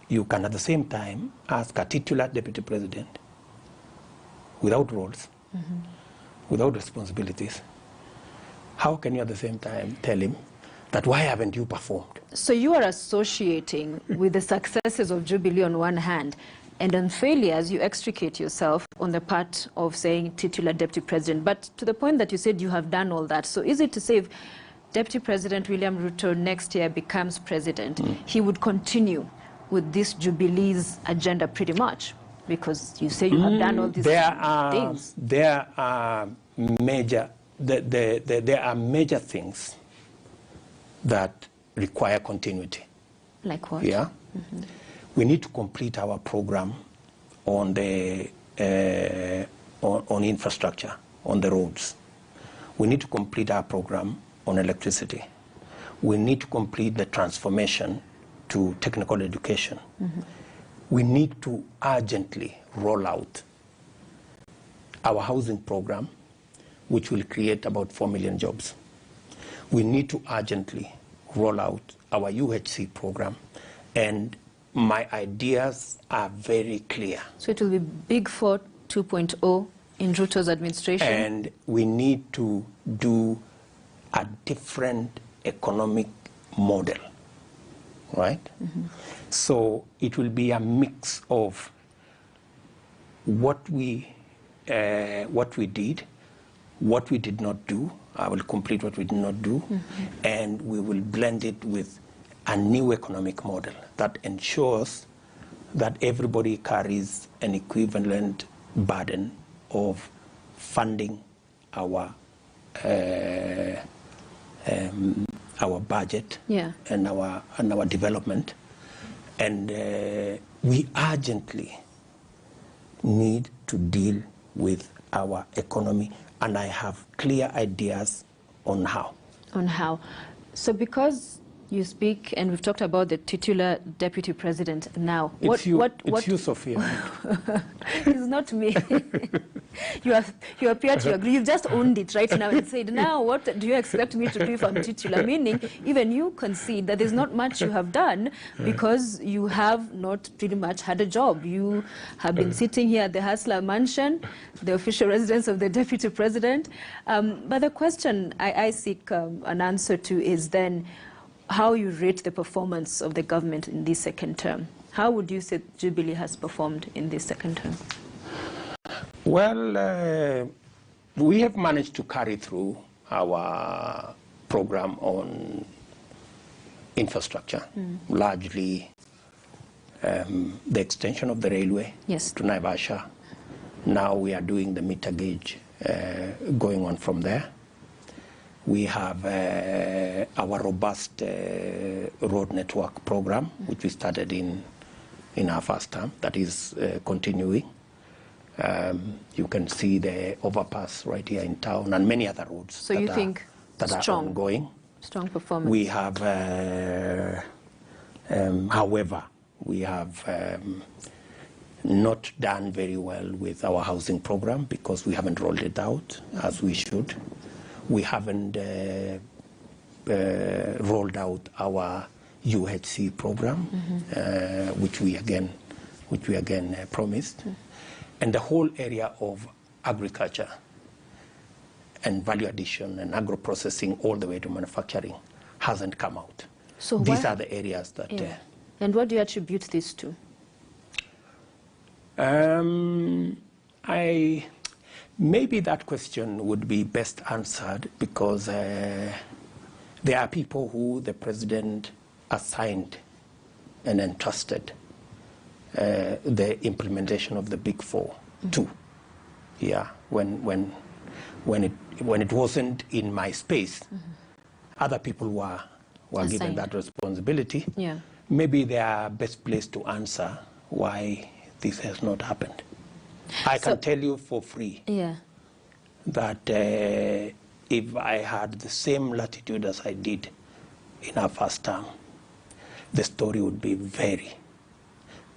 you can at the same time ask a titular deputy president without roles, without responsibilities. How can you at the same time tell him that why haven't you performed? So you are associating with the successes of Jubilee on one hand, and on failures you extricate yourself on the part of saying titular deputy president. But to the point that you said you have done all that, so is it to say if Deputy President William Ruto next year becomes president, he would continue with this Jubilee's agenda pretty much? Because you say you have done all these things. There are major things that require continuity. Like what? Yeah. We need to complete our program on the on infrastructure, on the roads. We need to complete our program on electricity. We need to complete the transformation to technical education. We need to urgently roll out our housing program, which will create about 4 million jobs. We need to urgently roll out our UHC program, and my ideas are very clear. So it will be Big Four 2.0 in Ruto's administration? And we need to do a different economic model, right? So it will be a mix of what we did, what we did not do. I will complete what we did not do, and we will blend it with a new economic model that ensures that everybody carries an equivalent burden of funding our budget and our development. And we urgently need to deal with our economy, and I have clear ideas on how. On how. So because you speak, and we've talked about the titular deputy president now. It's you, Sophia. It's not me. You appear to agree. You've just owned it right now and said, now what do you expect me to do if I'm titular? Meaning, even you concede that there's not much you have done because you have not pretty much had a job. You have been sitting here at the Hustler Mansion, the official residence of the deputy president. But the question I seek an answer to is then, how you rate the performance of the government in this second term. How would you say Jubilee has performed in this second term? Well, we have managed to carry through our program on infrastructure, largely the extension of the railway to Naivasha. Now we are doing the meter gauge going on from there. We have our robust road network program, which we started in our first term, that is continuing. You can see the overpass right here in town and many other roads. So you think that are ongoing. Strong performance. We have, however, we have not done very well with our housing program because we haven't rolled it out as we should. We haven't rolled out our UHC program, which we again promised. And the whole area of agriculture and value addition and agro-processing all the way to manufacturing hasn't come out. So these are the areas that... and what do you attribute this to? Maybe that question would be best answered because there are people who the president assigned and entrusted the implementation of the Big Four to. Yeah, when it wasn't in my space, other people were given that responsibility. Yeah. Maybe they are best placed to answer why this has not happened. I can tell you for free that if I had the same latitude as I did in our first term, the story would be very,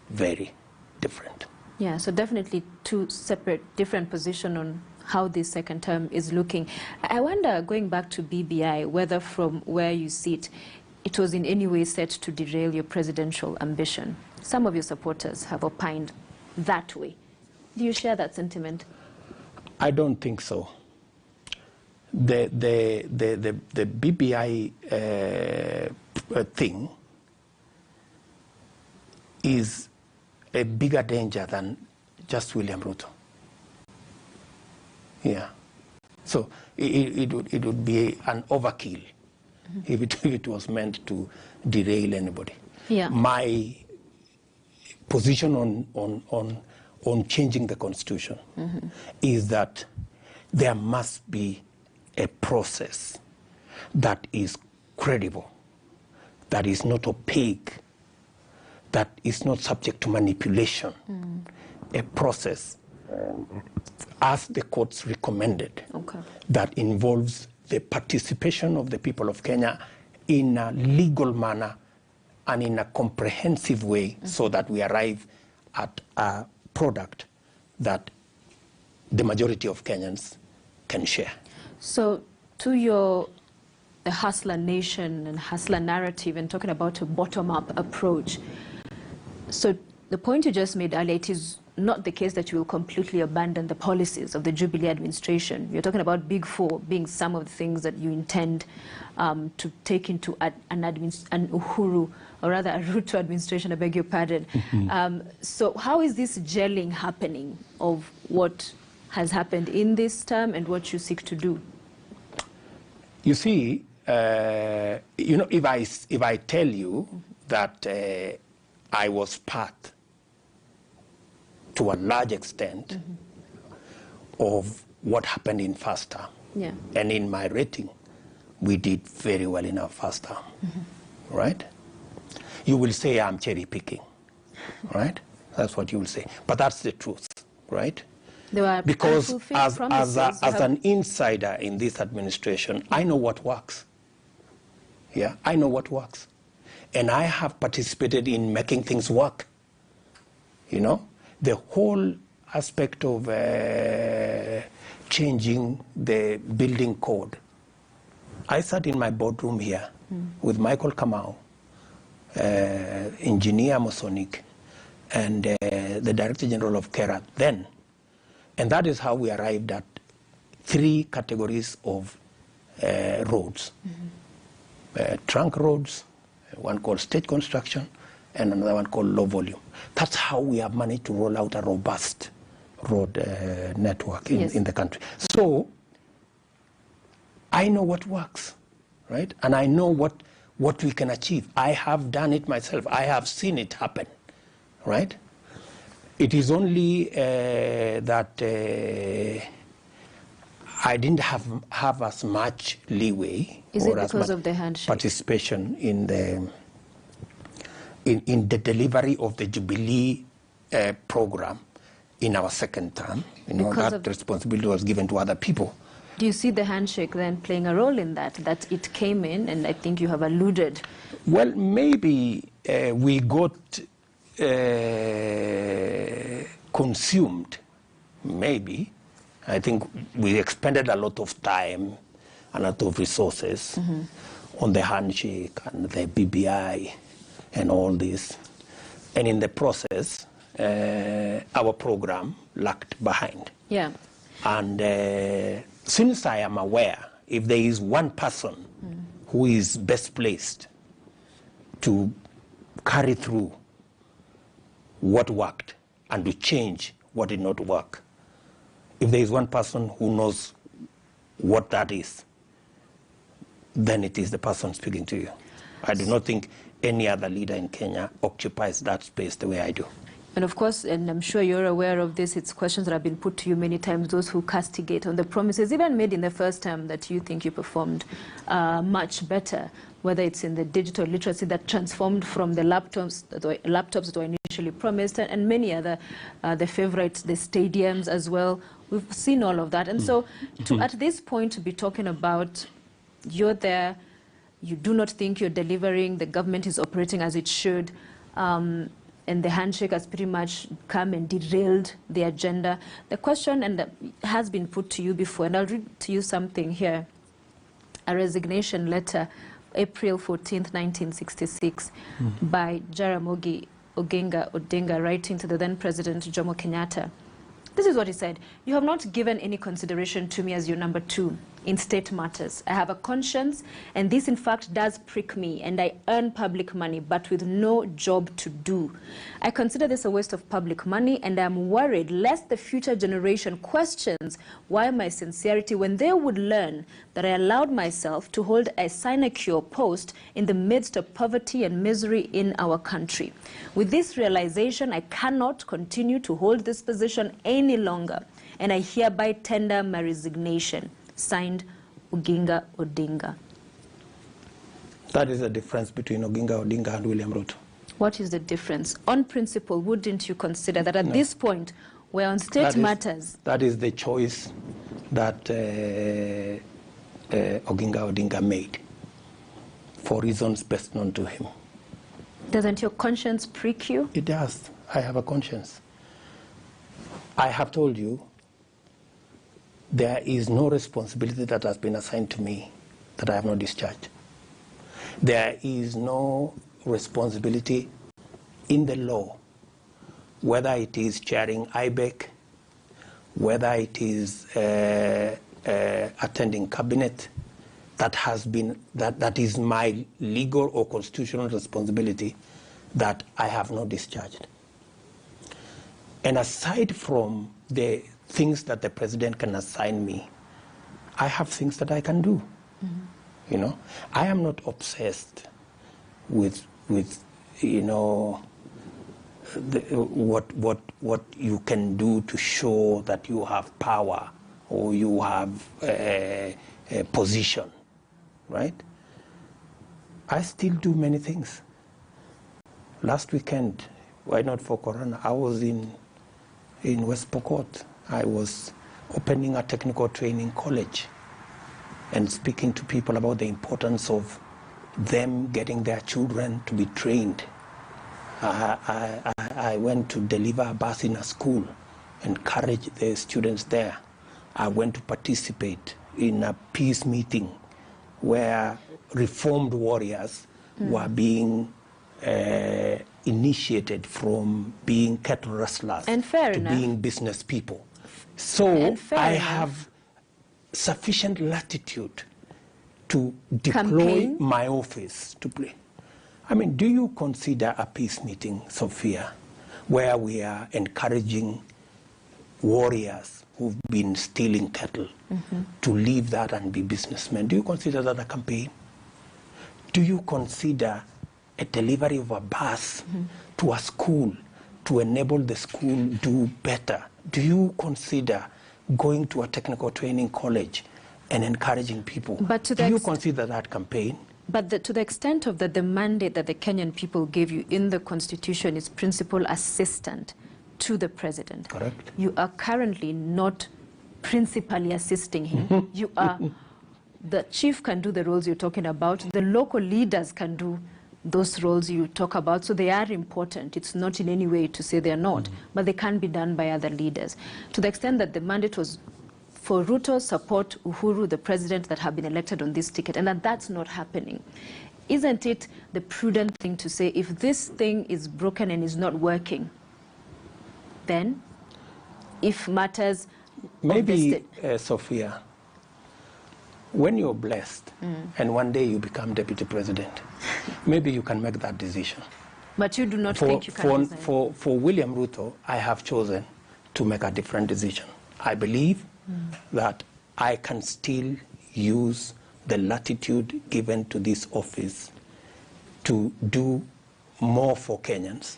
very different. Yeah, so definitely two separate, different positions on how this second term is looking. I wonder, going back to BBI, whether from where you sit, it was in any way set to derail your presidential ambition. Some of your supporters have opined that way. Do you share that sentiment? I don't think so. The BBI thing is a bigger danger than just William Ruto. Yeah. So it would be an overkill if it was meant to derail anybody. Yeah. My position on changing the constitution is that there must be a process that is credible, that is not opaque, that is not subject to manipulation. A process, as the courts recommended, that involves the participation of the people of Kenya in a legal manner and in a comprehensive way so that we arrive at a product that the majority of Kenyans can share. So to the hustler nation and hustler narrative and talking about a bottom-up approach, so the point you just made earlier, it is not the case that you will completely abandon the policies of the Jubilee administration. You're talking about Big Four being some of the things that you intend to take into an Uhuru, or rather a Ruto administration, I beg your pardon. So how is this gelling happening of what has happened in this term and what you seek to do? You see, you know, if I tell you that I was part to a large extent of what happened in first term, and in my rating, we did very well in our first term, right? You will say I'm cherry picking, right? That's what you will say, but that's the truth, right? Because as an insider in this administration, I know what works. Yeah, I know what works. And I have participated in making things work. You know, the whole aspect of changing the building code. I sat in my boardroom here with Michael Kamau, Engineer Mosonik, and the Director General of KERA then. And that is how we arrived at 3 categories of roads. Trunk roads, one called stage construction, and another one called low volume. That's how we have managed to roll out a robust road network in the country. So I know what works, right? And I know what we can achieve. I have done it myself. I have seen it happen, right? It is only that I didn't have as much leeway or as much of the handshake? Participation in the delivery of the Jubilee program in our second term. That responsibility was given to other people. Do you see the handshake then playing a role in that it came in, and I think you have alluded? Well, maybe we got consumed, maybe. I think we expended a lot of time, a lot of resources on the handshake and the BBI and all this. And in the process, our program lagged behind. Yeah. And since I am aware, if there is one person who is best placed to carry through what worked and to change what did not work, if there is one person who knows what that is, then it is the person speaking to you. I do not think any other leader in Kenya occupies that space the way I do. And of course, and I'm sure you're aware of this, it's questions that have been put to you many times, those who castigate on the promises, even made in the first term, that you think you performed much better, whether it's in the digital literacy that transformed from the laptops that were initially promised, and many other, the favorites, the stadiums as well. We've seen all of that. And so at this point to be talking about you're there, you do not think you're delivering, the government is operating as it should, and the handshake has pretty much come and derailed the agenda. The question has been put to you before, and I'll read to you something here. A resignation letter, April 14th, 1966, by Jaramogi Oginga Odinga, writing to the then President Jomo Kenyatta. This is what he said: "You have not given any consideration to me as your number 2 in state matters. I have a conscience, and this in fact does prick me, and I earn public money, but with no job to do. I consider this a waste of public money, and I am worried lest the future generation questions why my sincerity when they would learn that I allowed myself to hold a sinecure post in the midst of poverty and misery in our country. With this realization, I cannot continue to hold this position any longer, and I hereby tender my resignation. Signed, Oginga Odinga." That is the difference between Oginga Odinga and William Ruto. What is the difference? On principle, wouldn't you consider that at this point, we're on state matters? That is the choice that Oginga Odinga made for reasons best known to him. Doesn't your conscience prick you? It does. I have a conscience. I have told you, there is no responsibility that has been assigned to me that I have not discharged. There is no responsibility in the law, whether it is chairing IBEC, whether it is attending cabinet, that is my legal or constitutional responsibility that I have not discharged. And aside from the things that the president can assign me, I have things that I can do. You know, I am not obsessed with you know, what you can do to show that you have power or you have a position, right? I still do many things. Last weekend, why not for Corona, I was in West Pokot. I was opening a technical training college and speaking to people about the importance of them getting their children to be trained. I went to deliver a bus in a school, encourage the students there. I went to participate in a peace meeting where reformed warriors were being initiated from being cattle rustlers to being business people. So I have sufficient latitude to deploy my office to play. I mean, do you consider a peace meeting, Sophia, where we are encouraging warriors who've been stealing cattle to leave that and be businessmen. Do you consider that a campaign? Do you consider a delivery of a bus to a school to enable the school do better? Do you consider going to a technical training college and encouraging people? But do you consider that campaign? But to the extent of the mandate that the Kenyan people gave you in the Constitution is principal assistant to the president. Correct. You are currently not principally assisting him. You are, the chief can do the roles you're talking about. The local leaders can do those roles you talk about. So they are important. It's not in any way to say they're not, but they can be done by other leaders. To the extent that the mandate was for Ruto support Uhuru, the president that have been elected on this ticket, and that's not happening. Isn't it the prudent thing to say, if this thing is broken and is not working, then if matters... Maybe, Sophia, when you're blessed and one day you become deputy president, maybe you can make that decision. But you do not think you can for William Ruto, I have chosen to make a different decision. I believe that I can still use the latitude given to this office to do more for Kenyans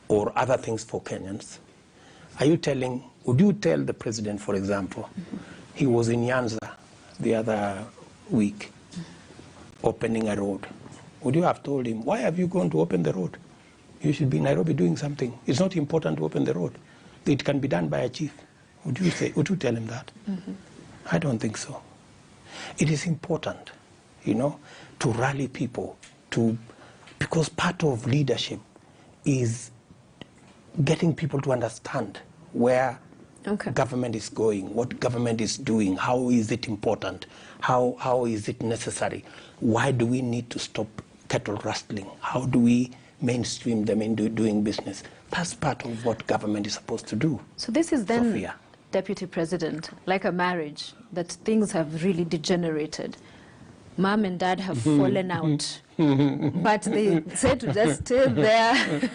or other things for Kenyans. Would you tell the president, for example, he was in Nyanza the other week opening a road. Would you have told him, why have you gone to open the road? You should be in Nairobi doing something. It's not important to open the road. It can be done by a chief. Would you tell him that? I don't think so. It is important, to rally people, because part of leadership is getting people to understand where government is going, what government is doing, how is it important, how is it necessary, why do we need to stop cattle rustling, how do we mainstream them into doing business. That's part of what government is supposed to do. So this is then, Sophia, Deputy President, like a marriage, that things have really degenerated. Mom and dad have fallen out, but they say to just stay there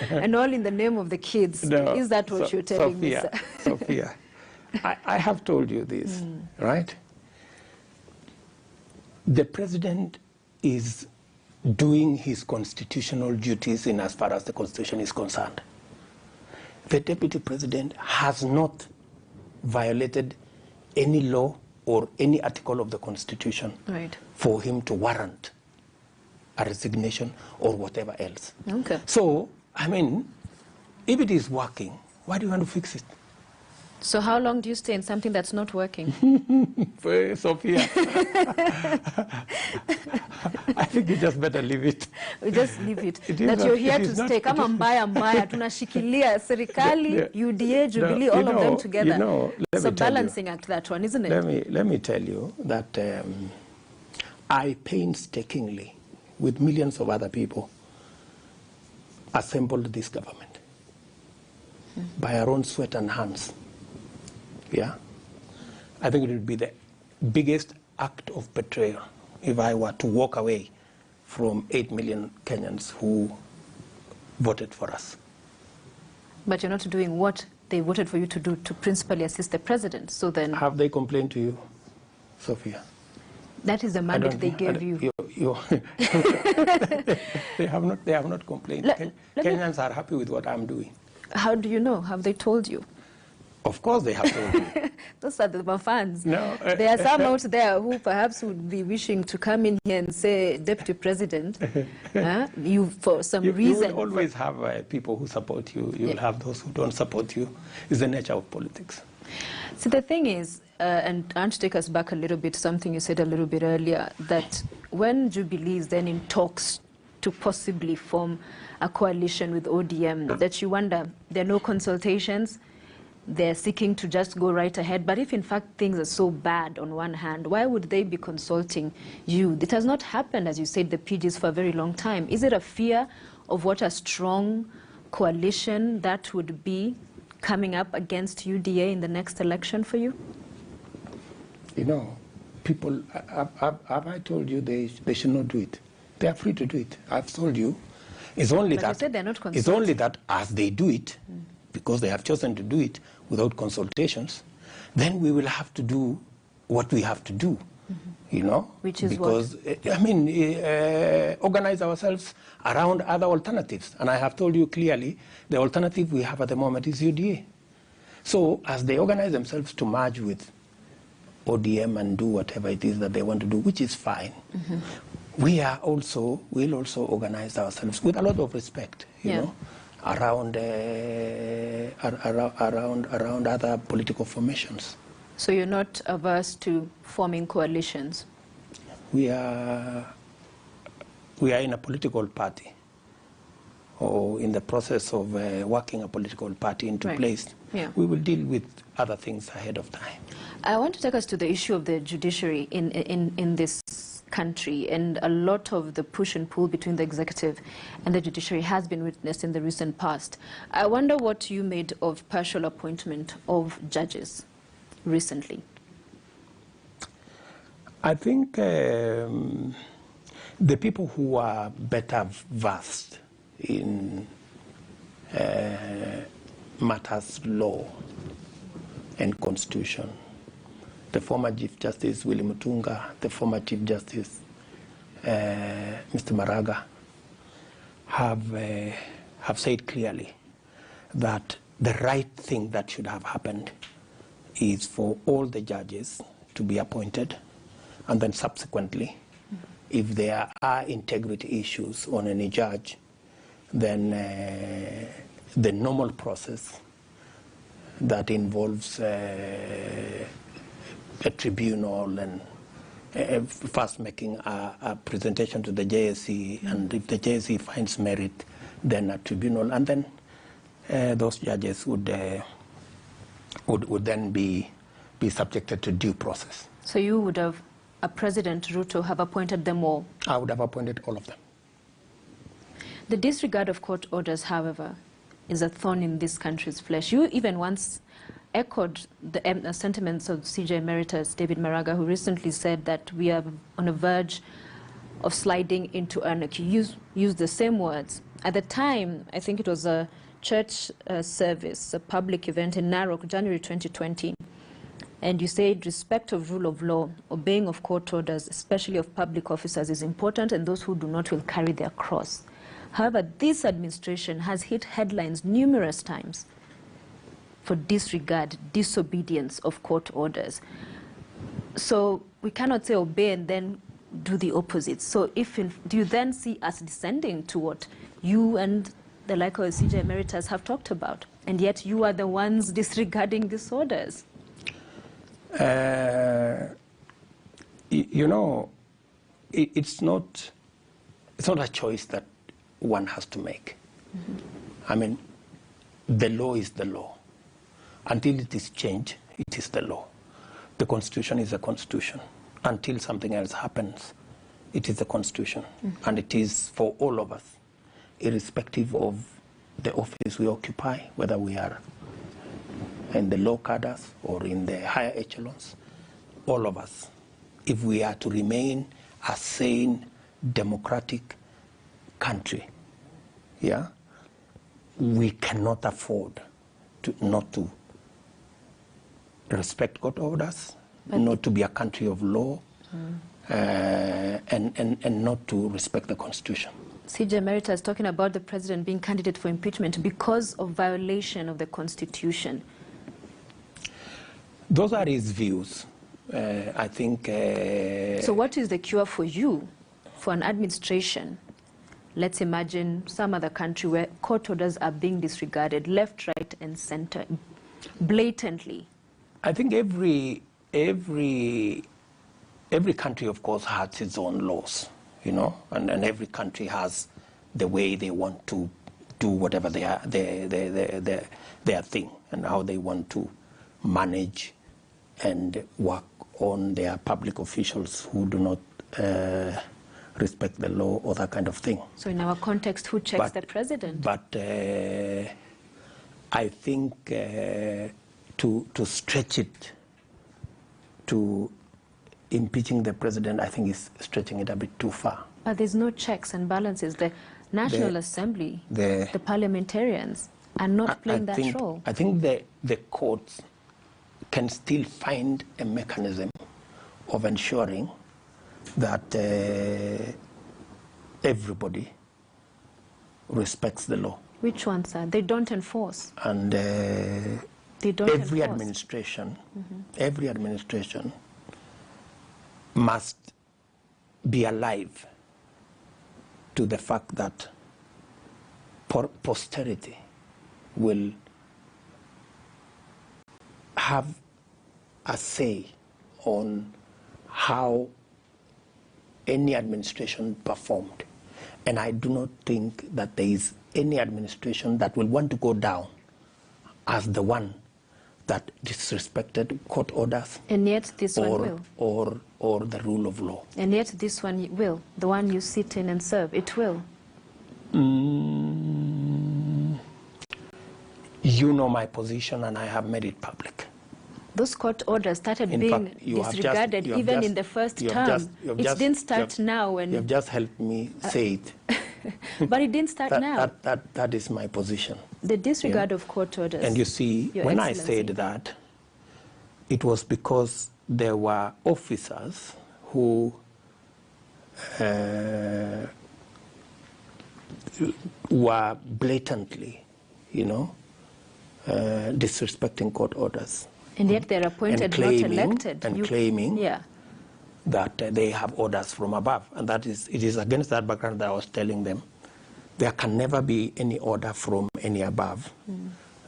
and all in the name of the kids. No, is that what you're telling me, sir? Sophia, I have told you this, right? The president is doing his constitutional duties in as far as the Constitution is concerned. The deputy president has not violated any law or any article of the Constitution for him to warrant a resignation or whatever else. So, I mean, if it is working, why do you want to fix it? So how long do you stay in something that's not working? Sophia, I think you just better leave it. We just leave it. That you're here to stay. Kama mbaya, tunashikilia serikali, UDA, Jubilee, all of them together. It's a balancing act, that one, isn't it? Let me tell you that I painstakingly, with millions of other people, assembled this government by our own sweat and hands. Yeah, I think it would be the biggest act of betrayal if I were to walk away from 8 million Kenyans who voted for us. But you're not doing what they voted for you to do, to principally assist the president. So then, have they complained to you, Sophia? That is the mandate they gave you. They have not complained. Kenyans are happy with what I'm doing. How do you know? Have they told you? Of course they have told me. Those are the fans. No, there are some out there who perhaps would be wishing to come in here and say, Deputy President, you for some reason. You will always have people who support you. You will have those who don't support you. It's the nature of politics. See, the thing is, and I want to take us back a little bit, something you said a little bit earlier, that when Jubilee is then in talks to possibly form a coalition with ODM, that you wonder, there are no consultations, they're seeking to just go right ahead. But if in fact things are so bad on one hand, why would they be consulting you? It has not happened, as you said, the PGs for a very long time. Is it a fear of what a strong coalition that would be coming up against UDA in the next election for you? You know, people, have I told you they should not do it? They are free to do it. I've told you. It's only but that, you said they're not it's only that as they do it, because they have chosen to do it without consultations, then we will have to do what we have to do, you know? Which is because, I mean, organize ourselves around other alternatives. And I have told you clearly, the alternative we have at the moment is UDA. So as they organize themselves to merge with ODM and do whatever it is that they want to do, which is fine, we'll also organize ourselves with a lot of respect, you know, around other political formations. So you're not averse to forming coalitions? We are in a political party, or in the process of working a political party into place. Yeah. We will deal with other things ahead of time. I want to take us to the issue of the judiciary in this country, and a lot of the push and pull between the executive and the judiciary has been witnessed in the recent past. I wonder what you made of partial appointment of judges recently. I think the people who are better versed in matters law and constitution, the former Chief Justice Willie Mutunga, the former Chief Justice Mr. Maraga, have said clearly that the right thing that should have happened is for all the judges to be appointed, and then subsequently, if there are integrity issues on any judge, then the normal process that involves a tribunal and first making a presentation to the JSC, and if the JSC finds merit, then a tribunal, and then those judges would then be subjected to due process. So you would have, President Ruto, have appointed them all? I would have appointed all of them. The disregard of court orders, however, is a thorn in this country's flesh. You even once echoed the sentiments of CJ Emeritus David Maraga, who recently said that we are on a verge of sliding into anarchy. You used the same words. At the time, I think it was a church service, a public event in Narok, January 2020, and you said respect of rule of law, obeying of court orders, especially of public officers, is important, and those who do not will carry their cross. However, this administration has hit headlines numerous times for disregard, disobedience of court orders. So we cannot say obey and then do the opposite. So do you then see us descending to what you and the like of CJ Emeritus have talked about, and yet you are the ones disregarding these orders? You know, it's not a choice that one has to make. I mean, the law is the law. Until it is changed, it is the law. The Constitution is the Constitution. Until something else happens, it is the Constitution. And it is for all of us, irrespective of the office we occupy, whether we are in the low cadres or in the higher echelons, all of us, if we are to remain a sane, democratic country, yeah, we cannot afford not to respect court orders, not to be a country of law, and not to respect the Constitution. CJ Emeritus is talking about the president being candidate for impeachment because of violation of the Constitution. Those are his views. I think... So what is the cure for you, for an administration? Let's imagine some other country where court orders are being disregarded, left, right, and center, blatantly. I think every country, of course, has its own laws, you know, and every country has the way they want to do whatever their thing, and how they want to manage and work on their public officials who do not respect the law or that kind of thing. So in our context, who checks the president? But I think to stretch it to impeaching the president, I think is stretching it a bit too far. But there's no checks and balances. The National Assembly, the parliamentarians. are not playing that role? I think the courts can still find a mechanism of ensuring that everybody respects the law. Which ones are? They don't enforce. And they don't every enforce. every administration must be alive to the fact that posterity will have a say on how any administration performed. And I do not think that there is any administration that will want to go down as the one that disrespected court orders. And yet this one will. Or the rule of law. And yet this one will. The one you sit in and serve, it will. You know my position and I have made it public. Those court orders started being disregarded even in the first term. It didn't start now. And you have just helped me say it. But it didn't start now. That is my position. The disregard of court orders. And you see, when I said that, it was because there were officers who were blatantly, disrespecting court orders. And yet they're appointed, not elected. And claiming that they have orders from above. And it is against that background that I was telling them, there can never be any order from any above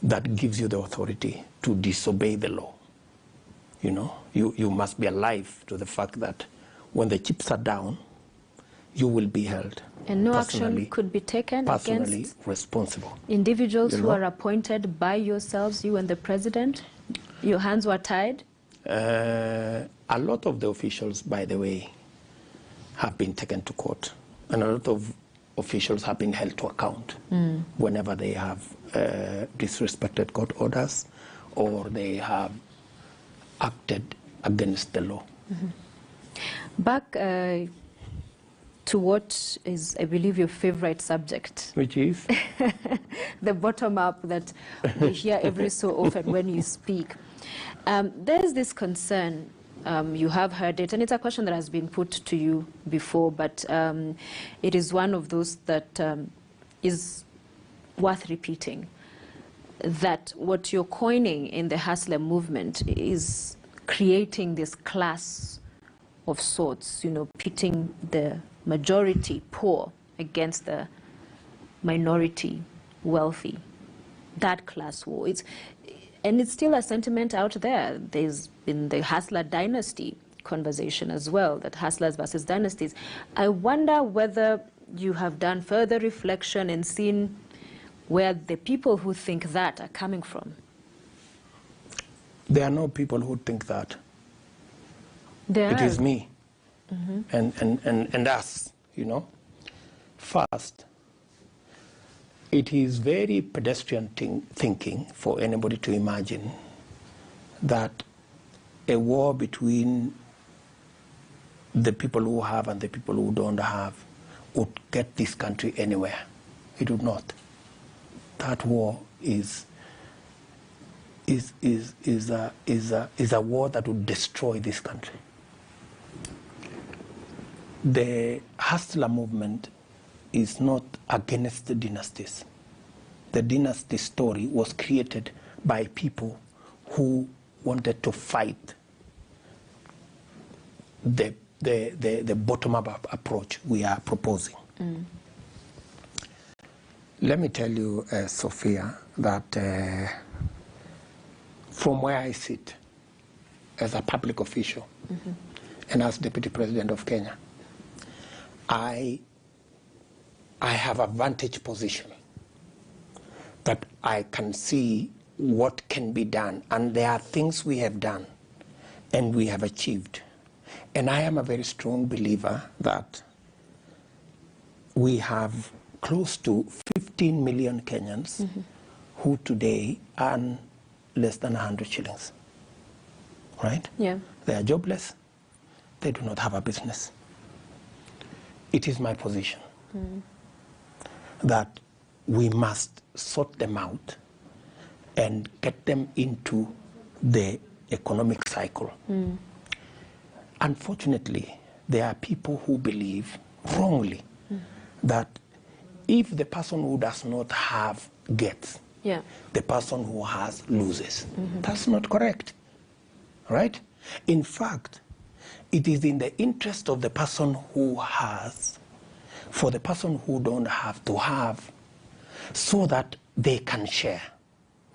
that gives you the authority to disobey the law. You must be alive to the fact that when the chips are down, you will be held. And no action could be taken against responsible individuals who are appointed by yourselves, you and the president? Your hands were tied? A lot of the officials, by the way, have been taken to court. And a lot of officials have been held to account whenever they have disrespected court orders or they have acted against the law. Back to what is, I believe, your favorite subject. Which is? The bottom-up that we hear every so often when you speak. There's this concern, you have heard it, and it's a question that has been put to you before, but it is one of those that is worth repeating, that what you're coining in the hustler movement is creating this class of sorts, pitting the majority poor against the minority wealthy. That class war. And it's still a sentiment out there. There's been the hustler dynasty conversation as well, that hustlers versus dynasties. I wonder whether you have done further reflection and seen where the people who think that are coming from. There are no people who think that. It is me and us, First, it is very pedestrian thinking for anybody to imagine that a war between the people who have and the people who don't have would get this country anywhere. It would not. That war is a war that would destroy this country. The hustler movement is not against the dynasties. The dynasty story was created by people who wanted to fight the bottom-up approach we are proposing. Let me tell you, Sophia, that from where I sit as a public official and as Deputy President of Kenya, I have a vantage position that I can see what can be done. And there are things we have done and we have achieved. And I am a very strong believer that we have close to 15 million Kenyans who today earn less than 100 shillings. Right? Yeah. They are jobless. They do not have a business. It is my position that we must sort them out and get them into the economic cycle. Unfortunately, there are people who believe wrongly that if the person who does not have gets, the person who has loses. That's not correct, right? In fact, it is in the interest of the person who has for the person who don't have to have, so that they can share,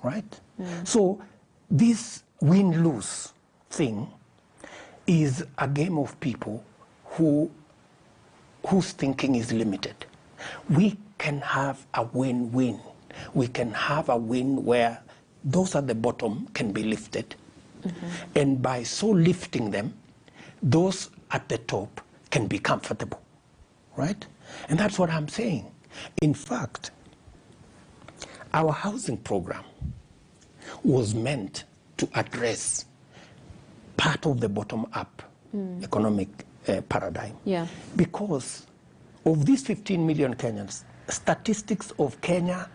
right? So this win-lose thing is a game of people whose thinking is limited. We can have a win-win. We can have a win where those at the bottom can be lifted. And by so lifting them, those at the top can be comfortable, right? And that's what I'm saying. In fact, our housing program was meant to address part of the bottom-up economic paradigm. Because of these 15 million Kenyans, statistics of Kenya,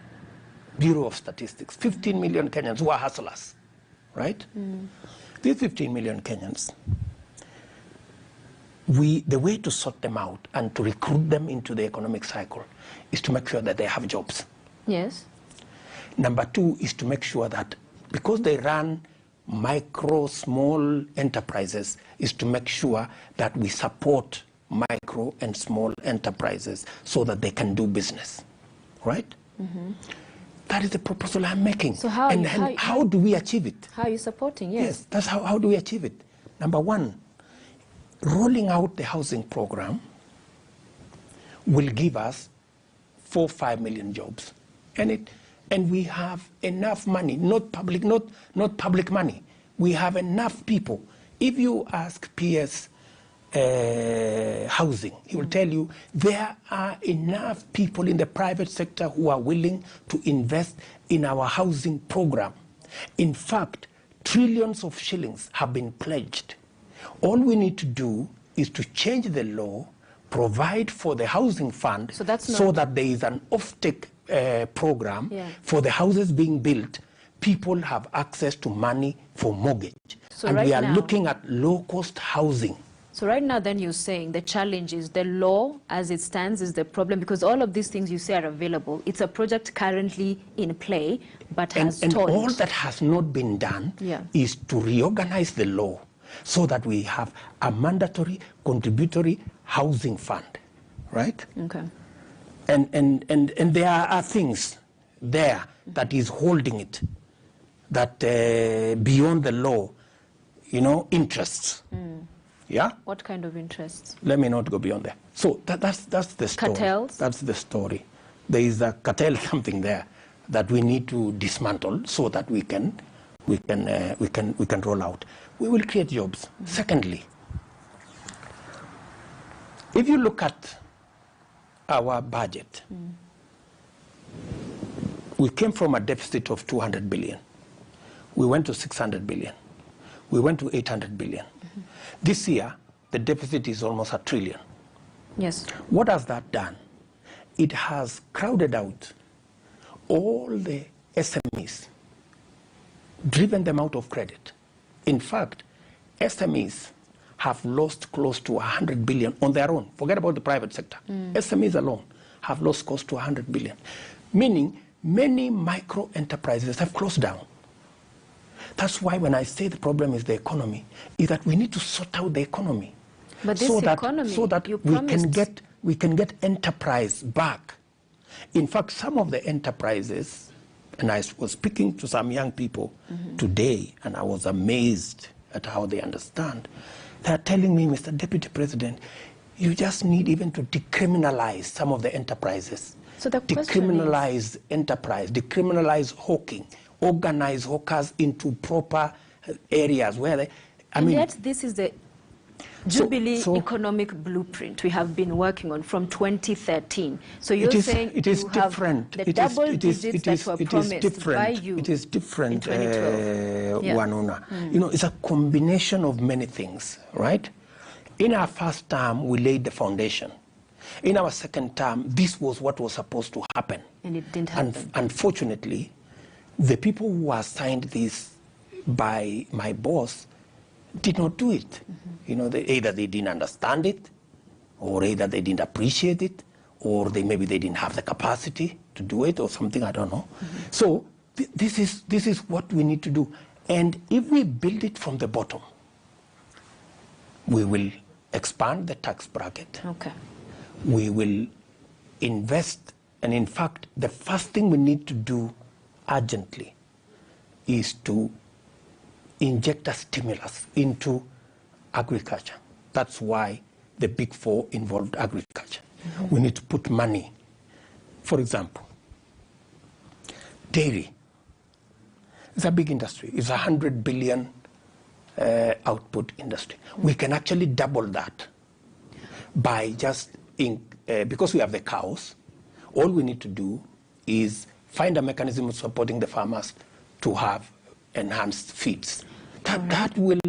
Bureau of Statistics, 15 million Kenyans who are hustlers, right? These 15 million Kenyans, the way to sort them out and to recruit them into the economic cycle is to make sure that they have jobs. Yes. Number two is to make sure that because they run micro, small enterprises, is to make sure that we support micro and small enterprises so that they can do business, right? That is the proposal I'm making. So how do we achieve it? How are you supporting? Yes, that's how do we achieve it? Number one, rolling out the housing program will give us 4 or 5 million jobs. And we have enough money, not public money. We have enough people. If you ask PS Housing, he will tell you there are enough people in the private sector who are willing to invest in our housing program. In fact, trillions of shillings have been pledged. All we need to do is to change the law, provide for the housing fund so that there is an offtake program for the houses being built. People have access to money for mortgage. So and right we are now, looking at low-cost housing. So right now then you're saying the challenge is the law as it stands is the problem, because all of these things you say are available. It's a project currently in play but has stalled. And all that has not been done is to reorganize the law so that we have a mandatory contributory housing fund, right? Okay. And there are things there that is holding it, that beyond the law, interests. Yeah? What kind of interests? Let me not go beyond there. So that's the story. Cartels? That's the story. There is a cartel something there that we need to dismantle so that we can roll out. We will create jobs. Secondly, if you look at our budget, we came from a deficit of 200 billion. We went to 600 billion. We went to 800 billion. This year, the deficit is almost 1 trillion. Yes. What has that done? It has crowded out all the SMEs, driven them out of credit. In fact, SMEs have lost close to 100 billion on their own. Forget about the private sector. SMEs alone have lost close to 100 billion. Meaning, many micro enterprises have closed down. That's why when I say the problem is the economy, is that we need to sort out the economy. But this so that we can get enterprise back. In fact, some of the enterprises, and I was speaking to some young people today, and I was amazed at how they understand. They're telling me, Mr. Deputy President, you just need even to decriminalize some of the enterprises. So the decriminalize enterprise, decriminalize hawking, organize hawkers into proper areas where they, yet this is the Jubilee economic blueprint we have been working on from 2013. So you're saying it is different. The double digits that were promised by you. It is different, in 2012. Wanuna. It's a combination of many things, right? In our first term, we laid the foundation. In our second term, this was what was supposed to happen. And it didn't happen. Unfortunately, the people who assigned this by my boss did not do it. You know, either they didn't understand it, or either they didn't appreciate it, or maybe they didn't have the capacity to do it, or something, I don't know. So this is what we need to do. And if we build it from the bottom, we will expand the tax bracket. Okay. We will invest, and in fact, the first thing we need to do urgently is to inject a stimulus into agriculture. That's why the Big Four involved agriculture. We need to put money. For example, dairy is a big industry. It's 100 billion output industry. We can actually double that by just, because we have the cows, all we need to do is find a mechanism of supporting the farmers to have enhanced feeds. That will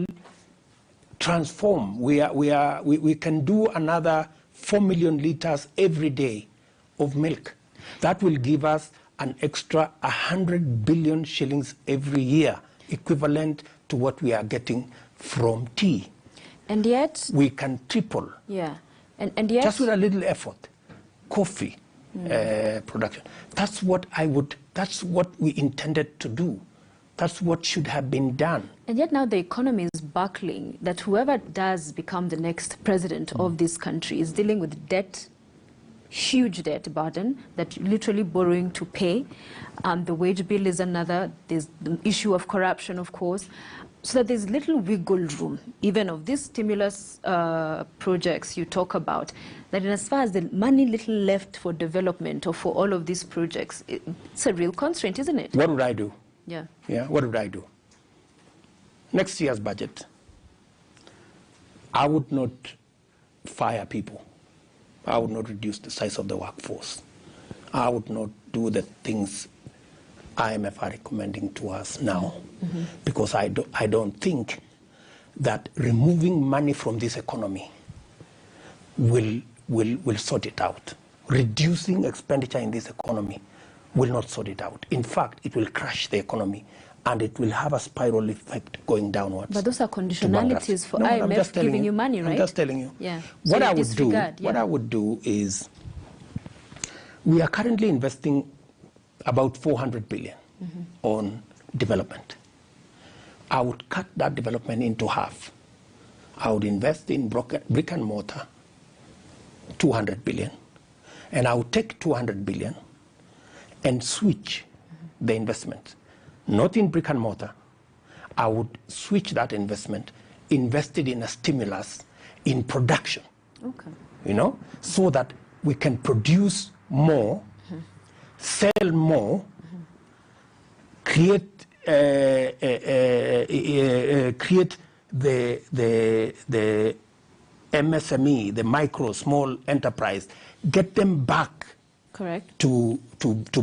transform. We can do another 4 million liters every day of milk. That will give us an extra 100 billion shillings every year, equivalent to what we are getting from tea. And yet we can triple. Yeah, and yet just with a little effort, coffee production. That's what we intended to do. That's what should have been done. And yet now the economy is buckling, that whoever does become the next president of this country is dealing with debt, huge debt burden that you're literally borrowing to pay. The wage bill is another. There's the issue of corruption, of course. So that there's little wiggle room, even of these stimulus projects you talk about, that in as far as the money little left for development or for all of these projects, it's a real constraint, isn't it? What would I do? Yeah. Yeah, what would I do? Next year's budget, I would not fire people. I would not reduce the size of the workforce. I would not do the things IMF are recommending to us now, because I don't think that removing money from this economy will sort it out. Reducing expenditure in this economy will not sort it out. In fact, it will crash the economy, and it will have a spiral effect going downwards. But those are conditionalities for IMF giving you money, right? I'm just telling you. Yeah. What I would do is, we are currently investing about 400 billion on development. I would cut that development into half. I would invest in brick and mortar, 200 billion, and I would take 200 billion and switch the investment, not in brick and mortar. I would switch that investment, invested in a stimulus in production, you know, so that we can produce more, sell more, create the MSME, the micro small enterprise, get them back to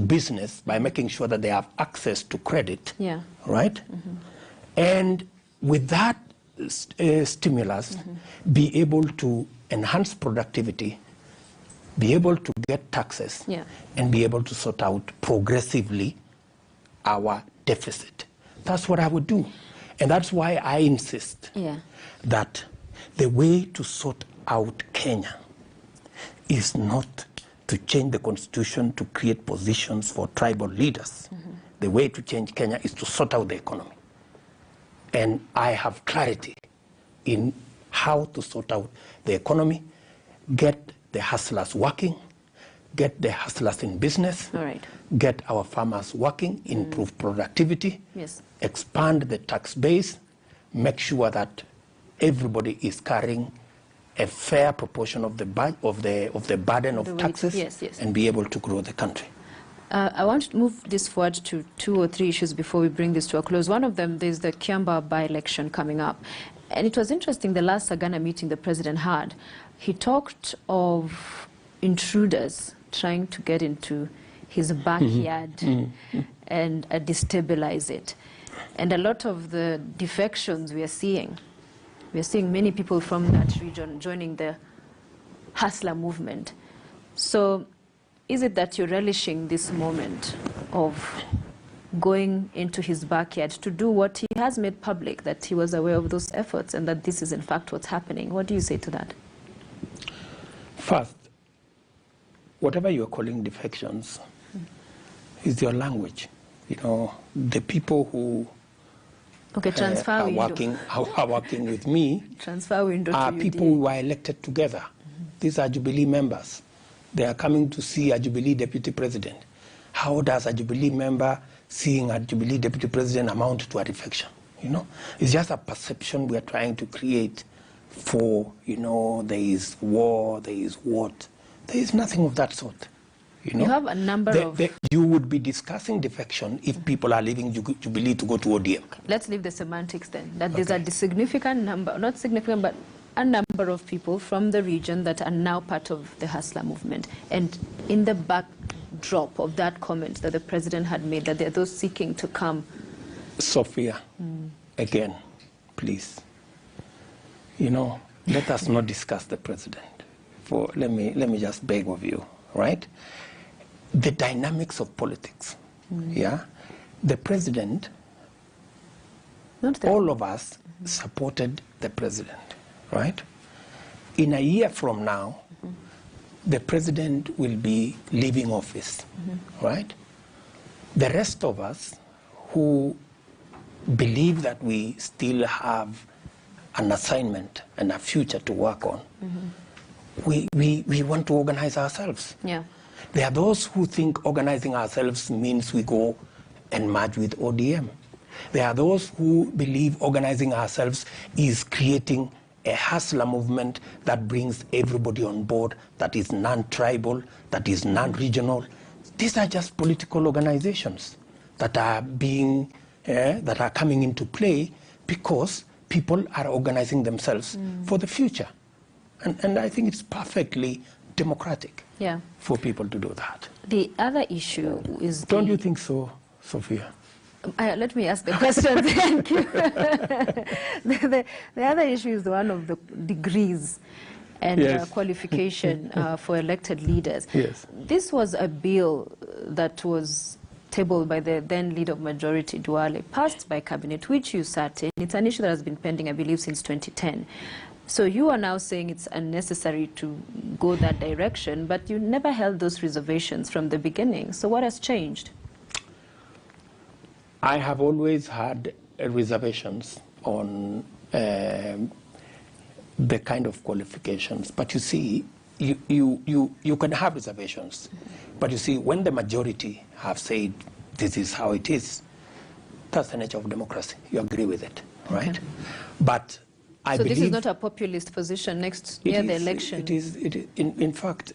business by making sure that they have access to credit, right? And with that stimulus, be able to enhance productivity, be able to get taxes, and be able to sort out progressively our deficit. That's what I would do. And that's why I insist that the way to sort out Kenya is not to change the constitution to create positions for tribal leaders. The way to change Kenya is to sort out the economy. And I have clarity in how to sort out the economy, get the hustlers working, get the hustlers in business, get our farmers working, improve productivity, expand the tax base, make sure that everybody is carrying a fair proportion of the burden of taxes, and be able to grow the country. I want to move this forward to 2 or 3 issues before we bring this to a close. One of them, there's the Kiamba by-election coming up. And it was interesting, the last Sagana meeting the president had, he talked of intruders trying to get into his backyard and destabilize it. And a lot of the defections we are seeing many people from that region joining the hustler movement. So is it that you're relishing this moment of going into his backyard to do what he has made public, that he was aware of those efforts and that this is in fact what's happening? What do you say to that? First, whatever you're calling defections is your language. You know, the people who are working with me are people who are elected together. These are Jubilee members. They are coming to see a Jubilee deputy president. How does a Jubilee member seeing a Jubilee deputy president amount to a defection? You know, it's just a perception we are trying to create for, you know, there is war, there is what. There is nothing of that sort. You know? You have a number of... You would be discussing defection if people are leaving Jubilee to go to ODM. Let's leave the semantics then. That there's a significant number, not significant, but a number of people from the region that are now part of the Hustler movement. And in the backdrop of that comment that the president had made, that there are those seeking to come. Sophia, again, please. You know, let us not discuss the president. Let me just beg of you, right? The dynamics of politics, yeah? The president, all of us supported the president, right? In a year from now, the president will be leaving office, right? The rest of us who believe that we still have an assignment and a future to work on, we want to organize ourselves. Yeah. There are those who think organizing ourselves means we go and merge with ODM. There are those who believe organizing ourselves is creating a hustler movement that brings everybody on board, that is non-tribal, that is non-regional. These are just political organizations that are being, that are coming into play because people are organizing themselves for the future. And I think it's perfectly democratic for people to do that. The other issue is... Don't you think so, Sophia? Let me ask the question. Thank you. The other issue is one of the degrees and qualification for elected leaders. Yes. This was a bill that was tabled by the then leader of majority, Duale, passed by cabinet, which you sat in. It's an issue that has been pending, I believe, since 2010. So you are now saying it's unnecessary to go that direction, but you never held those reservations from the beginning. So what has changed? I have always had reservations on the kind of qualifications. But you see, you can have reservations. But you see, when the majority have said this is how it is, that's the nature of democracy. You agree with it, right? Okay. But I believe... So this is not a populist position next year, the election? It is. In fact,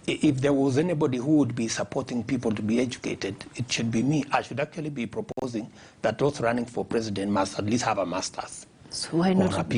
if there was anybody who would be supporting people to be educated, it should be me. I should actually be proposing that those running for president must at least have a master's. So why not?